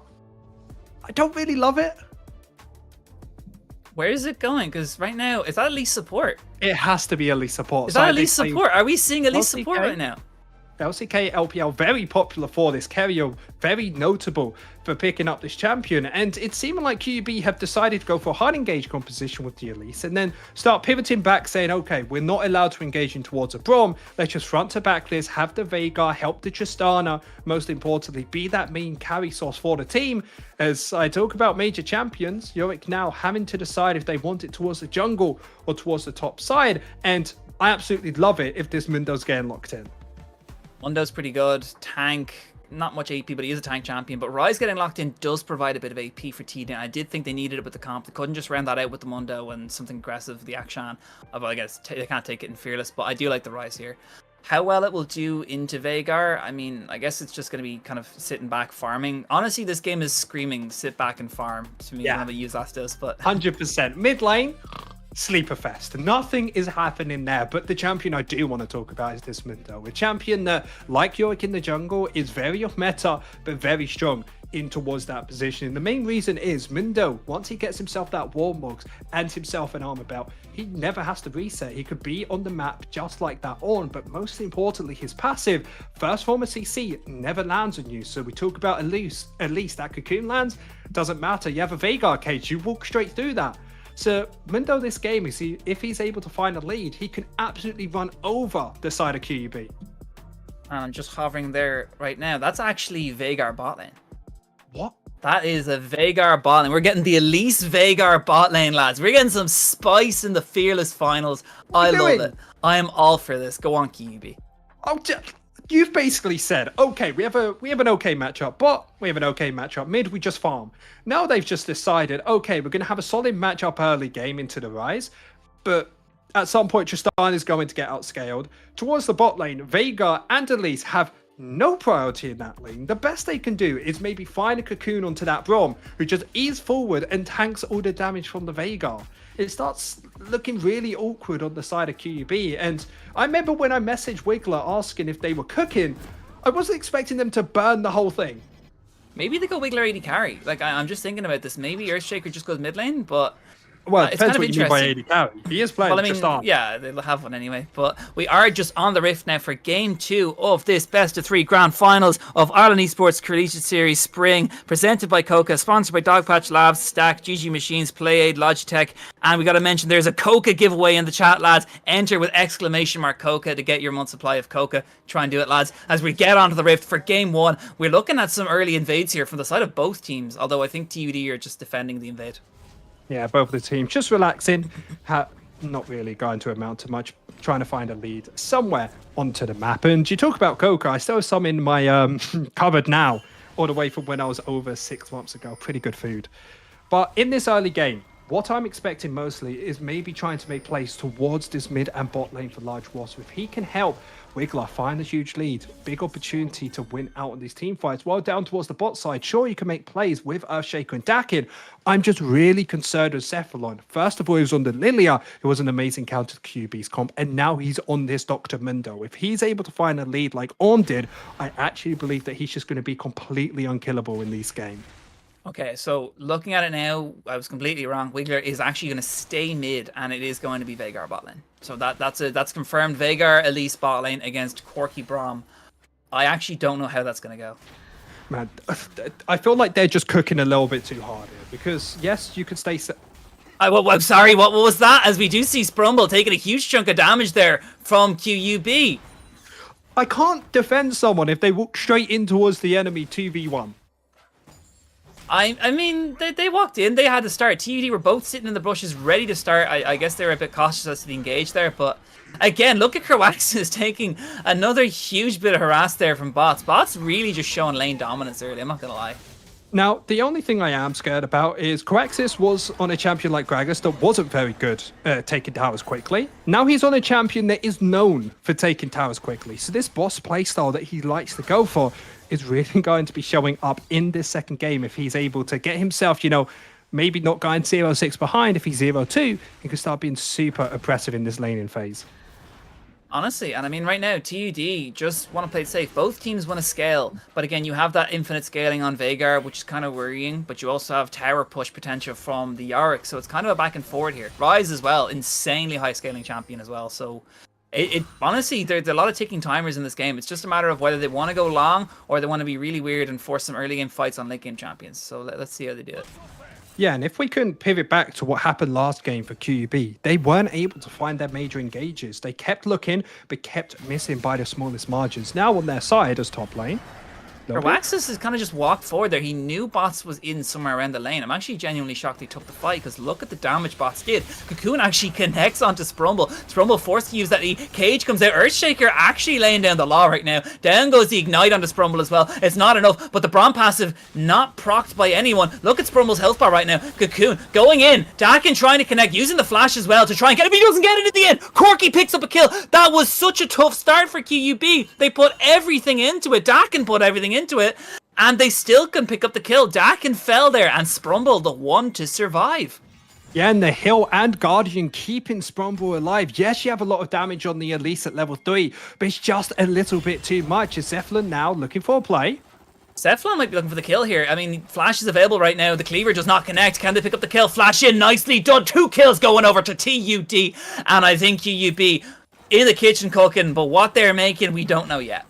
I don't really love it. Where is it going? Because right now, is that elite support? It has to be elite support. Is that elite support? Are we seeing elite support right now? LCK, LPL, very popular for this. Kerio, very notable for picking up this champion. And it's seeming like QUB have decided to go for a hard engage composition with the Elise and then start pivoting back, saying, okay, we're not allowed to engage in towards a Braum. Let's just front to back this, have the Veigar, help the Tristana, most importantly, be that main carry source for the team. As I talk about major champions, Yorick now having to decide if they want it towards the jungle or towards the top side. And I absolutely love it if this Mundo's getting locked in. Mundo's pretty good. Tank, not much AP, but he is a tank champion. But Rise getting locked in does provide a bit of AP for TD. I did think they needed it with the comp. They couldn't just round that out with the Mundo and something aggressive, the Akshan. Although I guess they can't take it in Fearless, but I do like the Rise here. How well it will do into Veigar, I mean, I guess it's just going to be kind of sitting back farming. Honestly, this game is screaming sit back and farm to me. Yeah. I don't know use that still, but 100%. Mid lane, sleeper fest. Nothing is happening there, but the champion I do want to talk about is this Mundo. A champion that, like Yorick in the jungle, is very off meta, but very strong in towards that position. And the main reason is Mundo, once he gets himself that wall mugs and himself an armor belt, he never has to reset. He could be on the map just like that on, but most importantly, his passive, first form of CC, never lands on you. So we talk about Elise, that cocoon lands, doesn't matter. You have a Veigar cage, you walk straight through that. So Mundo this game, if he's able to find a lead, he can absolutely run over the side of QUB. And I'm just hovering there right now. That's actually Veigar bot lane. What? That is a Veigar bot lane. We're getting the Elise Veigar bot lane, lads. We're getting some spice in the Fearless finals. I love it. I am all for this. Go on, QUB. Oh, you've basically said, okay, we have an okay matchup, but we have an okay matchup. Mid, we just farm. Now they've just decided, okay, we're going to have a solid matchup early game into the Rise, but at some point, Tristan is going to get outscaled. Towards the bot lane, Veigar and Elise have no priority in that lane. The best they can do is maybe find a Cocoon onto that Braum, who just ease forward and tanks all the damage from the Veigar. It starts looking really awkward on the side of QUB. And I remember when I messaged Wiggler asking if they were cooking, I wasn't expecting them to burn the whole thing. Maybe they go Wiggler AD carry. Like, I'm just thinking about this. Maybe Earthshaker just goes mid lane, but... Well, it it's depends kind of what you mean by interesting. AD carry. He is playing Well, I mean, Tristan. yeah, they'll have one anyway. But we are just on the rift now for Game 2 of this best-of-3 grand finals of Ireland Esports Collegiate Series Spring, presented by KOKA, sponsored by Dogpatch Labs, Stack, GG Machines, PlayAid, Logitech. And we got to mention there's a KOKA giveaway in the chat, lads. Enter with ! KOKA to get your month supply of KOKA. Try and do it, lads. As we get onto the rift for Game 1, we're looking at some early invades here from the side of both teams, although I think TUD are just defending the invade. Yeah, both of the teams just relaxing, not really going to amount to much, trying to find a lead somewhere onto the map. And you talk about KOKA, I still have some in my cupboard now, all the way from when I was over 6 months ago. Pretty good food. But in this early game, what I'm expecting mostly is maybe trying to make plays towards this mid and bot lane for Large Wasp. If he can help Wiggler find a huge lead, big opportunity to win out on these team fights. While down towards the bot side, sure, you can make plays with Earthshaker and Dakin. I'm just really concerned with Cephalon. First of all, he was on the Lilia, who was an amazing counter to QB's comp, and now he's on this Dr. Mundo. If he's able to find a lead like Orm did, I actually believe that he's just going to be completely unkillable in this game. Okay, so looking at it now, I was completely wrong. Wiggler is actually going to stay mid, and it is going to be Veigar bot lane. So that's confirmed. Veigar, Elise bot lane against Quirky Braum. I actually don't know how that's going to go. Man, I feel like they're just cooking a little bit too hard here, because yes, you could stay... I'm sorry, what was that? As we do see Sprumble taking a huge chunk of damage there from QUB. I can't defend someone if they walk straight in towards the enemy 2v1. I mean, they walked in, they had to start. TUD were both sitting in the bushes, ready to start. I guess they were a bit cautious as to the engage there, but again, look at Croaxis taking another huge bit of harass there from bots. Bots really just showing lane dominance early, I'm not going to lie. Now, the only thing I am scared about is Coaxis was on a champion like Gragas that wasn't very good at taking towers quickly. Now he's on a champion that is known for taking towers quickly. So this boss playstyle that he likes to go for is really going to be showing up in this second game if he's able to get himself, you know, maybe not going 0-6 behind. If he's 0-2, he can start being super oppressive in this laning phase. Honestly, and I mean right now, TUD just want to play it safe. Both teams want to scale, but again, you have that infinite scaling on Veigar, which is kind of worrying, but you also have tower push potential from the Yorick, so it's kind of a back and forward here. Ryze as well, insanely high scaling champion as well, so it honestly, there's a lot of ticking timers in this game. It's just a matter of whether they want to go long or they want to be really weird and force some early game fights on late game champions. So let's see how they do it. Yeah, and if we can pivot back to what happened last game for QUB, they weren't able to find their major engages. They kept looking, but kept missing by the smallest margins. Now on their side as top lane. Waxus has kind of just walked forward there. He knew Bots was in somewhere around the lane. I'm actually genuinely shocked he took the fight, because look at the damage Bots did. Cocoon actually connects onto Sprumble. Sprumble forced to use that E. Cage comes out. Earthshaker actually laying down the law right now. Down goes the Ignite onto Sprumble as well. It's not enough, but the Braum passive not procced by anyone. Look at Sprumble's health bar right now. Cocoon going in. Dakin trying to connect, using the flash as well to try and get it, but he doesn't get it at the end. Corky picks up a kill. That was such a tough start for QUB. They put everything into it. Dakin put everything into it, and they still can pick up the kill. Dakin fell there, and Sprumble the one to survive. Yeah, and the Hill and Guardian keeping Sprumble alive. Yes, you have a lot of damage on the Elise at level 3, but it's just a little bit too much. Is Cephalon now looking for a play? Cephalon might be looking for the kill here. I mean, Flash is available right now. The Cleaver does not connect. Can they pick up the kill? Flash in, nicely done. 2 kills going over to TUD, and I think QUB in the kitchen cooking, but what they're making, we don't know yet.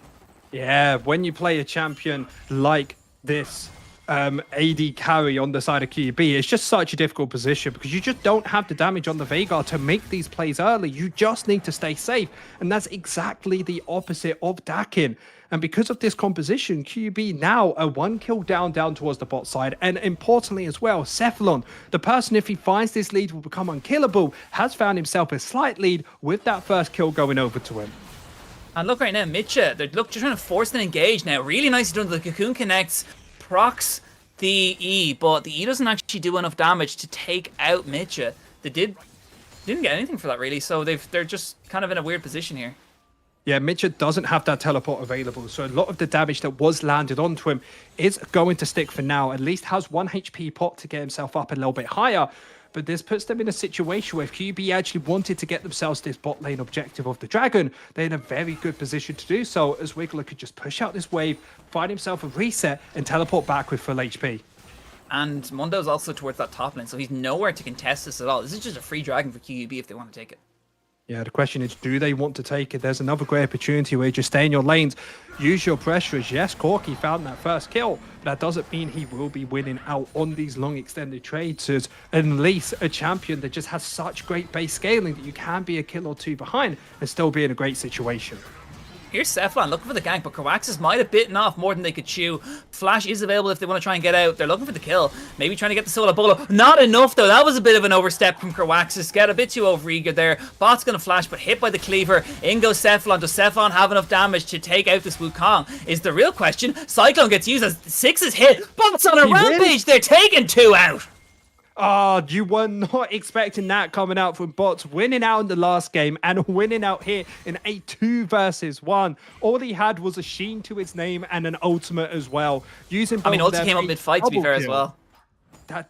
Yeah, when you play a champion like this AD carry on the side of QB, it's just such a difficult position because you just don't have the damage on the Veigar to make these plays early. You just need to stay safe, and that's exactly the opposite of Dakin. And because of this composition, QB now a 1 kill down towards the bot side, and importantly as well, Cephalon, the person, if he finds this lead, will become unkillable, has found himself a slight lead with that first kill going over to him. And look right now, Mitcha, they're just trying to force an engage now. Really nicely done. The Cocoon connects, procs the E, but the E doesn't actually do enough damage to take out Mitcha. They didn't get anything for that really, so they're just kind of in a weird position here. Yeah, Mitchell doesn't have that teleport available, so a lot of the damage that was landed onto him is going to stick for now. At least has 1 HP pot to get himself up a little bit higher, but this puts them in a situation where if QB actually wanted to get themselves this bot lane objective of the Dragon, they're in a very good position to do so, as Wiggler could just push out this wave, find himself a reset, and teleport back with full HP. And Mundo's also towards that top lane, so he's nowhere to contest this at all. This is just a free Dragon for QUB if they want to take it. Yeah, the question is, do they want to take it? There's another great opportunity where you just stay in your lanes, use your pressure. Yes, Corky found that first kill, but that doesn't mean he will be winning out on these long extended trades. So unleash a champion that just has such great base scaling that you can be a kill or two behind and still be in a great situation. Here's Cephalon looking for the gank, but Coaxus might have bitten off more than they could chew. Flash is available if they want to try and get out. They're looking for the kill. Maybe trying to get the solo bolo. Not enough, though. That was a bit of an overstep from Coaxus. Get a bit too overeager there. Bot's going to flash, but hit by the cleaver. In goes Cephalon. Does Cephalon have enough damage to take out this Wukong? Is the real question. Cyclone gets used as 6 is hit. Bot's on a rampage. They're taking 2 out. Oh, you were not expecting that coming out from Bots, winning out in the last game and winning out here in a 2 versus 1. All he had was a sheen to his name and an ultimate as well. Using both ulti came up mid-fight, to be fair, as well.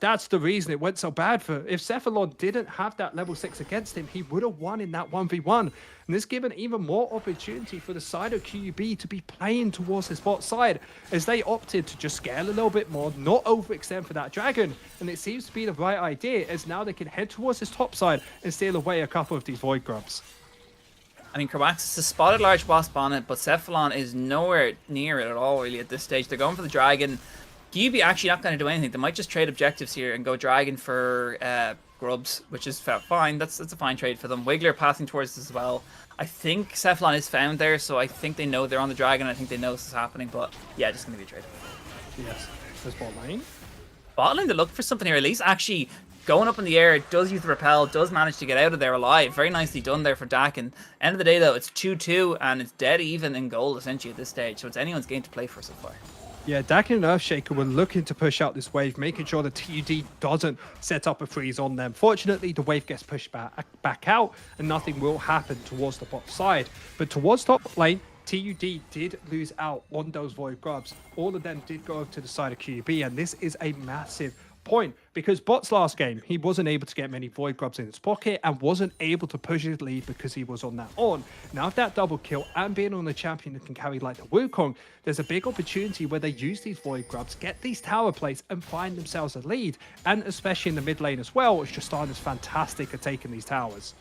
That's the reason it went so bad for. If Cephalon didn't have that level 6 against him, he would have won in that 1v1. And this given even more opportunity for the side of QUB to be playing towards his bot side, as they opted to just scale a little bit more, not overextend for that Dragon. And it seems to be the right idea, as now they can head towards his top side and steal away a couple of these Void Grubs. I mean, Coaxus has spotted large wasp on it, but Cephalon is nowhere near it at all, really, at this stage. They're going for the Dragon. QUB actually not going to do anything. They might just trade objectives here and go Dragon for Grubs, which is fine. That's a fine trade for them. Wiggler passing towards this as well. I think Cephalon is found there, so I think they know they're on the Dragon. I think they know this is happening, but yeah, just going to be a trade. Yes, there's bot lane. Bot lane, they're looking for something here. At least actually going up in the air, does use the repel, does manage to get out of there alive. Very nicely done there for Dak. And end of the day, though, it's 2-2, and it's dead even in gold, essentially, at this stage. So it's anyone's game to play for so far. Yeah, Dak and Earthshaker were looking to push out this wave, making sure that TUD doesn't set up a freeze on them. Fortunately, the wave gets pushed back out, and nothing will happen towards the bot side. But towards top lane, TUD did lose out on those Void Grubs. All of them did go over to the side of QUB, and this is a massive point, because Bot's last game, he wasn't able to get many Void Grubs in his pocket and wasn't able to push his lead because he was on that on. Now, with that double kill and being on the champion that can carry like the Wukong, there's a big opportunity where they use these Void Grubs, get these tower plates and find themselves a lead, and especially in the mid lane as well, which Justin is fantastic at taking these towers.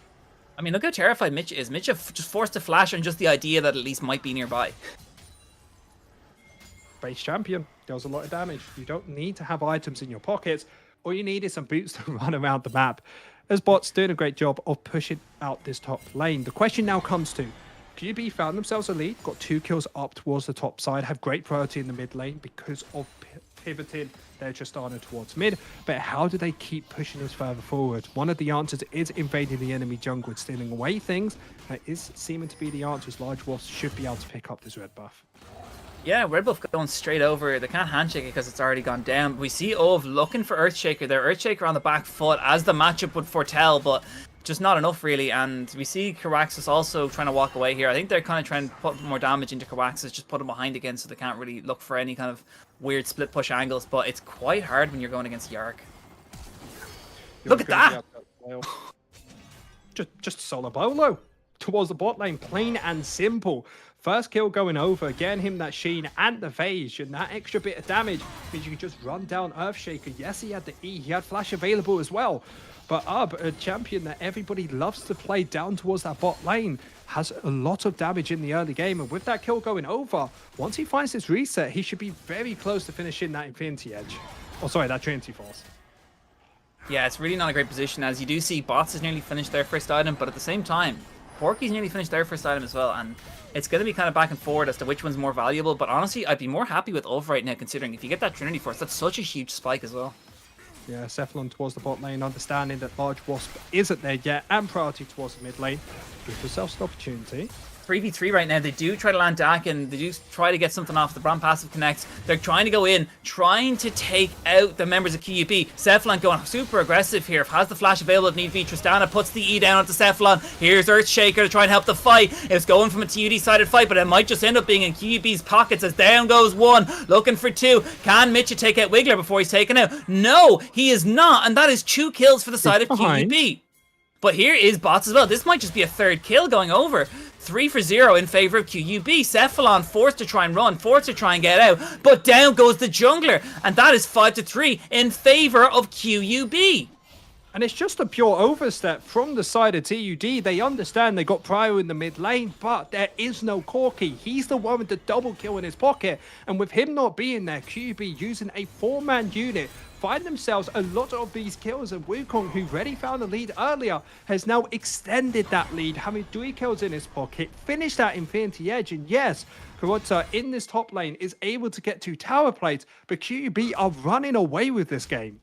I mean, look how terrified Mitch is. Mitch just forced to flash on just the idea that at least might be nearby. Base champion deals a lot of damage. You don't need to have items in your pockets. All you need is some boots to run around the map. As Bot's doing a great job of pushing out this top lane. The question now comes to, QUB found themselves a lead, got 2 kills up towards the top side, have great priority in the mid lane because of pivoting their Tristana towards mid, but how do they keep pushing this further forward? One of the answers is invading the enemy jungle and stealing away things. That is seeming to be the answers. Large Wolves should be able to pick up this red buff. Yeah, Red Buff going straight over. They can't handshake it because it's already gone down. We see Ove looking for Earthshaker there. Earthshaker on the back foot as the matchup would foretell, but just not enough really. And we see Coaxus also trying to walk away here. I think they're kind of trying to put more damage into Coaxus, just put him behind again so they can't really look for any kind of weird split push angles. But it's quite hard when you're going against Yark. Look at that! Just solo bolo towards the bot lane, plain and simple. First kill going over, getting him that sheen and the phase, and that extra bit of damage means you can just run down Earthshaker. Yes, he had the E, he had flash available as well. But a champion that everybody loves to play down towards that bot lane, has a lot of damage in the early game. And with that kill going over, once he finds his reset, he should be very close to finishing that Infinity Edge. Oh, sorry, that Trinity Force. Yeah, it's really not a great position, as you do see Bots has nearly finished their first item, but at the same time, Porky's nearly finished their first item as well, and it's going to be kind of back and forward as to which one's more valuable, but honestly, I'd be more happy with Ove right now, considering if you get that Trinity Force, that's such a huge spike as well. Yeah, Cephalon towards the bot lane, understanding that Large Wasp isn't there yet, and priority towards the mid lane. Give yourself an opportunity. 3v3 right now. They do try to land Dakin. They do try to get something off. The Braum passive connects. They're trying to go in, trying to take out the members of QUB. Cephalon going super aggressive here. Has the flash available if need be. Tristana puts the E down onto Cephalon. Here's Earthshaker to try and help the fight. It's going from a TUD-sided fight, but it might just end up being in QUB's pockets as down goes one. Looking for two. Can Mitcha take out Wiggler before he's taken out? No, he is not, and that is 2 kills for the side of QUB. But here is Bots as well. This might just be a 3rd kill going over. 3 for 0 in favor of QUB. Cephalon forced to try and run, forced to try and get out, but down goes the jungler, and that is 5-3 in favor of QUB. And it's just a pure overstep from the side of TUD. They understand they got Pryor in the mid lane, but there is no KOKA. He's the one with the double kill in his pocket. And with him not being there, QUB using a 4-man unit find themselves a lot of these kills. And Wukong, who already found the lead earlier, has now extended that lead, having 3 kills in his pocket, finished that Infinity Edge. And yes, Karota in this top lane is able to get 2 tower plates, but QUB are running away with this game.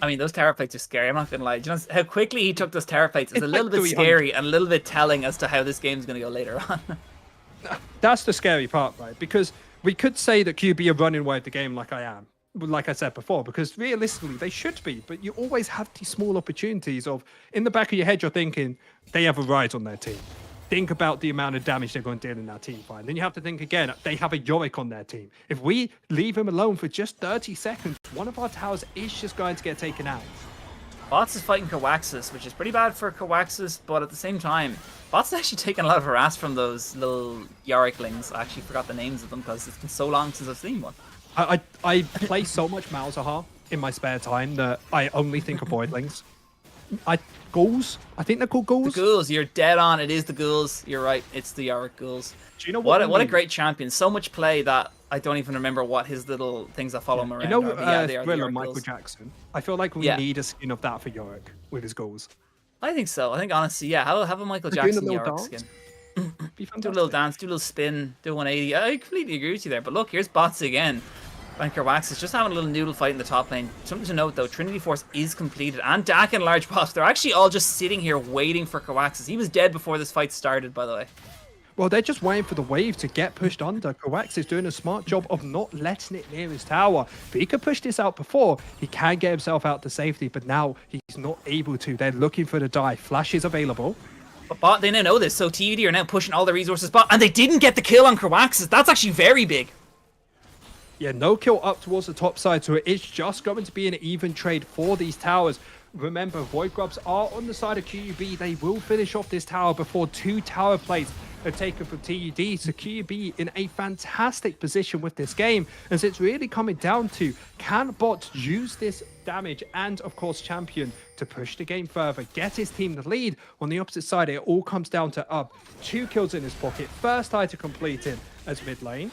I mean, those tower plates are scary. I'm not going to lie. Do you know how quickly he took those tower plates? It's a little bit scary and a little bit telling as to how this game's going to go later on. That's the scary part, right? Because we could say that QB are running away with the game like I said before, because realistically they should be, but you always have these small opportunities of, in the back of your head, you're thinking, they have a Ryze on their team. Think about the amount of damage they're going to deal in that team fight. Then you have to think again, they have a Yorick on their team. If we leave him alone for just 30 seconds, one of our towers is just going to get taken out. Bots is fighting Coaxus, which is pretty bad for Coaxus, but at the same time, Bots is actually taking a lot of harass from those little Yoriklings. I actually forgot the names of them because it's been so long since I've seen one. I play so much Malzahar in my spare time that I only think of Voidlings. Ghouls? I think they're called ghouls. The ghouls, you're dead on. It is the ghouls. You're right. It's the Yorick ghouls. Do you know what a great champion. So much play that I don't even remember what his little things that follow him around. You know, they are Thriller, the Michael ghouls. Jackson. I feel like we need a skin of that for Yorick with his ghouls. I think so. I think honestly, yeah, have a Michael Jackson Yorick skin. Do a little dance, do a little spin, do a 180. I completely agree with you there. But look, here's Bots again. Banker Wax is just having a little noodle fight in the top lane. Something to note though, Trinity Force is completed and Dak and Large Boss. They're actually all just sitting here waiting for Coaxus. He was dead before this fight started, by the way. Well, they're just waiting for the wave to get pushed under. Coax is doing a smart job of not letting it near his tower. If he could push this out before, he can get himself out to safety, but now he's not able to. They're looking for the dive. Flash is available. But bot, they now know this, so TUD are now pushing all the resources bot, and they didn't get the kill on Coaxus. That's actually very big. Yeah, no kill up towards the top side, so it is just going to be an even trade for these towers. Remember, Void Grubs are on the side of QUB. They will finish off this tower before 2 tower plates are taken from TUD. So QUB in a fantastic position with this game, as it's really coming down to, can bots use this damage and, of course, champion to push the game further, get his team the lead? On the opposite side, it all comes down to 2 kills in his pocket. First eye to complete it as mid lane.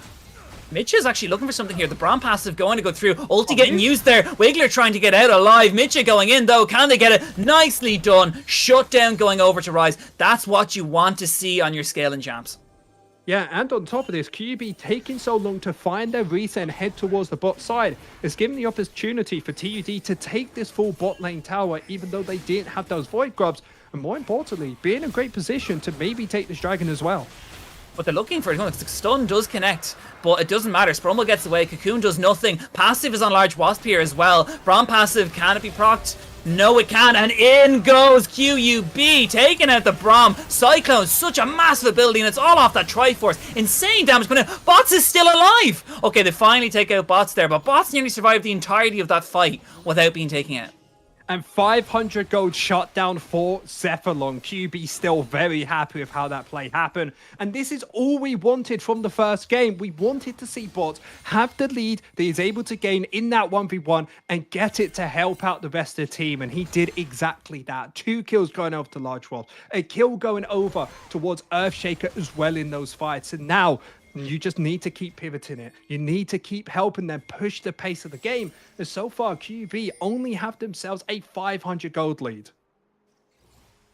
Mitch is actually looking for something here. The Braum passive going to go through. Ulti getting used there. Wiggler trying to get out alive. Mitcha going in though. Can they get it? Nicely done. Shut down going over to Ryze. That's what you want to see on your scaling champs. Yeah, and on top of this, QUB taking so long to find their reset and head towards the bot side is giving the opportunity for TUD to take this full bot lane tower, even though they didn't have those Void Grubs. And more importantly, be in a great position to maybe take this dragon as well. What they're looking for is the stun does connect, but it doesn't matter. Spromo gets away. Cocoon does nothing. Passive is on Large Wasp here as well. Braum passive, can it be procced? No, it can, and in goes QUB, taking out the Braum. Cyclone, such a massive ability, and it's all off that Triforce. Insane damage, but Bots is still alive. Okay, they finally take out Bots there, but Bots nearly survived the entirety of that fight without being taken out. And 500 gold shot down for Cephalon. QB still very happy with how that play happened. And this is all we wanted from the first game. We wanted to see Bots have the lead that he's able to gain in that 1v1 and get it to help out the rest of the team. And he did exactly that. 2 kills going over to Large Wasp. A kill going over towards Earthshaker as well in those fights. And now you just need to keep pivoting it. You need to keep helping them push the pace of the game. And so far, QUB only have themselves a 500 gold lead.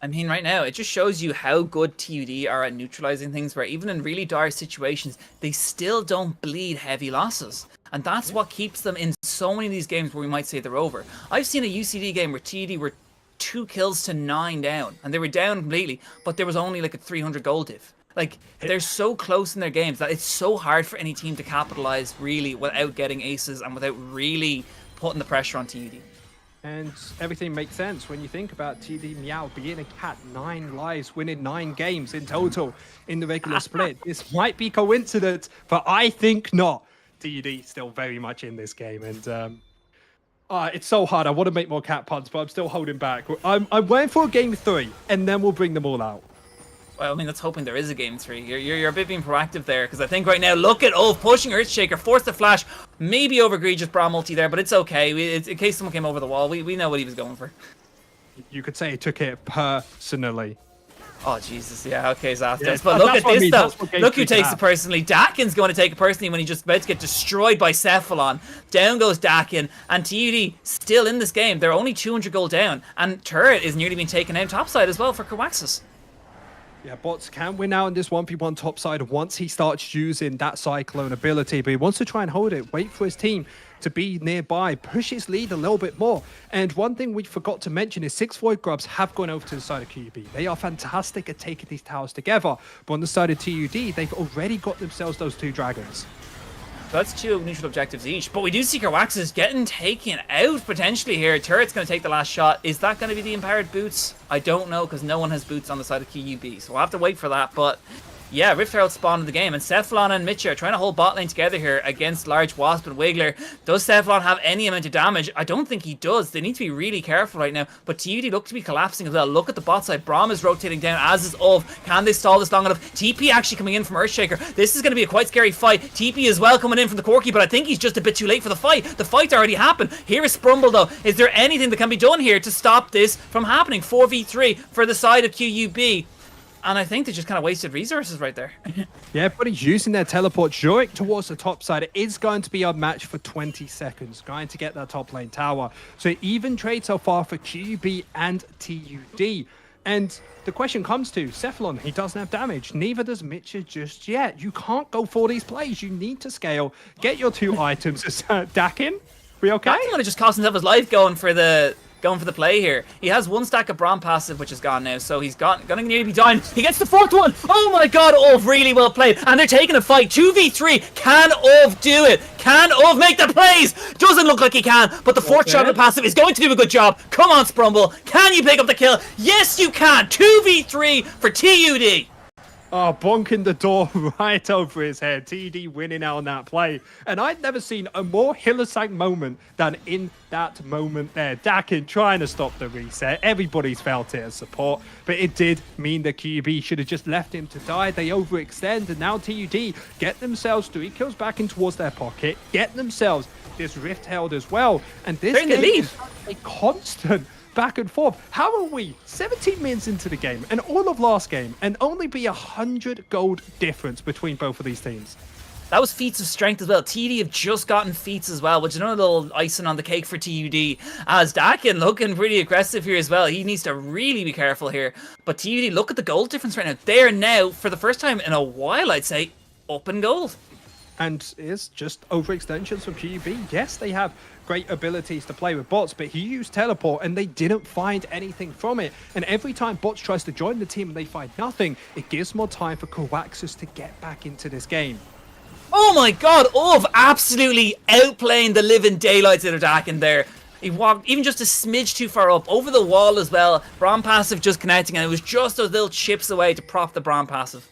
I mean, right now, it just shows you how good TUD are at neutralizing things, where even in really dire situations, they still don't bleed heavy losses. And that's what keeps them in so many of these games where we might say they're over. I've seen a UCD game where TUD were 2 kills to 9 down, and they were down completely, but there was only like a 300 gold diff. Like, they're so close in their games that it's so hard for any team to capitalize really without getting aces and without really putting the pressure on TUD. And everything makes sense when you think about TUD Miau being a cat, 9 lives, winning 9 games in total in the regular split. This might be coincidence, but I think not. TUD still very much in this game, and it's so hard. I want to make more cat puns, but I'm still holding back. I'm waiting for a game 3, and then we'll bring them all out. Well, I mean, that's hoping there is a game 3. You're a bit being proactive there, because I think right now, look at Ulf pushing Earthshaker, force the flash, maybe over egregious Bra multi there, but it's okay. In case someone came over the wall, we know what he was going for. You could say he took it personally. Oh, Jesus, yeah, okay, Zapdos. Yeah, but look at this, though. Look who three takes have. it personally. Dakin's going to take it personally when he just about to get destroyed by Cephalon. Down goes Dakin, and TUD still in this game. They're only 200 gold down, and Turret is nearly being taken out topside as well for Coaxus. Yeah, bots can win out in this 1v1 top side once he starts using that Cyclone ability, but he wants to try and hold it, wait for his team to be nearby, push his lead a little bit more. And one thing we forgot to mention is 6 Void Grubs have gone over to the side of QUB. They are fantastic at taking these towers together, but on the side of TUD, they've already got themselves those 2 dragons. So that's 2 neutral objectives each, but we do see Coaxus getting taken out potentially here. Turret's going to take the last shot. Is that going to be the empowered boots? I don't know, because no one has boots on the side of QUB, so we'll have to wait for that. But yeah, Rift Herald spawned in the game, and Cephalon and Mitcha are trying to hold bot lane together here against Large Wasp and Wiggler. Does Cephalon have any amount of damage? I don't think he does. They need to be really careful right now, but TUD look to be collapsing as well. Look at the bot side. Braum is rotating down, as is Ulf. Can they stall this long enough? TP actually coming in from Earthshaker. This is going to be a quite scary fight. TP as well coming in from the Corki, but I think he's just a bit too late for the fight. The fight's already happened. Here is Sprumble, though. Is there anything that can be done here to stop this from happening? 4v3 for the side of QUB. And I think they just kind of wasted resources right there. Yeah, but he's using their teleport. Zurich towards the top side. It is going to be a match for 20 seconds. Going to get that top lane tower. So even trade so far for QUB and TUD. And the question comes to Cephalon. He doesn't have damage. Neither does Mitcha just yet. You can't go for these plays. You need to scale. Get your 2 items. Dakin, we okay? Dakin going to just cost himself his life going for the play here. He has 1 stack of Braum passive, which is gone now, so he's gonna nearly be down. He gets the 4th one. Oh my god, Ulf really well played, and they're taking a fight. 2v3. Can Ulf do it? Can Ulf make the plays? Doesn't look like he can, but the 4th shot of the passive is going to do a good job. Come on, Sprumble. Can you pick up the kill? Yes, you can. 2v3 for TUD. Oh, bonking the door right over his head. TD winning out on that play. And I'd never seen a more Hylissang moment than in that moment there. Dakin trying to stop the reset. Everybody's felt it as support, but it did mean that QUB should have just left him to die. They overextend, and now TUD get themselves 3 kills back in towards their pocket, get themselves this Rift held as well. And this They're in the lead. is a constant back and forth. How are we 17 minutes into the game and all of last game and only be 100 gold difference between both of these teams? That was feats of strength as well. TD have just gotten feats as well, which is another little icing on the cake for TUD. As Dakin looking pretty aggressive here as well. He needs to really be careful here. But TUD, look at the gold difference right now. They are now, for the first time in a while, I'd say, up in gold. And it's just overextensions from QUB. Yes, they have great abilities to play with bots, but he used teleport and they didn't find anything from it. And every time bots tries to join the team and they find nothing, it gives more time for Coaxus to get back into this game. Oh my god, Ulf absolutely outplaying the living daylights out of Dakin there. He walked even just a smidge too far up, over the wall as well. Braum passive just connecting, and it was just those little chips away to prop the Braum passive.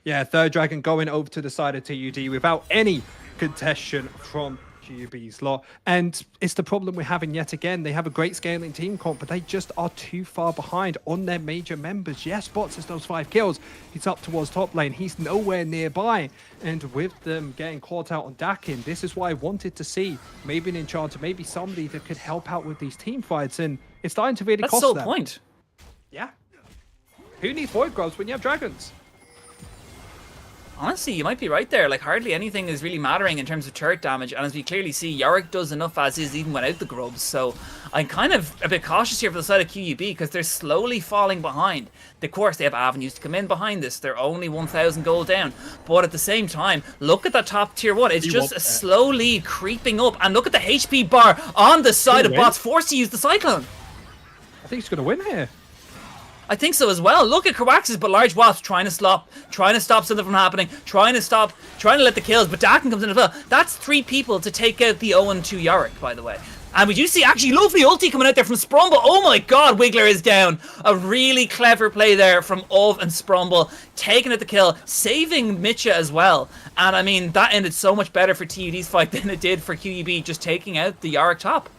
Yeah, 3rd dragon going over to the side of TUD without any contestation from QUB's lot. And it's the problem we're having yet again. They have a great scaling team comp, but they just are too far behind on their major members. Yes, Bots has those 5 kills. He's up towards top lane. He's nowhere nearby. And with them getting caught out on Dakin, this is why I wanted to see maybe an enchanter, maybe somebody that could help out with these team fights. And it's starting to really cost them. That's the whole point. Yeah. Who needs Void Grubs when you have dragons? Honestly, you might be right there. Like, hardly anything is really mattering in terms of turret damage. And as we clearly see, Yorick does enough as is even without the grubs. So I'm kind of a bit cautious here for the side of QUB because they're slowly falling behind. Of course, they have avenues to come in behind this. They're only 1,000 gold down. But at the same time, look at that top tier 1. It's just a slow lead creeping up. And look at the HP bar on the side of bots, forced to use the Cyclone. I think he's going to win here. I think so as well. Look at Coaxis, but Large Wasp trying to stop something from happening, trying to let the kills, but Dakin comes in as well. That's 3 people to take out the 0-2 Yorick, by the way. And we do see actually lovely ulti coming out there from Sprumble. Oh my god, Wiggler is down. A really clever play there from Ov and Sprumble, taking out the kill, saving Mitcha as well. And I mean, that ended so much better for TUD's fight than it did for QUB just taking out the Yorick top.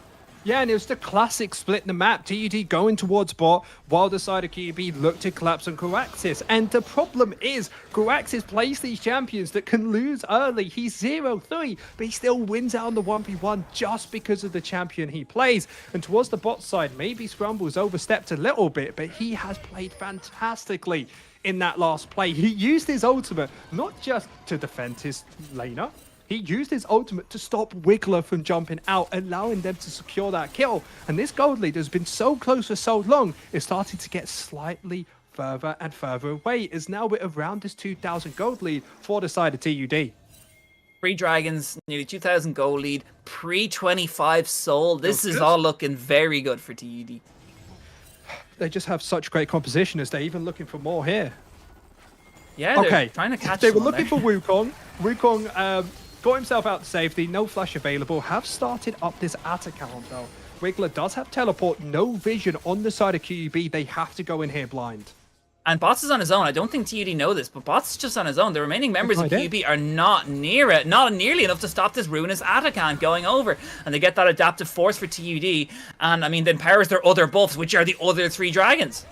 Yeah, and it was the classic split in the map. TUD going towards bot, while the side of QUB looked to collapse on Coaxis. And the problem is, Coaxis plays these champions that can lose early. He's 0-3, but he still wins out on the 1v1 just because of the champion he plays. And towards the bot side, maybe Scrumble's overstepped a little bit, but he has played fantastically in that last play. He used his ultimate not just to defend his laner, he used his ultimate to stop Wiggler from jumping out, allowing them to secure that kill. And this gold lead has been so close for so long, it's starting to get slightly further and further away. It's now we're around this 2,000 gold lead for the side of TUD. 3 dragons, nearly 2,000 gold lead, pre-25 soul. This is all looking very good for TUD. They just have such great composition as they're even looking for more here. Yeah, they're trying to catch They were someone looking for Wukong. Wukong got himself out to safety, no flash available, have started up this Atacant though. Wiggler does have teleport, no vision on the side of QUB. They have to go in here blind. And Bots is on his own. I don't think TUD know this, but Bots is just on his own. The remaining members of QUB are not near it, not nearly enough to stop this ruinous Atacant going over. And they get that adaptive force for TUD. And I mean, then powers their other buffs, which are the other 3 dragons.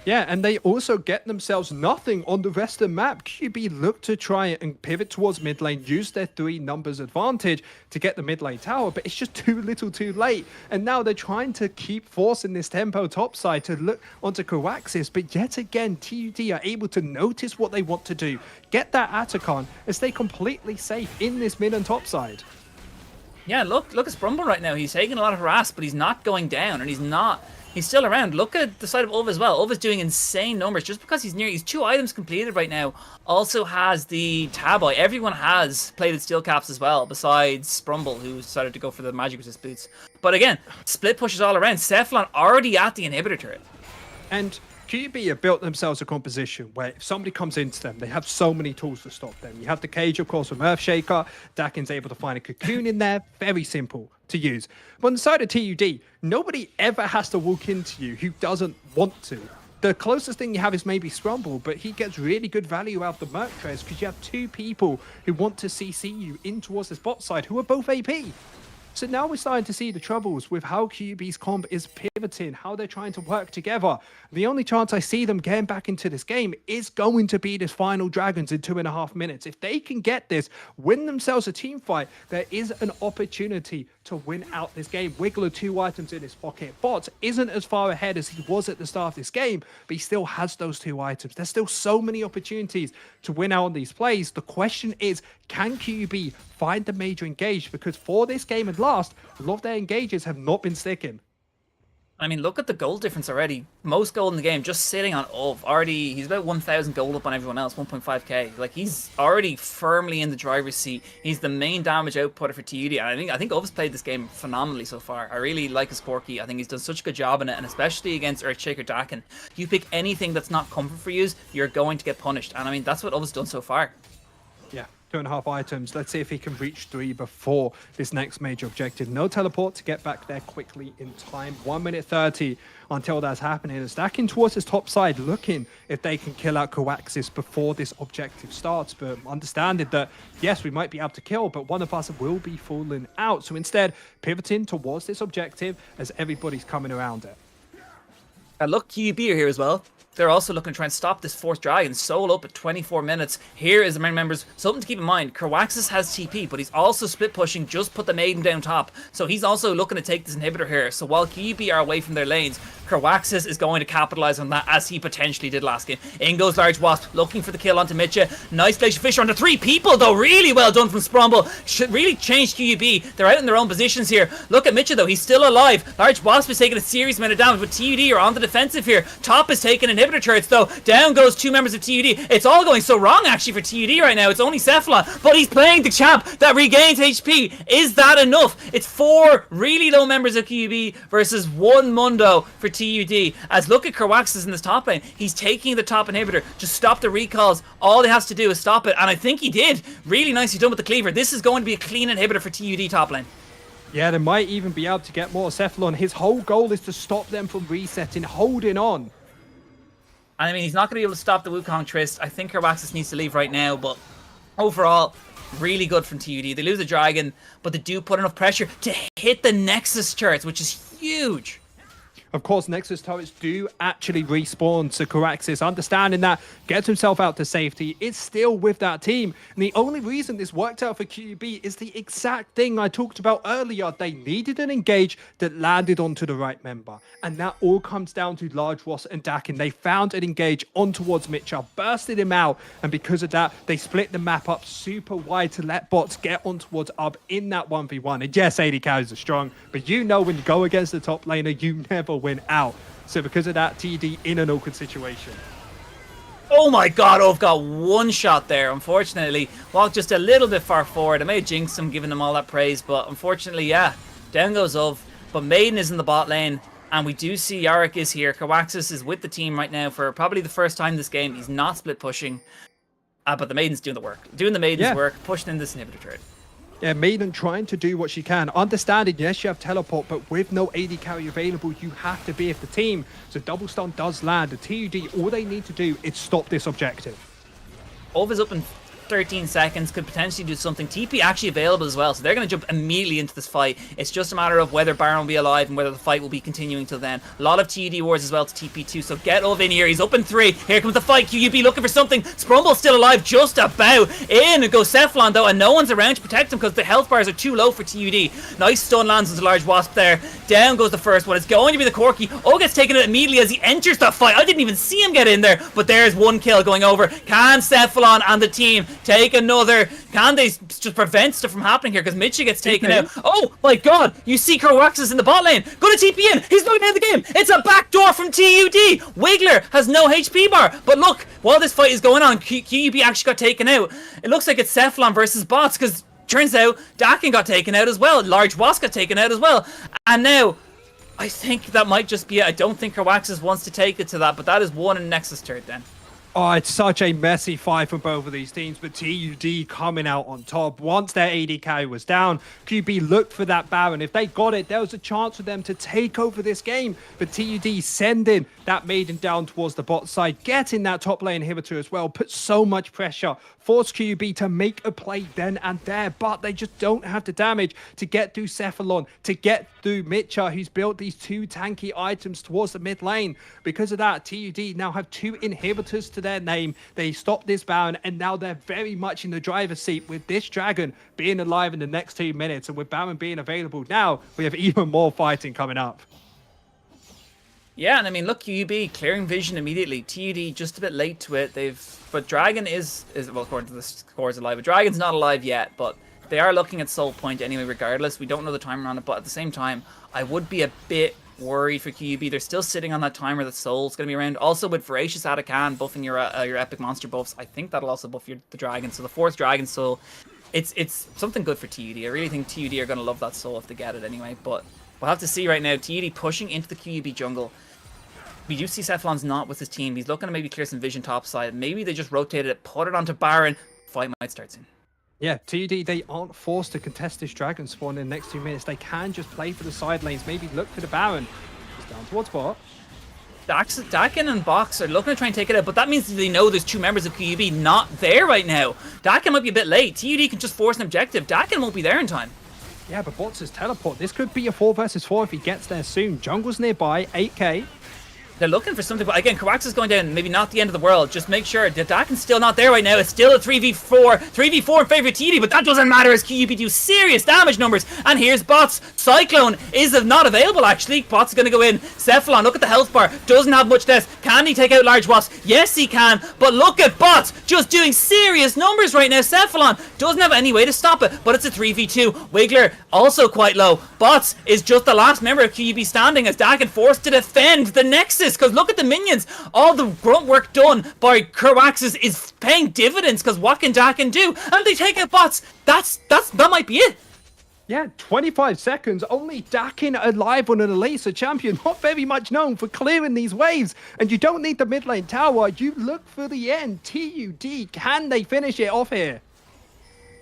Yeah, and they also get themselves nothing on the rest of the map. QUB look to try and pivot towards mid lane, use their 3 numbers advantage to get the mid lane tower, but it's just too little too late. And now they're trying to keep forcing this tempo topside to look onto Coaxis, but yet again, TUD are able to notice what they want to do, get that Atacant, and stay completely safe in this mid and topside. Yeah, look at Sprumble right now. He's taking a lot of harass, but he's not going down, and he's still around. Look at the side of Ov as well. Ov is doing insane numbers just because he's near. He's 2 items completed right now. Also has the Taboy. Everyone has plated steel caps as well, besides Sprumble, who decided to go for the magic resist boots. But again, split pushes all around. Cephalon already at the inhibitor turret. And QUB have built themselves a composition where if somebody comes into them, they have so many tools to stop them. You have the cage, of course, from Earthshaker. Dakin's able to find a cocoon in there. Very simple to use. But on the side of TUD, nobody ever has to walk into you who doesn't want to. The closest thing you have is maybe Scrumble, but he gets really good value out of the Mercrez because you have 2 people who want to CC you in towards this bot side who are both AP. So now we're starting to see the troubles with how QUB's comp is pivoting, how they're trying to work together. The only chance I see them getting back into this game is going to be this final Dragons in 2.5 minutes. If they can get this, win themselves a team fight, there is an opportunity to win out this game. Wiggler 2 items in his pocket. Bot isn't as far ahead as he was at the start of this game, but he still has those 2 items. There's still so many opportunities to win out on these plays. The question is, can QUB find the major engage? Because for this game and last, a lot of their engages have not been sticking. I mean, look at the gold difference already. Most gold in the game just sitting on Ov. Already, he's about 1,000 gold up on everyone else, 1.5k. Like, he's already firmly in the driver's seat. He's the main damage outputter for TUD. And I think Ov's played this game phenomenally so far. I really like his Corki. I think he's done such a good job in it, and especially against Earthshaker Dakin. You pick anything that's not comfort for you, you're going to get punished. And I mean, that's what Ov's done so far. Yeah, 2.5 items. Let's see if he can reach 3 before this next major objective. No teleport to get back there quickly in time. 1 minute 30 until that's happening. And stacking towards his top side, looking if they can kill out Coaxis before this objective starts. But understanding that, yes, we might be able to kill, but one of us will be falling out. So instead, pivoting towards this objective as everybody's coming around it. And look, QUB are here as well. They're also looking to try and stop this 4th dragon. Soul up at 24 minutes. Here is the main members. Something to keep in mind. Coaxis has TP, but he's also split pushing. Just put the maiden down top. So he's also looking to take this inhibitor here. So while QUB are away from their lanes, Coaxis is going to capitalize on that as he potentially did last game. In goes Large Wasp, looking for the kill onto Mitcha. Nice Glacier Fisher onto 3 people, though. Really well done from Sprumble. Should really change QUB. They're out in their own positions here. Look at Mitcha, though. He's still alive. Large Wasp is taking a serious amount of damage, but TUD are on the defensive here. Top is taking inhibitor. inhibitor turrets, though. Down goes 2 members of TUD. It's all going so wrong, actually, for TUD right now. It's only Cephalon, but he's playing the champ that regains HP. Is that enough? It's 4 really low members of QUB versus 1 Mundo for TUD. As look at Kerwaxis in this top lane. He's taking the top inhibitor. Just stop the recalls. All he has to do is stop it, and I think he did. Really nicely done with the cleaver. This is going to be a clean inhibitor for TUD top lane. Yeah, they might even be able to get more Cephalon. His whole goal is to stop them from resetting, holding on. I mean, he's not going to be able to stop the Wukong Trist. I think Kerwaxis needs to leave right now, but overall, really good from TUD. They lose the dragon, but they do put enough pressure to hit the Nexus turrets, which is huge. Of course, Nexus turrets do actually respawn, so Kerwaxis, understanding that, gets himself out to safety, is still with that team. And the only reason this worked out for QUB is the exact thing I talked about earlier. They needed an engage that landed onto the right member. And that all comes down to Large Ross and Dakin. They found an engage on towards Mitchell, bursted him out, and because of that, they split the map up super wide to let bots get on towards UB in that 1v1. And yes, 80 carries are strong, but you know when you go against the top laner, you never win out. So because of that, TD in an awkward situation. Oh my god, I've got one shot there. Unfortunately, walked just a little bit far forward. I may have jinxed him, giving him all that praise, but unfortunately, yeah, down goes Ov. But Maiden is in the bot lane, and we do see Yarick is here. Kerwaxis is with the team right now for probably the first time this game. He's not split pushing, but the Maiden's doing the work. Doing the Maiden's work, pushing in this inhibitor turret. Yeah, Maiden trying to do what she can. Understanding, yes, you have teleport, but with no AD carry available, you have to be with the team. So double stun does land. The TUD, all they need to do is stop this objective. Ov is up in 13 seconds, could potentially do something. TP actually available as well, so they're going to jump immediately into this fight. It's just a matter of whether Baron will be alive and whether the fight will be continuing till then. A lot of TUD wards as well to TP2, so get Ov in here. He's up in 3. Here comes the fight. QUB looking for something. Sprumble's still alive, just about. In goes Cephalon though, and no one's around to protect him because the health bars are too low for TUD. Nice stun lands into Large Wasp there. Down goes the first one. It's going to be the Corky. Oh, gets taken out immediately as he enters the fight. I didn't even see him get in there, but there's one kill going over. Can Cephalon and the team take another? Can they just prevent stuff from happening here? Because Mitchie gets taken out. Oh my god, you see Kerwaxis in the bot lane. Gonna TP in. He's looking at the game. It's a backdoor from TUD. Wiggler has no HP bar. But look, while this fight is going on, QUB actually got taken out. It looks like it's Cephalon versus bots, because turns out Dakin got taken out as well. Large Wasp got taken out as well. And now, I think that might just be it. I don't think Kerwaxis wants to take it to that, but that is one in Nexus turret then. Oh, it's such a messy fight for both of these teams, but TUD coming out on top. Once their AD carry was down, QB looked for that Baron. If they got it, there was a chance for them to take over this game. But TUD sending that Maiden down towards the bot side, getting that top lane inhibitor as well, put so much pressure, forced QB to make a play then and there, but they just don't have the damage to get through Cephalon, to get through Mitcha, who's built these 2 tanky items towards the mid lane. Because of that, TUD now have 2 inhibitors to their name. They stopped this Baron, and now they're very much in the driver's seat with this Dragon being alive in the next 2 minutes, and with Baron being available now, we have even more fighting coming up. Yeah, and I mean, look, QUB clearing vision immediately. TUD just a bit late to it. But Dragon is well, according to the scores, alive. But Dragon's not alive yet, but they are looking at Soul Point anyway, regardless. We don't know the timer on it, but at the same time, I would be a bit worried for QUB. They're still sitting on that timer that Soul's going to be around. Also, with Voracious Atakan buffing your epic monster buffs, I think that'll also buff the Dragon. So the 4th Dragon Soul, it's something good for TUD. I really think TUD are going to love that Soul if they get it anyway, but we'll have to see right now. TUD pushing into the QUB jungle. We do see Cephalon's not with his team. He's looking to maybe clear some vision topside. Maybe they just rotated it, put it onto Baron. Fight might start soon. Yeah, TUD, they aren't forced to contest this Dragon spawn in the next 2 minutes. They can just play for the side lanes, maybe look for the Baron. He's down towards bot. Dakin and Box are looking to try and take it out, but that means they know there's 2 members of QUB not there right now. Dakin might be a bit late. TUD can just force an objective. Dakin won't be there in time. Yeah, but Bots is teleport. This could be a 4 versus 4 if he gets there soon. Jungle's nearby, 8k. They're looking for something, but again, Kerwaxis is going down, maybe not the end of the world. Just make sure that Dakin's still not there right now. It's still a 3v4 in favor of TD, but that doesn't matter as QUB do serious damage numbers. And here's Bots. Cyclone is not available, actually. Bots is going to go in. Cephalon, look at the health bar. Doesn't have much death. Can he take out Large Wasp? Yes, he can. But look at Bots just doing serious numbers right now. Cephalon doesn't have any way to stop it, but it's a 3v2. Wiggler also quite low. Bots is just the last member of QUB standing as Dakin forced to defend the Nexus. this, because look at the minions. All the grunt work done by Kerwaxes is paying dividends, because what can Dak can do? And they take out bots. That might be it. Yeah, 25 seconds, only Dakin alive on an Elise, a champion not very much known for clearing these waves. And you don't need the mid lane tower, you look for the end. TUD, can they finish it off here?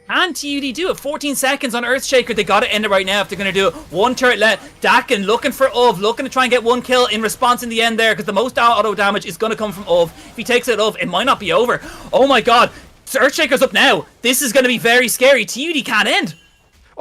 And TUD do it. 14 seconds on Earthshaker. They got to end it right now if they're going to do it. One turret left. Dakin looking for Ov, looking to try and get one kill in response in the end there, because the most auto damage is going to come from Ov. If he takes it Ov, it might not be over. Oh my god. Earthshaker's up now. This is going to be very scary. TUD can't end.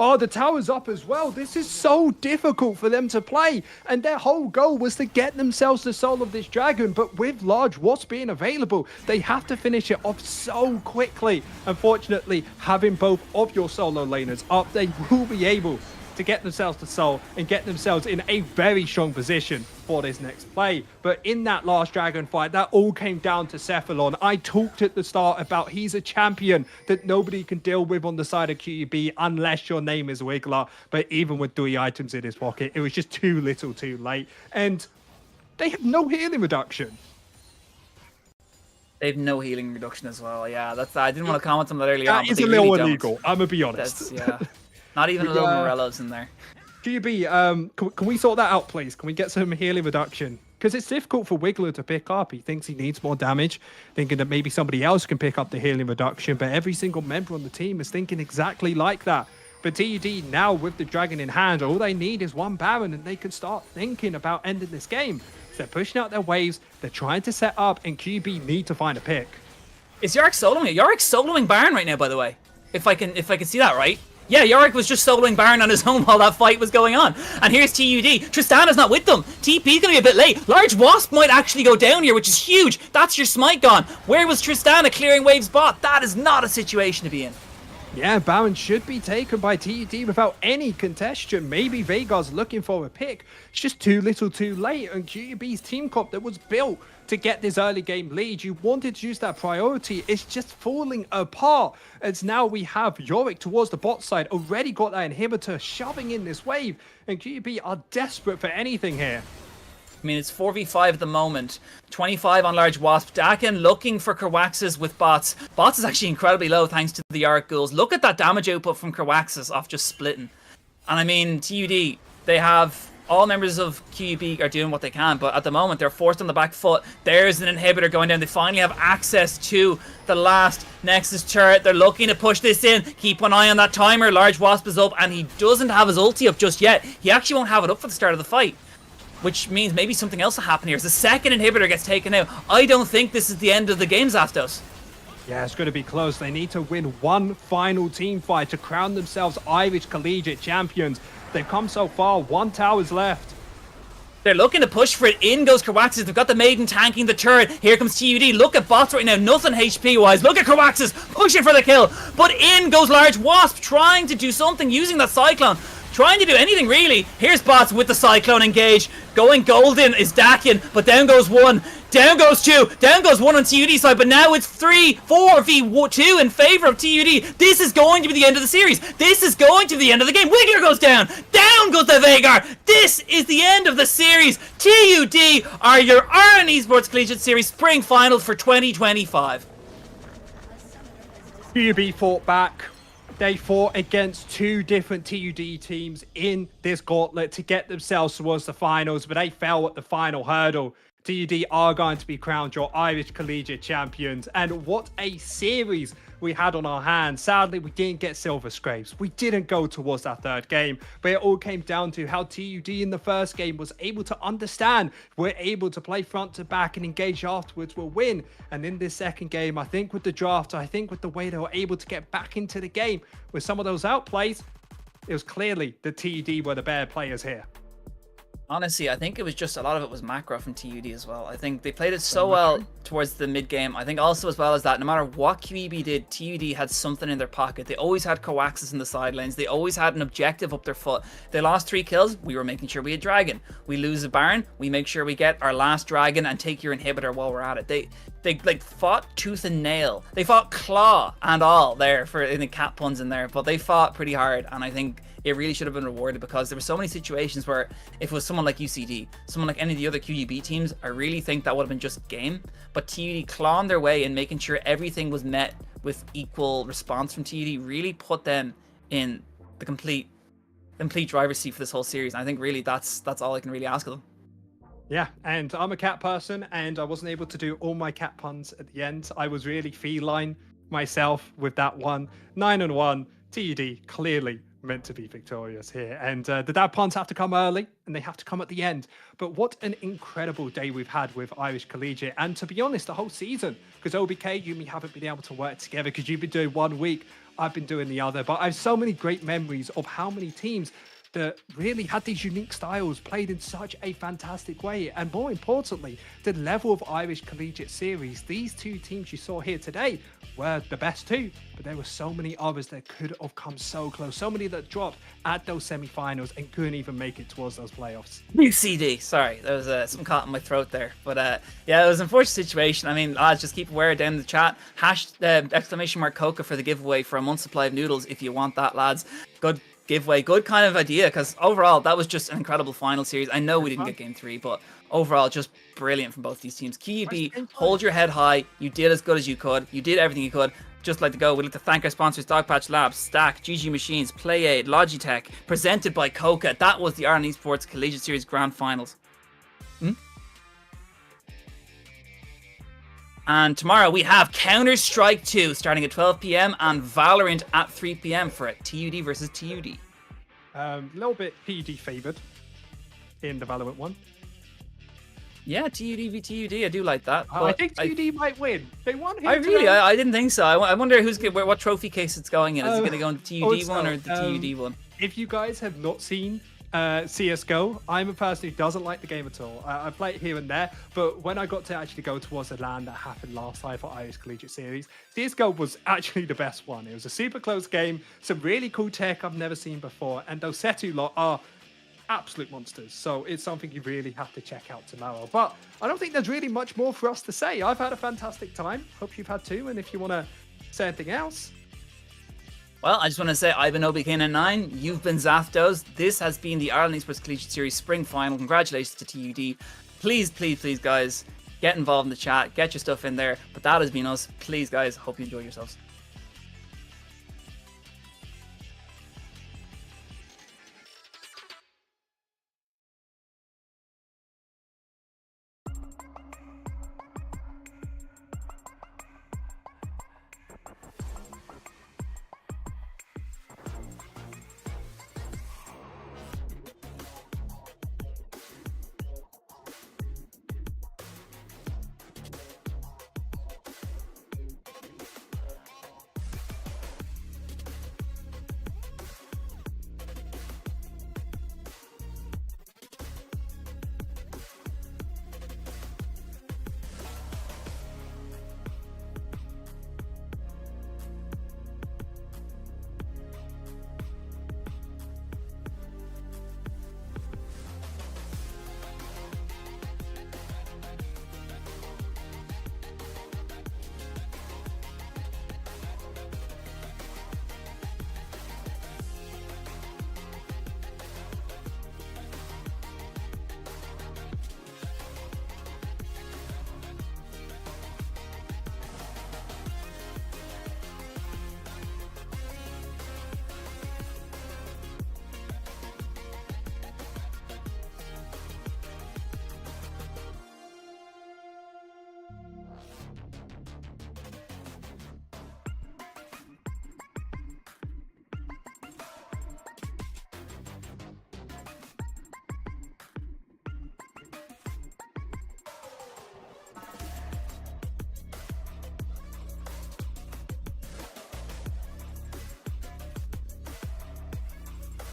Oh, the tower's up as well. This is so difficult for them to play. And their whole goal was to get themselves the soul of this dragon. But with large wasp being available, they have to finish it off so quickly. Unfortunately, having both of your solo laners up, they will be able to get themselves the soul and get themselves in a very strong position for this next play. But in that last dragon fight, that all came down to Cephalon. I talked at the start about he's a champion that nobody can deal with on the side of QUB unless your name is Wiggler. But even with 3 items in his pocket, it was just too little too late. And they have no healing reduction. They have no healing reduction as well. Yeah, I didn't want to comment on that earlier on. That is a little illegal, I'm gonna be honest. Yeah. Not even a little Morello's in there. QUB, can we sort that out, please? Can we get some healing reduction? Because it's difficult for Wiggler to pick up. He thinks he needs more damage, thinking that maybe somebody else can pick up the healing reduction, but every single member on the team is thinking exactly like that. But TUD, now with the dragon in hand, all they need is one Baron, and they can start thinking about ending this game. So they're pushing out their waves, they're trying to set up, and QUB need to find a pick. Is Yorick soloing it? Yorick's soloing Baron right now, by the way. If I can see that right. Yeah, Yorick was just soloing Baron on his own while that fight was going on. And here's TUD. Tristana's not with them. TP's going to be a bit late. Large Wasp might actually go down here, which is huge. That's your smite gone. Where was Tristana clearing waves bot? That is not a situation to be in. Yeah, Baron should be taken by TUD without any contestation. Maybe Veigar's looking for a pick. It's just too little too late. And QUB's team comp that was built to get this early game lead, you wanted to use that priority. It's just falling apart. As now we have Yorick towards the bot side, already got that inhibitor shoving in this wave. And QUB are desperate for anything here. I mean, it's 4v5 at the moment. 25 on Large Wasp. Dakin looking for Kerwaxes with bots. Bots is actually incredibly low thanks to the Yorick ghouls. Look at that damage output from Kerwaxes off just splitting. And I mean, TUD, they have... all members of QUB are doing what they can, but at the moment they're forced on the back foot. There's an inhibitor going down. They finally have access to the last Nexus turret. They're looking to push this in. Keep an eye on that timer. Large Wasp is up, and he doesn't have his ulti up just yet. He actually won't have it up for the start of the fight, which means maybe something else will happen here. As the second inhibitor gets taken out, I don't think this is the end of the game, Zastos. Yeah, it's going to be close. They need to win one final team fight to crown themselves Irish Collegiate Champions. They've come so far, 1 tower's left. They're looking to push for it. In goes Kerwaxes. They've got the Maiden tanking the turret. Here comes TUD. Look at bots right now. Nothing HP-wise. Look at Kerwaxes pushing for the kill. But in goes Large Wasp, trying to do something using that Cyclone. Trying to do anything, really. Here's bots with the Cyclone engage. Going golden is Dakin, but down goes 1. Down goes 2. Down goes 1 on TUD side, but now it's 3-4v2 in favor of TUD. This is going to be the end of the series. This is going to be the end of the game. Wiggler goes down. Down goes the Veigar. This is the end of the series. TUD are your Ireland Esports Collegiate Series Spring Finals for 2025. QUB fought back. They fought against 2 different TUD teams in this gauntlet to get themselves towards the finals, but they fell at the final hurdle. TUD are going to be crowned your Irish Collegiate Champions, and what a series we had on our hands. Sadly, we didn't get silver scrapes. We didn't go towards that 3rd game, but it all came down to how TUD in the 1st game was able to understand we're able to play front to back and engage afterwards, we'll win. And in this 2nd game, I think with the draft, I think with the way they were able to get back into the game with some of those outplays, it was clearly the TUD were the better players here. Honestly, I think it was just a lot of it was macro from TUD as well. I think they played it so well towards the mid game. I think also as well as that, no matter what QEB did, TUD had something in their pocket. They always had coaxes in the sidelines. They always had an objective up their foot. They lost 3 kills. We were making sure we had Dragon. We lose a Baron. We make sure we get our last Dragon and take your inhibitor while we're at it. They like fought tooth and nail. They fought claw and all there for in the cat puns in there, but they fought pretty hard. And I think it really should have been rewarded, because there were so many situations where if it was someone like UCD, someone like any of the other QUB teams, I really think that would have been just game. But TUD clawing their way and making sure everything was met with equal response from TUD really put them in the complete driver's seat for this whole series. And I think really that's all I can really ask of them. Yeah, and I'm a cat person, and I wasn't able to do all my cat puns at the end. I was really feline myself with that one. 9-1, TUD clearly meant to be victorious here. And the dad puns have to come early, and they have to come at the end. But what an incredible day we've had with Irish Collegiate. And to be honest, the whole season, because OBK, Yumi haven't been able to work together because you've been doing 1 week, I've been doing the other. But I have so many great memories of how many teams that really had these unique styles, played in such a fantastic way. And more importantly, the level of Irish Collegiate Series, these two teams you saw here today were the best two, but there were so many others that could have come so close, so many that dropped at those semi-finals and couldn't even make it towards those playoffs. UCD, sorry, there was some caught in my throat there, but yeah, it was an unfortunate situation. I mean, lads, just keep aware down in the chat, exclamation mark KOKA for the giveaway for a month's supply of noodles if you want that, lads. Good giveaway, good kind of idea, because overall that was just an incredible final series. I know we didn't get game 3, but overall just brilliant from both these teams. QUB, hold your head high. You did as good as you could. You did everything you could. Just like to go, we'd like to thank our sponsors, Dogpatch Labs, Stack, GG Machines, PlayAid, Logitech, presented by KOKA. That was the Ireland Esports Collegiate Series Grand Finals. And tomorrow we have Counter-Strike 2 starting at 12 p.m. and Valorant at 3 p.m. for a TUD versus TUD. A little bit TUD favoured in the Valorant one. Yeah, TUD v TUD. I do like that. I think TUD might win. They won here. I didn't think so. I wonder what trophy case it's going in. Is it going to go in the TUD one or the TUD one? If you guys have not seen CSGO, I'm a person who doesn't like the game at all. I play it here and there, but when I got to actually go towards the LAN that happened last time for Irish Collegiate Series, CSGO was actually the best one. It was a super close game, some really cool tech I've never seen before, and those Setu lot are absolute monsters, so it's something you really have to check out tomorrow. But I don't think there's really much more for us to say. I've had a fantastic time. Hope you've had too, and if you want to say anything else. Well, I just want to say I've been OBK99, you've been Zaftos. This has been the Ireland Esports Collegiate Series Spring Final. Congratulations to TUD. Please, please, please, guys, get involved in the chat, get your stuff in there. But that has been us. Please, guys, hope you enjoy yourselves.